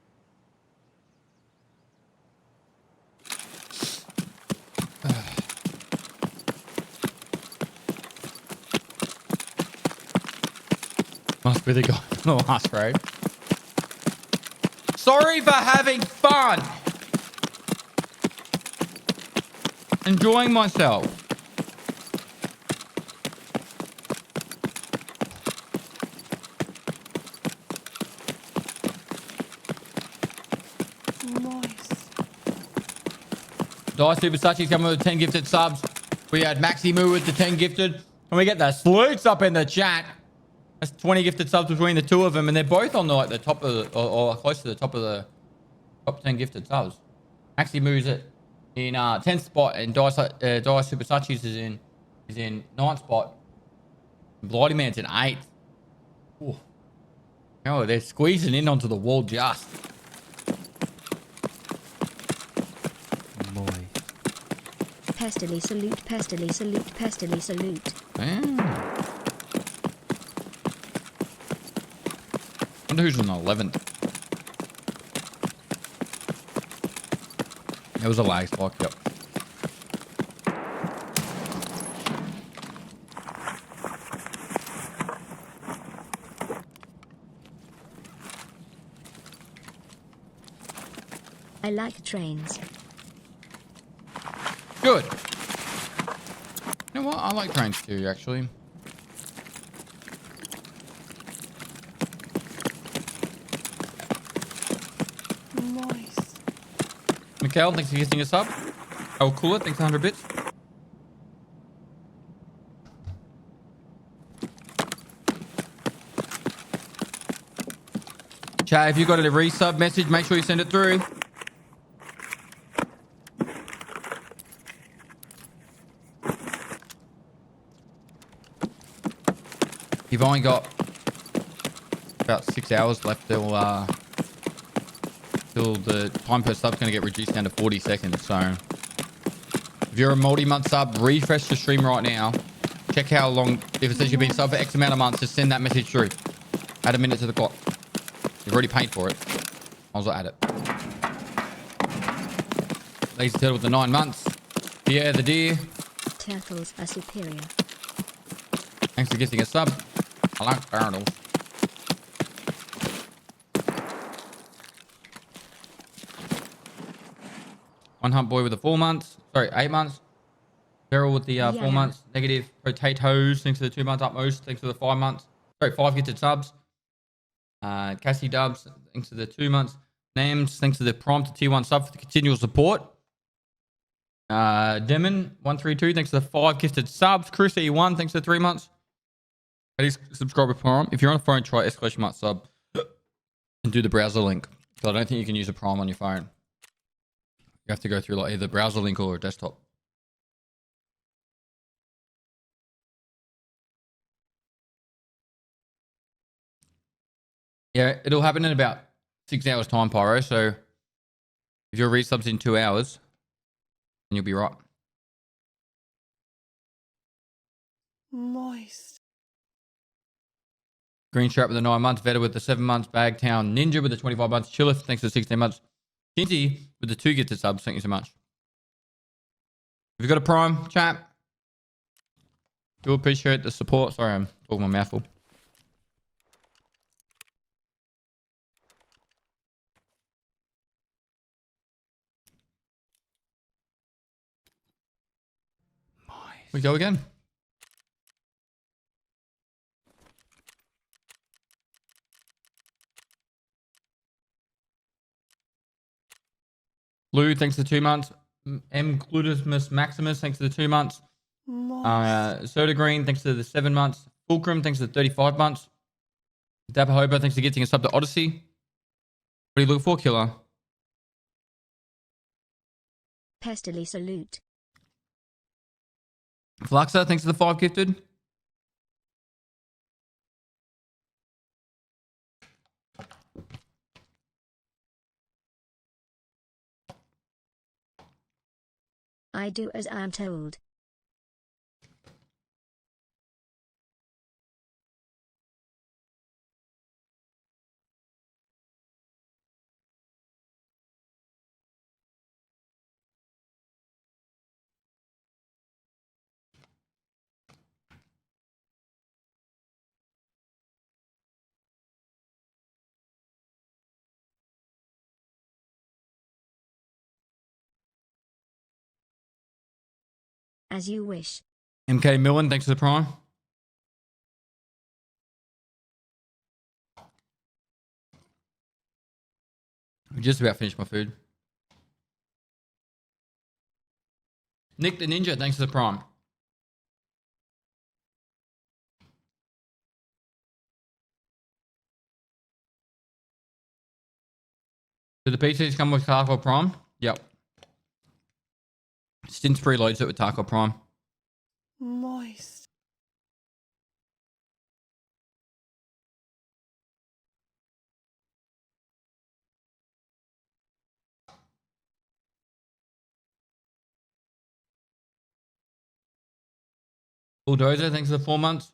Must be the guy from the last raid. Sorry for having fun. Enjoying myself. Nice. Dice Super Sachi's coming with 10 gifted subs. We had Maxi Moo with the 10 gifted. And we get the salutes up in the chat. That's 20 gifted subs between the two of them. And they're both on the top of the, or close to the top of the top 10 gifted subs. Maxi Moo's in 10th spot, and Dice Super Sachi's is in 9th spot. Bloody Man's in 8th. Ooh. Oh, they're squeezing in onto the wall just. Boy. Pestily salute, Pestily salute, Pestily salute. Yeah. Wonder who's on the 11th. It was a lag spike, yep. I like trains. Good. You know what? I like trains too, actually. Nice. Mikhail, thanks for gifting us up. Oh, cool it. Thanks for 100 bits. Chat, if you got a resub message, make sure you send it through. You've only got about 6 hours left till the time per sub's going to get reduced down to 40 seconds. So if you're a multi-month sub, refresh the stream right now. Check how long, if it says you've been sub for X amount of months, just send that message through. Add a minute to the clock. You've already paid for it. I'll also add it. Lazy Turtle with the 9 months. Pierre the Deer. Turtles are superior. Thanks for gifting a sub. I like turtles. One Hunt Boy with the 4 months. Sorry, 8 months. Beryl with the 4 months. Negative Potatoes. Thanks for the 2 months. Utmost. Thanks for the 5 months. Sorry, 5 gifted subs. Cassie Dubs. Thanks for the 2 months. Names. Thanks for the prompt tier 1 sub for the continual support. Demon 132. Thanks for the 5 gifted subs. Chris E1. Thanks for the 3 months. Subscriber Prime. If you're on a phone, try ! sub and do the browser link. So I don't think you can use a Prime on your phone. You have to go through like either browser link or a desktop. Yeah, it'll happen in about 6 hours time, Pyro. So If your resubs in 2 hours, then you'll be right. Moist. Green Strap with the 9 months. Vetter with the 7 months. Bagtown Ninja with the 25 months. Chillith, thanks for the 16 months. Kinsey with the 2 gifted subs. Thank you so much. If you've got a Prime, chat, do appreciate the support. Sorry, I'm talking my mouthful. We go again. Lou, thanks for the 2 months. M. Gluteus Maximus, thanks for the 2 months. Moist. Soda Green, thanks for the 7 months. Fulcrum, thanks for the 35 months. Dapper Hobo, thanks for getting a sub to Odyssey. What do you look for, Killer? Pestily salute. Fluxa, thanks for the 5 gifted. I do as I'm told. As you wish. MK Millen, thanks for the Prime. I just about finished my food. Nick the Ninja, thanks for the Prime. Do the PCs come with Taco Prime? Yep. Stints preloads it with Taco Prime. Moist. Bulldozer, thanks for the 4 months.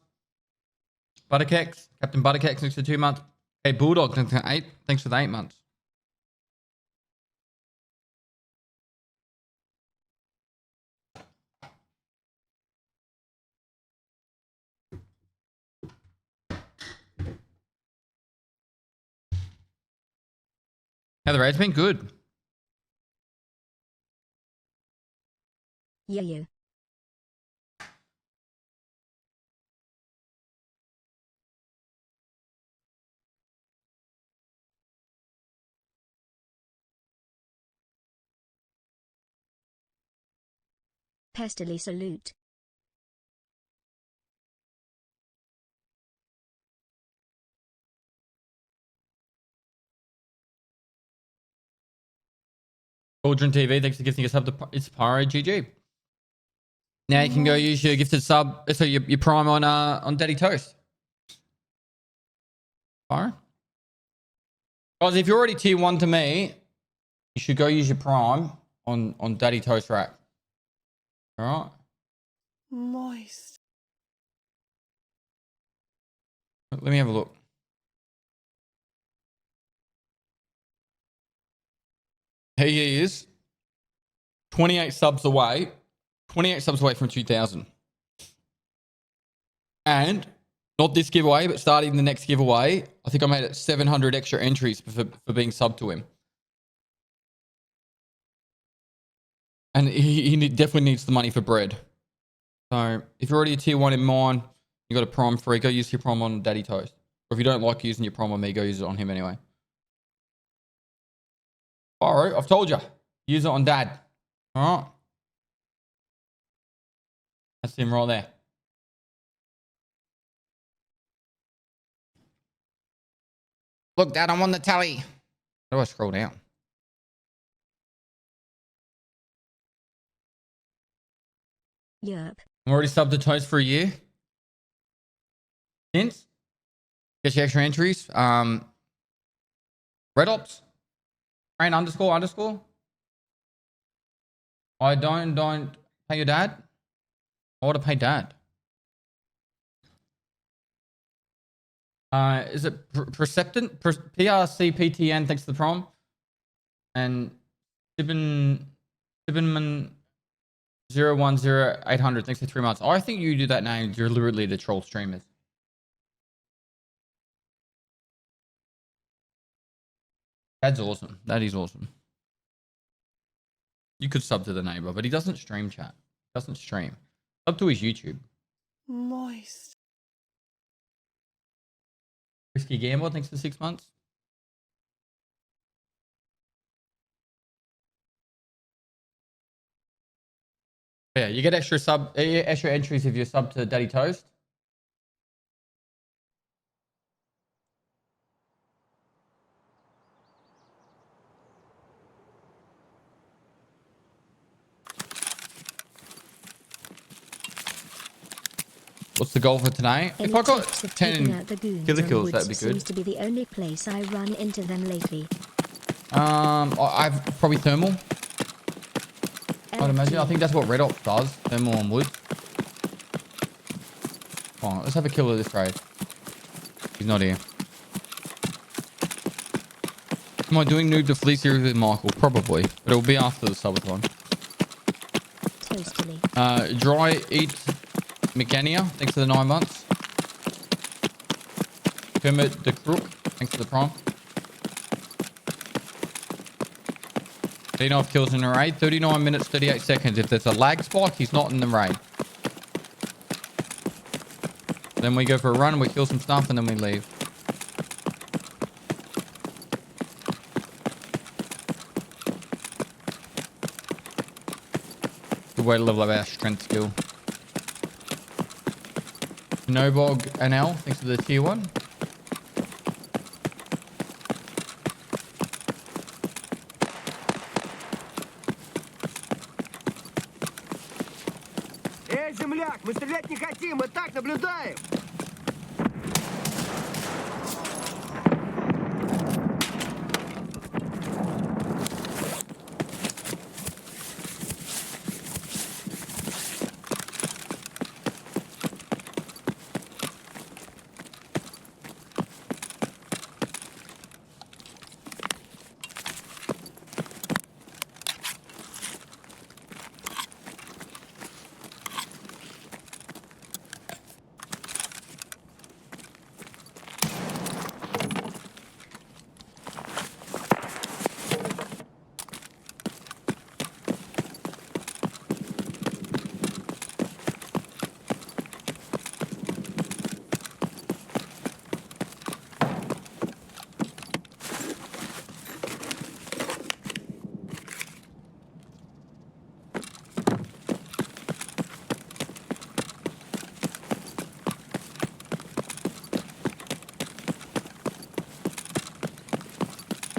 Butterkex, Captain Butterkex, thanks for the 2 months. Hey, Bulldog, thanks for the 8. Thanks for the 8 months. How the raid's been? Good. Yeah. Pestily salute. Cauldron TV, thanks for gifting a sub to It's Pyro GG. Now you can go use your gifted sub, so your Prime on Daddy Toast. Pyro? Guys, if you're already tier 1 to me, you should go use your Prime on Daddy Toast Rack. Alright? Moist. Let me have a look. Here he is. 28 subs away. 28 subs away from 2,000. And not this giveaway, but starting the next giveaway, I think I made it 700 extra entries for being subbed to him. And he definitely needs the money for bread. So if you're already a tier 1 in mine, you got a Prime free, go use your Prime on Daddy Toast. Or if you don't like using your Prime on me, go use it on him anyway. Alright, I've told you. Use it on Dad. Alright. That's him right there. Look, Dad, I'm on the tally. How do I scroll down? Yup. I'm already subbed to Toast for a year. Since? Get your extra entries. Red Ops. Rain ___. I don't pay your dad. I want to pay dad. Is it Perceptant? PRCPTN, thanks for the prom. And Sibinman 010800, thanks for 3 months. I think you do that name deliberately to troll streamers. That's awesome. That is awesome. You could sub to the neighbor, but he doesn't stream, chat. Doesn't stream. Sub to his YouTube. Moist. Risky Gambler, thanks for 6 months. Yeah, you get extra entries if you sub to Daddy Toast. What's the goal for today? Any If I got tips of 10 taking out the goons killer on kills, that'd Woods be good. Seems to be the only place I run into them lately. I've probably thermal. I'd imagine. I think that's what Red Ops does. Thermal on wood. Oh, let's have a kill of this raid. He's not here. Am I doing noob to flea series with Michael? Probably, but it'll be after the subathon. Toastily. Dry Eat Mechania, thanks for the 9 months. Kermit the Crook, thanks for the prime. 39 kills in the raid, 39 minutes, 38 seconds. If there's a lag spike, he's not in the raid. Then we go for a run, we kill some stuff, and then we leave. Good way to level up our strength skill. Nobog NL, thanks for the tier 1. Эй, земляк, мы стрелять не хотим, мы так наблюдаем.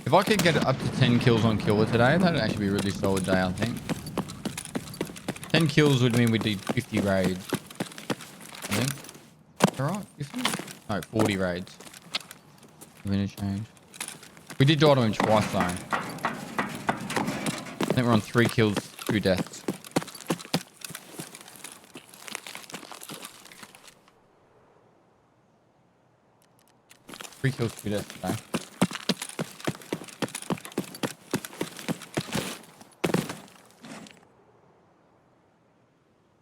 If I could get up to 10 kills on Killer today, that'd actually be a really solid day, I think. 10 kills would mean we did 50 raids. I think. Alright, 50? No, 40 raids. Interchange. We did die to him twice though. I think we're on 3 kills, 2 deaths. Three kills, 2 deaths today.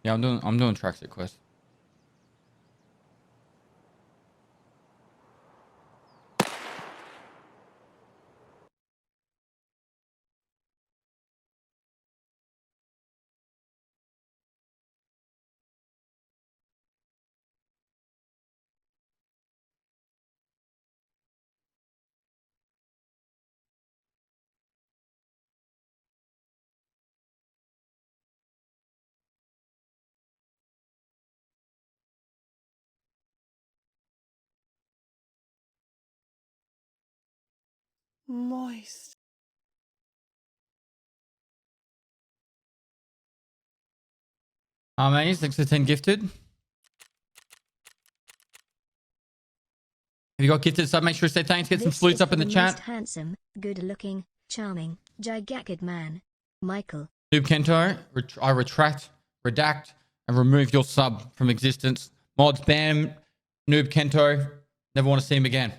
Yeah, I'm doing tracks at Quest. Moist. Amaze, thanks for 10 gifted. Have you got gifted sub? Make sure to say thanks. Get some This flutes is up in the for chat. most handsome, good-looking, charming, gigantic man, Michael. Noob Kento, I retract, redact, and remove your sub from existence. Mods, ban Noob Kento. Never want to see him again.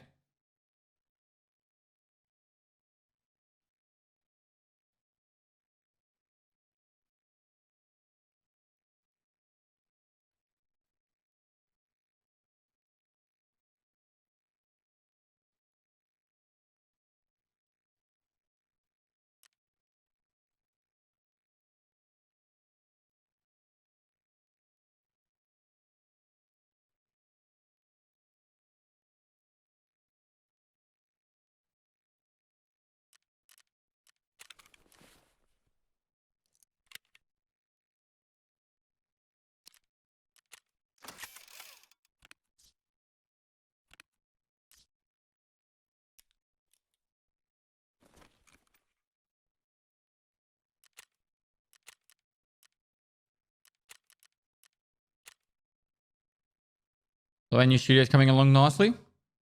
So our new studio's coming along nicely.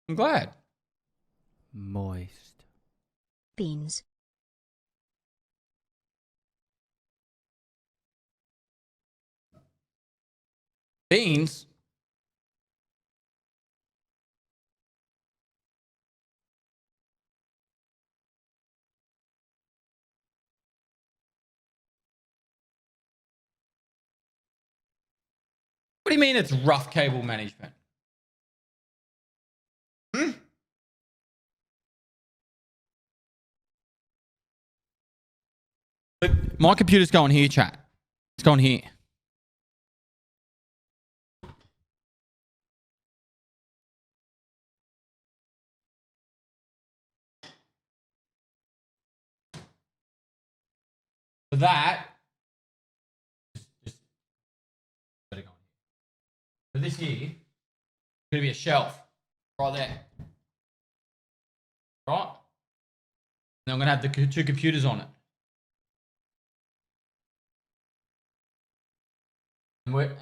I'm glad. Moist. Beans. Beans. What do you mean it's rough cable management? But my computer's going here, chat. It's going here. For that, just let it go. For this here, it's going to be a shelf right there. Right? And I'm going to have the two computers on it.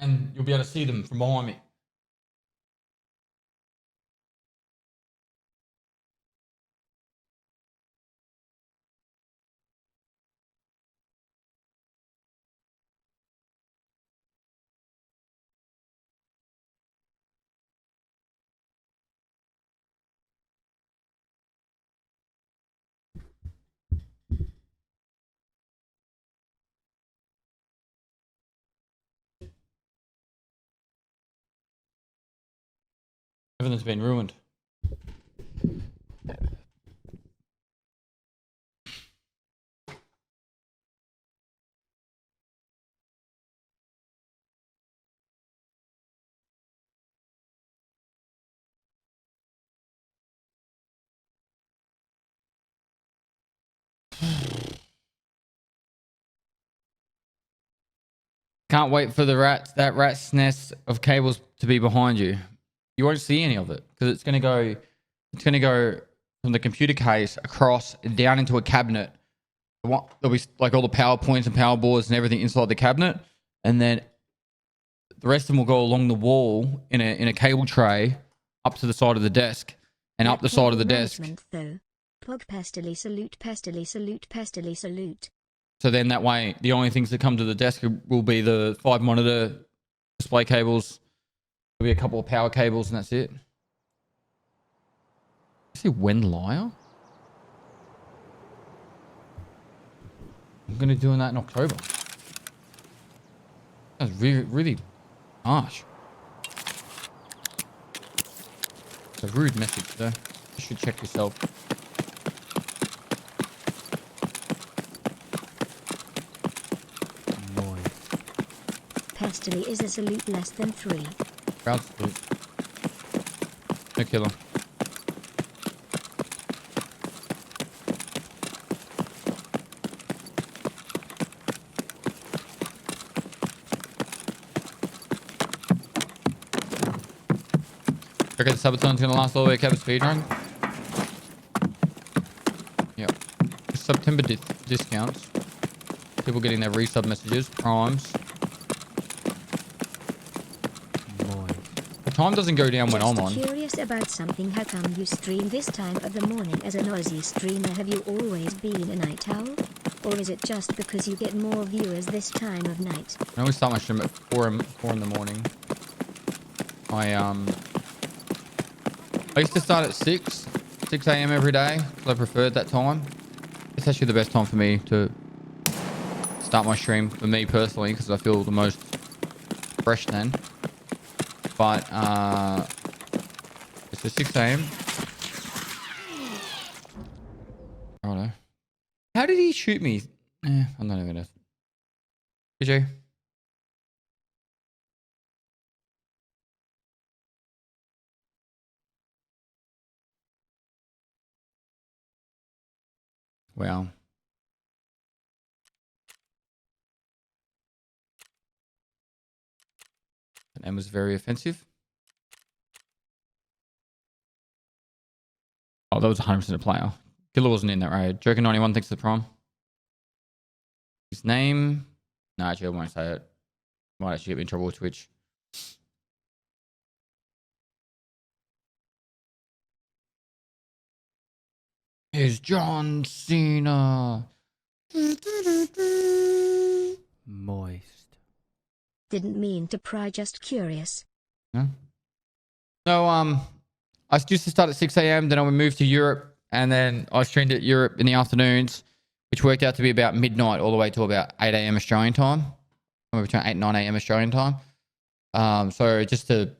And you'll be able to see them from behind me. Everything's been ruined. Can't wait for that rat's nest of cables to be behind you. You won't see any of it because it's going to go from the computer case across down into a cabinet. There'll be like all the power points and power boards and everything inside the cabinet, and then the rest of them will go along the wall in a cable tray up to the side of the desk and up the side of the desk. Pog Pestily salute, Pestily salute, Pestily salute. So then that way, the only things that come to the desk will be the 5 monitor display cables. There'll be a couple of power cables and that's it. See when liar? I'm going to be doing that in October. That's really, really harsh. It's a rude message though. You should check yourself. Pestily is a salute less than 3. Proud salute. No killer. Okay, the Sabaton's gonna last all the way to cap speedrun. Yep. September discounts. People getting their resub messages, primes. Time doesn't go down when I'm on. Curious about something. How come you stream this time of the morning as an Aussie streamer? Have you always been a night owl? Or is it just because you get more viewers this time of night? I always start my stream at 4 in the morning. I used to start at 6 a.m. every day because I preferred that time. It's actually the best time for me to start my stream for me personally because I feel the most fresh then. But it's at 6 a.m. I don't know. How did he shoot me? I'm not even gonna. Did you? Wow. That name was very offensive. Oh, that was 100% a player. Killer wasn't in that raid. Joker 91 thanks for the prime. His name? No, actually, I won't say it. Might actually get me in trouble with Twitch. Here's John Cena. Moist. Didn't mean to pry, just curious. No? So, I used to start at 6 a.m. Then I would move to Europe. And then I streamed at Europe in the afternoons, which worked out to be about midnight all the way to about 8 a.m. Australian time. Somewhere between 8 and 9 a.m. Australian time. So just to,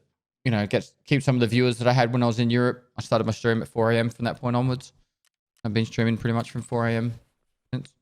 you know, keep some of the viewers that I had when I was in Europe, I started my stream at 4 a.m. from that point onwards. I've been streaming pretty much from 4 a.m. since.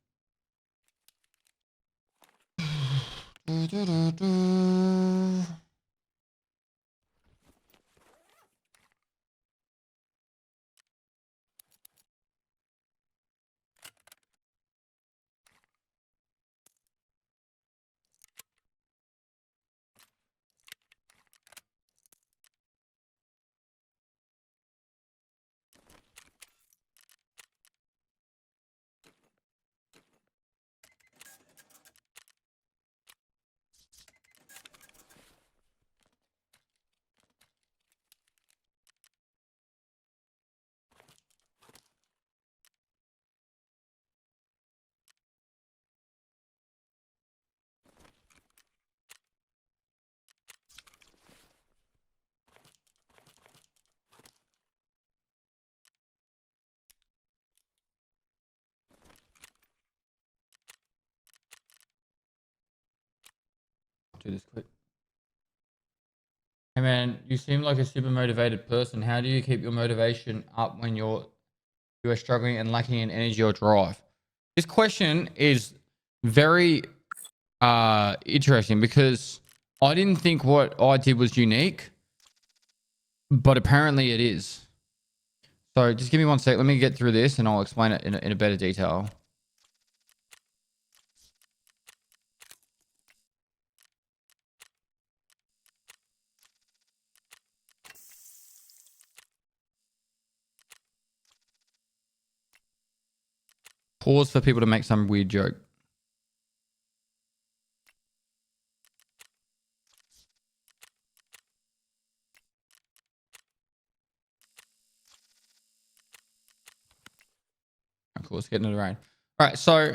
Do this quick. Hey man, you seem like a super motivated person. How do you keep your motivation up when you are struggling and lacking in energy or drive? This question is very interesting because I didn't think what I did was unique, but apparently it is. So just give me 1 sec. Let me get through this and I'll explain it in a better detail. Pause for people to make some weird joke. Cool, let's get into the rain. All right, so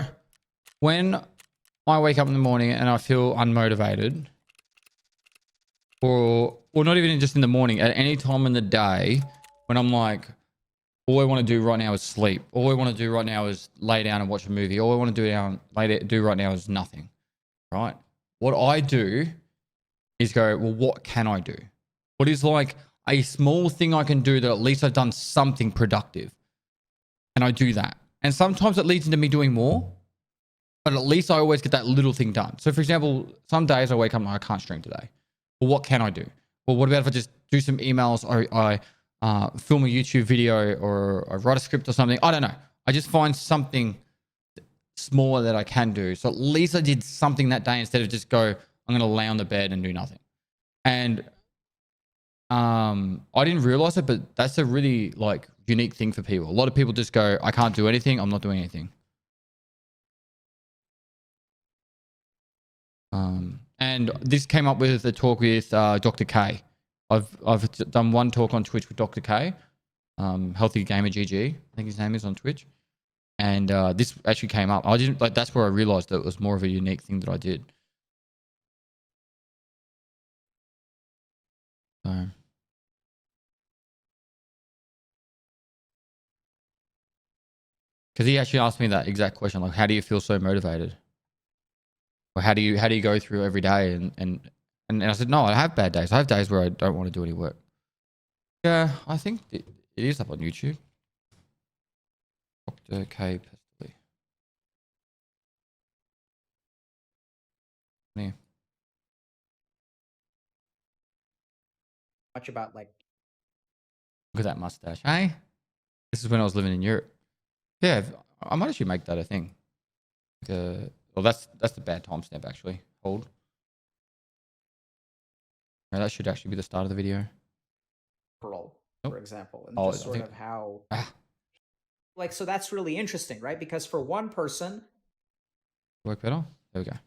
when I wake up in the morning and I feel unmotivated, or not even just in the morning, at any time in the day, when I'm like, all I want to do right now is sleep. All I want to do right now is lay down and watch a movie. All I want to do right now is nothing. Right? What I do is go, well, what can I do? What is like a small thing I can do that at least I've done something productive? And I do that. And sometimes it leads into me doing more, but at least I always get that little thing done. So for example, some days I wake up and I can't stream today. Well, what can I do? Well, what about if I just do some emails or I film a YouTube video or I write a script or something? I don't know. I just find something smaller that I can do. So at least I did something that day instead of just go, I'm going to lay on the bed and do nothing. And I didn't realize it, but that's a really like unique thing for people. A lot of people just go, I can't do anything. I'm not doing anything. And this came up with a talk with Dr. K. I've done one talk on Twitch with Dr. K, Healthy Gamer GG, I think his name is on Twitch. And this actually came up. I didn't like. That's where I realized that it was more of a unique thing that I did. So. Because he actually asked me that exact question, like, how do you feel so motivated? Or how do you go through every day? And I said, no, I have bad days. I have days where I don't want to do any work. Yeah, I think it is up on YouTube. Dr. K. Pestily. Yeah. Much about like. Look at that mustache, hey? This is when I was living in Europe. Yeah, I might actually make that a thing. Well, that's the bad timestamp actually. Hold. No, that should actually be the start of the video. Pearl, Nope. for example, and Oh, just I sort think- of how. Ah, So that's really interesting, right? Because for one person, work better. There we go. I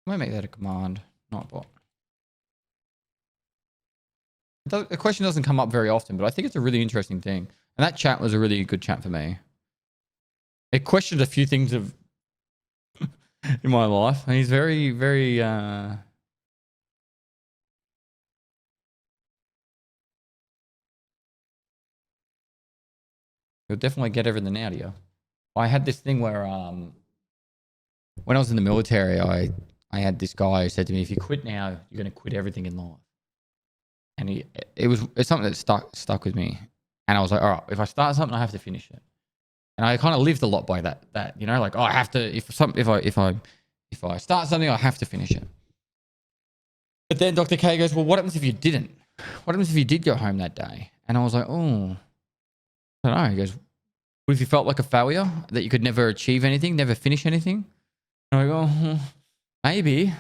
might make that a command, not a bot. The question doesn't come up very often, but I think it's a really interesting thing. And that chat was a really good chat for me. It questioned a few things of in my life. And he's very, very he'll definitely get everything out of you. I had this thing where when I was in the military, I had this guy who said to me, if you quit now, you're going to quit everything in life. And it's something that stuck with me. And I was like, all right, if I start something, I have to finish it. And I kind of lived a lot by that, you know, like, oh, I have to, if I start something, I have to finish it. But then Dr. K goes, well, what happens if you didn't? What happens if you did go home that day? And I was like, oh, I don't know. He goes, what if you felt like a failure, that you could never achieve anything, never finish anything? And I go, maybe.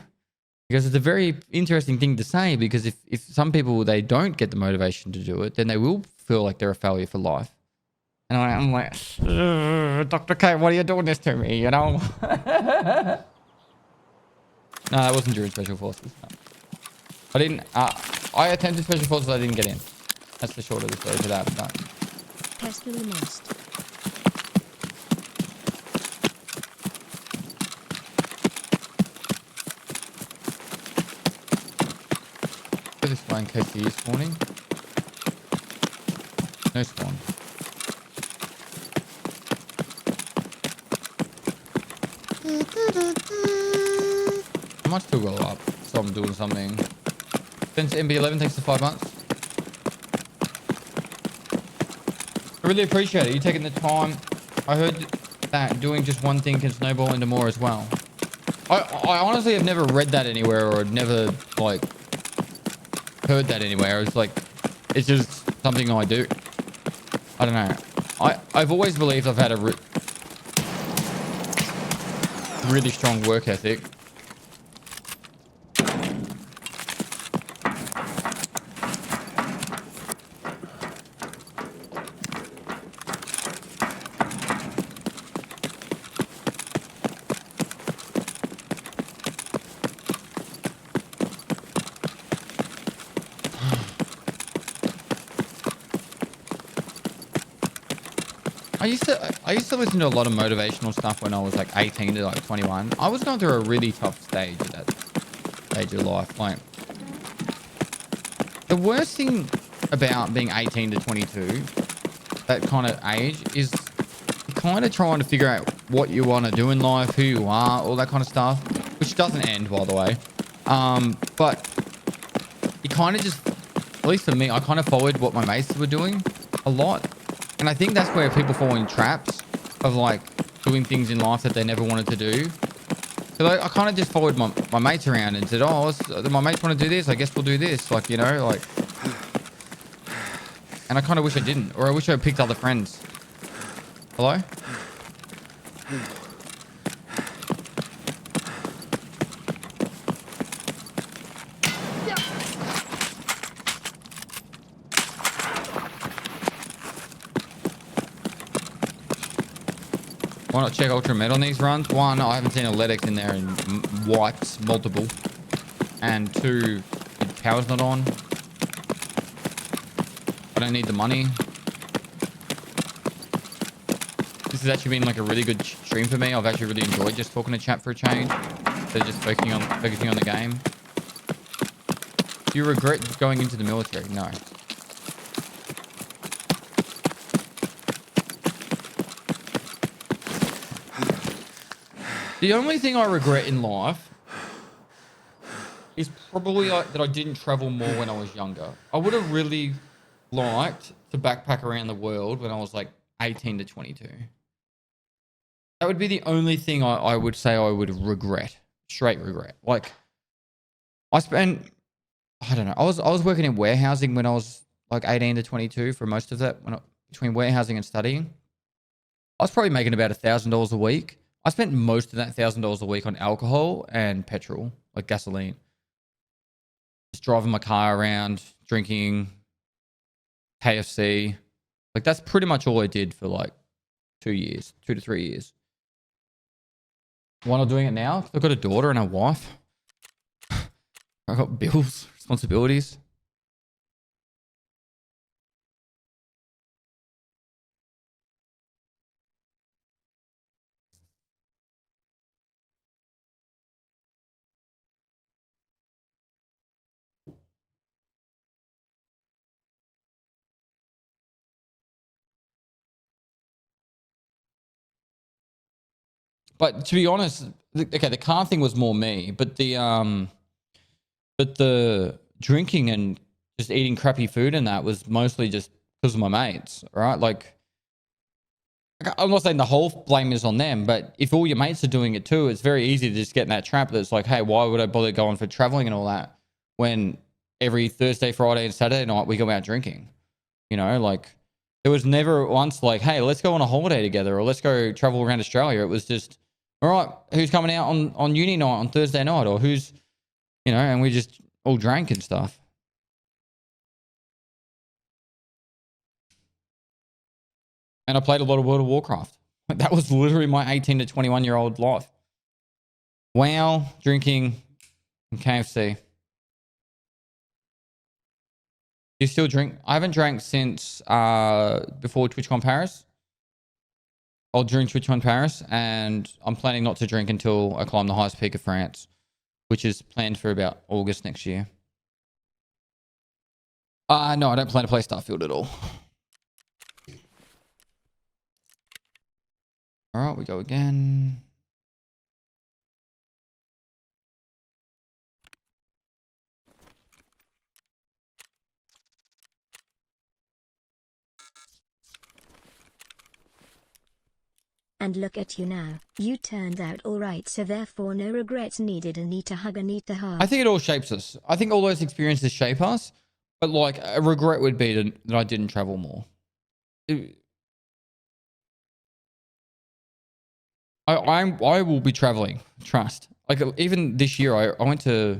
Because it's a very interesting thing to say, because if some people, they don't get the motivation to do it, then they will feel like they're a failure for life. And I'm like, Dr. K, what are you doing this to me, you know? No, that wasn't during Special Forces. No. I attempted Special Forces, I didn't get in. That's the short of the story to that. No. Pestily must. This one in case he is spawning. No spawn. I might still go up, so I'm doing something. Since MB11 takes the 5 months. I really appreciate it. You taking the time. I heard that doing just one thing can snowball into more as well. I honestly have never read that anywhere, or never like heard that anywhere. It's like, it's just something I do. I don't know. I've always believed I've had a really strong work ethic. I used to listen to a lot of motivational stuff when I was like 18 to like 21. I was going through a really tough stage at that stage of life. Like, the worst thing about being 18 to 22, that kind of age, is kind of trying to figure out what you want to do in life, who you are, all that kind of stuff, which doesn't end, by the way. But you kind of just, at least for me, I kind of followed what my mates were doing a lot. And I think that's where people fall in traps of like doing things in life that they never wanted to do. So like, I kind of just followed my mates around and said, oh, my mates want to do this, I guess we'll do this. Like, you know, like, and I kind of wish I didn't, or I wish I picked other friends. Hello? Why not check Ultra Med on these runs? One, I haven't seen a LEDX in there in wipes, multiple. And two, the power's not on. I don't need the money. this has actually been like a really good stream for me. I've actually really enjoyed just talking to chat for a change. So just focusing on the game. Do you regret going into the military? No. The only thing I regret in life is probably that I didn't travel more when I was younger. I would have really liked to backpack around the world when I was like 18 to 22. That would be the only thing I would say I would regret. Straight regret. Like, I don't know. I was working in warehousing when I was like 18 to 22 for most of that. Between warehousing and studying, I was probably making about $1,000 a week. I spent most of that $1,000 a week on alcohol and petrol, like gasoline. Just driving my car around, drinking, KFC. Like, that's pretty much all I did for like 2 to 3 years. Why not doing it now? I've got a daughter and a wife. I've got bills, responsibilities. But to be honest, okay, the car thing was more me, but the drinking and just eating crappy food and that was mostly just because of my mates, right? Like, I'm not saying the whole blame is on them, but if all your mates are doing it too, it's very easy to just get in that trap that's like, hey, why would I bother going for traveling and all that when every Thursday, Friday, and Saturday night we go out drinking? You know, like, there was never once like, hey, let's go on a holiday together or let's go travel around Australia. It was just, all right, who's coming out on uni night on Thursday night, or who's, you know, and we just all drank and stuff. And I played a lot of World of Warcraft. That was literally my 18 to 21-year-old life. WoW, drinking, and KFC. Do you still drink? I haven't drank since before TwitchCon Paris. Or during TwitchCon Paris, and I'm planning not to drink until I climb the highest peak of France, which is planned for about August next year. No, I don't plan to play Starfield at all. All right, we go again. And look at you now. You turned out alright, so therefore no regrets needed. Anita hug, Anita heart. I think it all shapes us. I think all those experiences shape us. But like, a regret would be that I didn't travel more. I will be traveling. Trust. Like, even this year, I went to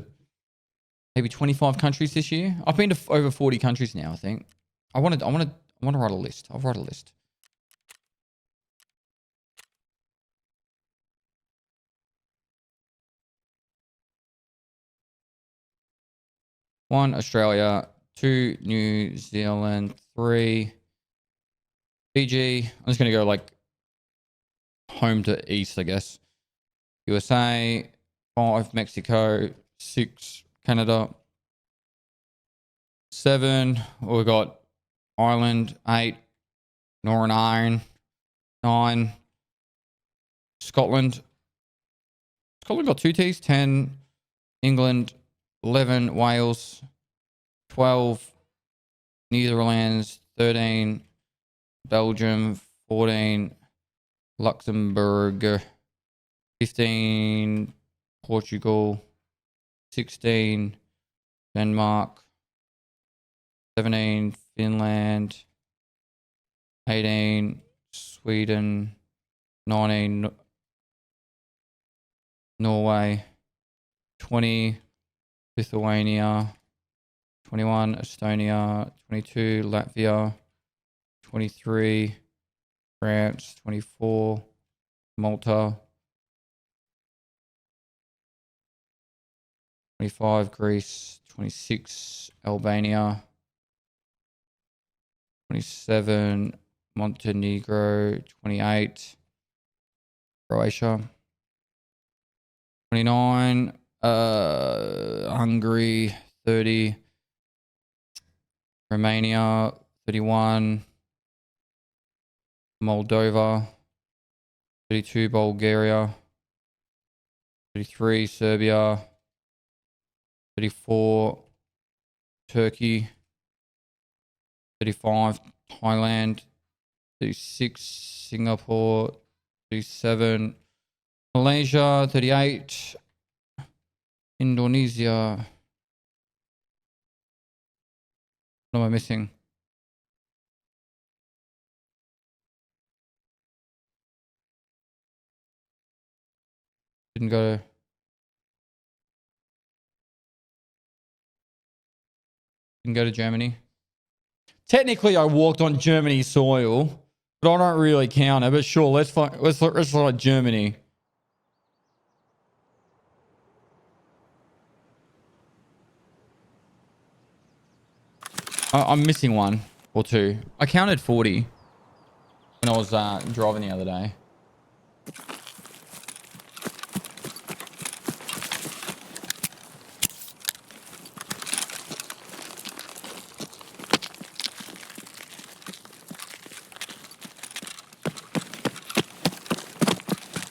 maybe 25 countries this year. I've been to over 40 countries now, I think. I want to write a list. I'll write a list. One, Australia. 2, New Zealand. 3, Fiji. I'm just going to go like home to east, I guess. USA. 5, Mexico. 6, Canada. 7, we got Ireland. 8, Northern Ireland. 9, Scotland. Scotland got 2 T's. 10, England. 11, Wales. 12, Netherlands. 13, Belgium. 14, Luxembourg. 15, Portugal. 16, Denmark. 17, Finland. 18, Sweden. 19, Norway. 20, Lithuania. 21, Estonia. 22, Latvia. 23, France. 24, Malta. 25, Greece. 26, Albania. 27, Montenegro 28, Croatia 29, Hungary 30, Romania 31, Moldova 32, Bulgaria 33, Serbia 34, Turkey 35, Thailand 36, Singapore 37, Malaysia 38, Indonesia. What am I missing? Didn't go to Germany. Technically, I walked on Germany's soil, but I don't really count it. But sure, let's find Germany. I'm missing one or two. I counted 40 when I was driving the other day.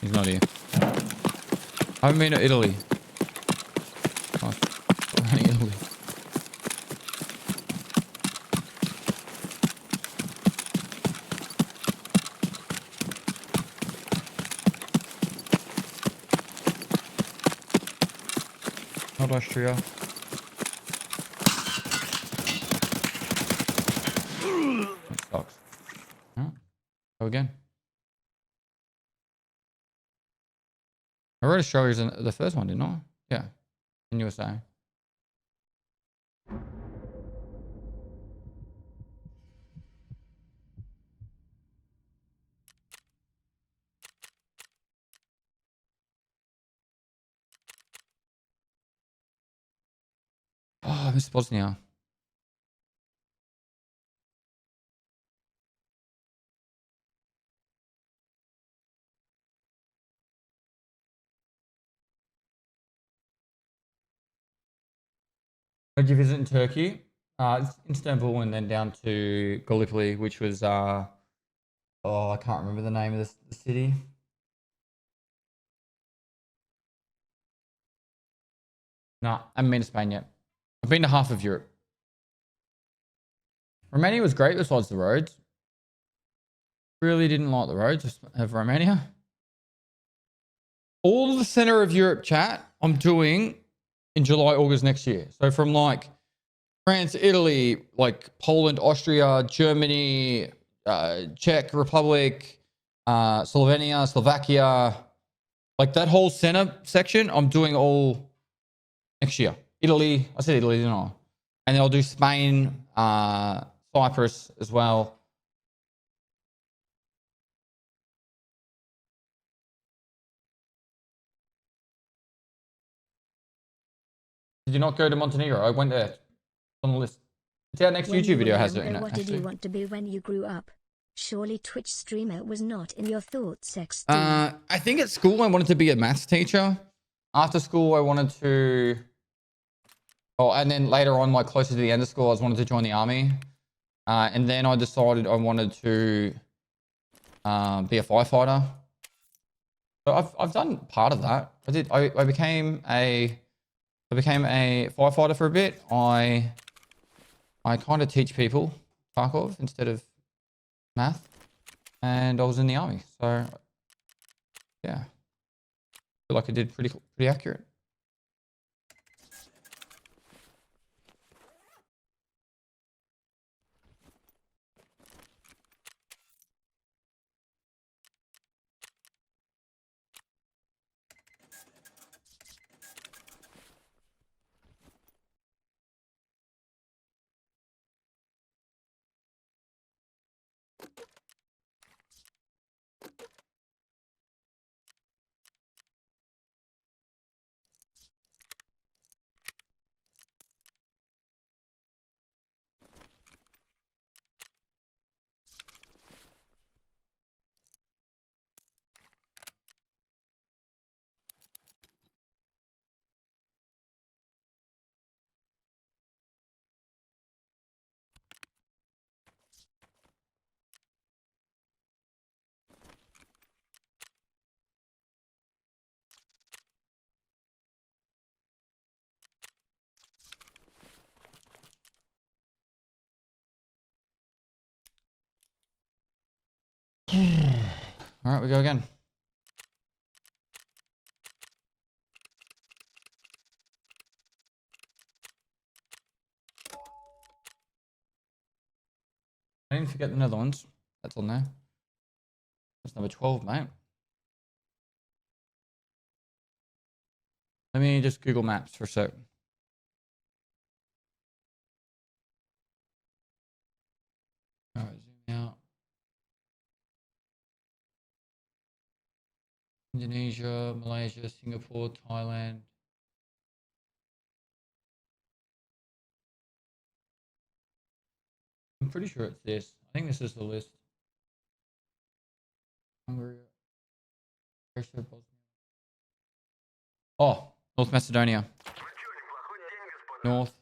He's not here. I haven't been to Italy. Oh, Italy. Not Austria. That sucks. Huh? Go again. I wrote Australia's in the first one, didn't I? Yeah. In USA. Oh, I miss Bosnia. Where'd you visit in Turkey? Istanbul and then down to Gallipoli, which was I can't remember the name of the city. No, I haven't been to Spain yet. I've been to half of Europe. Romania was great besides the roads. Really didn't like the roads of Romania. All the center of Europe chat I'm doing in July, August next year. So from like France, Italy, like Poland, Austria, Germany, Czech Republic, Slovenia, Slovakia, like that whole center section, I'm doing all next year. Italy, I said Italy, didn't I? And then I'll do Spain, Cyprus as well. Did you not go to Montenegro? I went there. It's on the list. It's our next When YouTube you were video has it younger, in it. what did Actually. you want to be when you grew up? Surely Twitch streamer was not in your thoughts, XD. I think at school I wanted to be a maths teacher. After school I wanted to... Oh, and then later on, like closer to the end of school, I was wanted to join the army. And then I decided I wanted to be a firefighter. So I've done part of that. I became a firefighter for a bit. I kind of teach people Tarkov instead of math, and I was in the army. So yeah, I feel like I did pretty accurate. All right, we go again. I didn't forget the Netherlands. That's on there. That's number 12, mate. Let me just Google Maps for a sec. All right, zoom out. Indonesia, Malaysia, Singapore, Thailand. I'm pretty sure it's this. I think this is the list. Hungary, Croatia, Bosnia. Oh, North Macedonia. North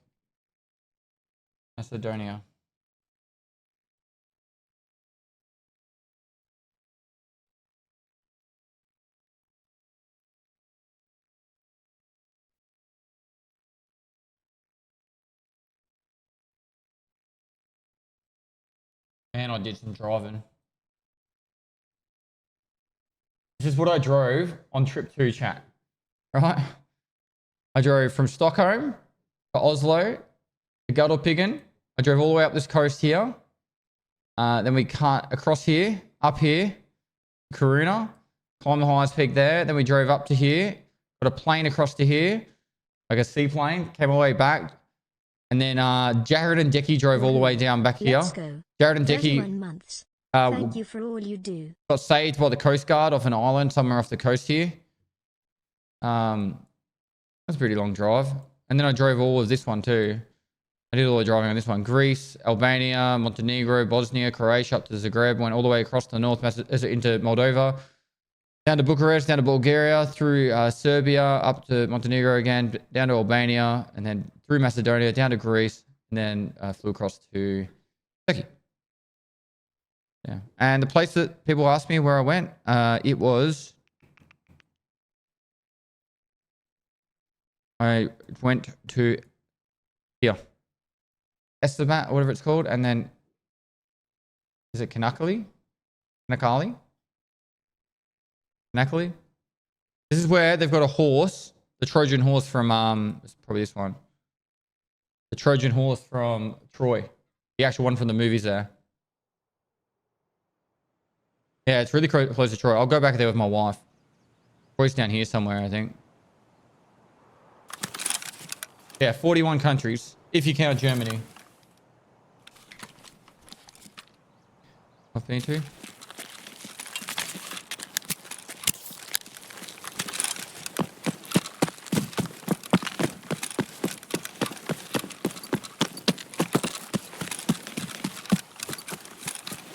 Macedonia. And I did some driving. This is what I drove on trip 2, chat. Right? I drove from Stockholm to Oslo to Galdhøpiggen. I drove all the way up this coast here. Then we cut across here, up here, Kiruna, climbed the highest peak there. Then we drove up to here, got a plane across to here, like a seaplane, came all the way back. And then Jared and Dickie drove all the way down back here. Let's go. Jared and Dickie 31 months. Thank you for all you do. got saved by the Coast Guard off an island somewhere off the coast here. That's a pretty long drive. And then I drove all of this one too. I did all the driving on this one. Greece, Albania, Montenegro, Bosnia, Croatia, up to Zagreb, went all the way across to into Moldova, down to Bucharest, down to Bulgaria, through Serbia, up to Montenegro again, down to Albania, and then through Macedonia, down to Greece, and then flew across to Turkey. Yeah. And the place that people asked me where I went, it was... I went to here. Esteban, whatever it's called, and then... Is it Kanakali? Kanakali? Kanakali? This is where they've got a horse, the Trojan horse from, it's probably this one. The Trojan horse from Troy. The actual one from the movies there. Yeah, it's really close to Troy. I'll go back there with my wife. Troy's down here somewhere, I think. Yeah, 41 countries, if you count Germany. I've been to.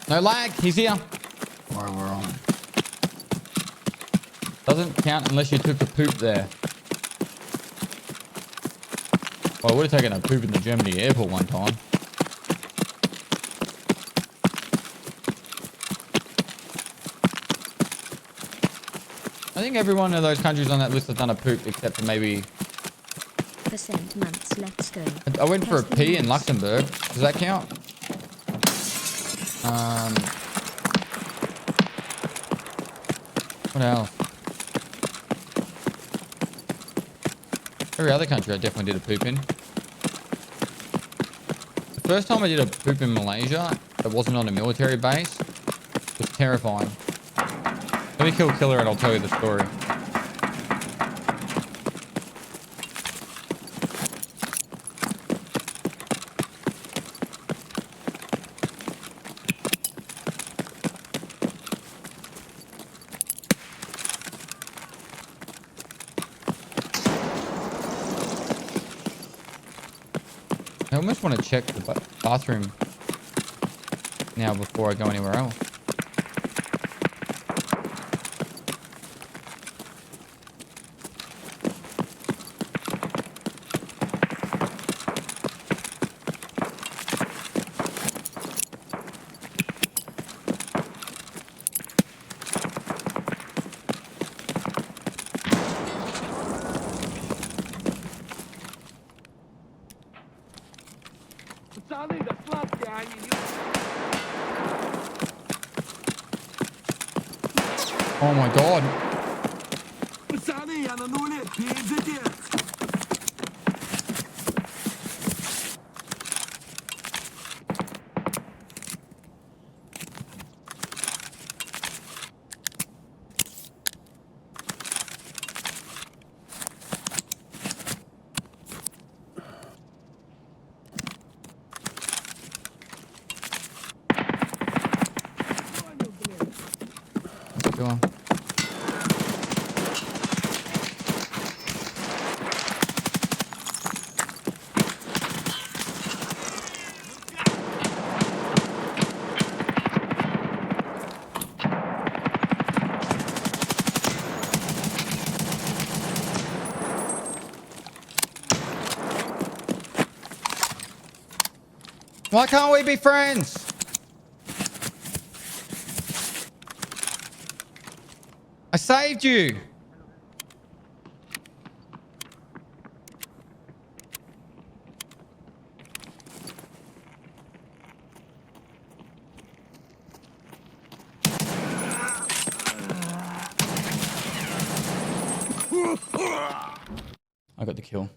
No lag, he's here. Where we're on. Doesn't count unless you took a poop there. Well, I would have taken a poop in the Germany airport one time. I think every one of those countries on that list has done a poop except for maybe... Percent months, let's go. I went for a pee in Luxembourg. Does that count? What else? Every other country I definitely did a poop in. The first time I did a poop in Malaysia that wasn't on a military base was terrifying. Let me kill Killer and I'll tell you the story. I almost want to check the bathroom now before I go anywhere else. Oh my god. Go on. Why can't we be friends? I saved you. I got the kill.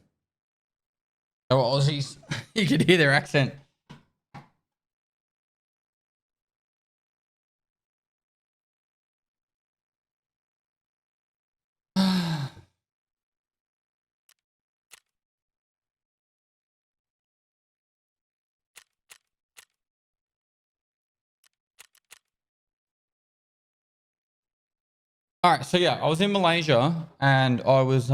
Oh, Aussies. You could hear their accent. All right, so yeah, I was in Malaysia and I was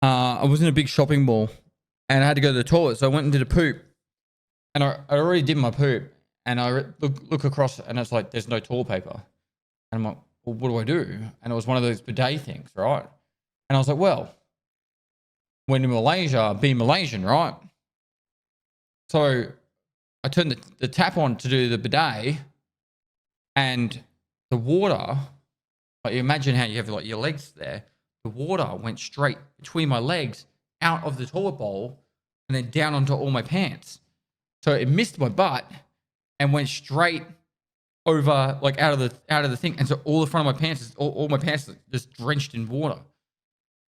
I was in a big shopping mall and I had to go to the toilet, so I went and did a poop. And I already did my poop, and I look across, and it's like there's no toilet paper. And I'm like, well, what do I do? And it was one of those bidet things, right? And I was like, well, when in Malaysia, be Malaysian, right? So I turned the tap on to do the bidet, and the water, like you imagine how you have like your legs there, the water went straight between my legs, out of the toilet bowl, and then down onto all my pants. So it missed my butt and went straight over, like out of the thing. And so all the front of my pants, all my pants just drenched in water.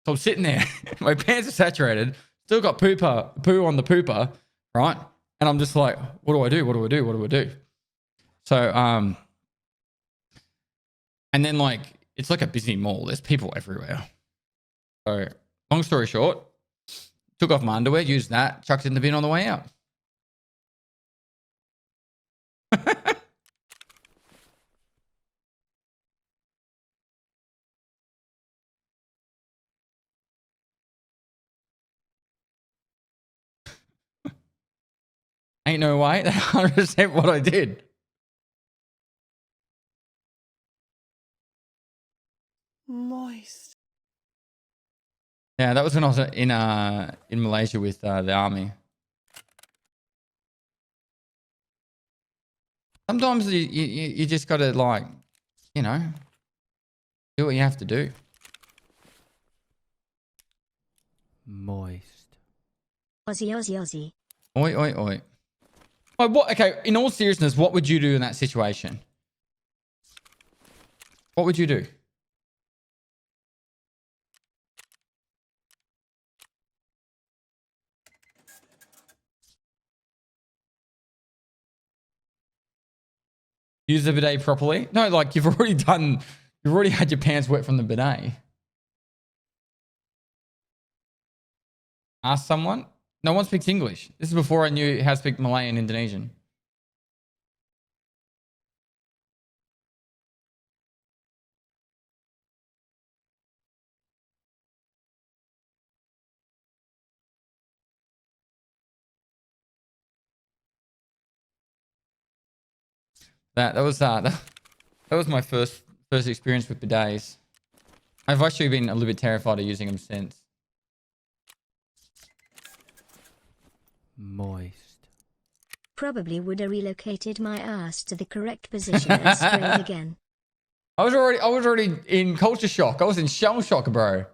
So I'm sitting there, my pants are saturated, still got poo on the pooper, right? And I'm just like, what do I do? What do I do? What do I do? So, and then like, it's like a busy mall. There's people everywhere. So long story short, took off my underwear, used that, chucked it in the bin on the way out. Ain't no way. That's 100% what I did. Moist. Yeah, that was when I was in Malaysia with the army. Sometimes you just got to, like, you know, do what you have to do. Moist. Aussie, Aussie, Aussie. Oi, oi, oi. Like, what? Okay, in all seriousness, what would you do in that situation? What would you do? Use the bidet properly? No, like you've already had your pants wet from the bidet. Ask someone? No one speaks English. This is before I knew how to speak Malay and Indonesian. That was my first experience with bidets. I've actually been a little bit terrified of using them since. Moist. Probably would have relocated my ass to the correct position and sprayed again. I was already in culture shock. I was in shell shock, bro.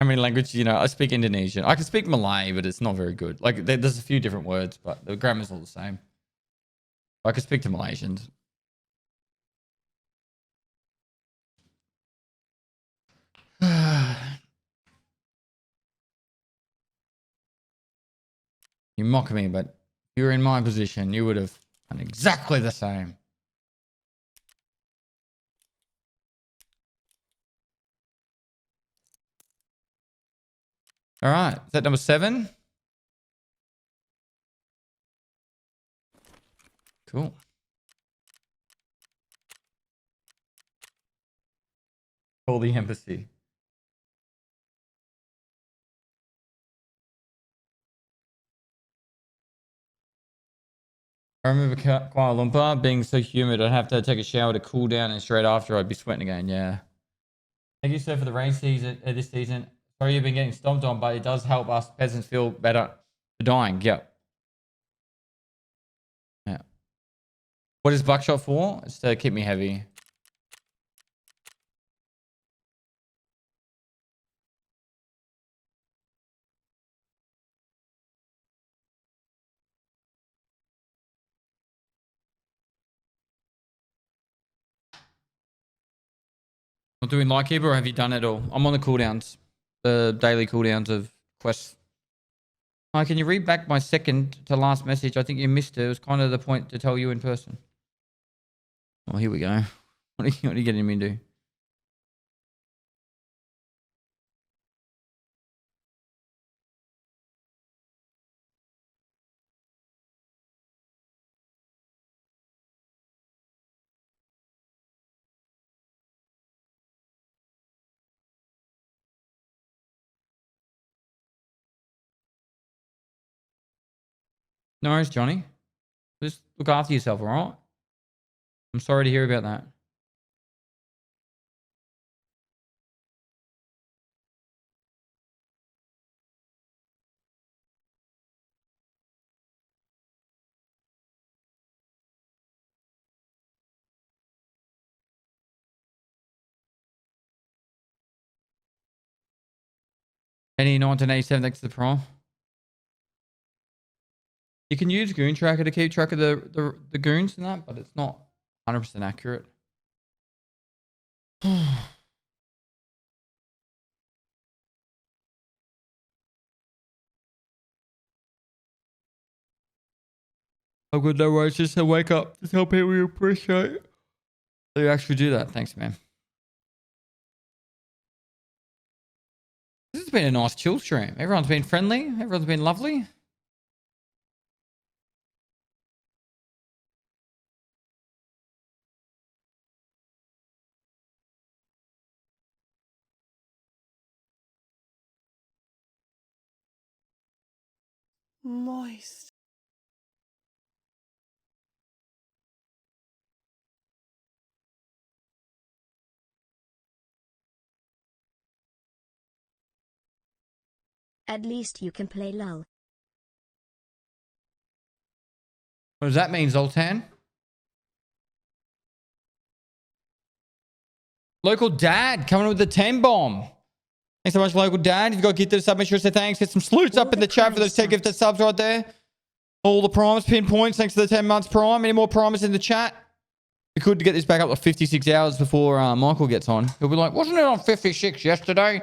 How many languages you know? I speak Indonesian. I can speak Malay, but it's not very good. Like there's a few different words, but the grammar's all the same. I can speak to Malaysians. You mock me, but if you were in my position, you would have done exactly the same. All right. Is that number 7? Cool. Call the embassy. I remember Kuala Lumpur being so humid, I'd have to take a shower to cool down, and straight after I'd be sweating again. Yeah. Thank you, sir, for the rain season this season. Sorry you've been getting stomped on, but it does help us peasants feel better for dying. Yep. Yeah. What is buckshot for? It's to keep me heavy. Not doing Lightkeeper, or have you done it all? I'm on the cooldowns. The daily cooldowns of quests. Hi, can you read back my second to last message? I think you missed it. It was kind of the point to tell you in person. Oh, here we go. What are you getting me to do? No worries, Johnny. Just look after yourself, all right? I'm sorry to hear about that. Penny 1987, thanks to the Prime. You can use Goon Tracker to keep track of the goons and that, but it's not 100% accurate. Oh, good, no worries. Just to wake up. Just help people you appreciate. So you actually do that. Thanks, man. This has been a nice chill stream. Everyone's been friendly. Everyone's been lovely. Moist. At least you can play LOL. What does that mean, Zoltan? Local dad coming with the 10 bomb. Thanks so much, local dad. If you've got gifted sub, make sure to say thanks. Get some salutes up in the chat for those 10 gifted subs right there. All the primes, pinpoints. Thanks to the 10 months prime. Any more primers in the chat? We could get this back up to 56 hours before Michael gets on. He'll be like, wasn't it on 56 yesterday?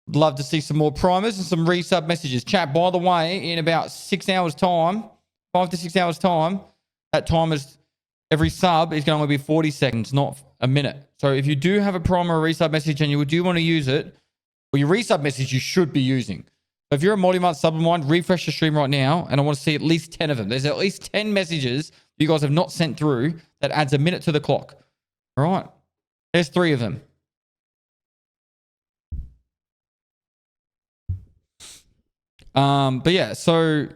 Love to see some more primers and some resub messages. Chat, by the way, in about 6 hours time, 5 to 6 hours time, that time is every sub is going to be 40 seconds, not a minute. So if you do have a primer or resub message and you do want to use it, or your resub message you should be using. So if you're a multi-month sub of mine, refresh the stream right now, and I want to see at least 10 of them. There's at least 10 messages you guys have not sent through that adds a minute to the clock. All right. There's 3 of them. But yeah, so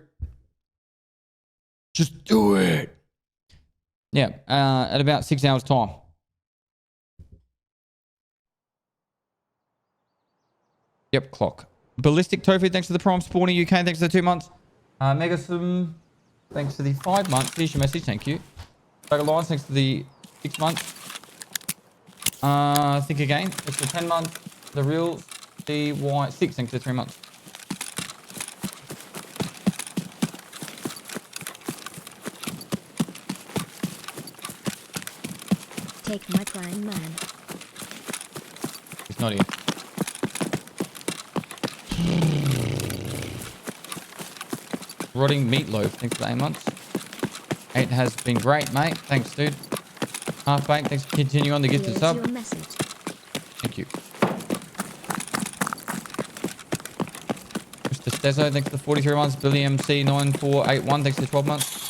just do it. Yeah, at about 6 hours time. Yep, clock. Ballistic Tofu, thanks for the Prime Spawning UK, thanks for the 2 months. Megasum, thanks for the 5 months. Here's your message, thank you. Burger Lines, thanks for the 6 months. Think again, thanks for 10 months. The Real DY6, thanks for 3 months. Take my prime man. It's not here. Rotting Meatloaf, thanks for the 8 months. 8 has been great, mate. Thanks, dude. Half baked, thanks for continuing on the gifted Here's sub. your message. Thank you. Mr. Stezo, thanks for the 43 months. Billy MC 9481, thanks for the 12 months.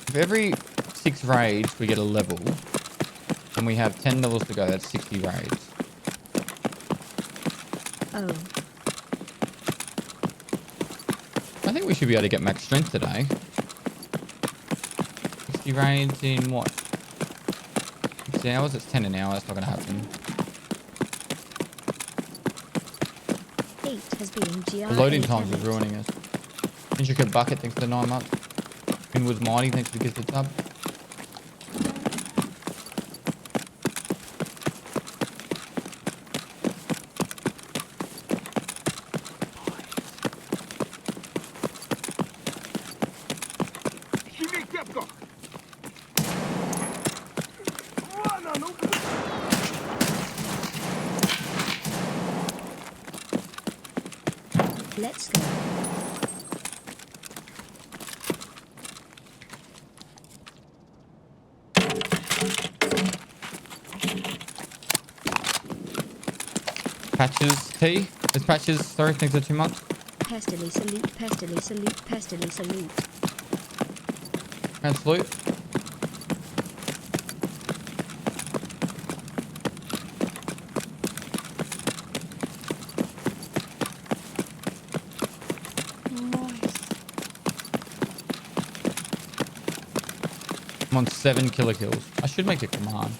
If every 6 raids we get a level, and we have 10 levels to go, that's 60 raids. Oh, I think we should be able to get max strength today. 60 raids in what? 6 hours? It's 10 an hour. That's not going to happen. 8 has been GR. The loading times is ruining us. Intricate Bucket, thanks for the 9 months. Inwards Mighty, thanks for the gifted sub. Let's go. Patches T. There's Patches. Sorry, thanks for 2 months. Pestily salute, pestily salute, pestily salute. And salute. Moist. I'm on 7 killer kills. I should make a command.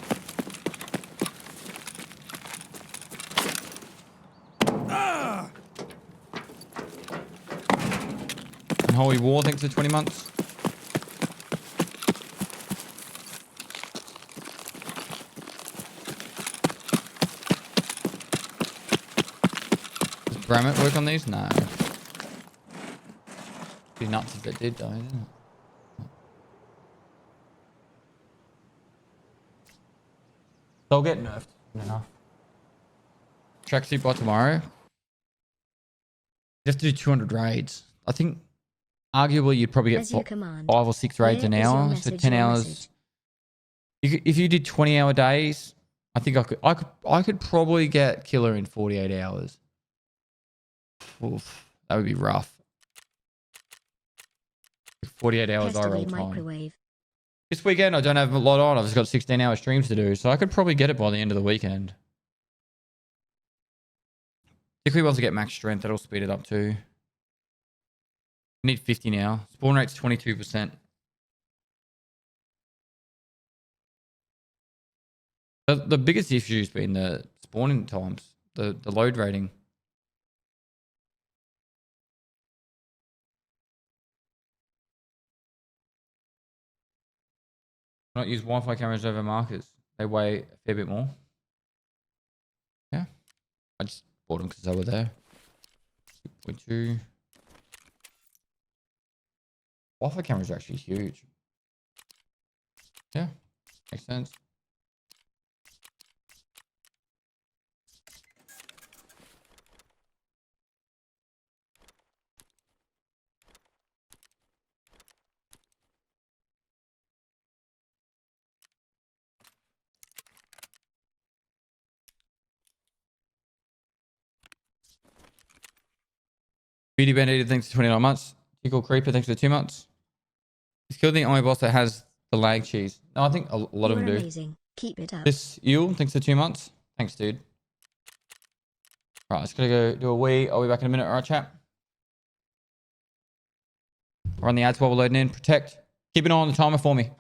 And Holy War, thanks for 20 months. Does Bramit work on these? No. Be nuts if it did though, isn't it? They'll get nerfed soon enough. Tracksuit by tomorrow. You have to do 200 raids. I think arguably you'd probably get As you command. 5 or 6 raids Where an is your hour. So message, 10 your hours. message? If you did 20-hour days, I think I could probably get killer in 48 hours. Oof, that would be rough. 48 hours I roll Pestily time. microwave. This weekend I don't have a lot on. I've just got 16-hour streams to do, so I could probably get it by the end of the weekend. Particularly once I get max strength, that'll speed it up too. I need 50 now. Spawn rate's 22%. The biggest issue's been the spawning times, the load rating. Not use Wi-Fi cameras over markers. They weigh a fair bit more. Yeah. I just bought them because they were there. 2.2. Wi-Fi cameras are actually huge. Yeah. Makes sense. Beauty Bandit, thanks for 29 months. Tickle Creeper, thanks for 2 months. He's killed the only boss that has the lag cheese. No, I think a lot of them You're do. amazing. Keep it up. This Yule, thanks for 2 months. Thanks, dude. Right, let's go do a wee. I'll be back in a minute. All right, chat. Run the ads while we're loading in. Protect. Keep an eye on the timer for me.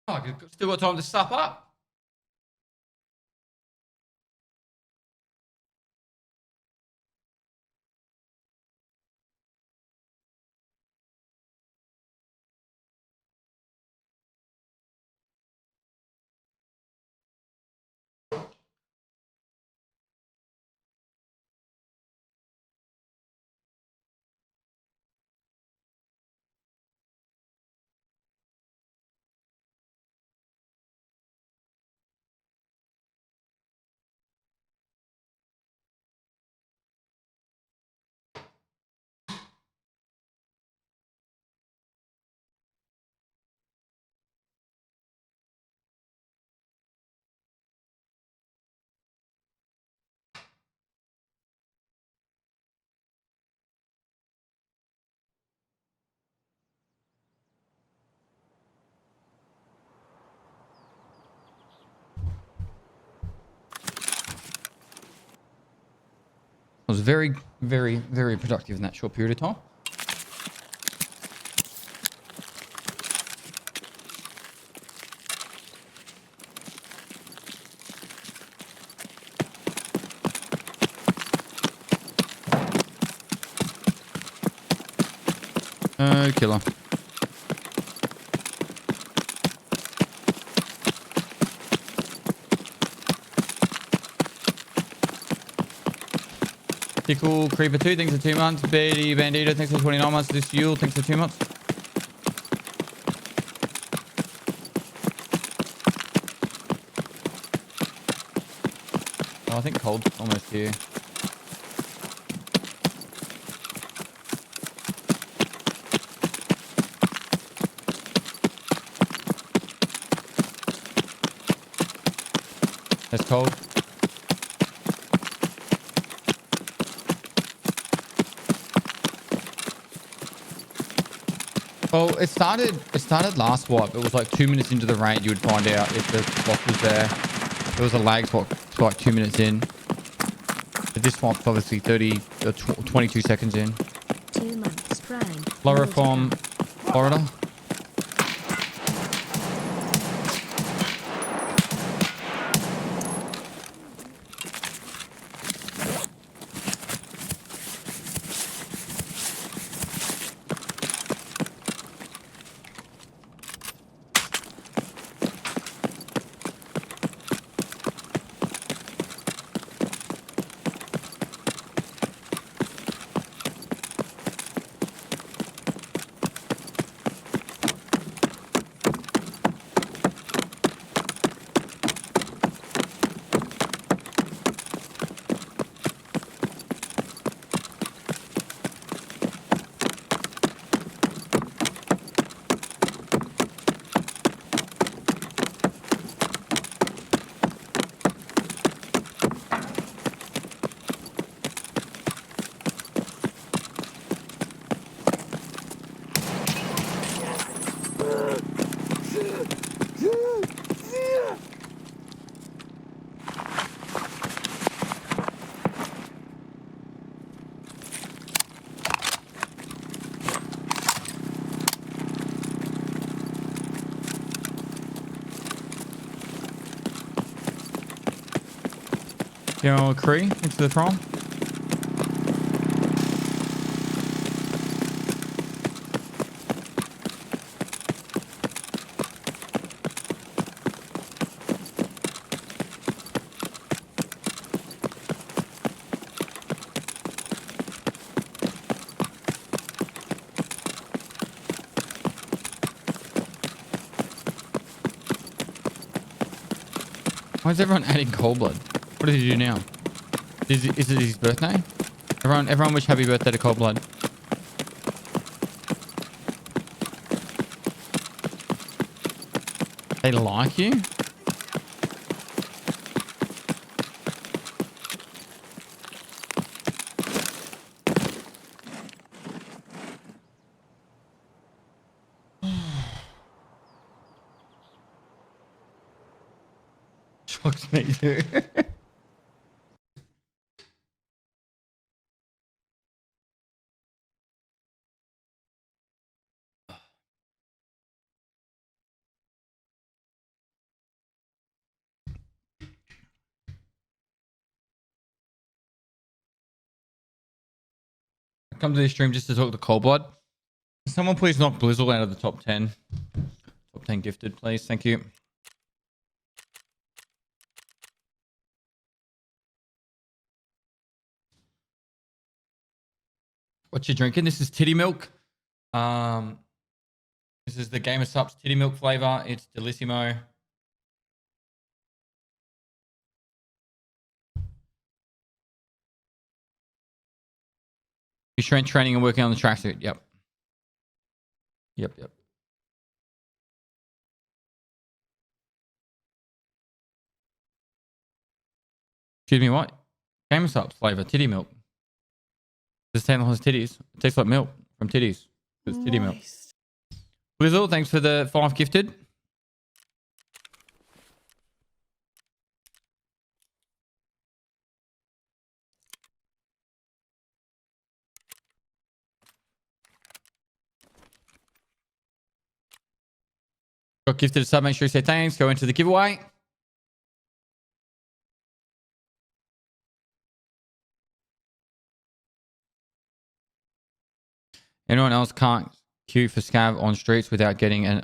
Oh, you've still got time to stuff up. I was very, very, very productive in that short period of time. Killer. Tickle Creeper 2, thanks for 2 months. Betty Bandito, thanks for 29 months. This Yule, thanks for 2 months. Oh, I think cold's almost here. That's cold. Well, it started last wipe. It was like 2 minutes into the raid. You would find out if the swap was there. There was a lag swap to like 2 minutes in. But this swap's obviously 22 seconds in. 2 months prime. Laura from Florida. Yo, Cree, thanks for the prom. Why is everyone adding cold blood? What did he do now? Is it his birthday? Everyone wish happy birthday to Cold Blood. They like you? Shocks me too. Come to this stream just to talk to Cold Blood. Someone please knock Blizzle out of the top 10. Top 10 gifted, please. Thank you. What you drinking? This is titty milk. This is the Gamer Sups titty milk flavor. It's Delissimo. You strength training and working on the tracksuit. Yep. Yep. Excuse me, what? Gamer Sups flavor, titty milk. This channel has titties. It tastes like milk from titties. It's titty milk. Blizzle, thanks for the 5 gifted. Got gifted a sub. Make sure you say thanks. Go into the giveaway. Anyone else can't queue for scav on streets without getting a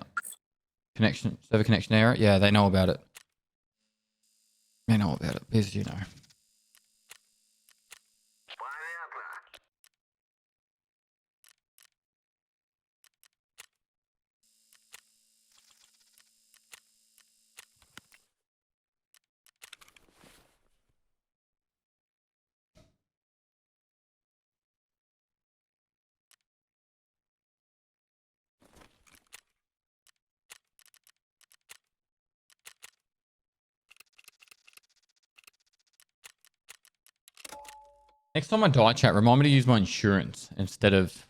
server connection error? Yeah, they know about it. They know about it. Because you know. Next time I die, chat, remind me to use my insurance instead of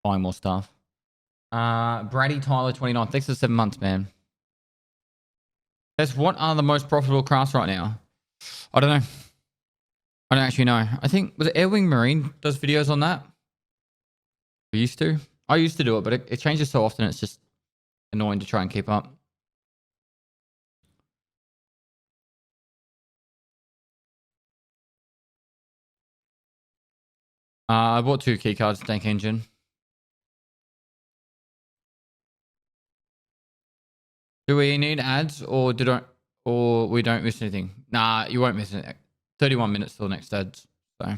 buying more stuff. Brady Tyler 29. Thanks for 7 months, man. Guess what are the most profitable crafts right now? I don't know. I don't actually know. I think was it Airwing Marine does videos on that? We used to. I used to do it, but it changes so often. It's just annoying to try and keep up. I bought 2 keycards, Tank Engine. Do we need ads or we don't miss anything? Nah, you won't miss it. 31 minutes till the next ads. So do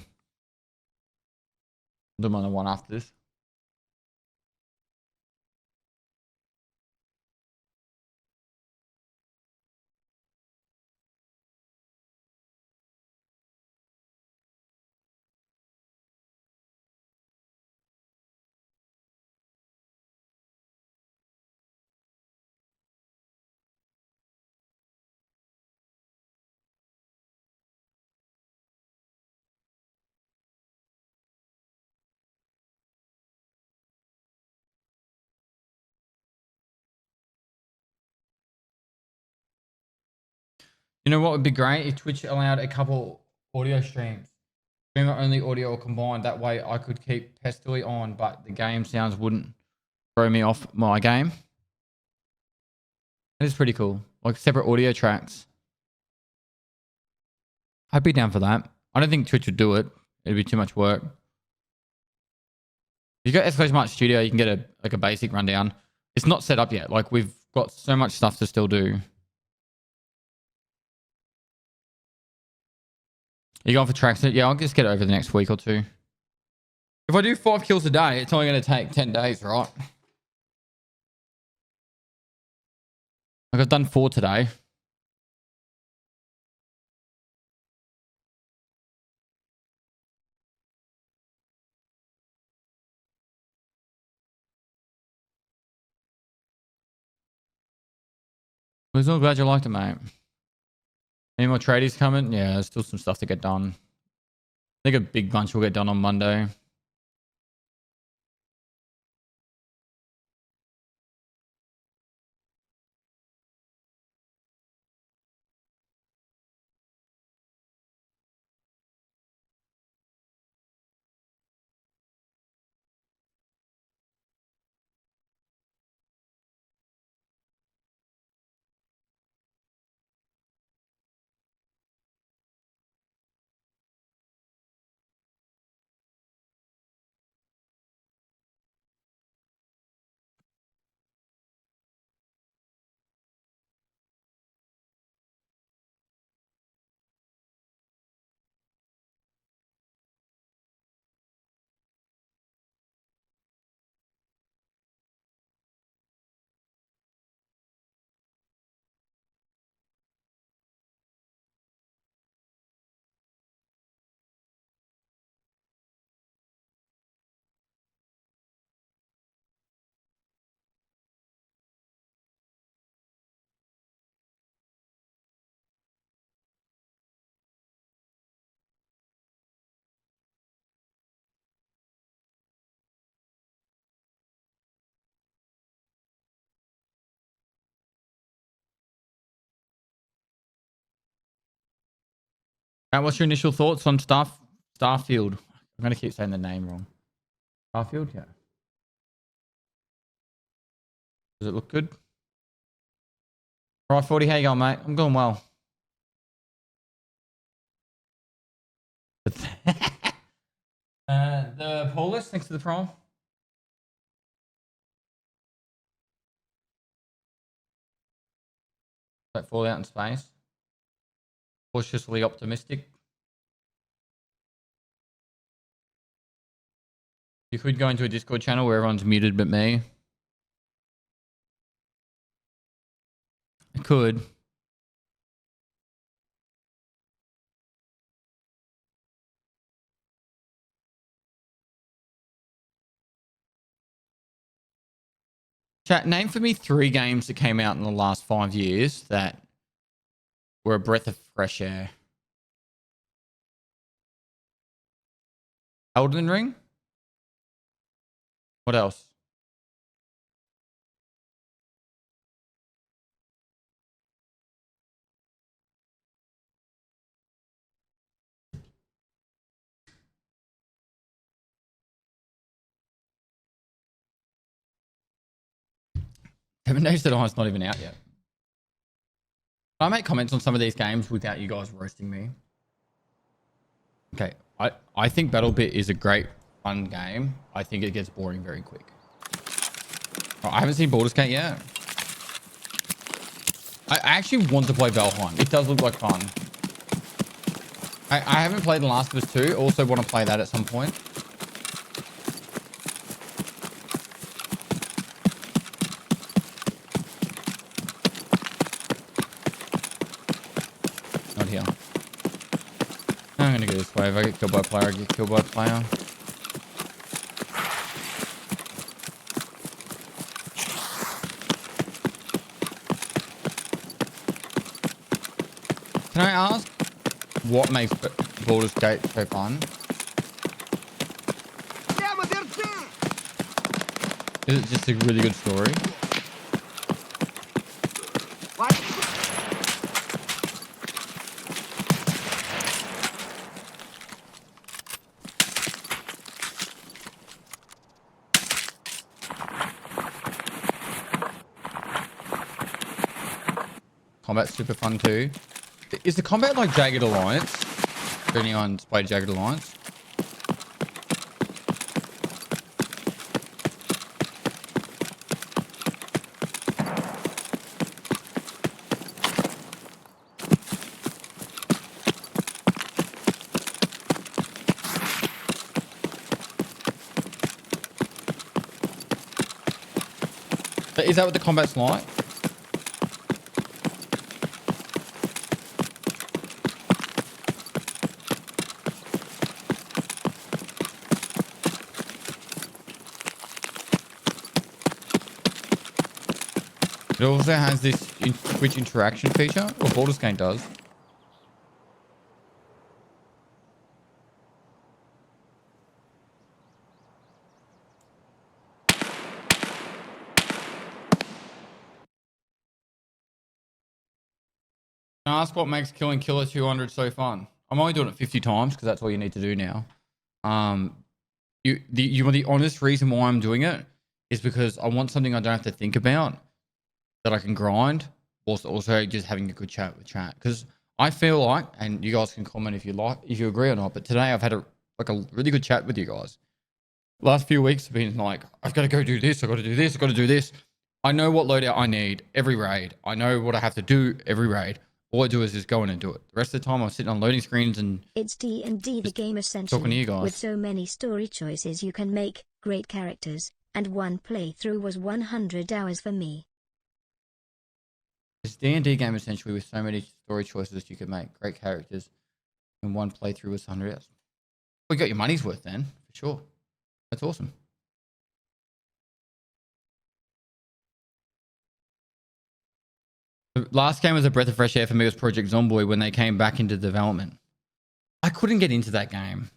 them on the one after this. You know what would be great if Twitch allowed a couple audio streams. Streamer only audio or combined. That way I could keep Pestily on, but the game sounds wouldn't throw me off my game. That is pretty cool. Like separate audio tracks. I'd be down for that. I don't think Twitch would do it. It'd be too much work. If you got SK Smart Studio, you can get a basic rundown. It's not set up yet. Like we've got so much stuff to still do. You going for tracks? Yeah, I'll just get it over the next week or 2. If I do 5 kills a day, it's only going to take 10 days, right? Like I've done 4 today. I'm so glad you liked it, mate. Any more tradies coming? Yeah, there's still some stuff to get done. I think a big bunch will get done on Monday. What's your initial thoughts on Starfield? I'm going to keep saying the name wrong. Starfield, yeah. Does it look good? All right, 40, how you going, mate? I'm going well. The Paulus next to the prom. Like Fallout in space. Cautiously optimistic. You could go into a Discord channel where everyone's muted but me. I could. Chat, name for me 3 games that came out in the last 5 years that were a breath of fresh air. Elden Ring? What else? 7 Days to Die is not even out yet. I make comments on some of these games without you guys roasting me. Okay, I think BattleBit is a great, fun game. I think it gets boring very quick. Oh, I haven't seen Baldur's Gate yet. I actually want to play Valheim. It does look like fun. I haven't played The Last of Us 2. Also want to play that at some point. Not here. I'm going to go this way. If I get killed by a player, I get killed by a player. Can I ask what makes Baldur's Gate so fun? Is it just a really good story? Combat's super fun too. Is the combat like Jagged Alliance? For anyone's played Jagged Alliance? Is that what the combat's like? It also has this Twitch interaction feature, or Baldur's Gate does. Can I ask what makes killing Killer 200 so fun? I'm only doing it 50 times because that's all you need to do now. The honest reason why I'm doing it is because I want something I don't have to think about, that I can grind, whilst also just having a good chat with chat. Because I feel like, and you guys can comment if you like, if you agree or not, but today I've had a really good chat with you guys. Last few weeks have been like, I've got to go do this, I've got to do this, I've got to do this. I know what loadout I need every raid. I know what I have to do every raid. All I do is just go in and do it. The rest of the time I'm sitting on loading screens and it's D&D the game essentially, talking to you guys. with so many story choices you can make, great characters, and one playthrough was 100 hours for me. It's D&D game essentially with so many story choices you can make, great characters, and one playthrough was 100 hours. Well, you got your money's worth then, for sure. That's awesome. The last game was a breath of fresh air for me was Project Zomboid when they came back into development. I couldn't get into that game.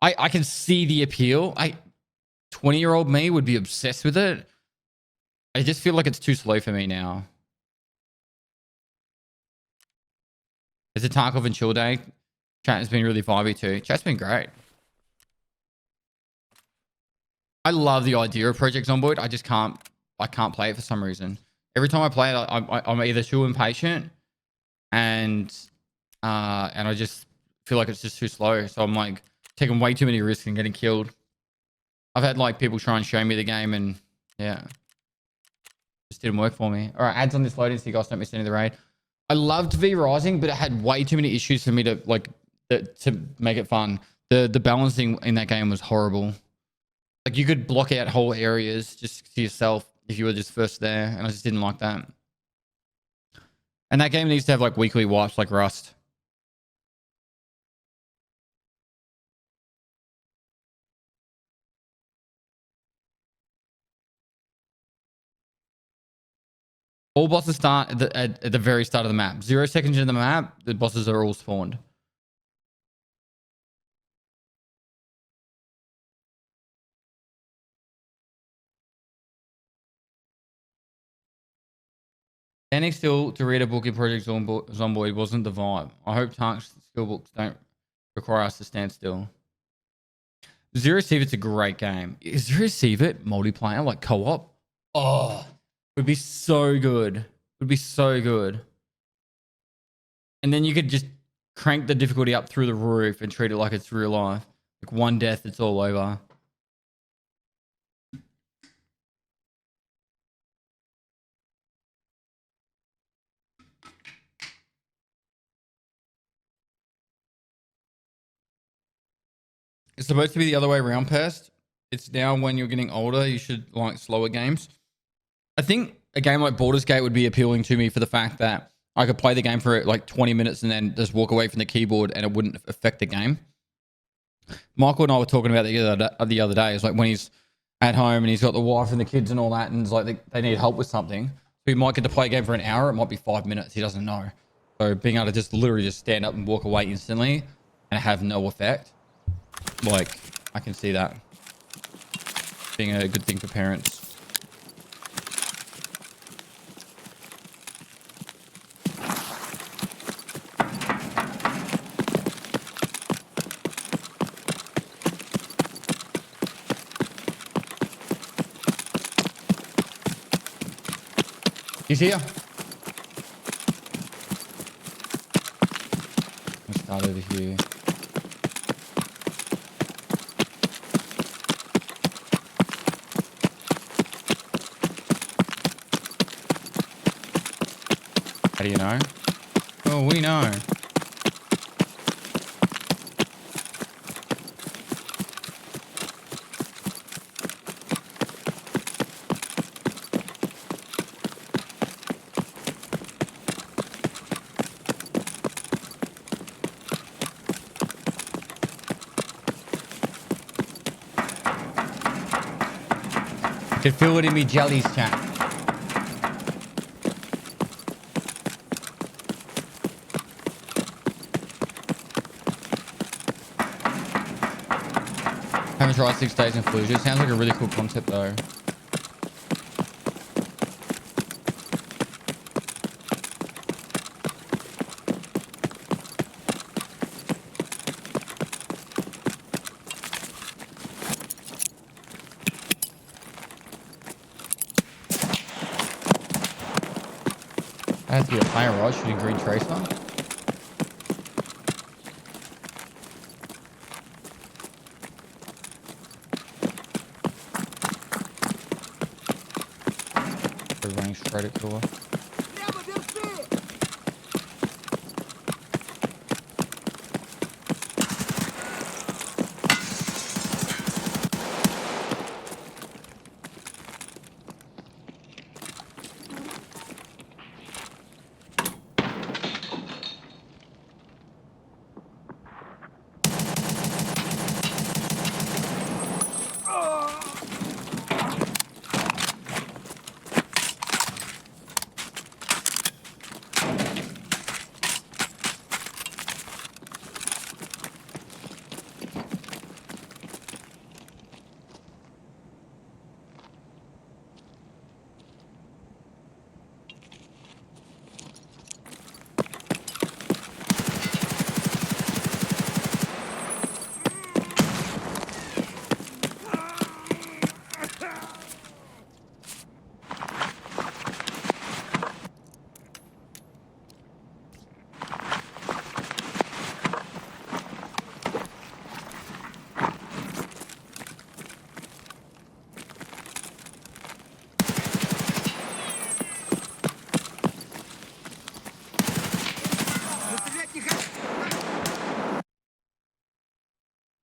I can see the appeal. 20-year-old me would be obsessed with it. I just feel like it's too slow for me now. It's a Tarkov and chill day. Chat has been really vibey too. Chat's been great. I love the idea of Project Zomboid. I can't play it for some reason. Every time I play it, I'm either too impatient and I just feel like it's just too slow. So I'm like taking way too many risks and getting killed. I've had like people try and show me the game and yeah, just didn't work for me. All right, ads on this loading so you guys don't miss any of the raid. I loved V Rising, but it had way too many issues for me to to make it fun. The balancing in that game was horrible. Like you could block out whole areas just to yourself if you were just first there, and I just didn't like that. And that game needs to have like weekly wipes like Rust. All bosses start at the very start of the map. 0 seconds into the map, the bosses are all spawned. Standing still to read a book in Project Zomboid wasn't the vibe. I hope Tank's skill books don't require us to stand still. Zero Sievit's a great game. Is Zero Sievit multiplayer, like co-op? Oh, Would be so good. Would be so good. And then you could just crank the difficulty up through the roof and treat it like it's real life. Like one death, it's all over. It's supposed to be the other way around, Pest. It's now when you're getting older, you should like slower games. I think a game like Baldur's Gate would be appealing to me for the fact that I could play the game for like 20 minutes and then just walk away from the keyboard and it wouldn't affect the game. Michael and I were talking about the other day. It's like when he's at home and he's got the wife and the kids and all that, and it's like they need help with something. So he might get to play a game for an hour. It might be 5 minutes. He doesn't know. So being able to just literally just stand up and walk away instantly and have no effect, like I can see that being a good thing for parents. He's here. Let's start over here. How do you know? Oh, we know. I can feel it in me jellies, chat. Haven't tried 6 days in Fallujah. Sounds like a really cool concept though. I have to be a player, right? Shooting green tracer. They're running straight at door.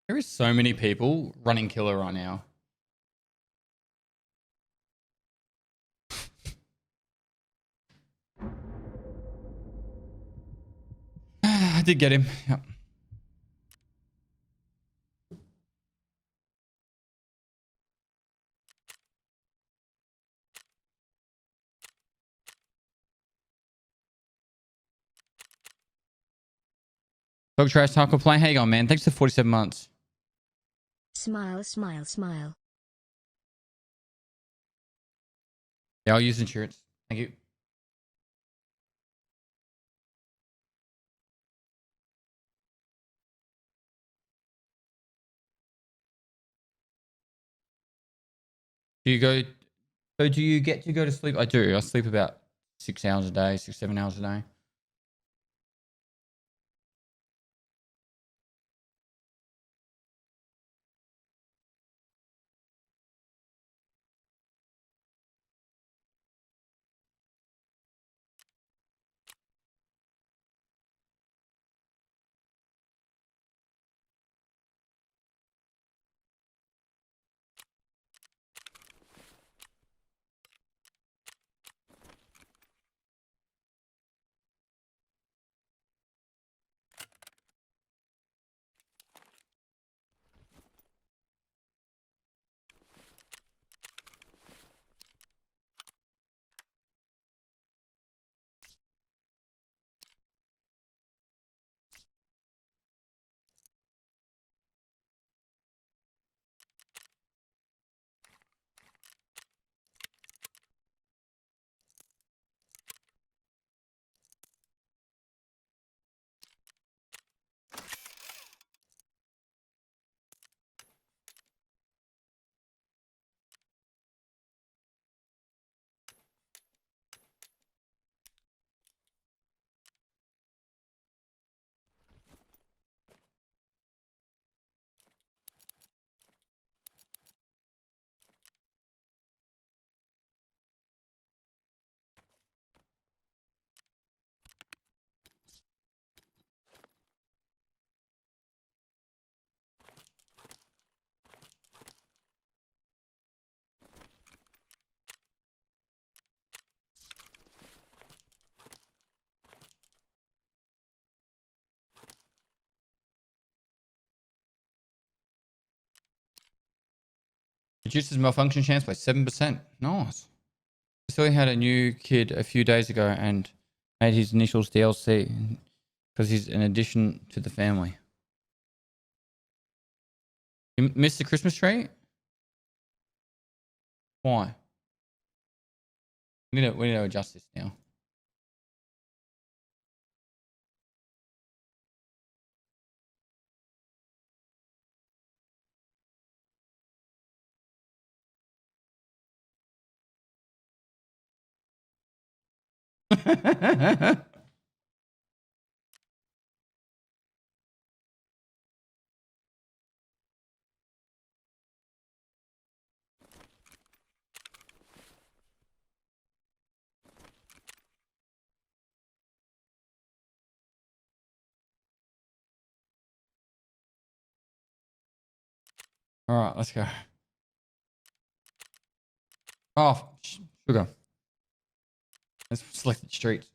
There is so many people running killer right now. I did get him. Yep. Dog Trash Taco Play. How you going, man? Thanks for 47 months. Smile, smile, smile. Yeah, I'll use insurance. Thank you. Do you go So do you get to go to sleep? I do. I sleep about 6 hours a day, 6, 7 hours a day. Reduces malfunction chance by 7%. Nice. So he had a new kid a few days ago and made his initials DLC because he's an addition to the family. You missed the Christmas tree? Why? We need to adjust this now. All right, let's go. Oh, sugar. Let's select the streets.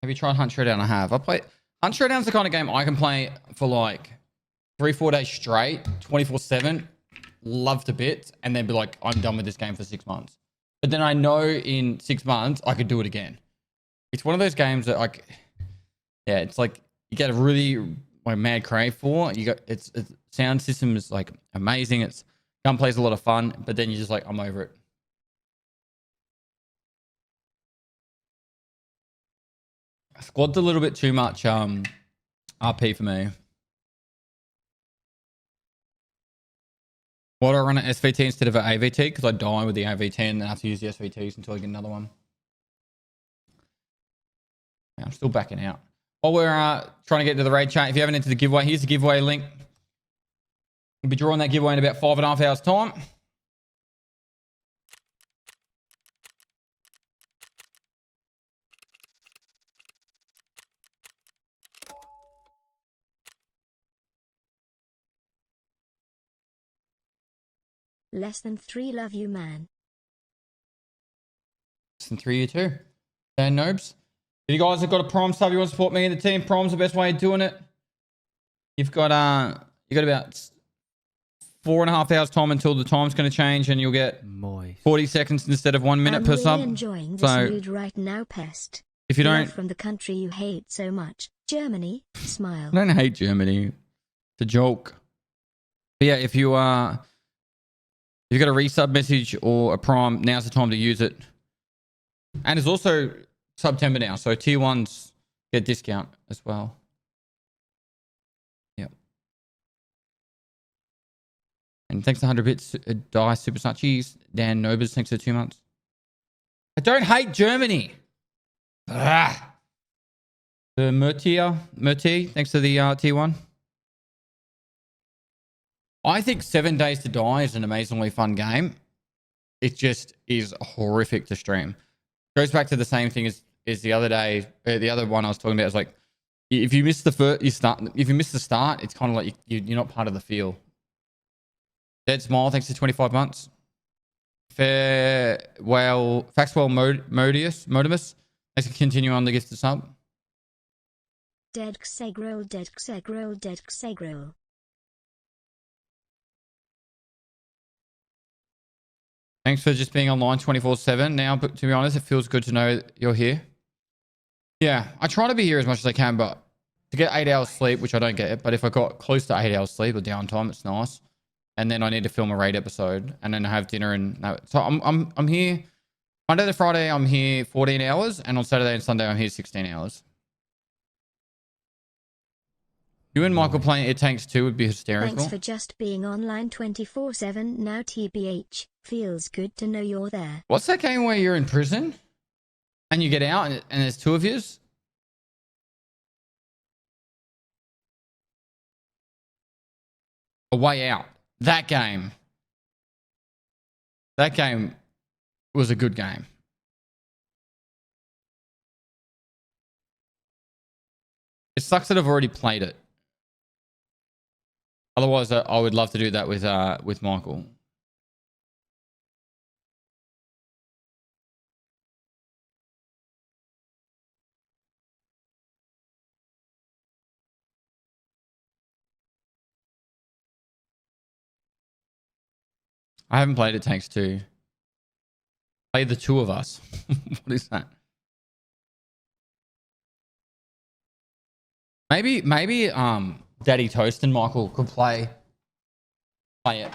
Have you tried Hunt Showdown? I have. Hunt Showdown's the kind of game I can play for like 3-4 days straight, 24/7. Love to bits, and then be like, I'm done with this game for 6 months. But then I know in 6 months I could do it again. It's one of those games that like, yeah, it's like you get a really like mad crave for. You got its sound system is like amazing. It's gunplay's a lot of fun, but then you're just like, I'm over it. Squad's a little bit too much RP for me. Why do I run an SVT instead of an AVT? Because I die with the AVT and then I have to use the SVTs until I get another one. Yeah, I'm still backing out. While we're trying to get to the raid chat, if you haven't entered the giveaway, here's the giveaway link. We'll be drawing that giveaway in about 5.5 hours time. Less than 3 love you, man. Less than 3 you too. And noobs. If you guys have got a Prime sub, you want to support me and the team, Prime's the best way of doing it. You've got about 4.5 hours time until the time's going to change, and you'll get 40 seconds instead of 1 minute per sub. I'm enjoying this mood right now, Pest. If you don't, Love from the country you hate so much, Germany. Smile. I don't hate Germany. It's a joke. But yeah, if you got a resub message or a Prime, now's the time to use it. And it's also September now, so tier 1s get a discount as well. And thanks to 100 bits, Die Super Snatchies. Dan Nobers, thanks for 2 months. I don't hate Germany. Ah. The Murti, thanks to the tier 1. I think 7 Days to Die is an amazingly fun game. It just is horrific to stream. Goes back to the same thing as the other day. The other one I was talking about is like, if you miss the if you miss the start, it's kind of like you're not part of the feel. Dead Smile, thanks to 25 months. Faxwell Modimus, thanks for continuing on the gift to sub. Dead Xegrol, Dead Xegrol, Dead Xegrol. Thanks for just being online 24/7. Now, but to be honest, it feels good to know you're here. Yeah, I try to be here as much as I can, but to get 8 hours sleep, which I don't get, but if I got close to 8 hours sleep or downtime, it's nice. And then I need to film a raid episode, and then have dinner, and so I'm here Monday to Friday. I'm here 14 hours, and on Saturday and Sunday I'm here 16 hours. You and Michael playing It Tanks 2 would be hysterical. Thanks for just being online 24/7 now TBH. Feels good to know you're there. What's that game where you're in prison and you get out and there's 2 of yous? A Way Out. That game. That game was a good game. It sucks that I've already played it. Otherwise, I would love to do that with Michael. I haven't played It Tanks 2. Played the 2 of us. What is that? Maybe Daddy Toast and Michael could play it.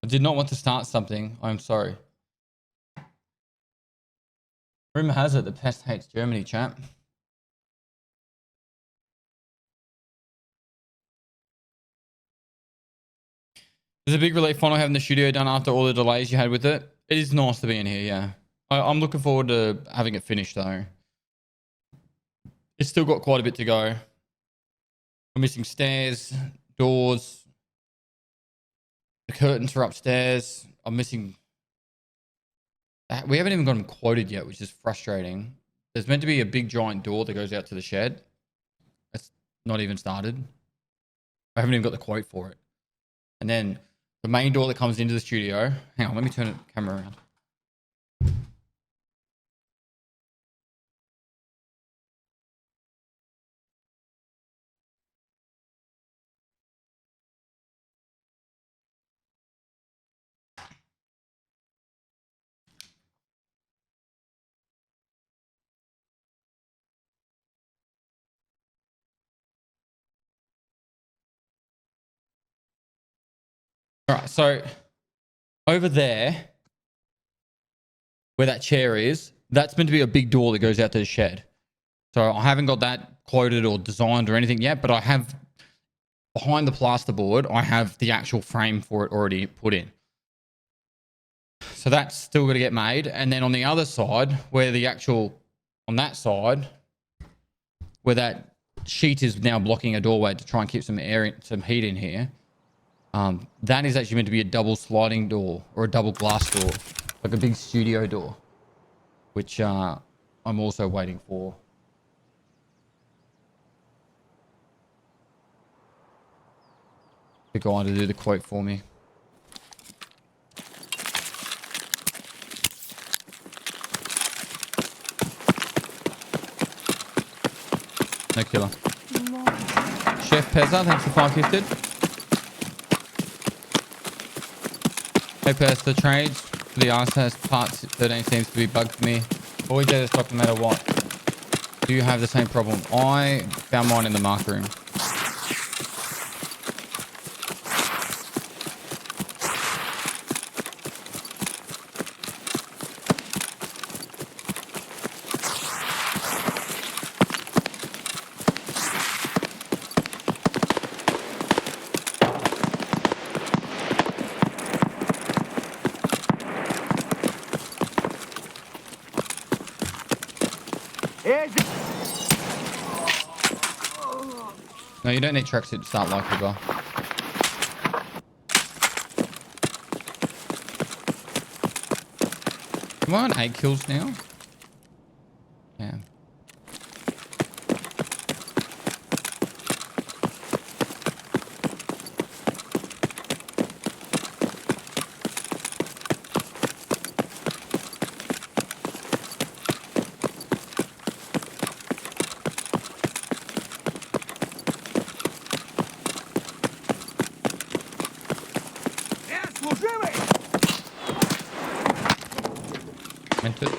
I did not want to start something. I'm sorry. Rumor has it the pest hates Germany, chat. It's a big relief finally having the studio done after all the delays you had with it. It is nice to be in here, yeah. I'm looking forward to having it finished though. It's still got quite a bit to go. We're missing stairs, doors. The curtains are upstairs. I'm missing... We haven't even got them quoted yet, which is frustrating. There's meant to be a big giant door that goes out to the shed. It's not even started. I haven't even got the quote for it. And then the main door that comes into the studio. Hang on, let me turn the camera around. All right, so over there, where that chair is, that's meant to be a big door that goes out to the shed. So I haven't got that quoted or designed or anything yet, but I have, behind the plasterboard, I have the actual frame for it already put in. So that's still going to get made. And then on the other side, where the actual, on that side, where that sheet is now blocking a doorway to try and keep some air, some heat in here, that is actually meant to be a double sliding door or a double glass door, like a big studio door, which I'm also waiting for. The guy to do the quote for me. No killer. Chef Pezza, thanks for 5 gifted. Hey Pez, the trades for the arse has parts 13 seems to be bugged for me. Always out of stock no matter what. Do you have the same problem? I found mine in the mark room. No, you don't need tracksuit to start like Uber. Am I on 8 kills now? Yeah. Meant it.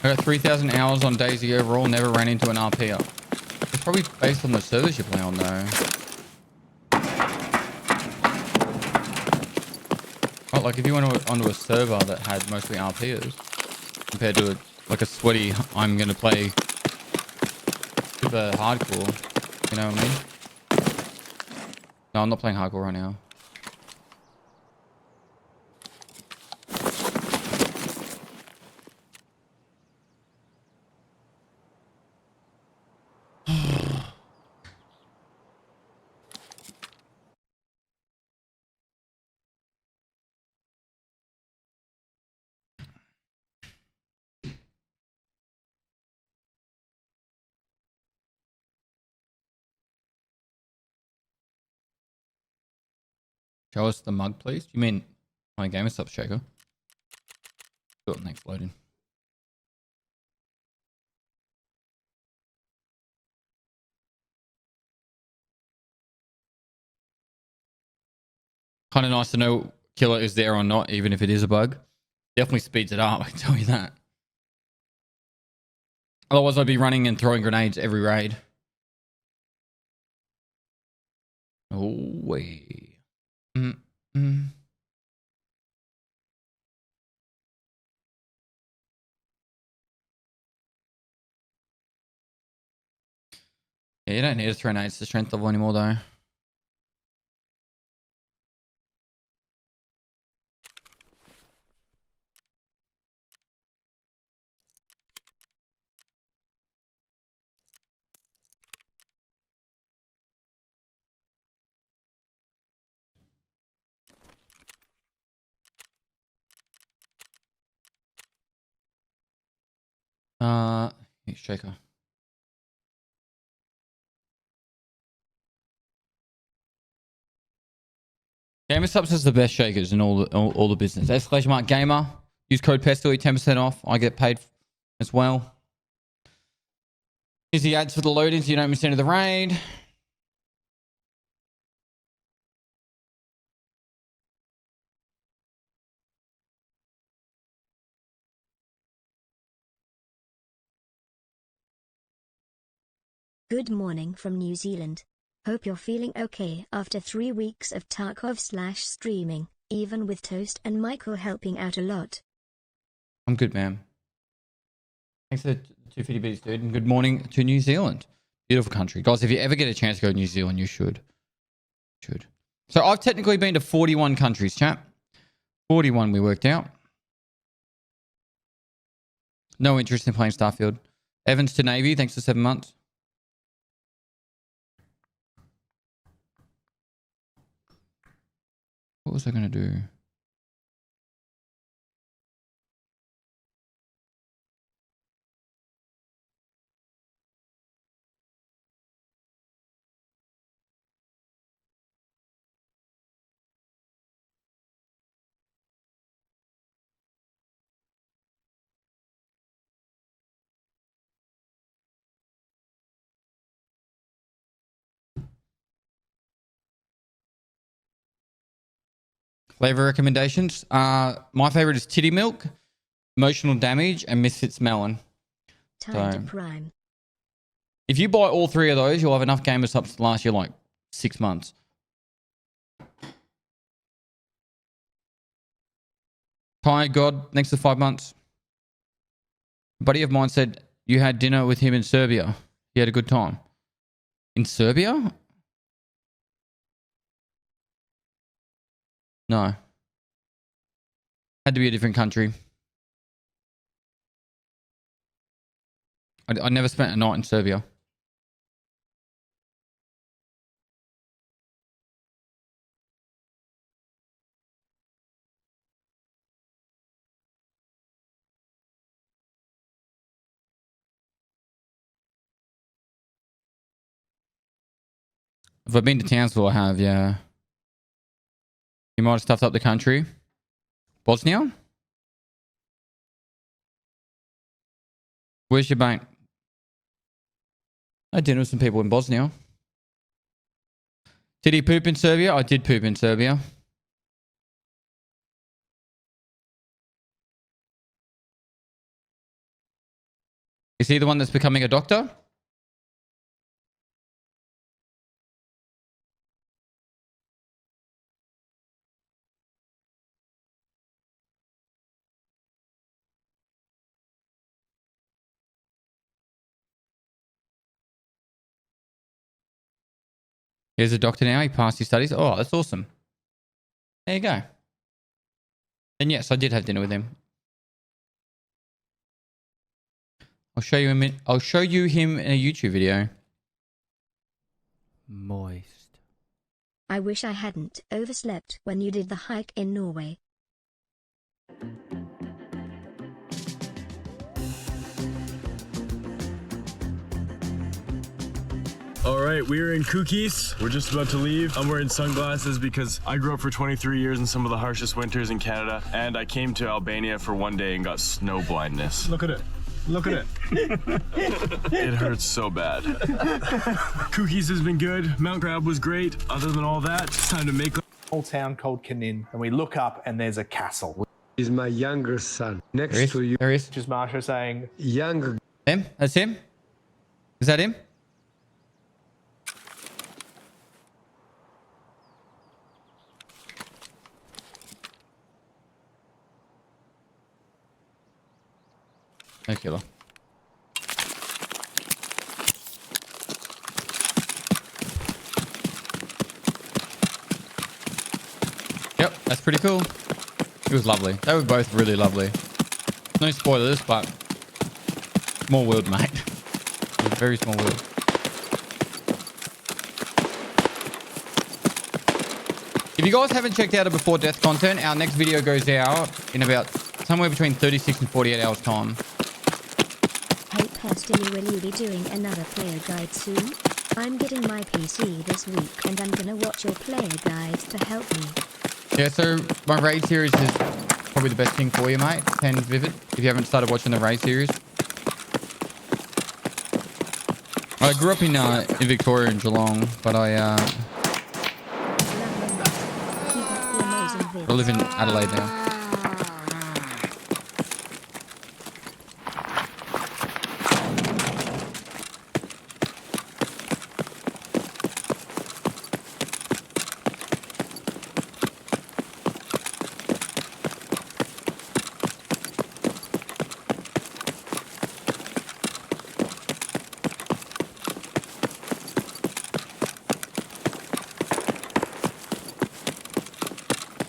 I got 3,000 hours on Daisy overall, never ran into an RP. It's probably based on the servers you play on though. Oh, like if you went onto a server that had mostly RPers compared to like a sweaty, I'm going to play super hardcore, you know what I mean? No, I'm not playing hardcore right now. Show us the mug, please. You mean my gamer stop shaker? Do it next loading. Kind of nice to know killer is there or not, even if it is a bug. Definitely speeds it up, I can tell you that. Otherwise, I'd be running and throwing grenades every raid. Oh, way. Mm-mm. Yeah, you don't need to throw nades to strength level anymore, though. Heat shaker. Gamer subs is the best shakers in all the business. Exclamation mark gamer. Use code Pestily, 10% off. I get paid as well. Here's the ads for the loading so you don't miss any of the raid. Good morning from New Zealand. Hope you're feeling okay after 3 weeks of Tarkov/streaming, even with Toast and Michael helping out a lot. I'm good, man. Thanks for the 250 bits, dude. And good morning to New Zealand. Beautiful country. Guys, if you ever get a chance to go to New Zealand, you should. So I've technically been to 41 countries, chat. 41 we worked out. No interest in playing Starfield. Evans to Navy, thanks for 7 months. What was I going to do? Flavor recommendations. My favorite is Titty Milk, Emotional Damage, and Misfits Melon. Time So- to prime. If you buy all 3 of those, you'll have enough gamer subs to last you like 6 months. Hi, God, next to 5 months. A buddy of mine said you had dinner with him in Serbia. He had a good time. In Serbia? No. Had to be a different country. I never spent a night in Serbia. If I've been to Townsville, I have, yeah. You might have stuffed up the country. Bosnia? Where's your bank? I had dinner with some people in Bosnia. Did he poop in Serbia? I did poop in Serbia. Is he the one that's becoming a doctor? He's a doctor now. He passed his studies. Oh, that's awesome. There you go. And yes, I did have dinner with him. I'll show you him. I'll show you him in a YouTube video. Moist. I wish I hadn't overslept when you did the hike in Norway. All right, we're in Cookies. We're just about to leave. I'm wearing sunglasses because I grew up for 23 years in some of the harshest winters in Canada, and I came to Albania for one day and got snow blindness. Look at it. Look at it. It hurts so bad. Cookies has been good. Mount Crab was great. Other than all that, it's time to make Whole town called Kanin, and we look up and there's a castle. Is my younger son There next he is. to you? There he is. Which is Marsha saying, Younger. Him? That's him? Is that him? No killer. Yep, that's pretty cool. It was lovely. They were both really lovely. No spoilers, but small world, mate. It was a very small world. If you guys haven't checked out our Before Death content, our next video goes out in about somewhere between 36 and 48 hours time. Hey Pestily, will you be doing another player guide soon? I'm getting my PC this week and I'm gonna watch your player guides to help me. Yeah, so my Raid series is probably the best thing for you, mate. 10 Vivid, if you haven't started watching the Raid series. I grew up in Victoria and Geelong, but I Keep up the amazing vids. live in Adelaide now.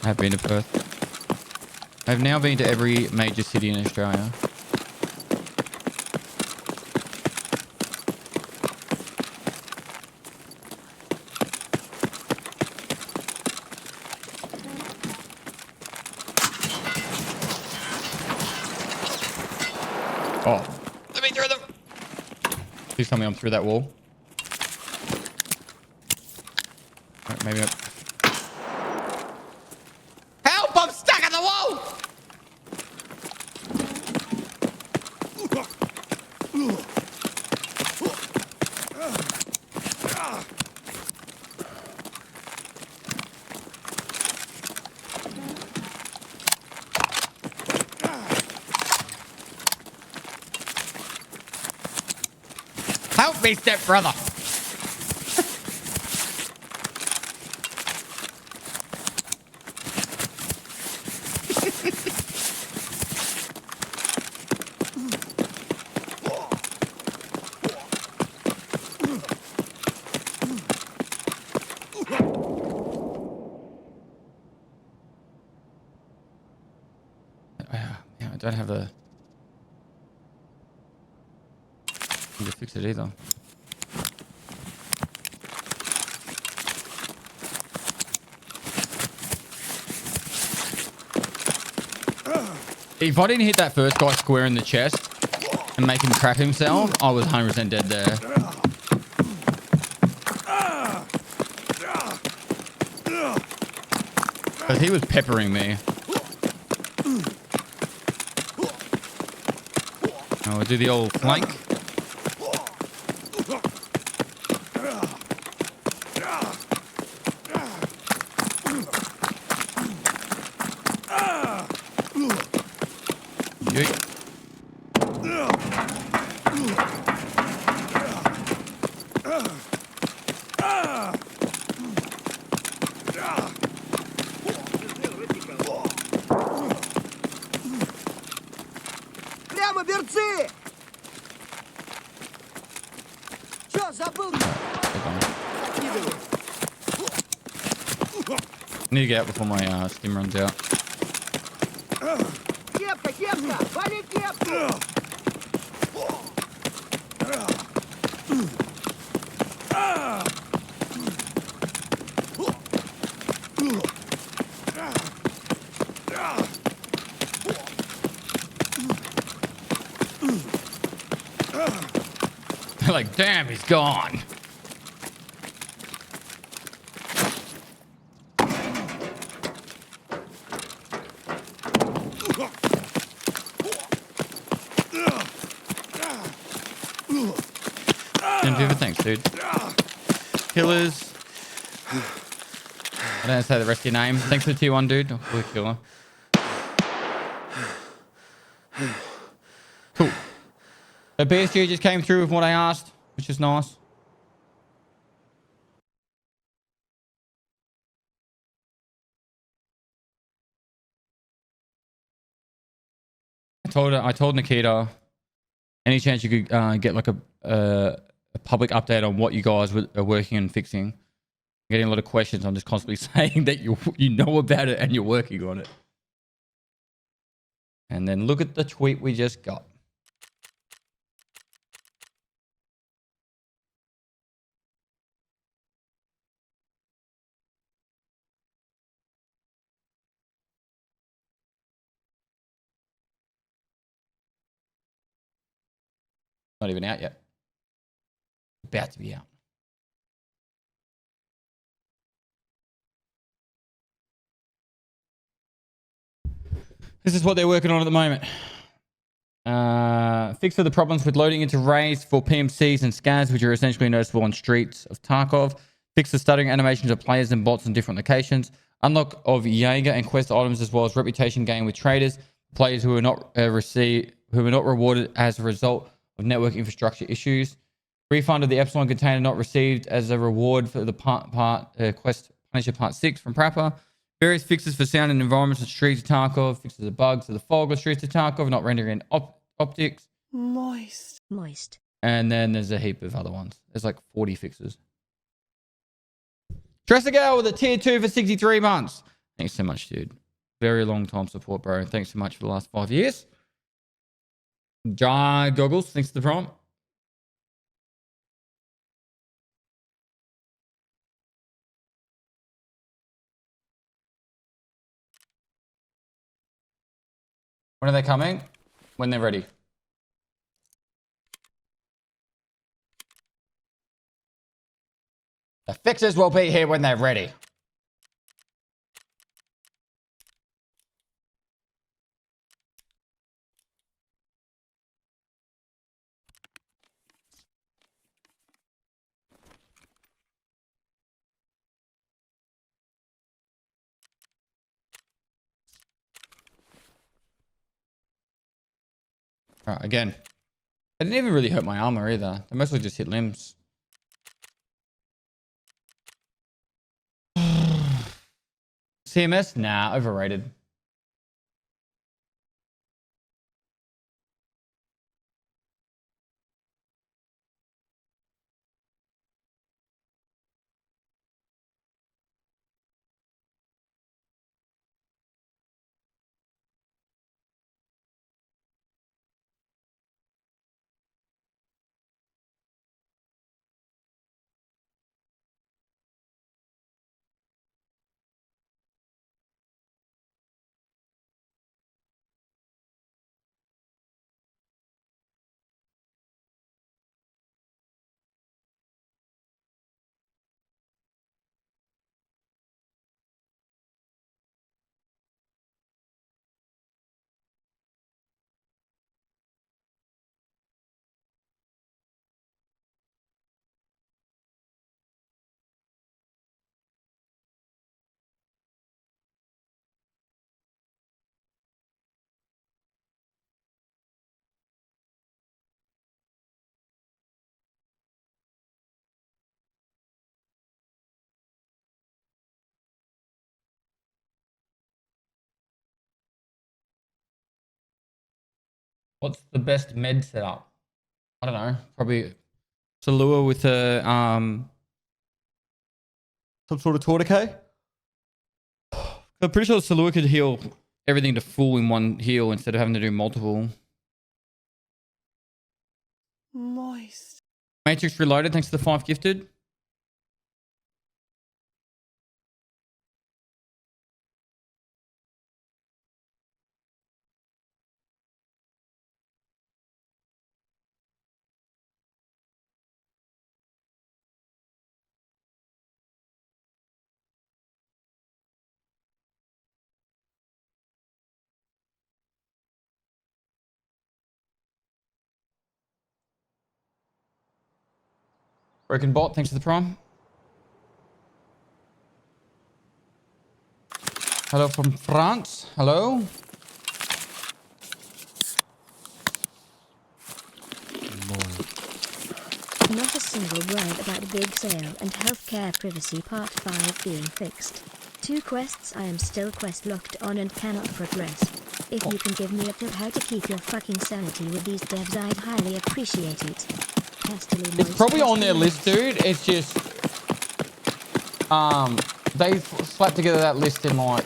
I have been to Perth. I've now been to every major city in Australia. Oh, let me through them. Please tell me I'm through that wall. Right, maybe up. Help! I'm stuck in the wall! Help me, stepbrother! Yeah, I don't have a... need to fix it either. If I didn't hit that first guy square in the chest and make him crap himself, I was 100% dead there. Because he was peppering me. I'll do the old flank. Yeet. Прямо берцы! Чё, забыл? Need to get out before my stim runs out. Кепка, кепка! Вали кепку! They're like, damn, he's gone. Thanks, dude. Killers. I don't say the rest of your name. Thanks for the tier 1, dude. Oh, killer. Cool. So BSG just came through with what I asked, which is nice. I told Nikita, any chance you could get like a public update on what you guys are working and fixing. I'm getting a lot of questions. I'm just constantly saying that you know about it and you're working on it. And then look at the tweet we just got. Not even out yet. About to be out. This is what they're working on at the moment. Fix for the problems with loading into Rays for PMCs and scans, which are essentially noticeable on streets of Tarkov. Fix the stuttering animations of players and bots in different locations. Unlock of Jaeger and quest items, as well as reputation gain with traders. Players who are not rewarded as a result of network infrastructure issues. Refund of the Epsilon container not received as a reward for the quest Punisher Part 6 from Prapper. Various fixes for sound and environments and streets of Tarkov. Fixes the bugs of the fog of streets of Tarkov, not rendering optics. Moist. And then there's a heap of other ones. There's like 40 fixes. Tresagal with a tier 2 for 63 months. Thanks so much, dude. Very long time support, bro. Thanks so much for the last 5 years. Jai Goggles, thanks for the prompt. When are they coming? When they're ready. The fixers will be here when they're ready. Alright, again. It didn't even really hurt my armor either. They mostly just hit limbs. CMS? Nah, overrated. What's the best med setup? I don't know. Probably Salua with a some sort of Torticay. I'm pretty sure Salua could heal everything to full in one heal instead of having to do multiple. Moist. Matrix Reloaded, thanks to the 5 gifted. Broken Bot, thanks for the prime. Hello from France. Hello. Not a single word about a big sale and healthcare privacy part 5 being fixed. 2 quests I am still quest locked on and cannot progress. If you can give me a tip how to keep your fucking sanity with these devs, I'd highly appreciate it. Pestily It's probably on their list, dude. It's just they slapped together that list in like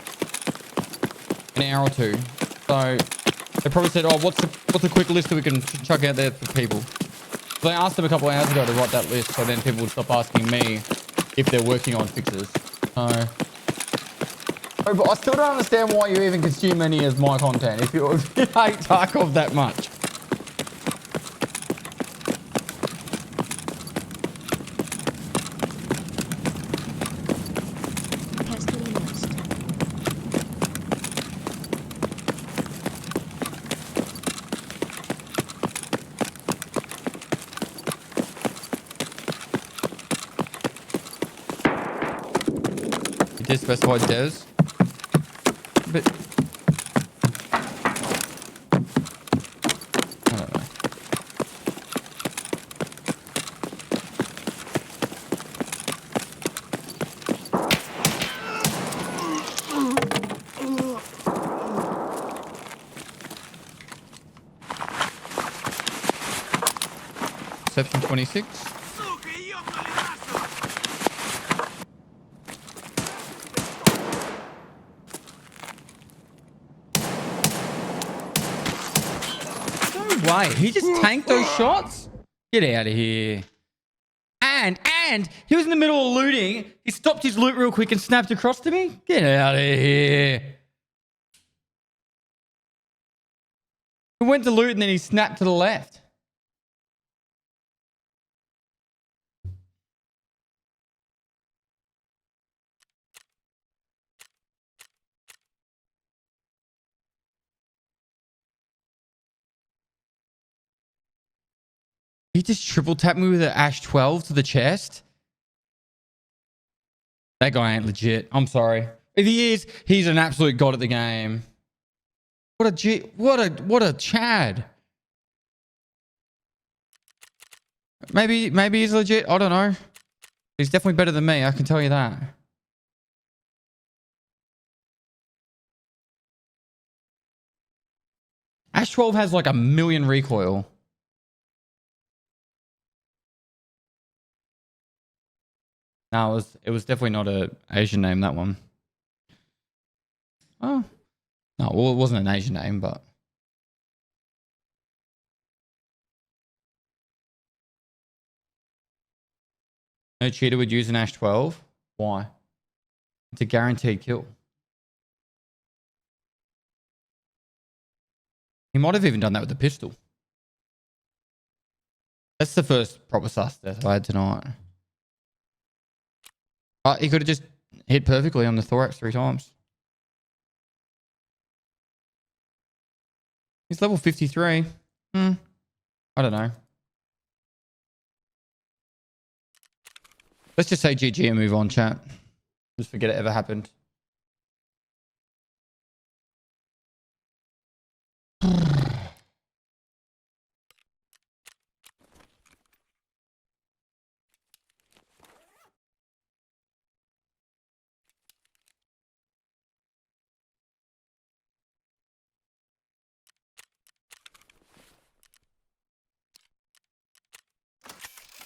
an hour or two. So they probably said, "Oh, what's a quick list that we can chuck out there for people?" So I asked them a couple of hours ago to write that list, so then people would stop asking me if they're working on fixes. So, but I still don't understand why you even consume any of my content if you hate Tarkov that much. Pestily lost. It did specify devs. But I don't know. Section 26. way. He just tanked those shots. Get out of here. And he was in the middle of looting. He stopped his loot real quick and snapped across to me. Get out of here. He went to loot and then he snapped to the left. He just triple tapped me with an Ash 12 to the chest. That guy ain't legit. I'm sorry. If he is, he's an absolute god at the game. What a Chad. Maybe he's legit. I don't know. He's definitely better than me. I can tell you that. Ash 12 has like 1,000,000 recoil. No, it was definitely not an Asian name, that one. Oh. No, well, it wasn't an Asian name, but... No cheater would use an Ash 12. Why? It's a guaranteed kill. He might have even done that with a pistol. That's the first proper sus death I had tonight. He could have just hit perfectly on the thorax 3 times. He's level 53. I don't know. Let's just say GG and move on, chat. Just forget it ever happened.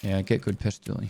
Yeah, get good Pestily.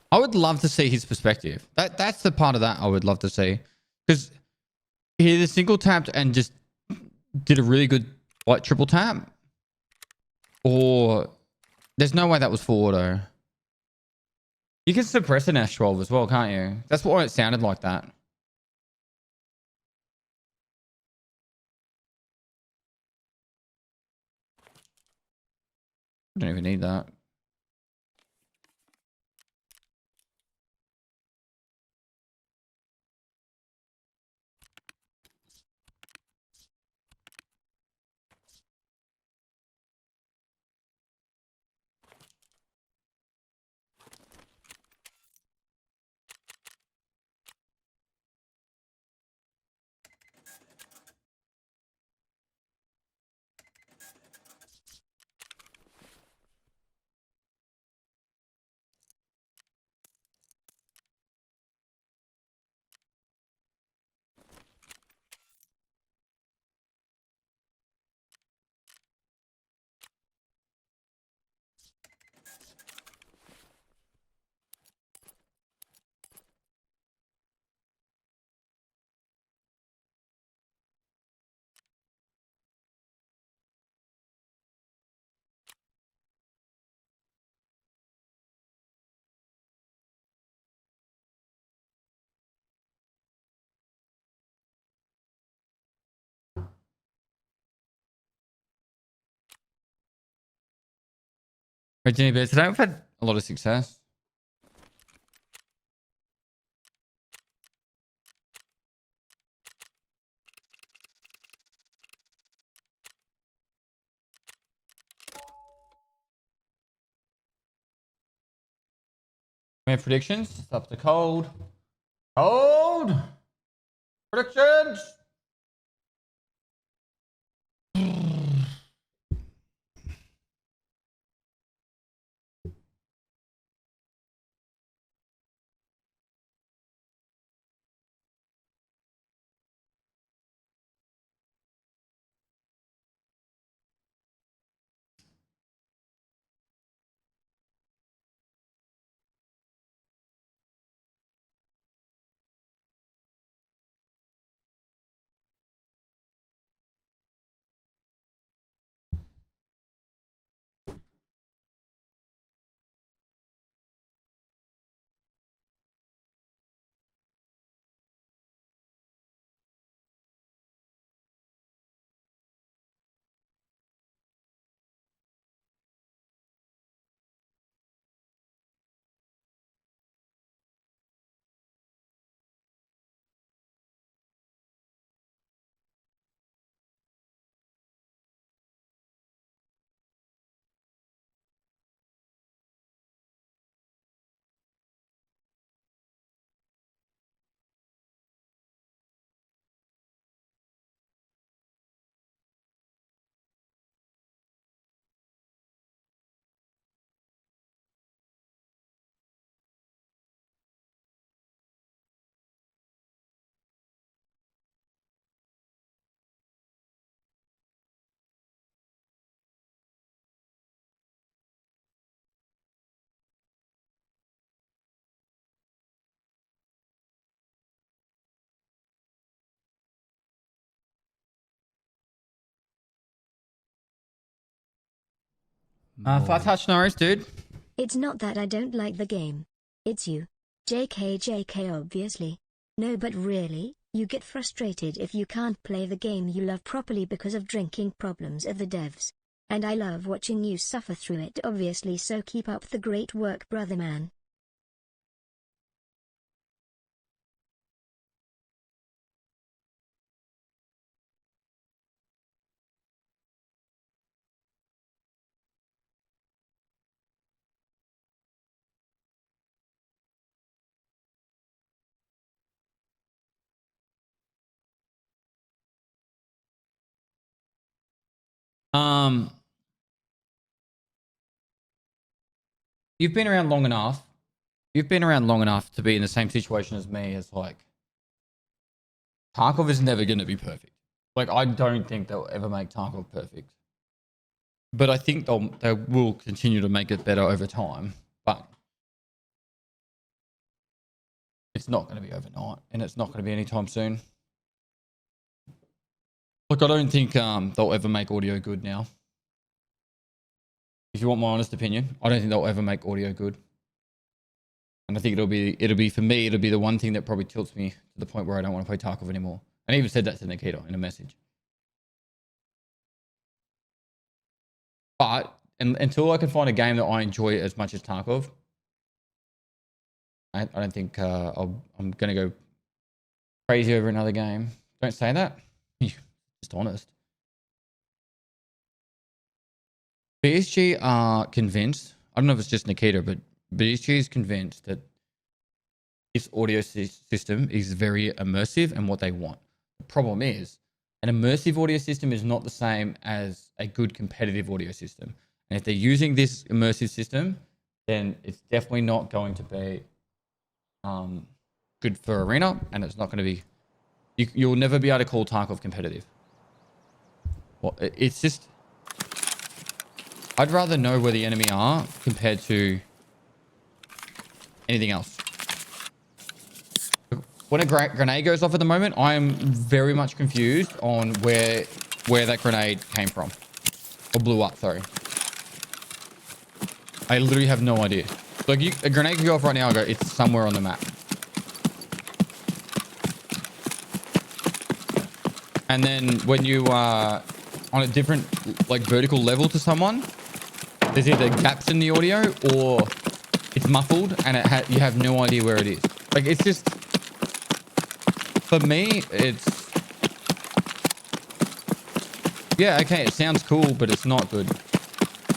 I would love to see his perspective. That's the part of that I would love to see. Because he either single tapped and just did a really good like triple tap. Or there's no way that was full auto. You can suppress an Ash 12 as well, can't you? That's why it sounded like that. I don't even need that. Virginia Bears today, we've had a lot of success. We have predictions. It's up to cold. Hold. Predictions. If I touch Norris, dude. It's not that I don't like the game. It's you. JK obviously. No, but really, you get frustrated if you can't play the game you love properly because of drinking problems of the devs. And I love watching you suffer through it obviously, so keep up the great work, brother man. You've been around long enough. You've been around long enough to be in the same situation as me. As like, Tarkov is never going to be perfect. Like, I don't think they'll ever make Tarkov perfect. But I think they will continue to make it better over time. But it's not going to be overnight, and it's not going to be anytime soon. Look, I don't think they'll ever make audio good now. If you want my honest opinion, I don't think they'll ever make audio good. And I think it'll be for me, it'll be the one thing that probably tilts me to the point where I don't want to play Tarkov anymore. And I even said that to Nikita in a message. But until I can find a game that I enjoy as much as Tarkov, I don't think I'm going to go crazy over another game. Don't say that. Just honest. BSG are convinced, I don't know if it's just Nikita, but BSG is convinced that this audio system is very immersive and what they want. The problem is, an immersive audio system is not the same as a good competitive audio system. And if they're using this immersive system, then it's definitely not going to be good for Arena, and it's not going to be... You'll never be able to call Tarkov competitive. Well, it's just... I'd rather know where the enemy are compared to anything else. When a grenade goes off at the moment, I am very much confused on where that grenade came from. Or blew up, sorry. I literally have no idea. Like, a grenade can go off right now and go, it's somewhere on the map. And then when you are on a different, like, vertical level to someone, there's either gaps in the audio or it's muffled and you have no idea where it is. Like, it's just... For me, it's... Yeah, okay, it sounds cool, but it's not good.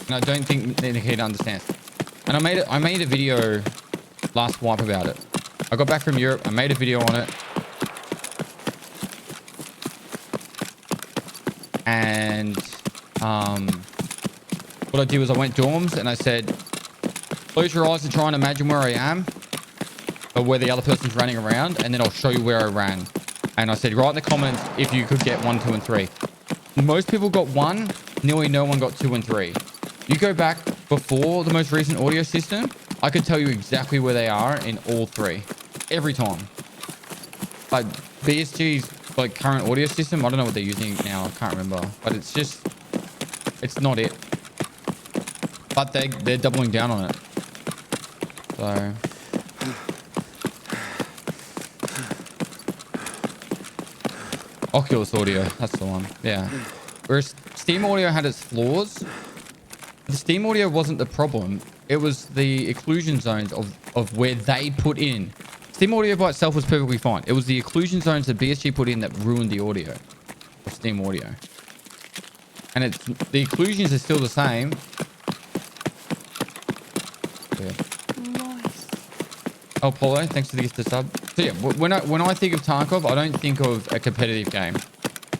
And I don't think Nikita understands. And I made a video last wipe about it. I got back from Europe. I made a video on it. And what I did was I went dorms and I said, close your eyes and try and imagine where I am or where the other person's running around, and then I'll show you where I ran. And I said, write in the comments if you could get 1, 2, and 3. Most people got 1. Nearly no one got 2 and 3. You go back before the most recent audio system, I could tell you exactly where they are in all 3. Every time. Like BSG's like current audio system, I don't know what they're using now. I can't remember. But it's just, it's not it. But they're doubling down on it. So... Oculus Audio, that's the one. Yeah. Whereas Steam Audio had its flaws. The Steam Audio wasn't the problem. It was the occlusion zones of where they put in. Steam Audio by itself was perfectly fine. It was the occlusion zones that BSG put in that ruined the audio of Steam Audio. And it's the occlusions are still the same. Yeah. Nice. Oh, Polo, thanks for the gift of sub. So yeah, when I think of Tarkov, I don't think of a competitive game.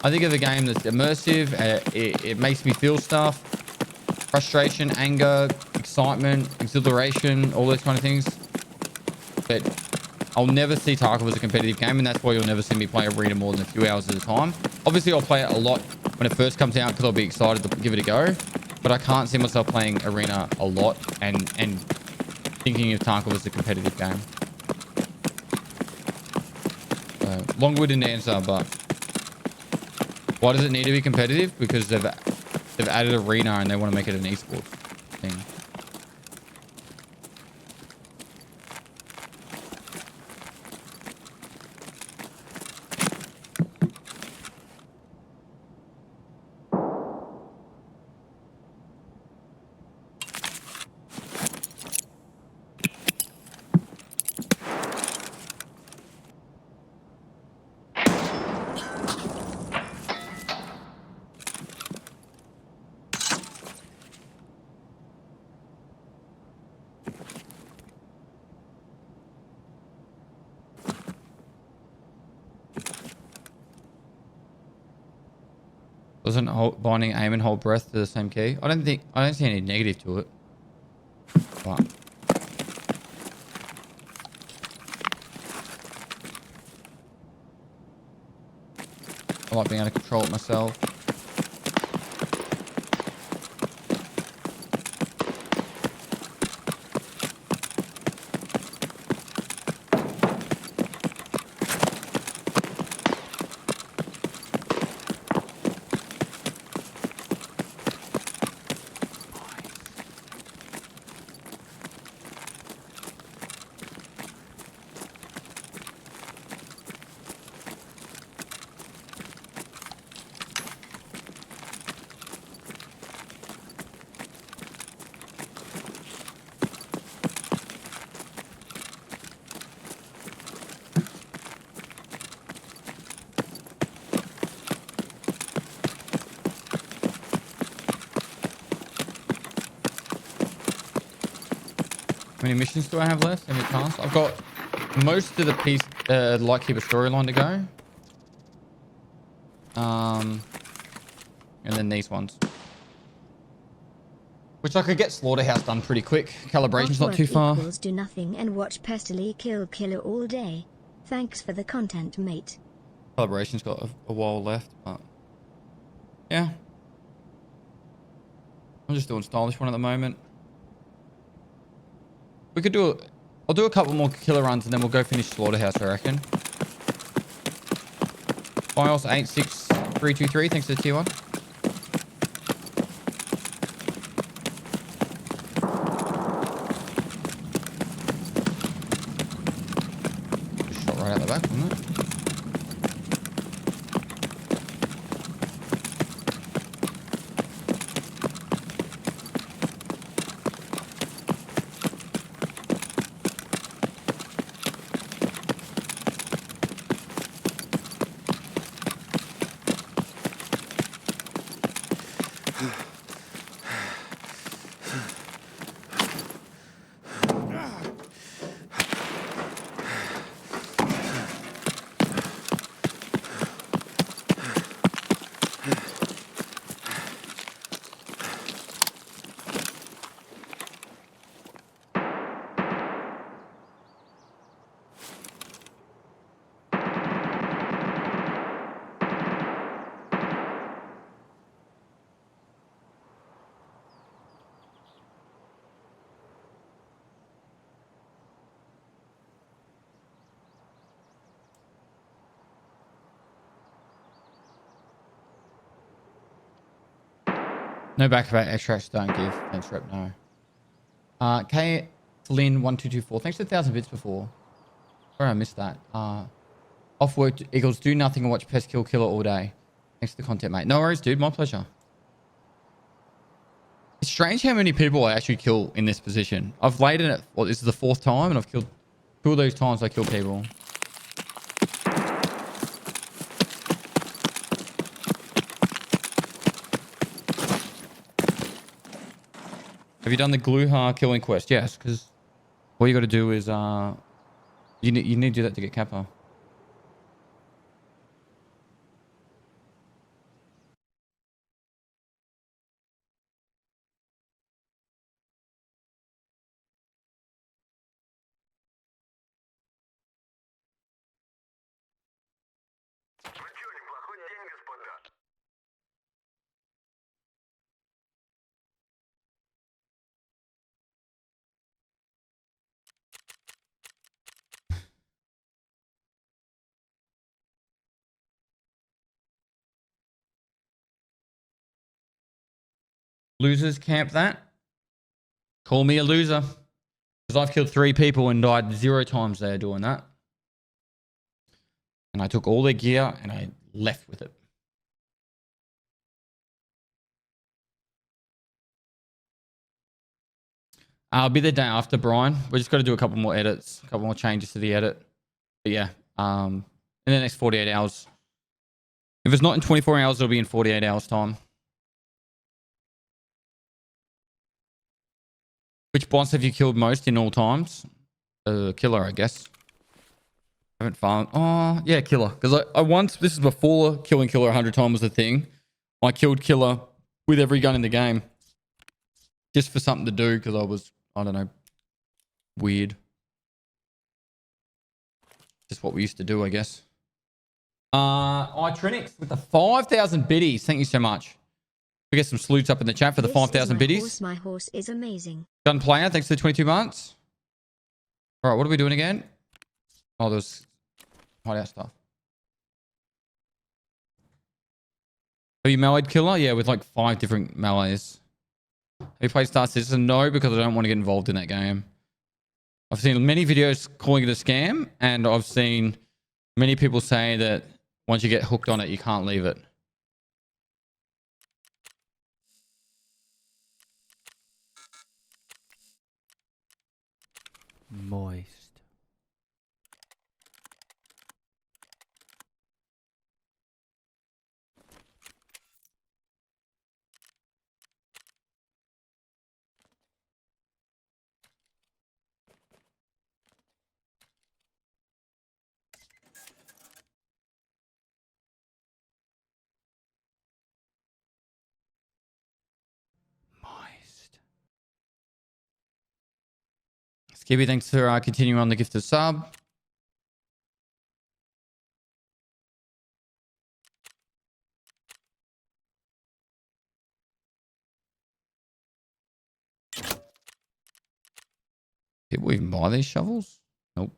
I think of a game that's immersive. It makes me feel stuff. Frustration, anger, excitement, exhilaration, all those kind of things. But I'll never see Tarkov as a competitive game, and that's why you'll never see me play Arena more than a few hours at a time. Obviously, I'll play it a lot when it first comes out because I'll be excited to give it a go. But I can't see myself playing Arena a lot and thinking of Tarkov as a competitive game. So, long-winded answer, but why does it need to be competitive? Because they've added Arena and they want to make it an esports thing. Doesn't binding aim and hold breath to the same key? I don't see any negative to it. But I like being able to control it myself. How many missions do I have left? How many tasks? I've got most of the Lightkeeper storyline to go. And then these ones. Which I could get Slaughterhouse done pretty quick. Calibration's not too far. Do nothing and watch Pestily kill killer all day. Thanks for the content, mate. Calibration's got a while left, but yeah. I'm just doing stylish one at the moment. We could do I'll do a couple more killer runs and then we'll go finish Slaughterhouse, I reckon. Bios 86323, thanks for the tier 1. Just shot right out the back, wasn't it? No back-to-back extracts don't give. Thanks, Rep. No. K Lynn 1224. Thanks for 1,000 bits before. Sorry, I missed that. Off work equals do nothing and watch Pest Kill Killer all day. Thanks for the content, mate. No worries, dude. My pleasure. It's strange how many people I actually kill in this position. I've laid in it. Well, this is the 4th time, and I've killed 2 of those times I kill people. Have you done the Gluha killing quest? Yes, because all you got to do is you need to do that to get Kappa. Losers camp that. Call me a loser. Because I've killed 3 people and died 0 times there doing that. And I took all their gear and I left with it. I'll be the day after, Brian. We just got to do a couple more edits, a couple more changes to the edit. But yeah, in the next 48 hours. If it's not in 24 hours, it'll be in 48 hours time. Which boss have you killed most in all times? Killer, I guess. I haven't found. Oh, yeah, Killer. Because I once, this is before killing Killer 100 times was a thing. I killed Killer with every gun in the game. Just for something to do because I was, I don't know, weird. Just what we used to do, I guess. Trinix with the 5,000 biddies. Thank you so much. We get some salutes up in the chat for the 5,000 biddies. My horse is amazing. Gunplayer, thanks for the 22 months. All right, what are we doing again? Oh, there's hideout stuff. Have you meleeed Killer? Yeah, with like 5 different melees. Have you played Star Citizen? No, because I don't want to get involved in that game. I've seen many videos calling it a scam, and I've seen many people say that once you get hooked on it, you can't leave it. Moist. Skibby, thanks for continuing on the gifted sub. People even buy these shovels? Nope.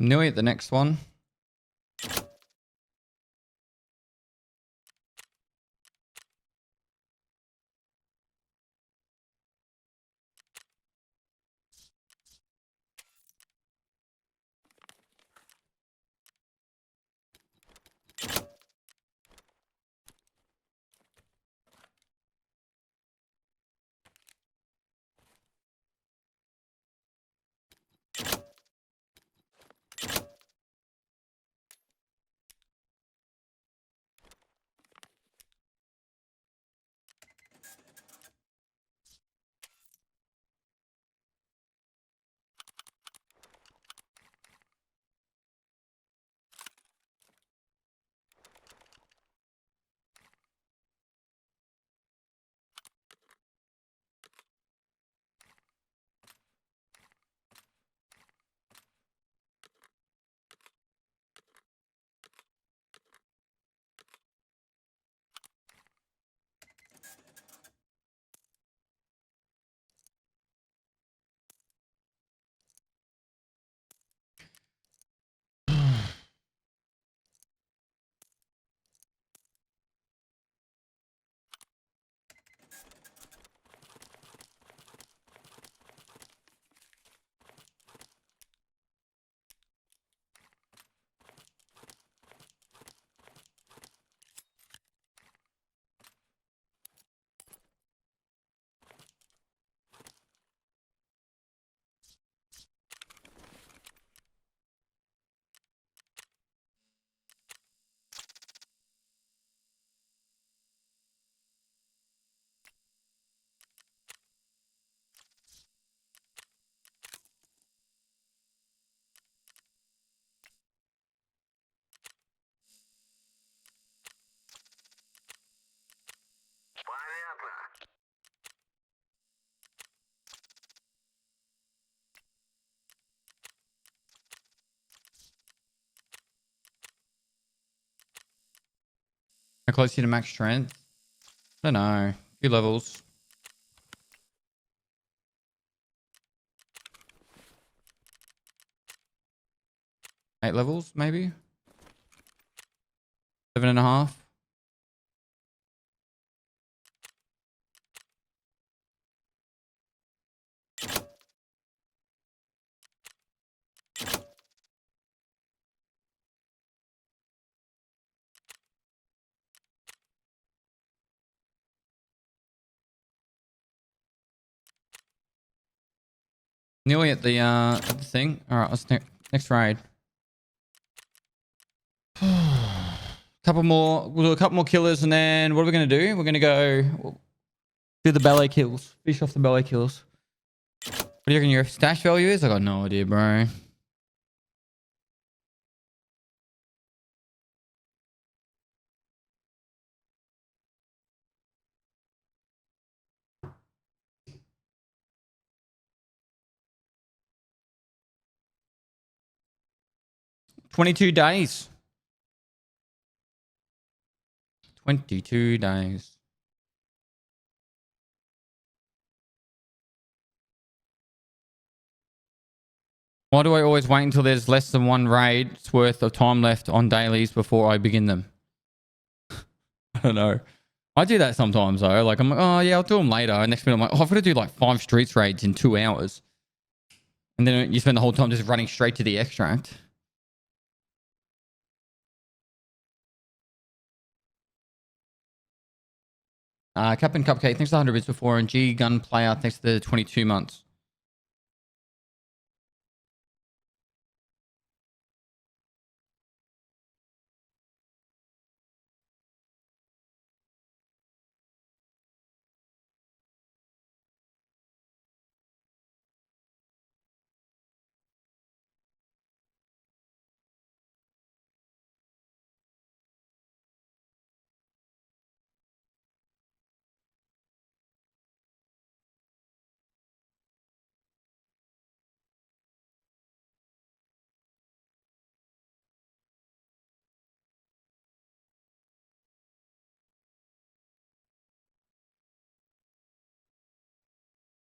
Nearly at the next one. close you to max strength? I don't know. A few levels. Eight levels, maybe? 7.5. Nearly at the thing. All right, let's next raid. Couple more. We'll do a couple more killers, and then what are we gonna do? We're gonna go do the ballet kills. Fish off the ballet kills. What do you reckon your stash value is? I got no idea, bro. $22 days. 22 days. Why do I always wait until there's less than one raid's worth of time left on dailies before I begin them? I don't know. I do that sometimes though. Like I'm like, oh yeah, I'll do them later. And next minute I'm like, oh, I've got to do like 5 streets raids in 2 hours. And then you spend the whole time just running straight to the extract. Captain Cupcake, thanks for the 100 bits before. And G Gun Player, thanks for the 22 months.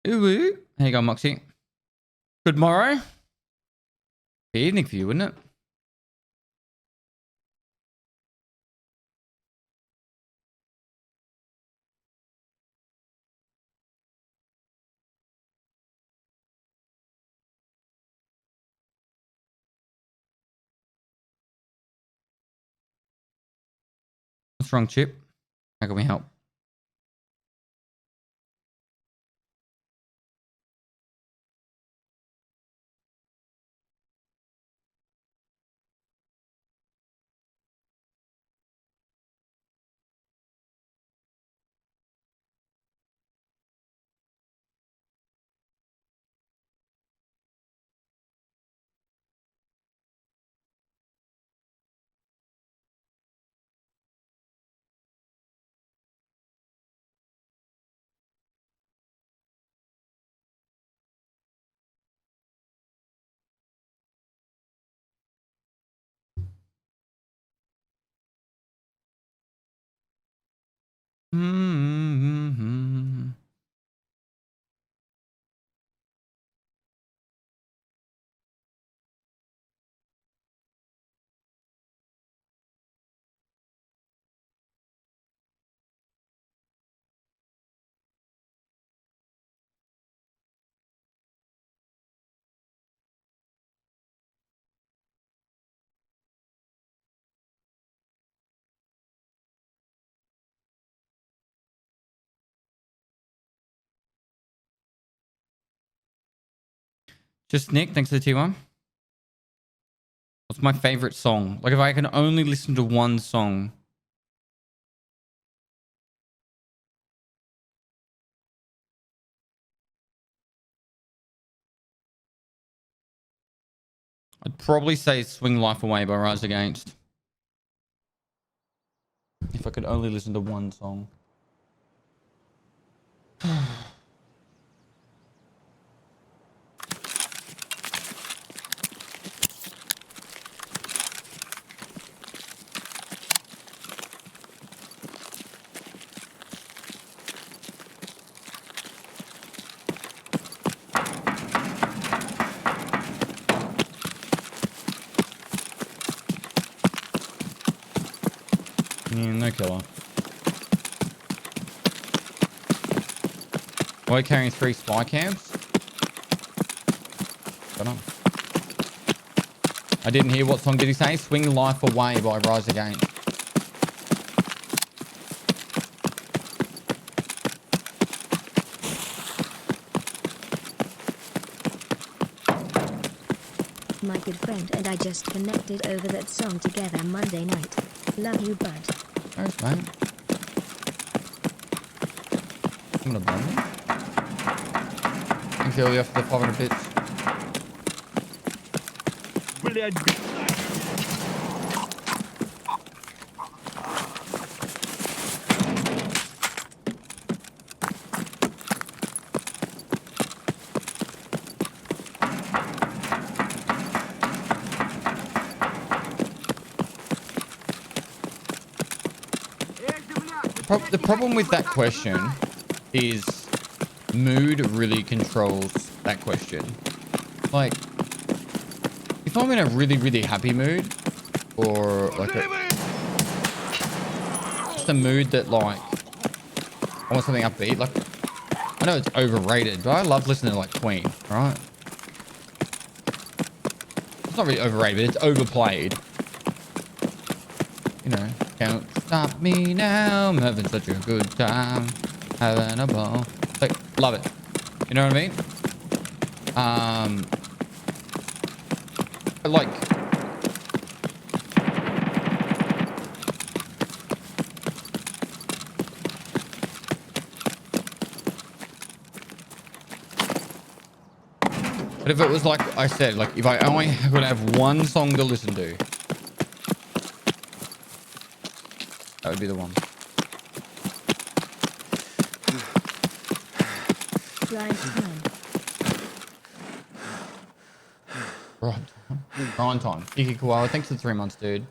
Ooh. How you going, Moxie? Good morrow. Good evening for you, wouldn't it? What's wrong, Chip? How can we help? Mm-hmm. Just Nick, thanks for the T1. What's my favorite song? Like if I can only listen to one song. I'd probably say Swing Life Away by Rise Against. If I could only listen to one song. No killer. Why carrying 3 spy camps? Got on. I didn't hear what song did he say? Swing Life Away by Rise Against. My good friend and I just connected over that song together Monday night. Love you, bud. Thanks, mate. I'm gonna bomb you. Thanks, Ilya, for the 500 bits. The problem with that question is mood really controls that question. Like, if I'm in a really, really happy mood, or like just a mood that like I want something upbeat, like I know it's overrated, but I love listening to like Queen, right? It's not really overrated, but it's overplayed. You know, can't stop me now. I'm having such a good time, having a ball. Like, love it. You know what I mean? Like, but if it was like I said, like if I only could have one song to listen to, that would be the one. Grind time. Iki Koala, thanks for the 3 months, dude.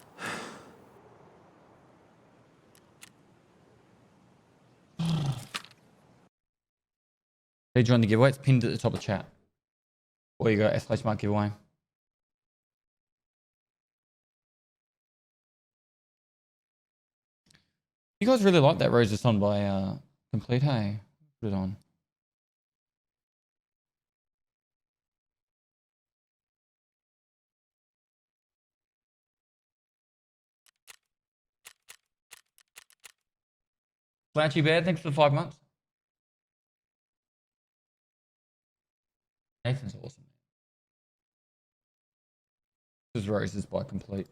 They joined the giveaway. It's pinned at the top of the chat. Or you got /mark giveaway. You guys really like that Roses song by Complete, hey? Put it on. Slouchy Bear, thanks for the 5 months. Nathan's awesome. This is Roses by Complete.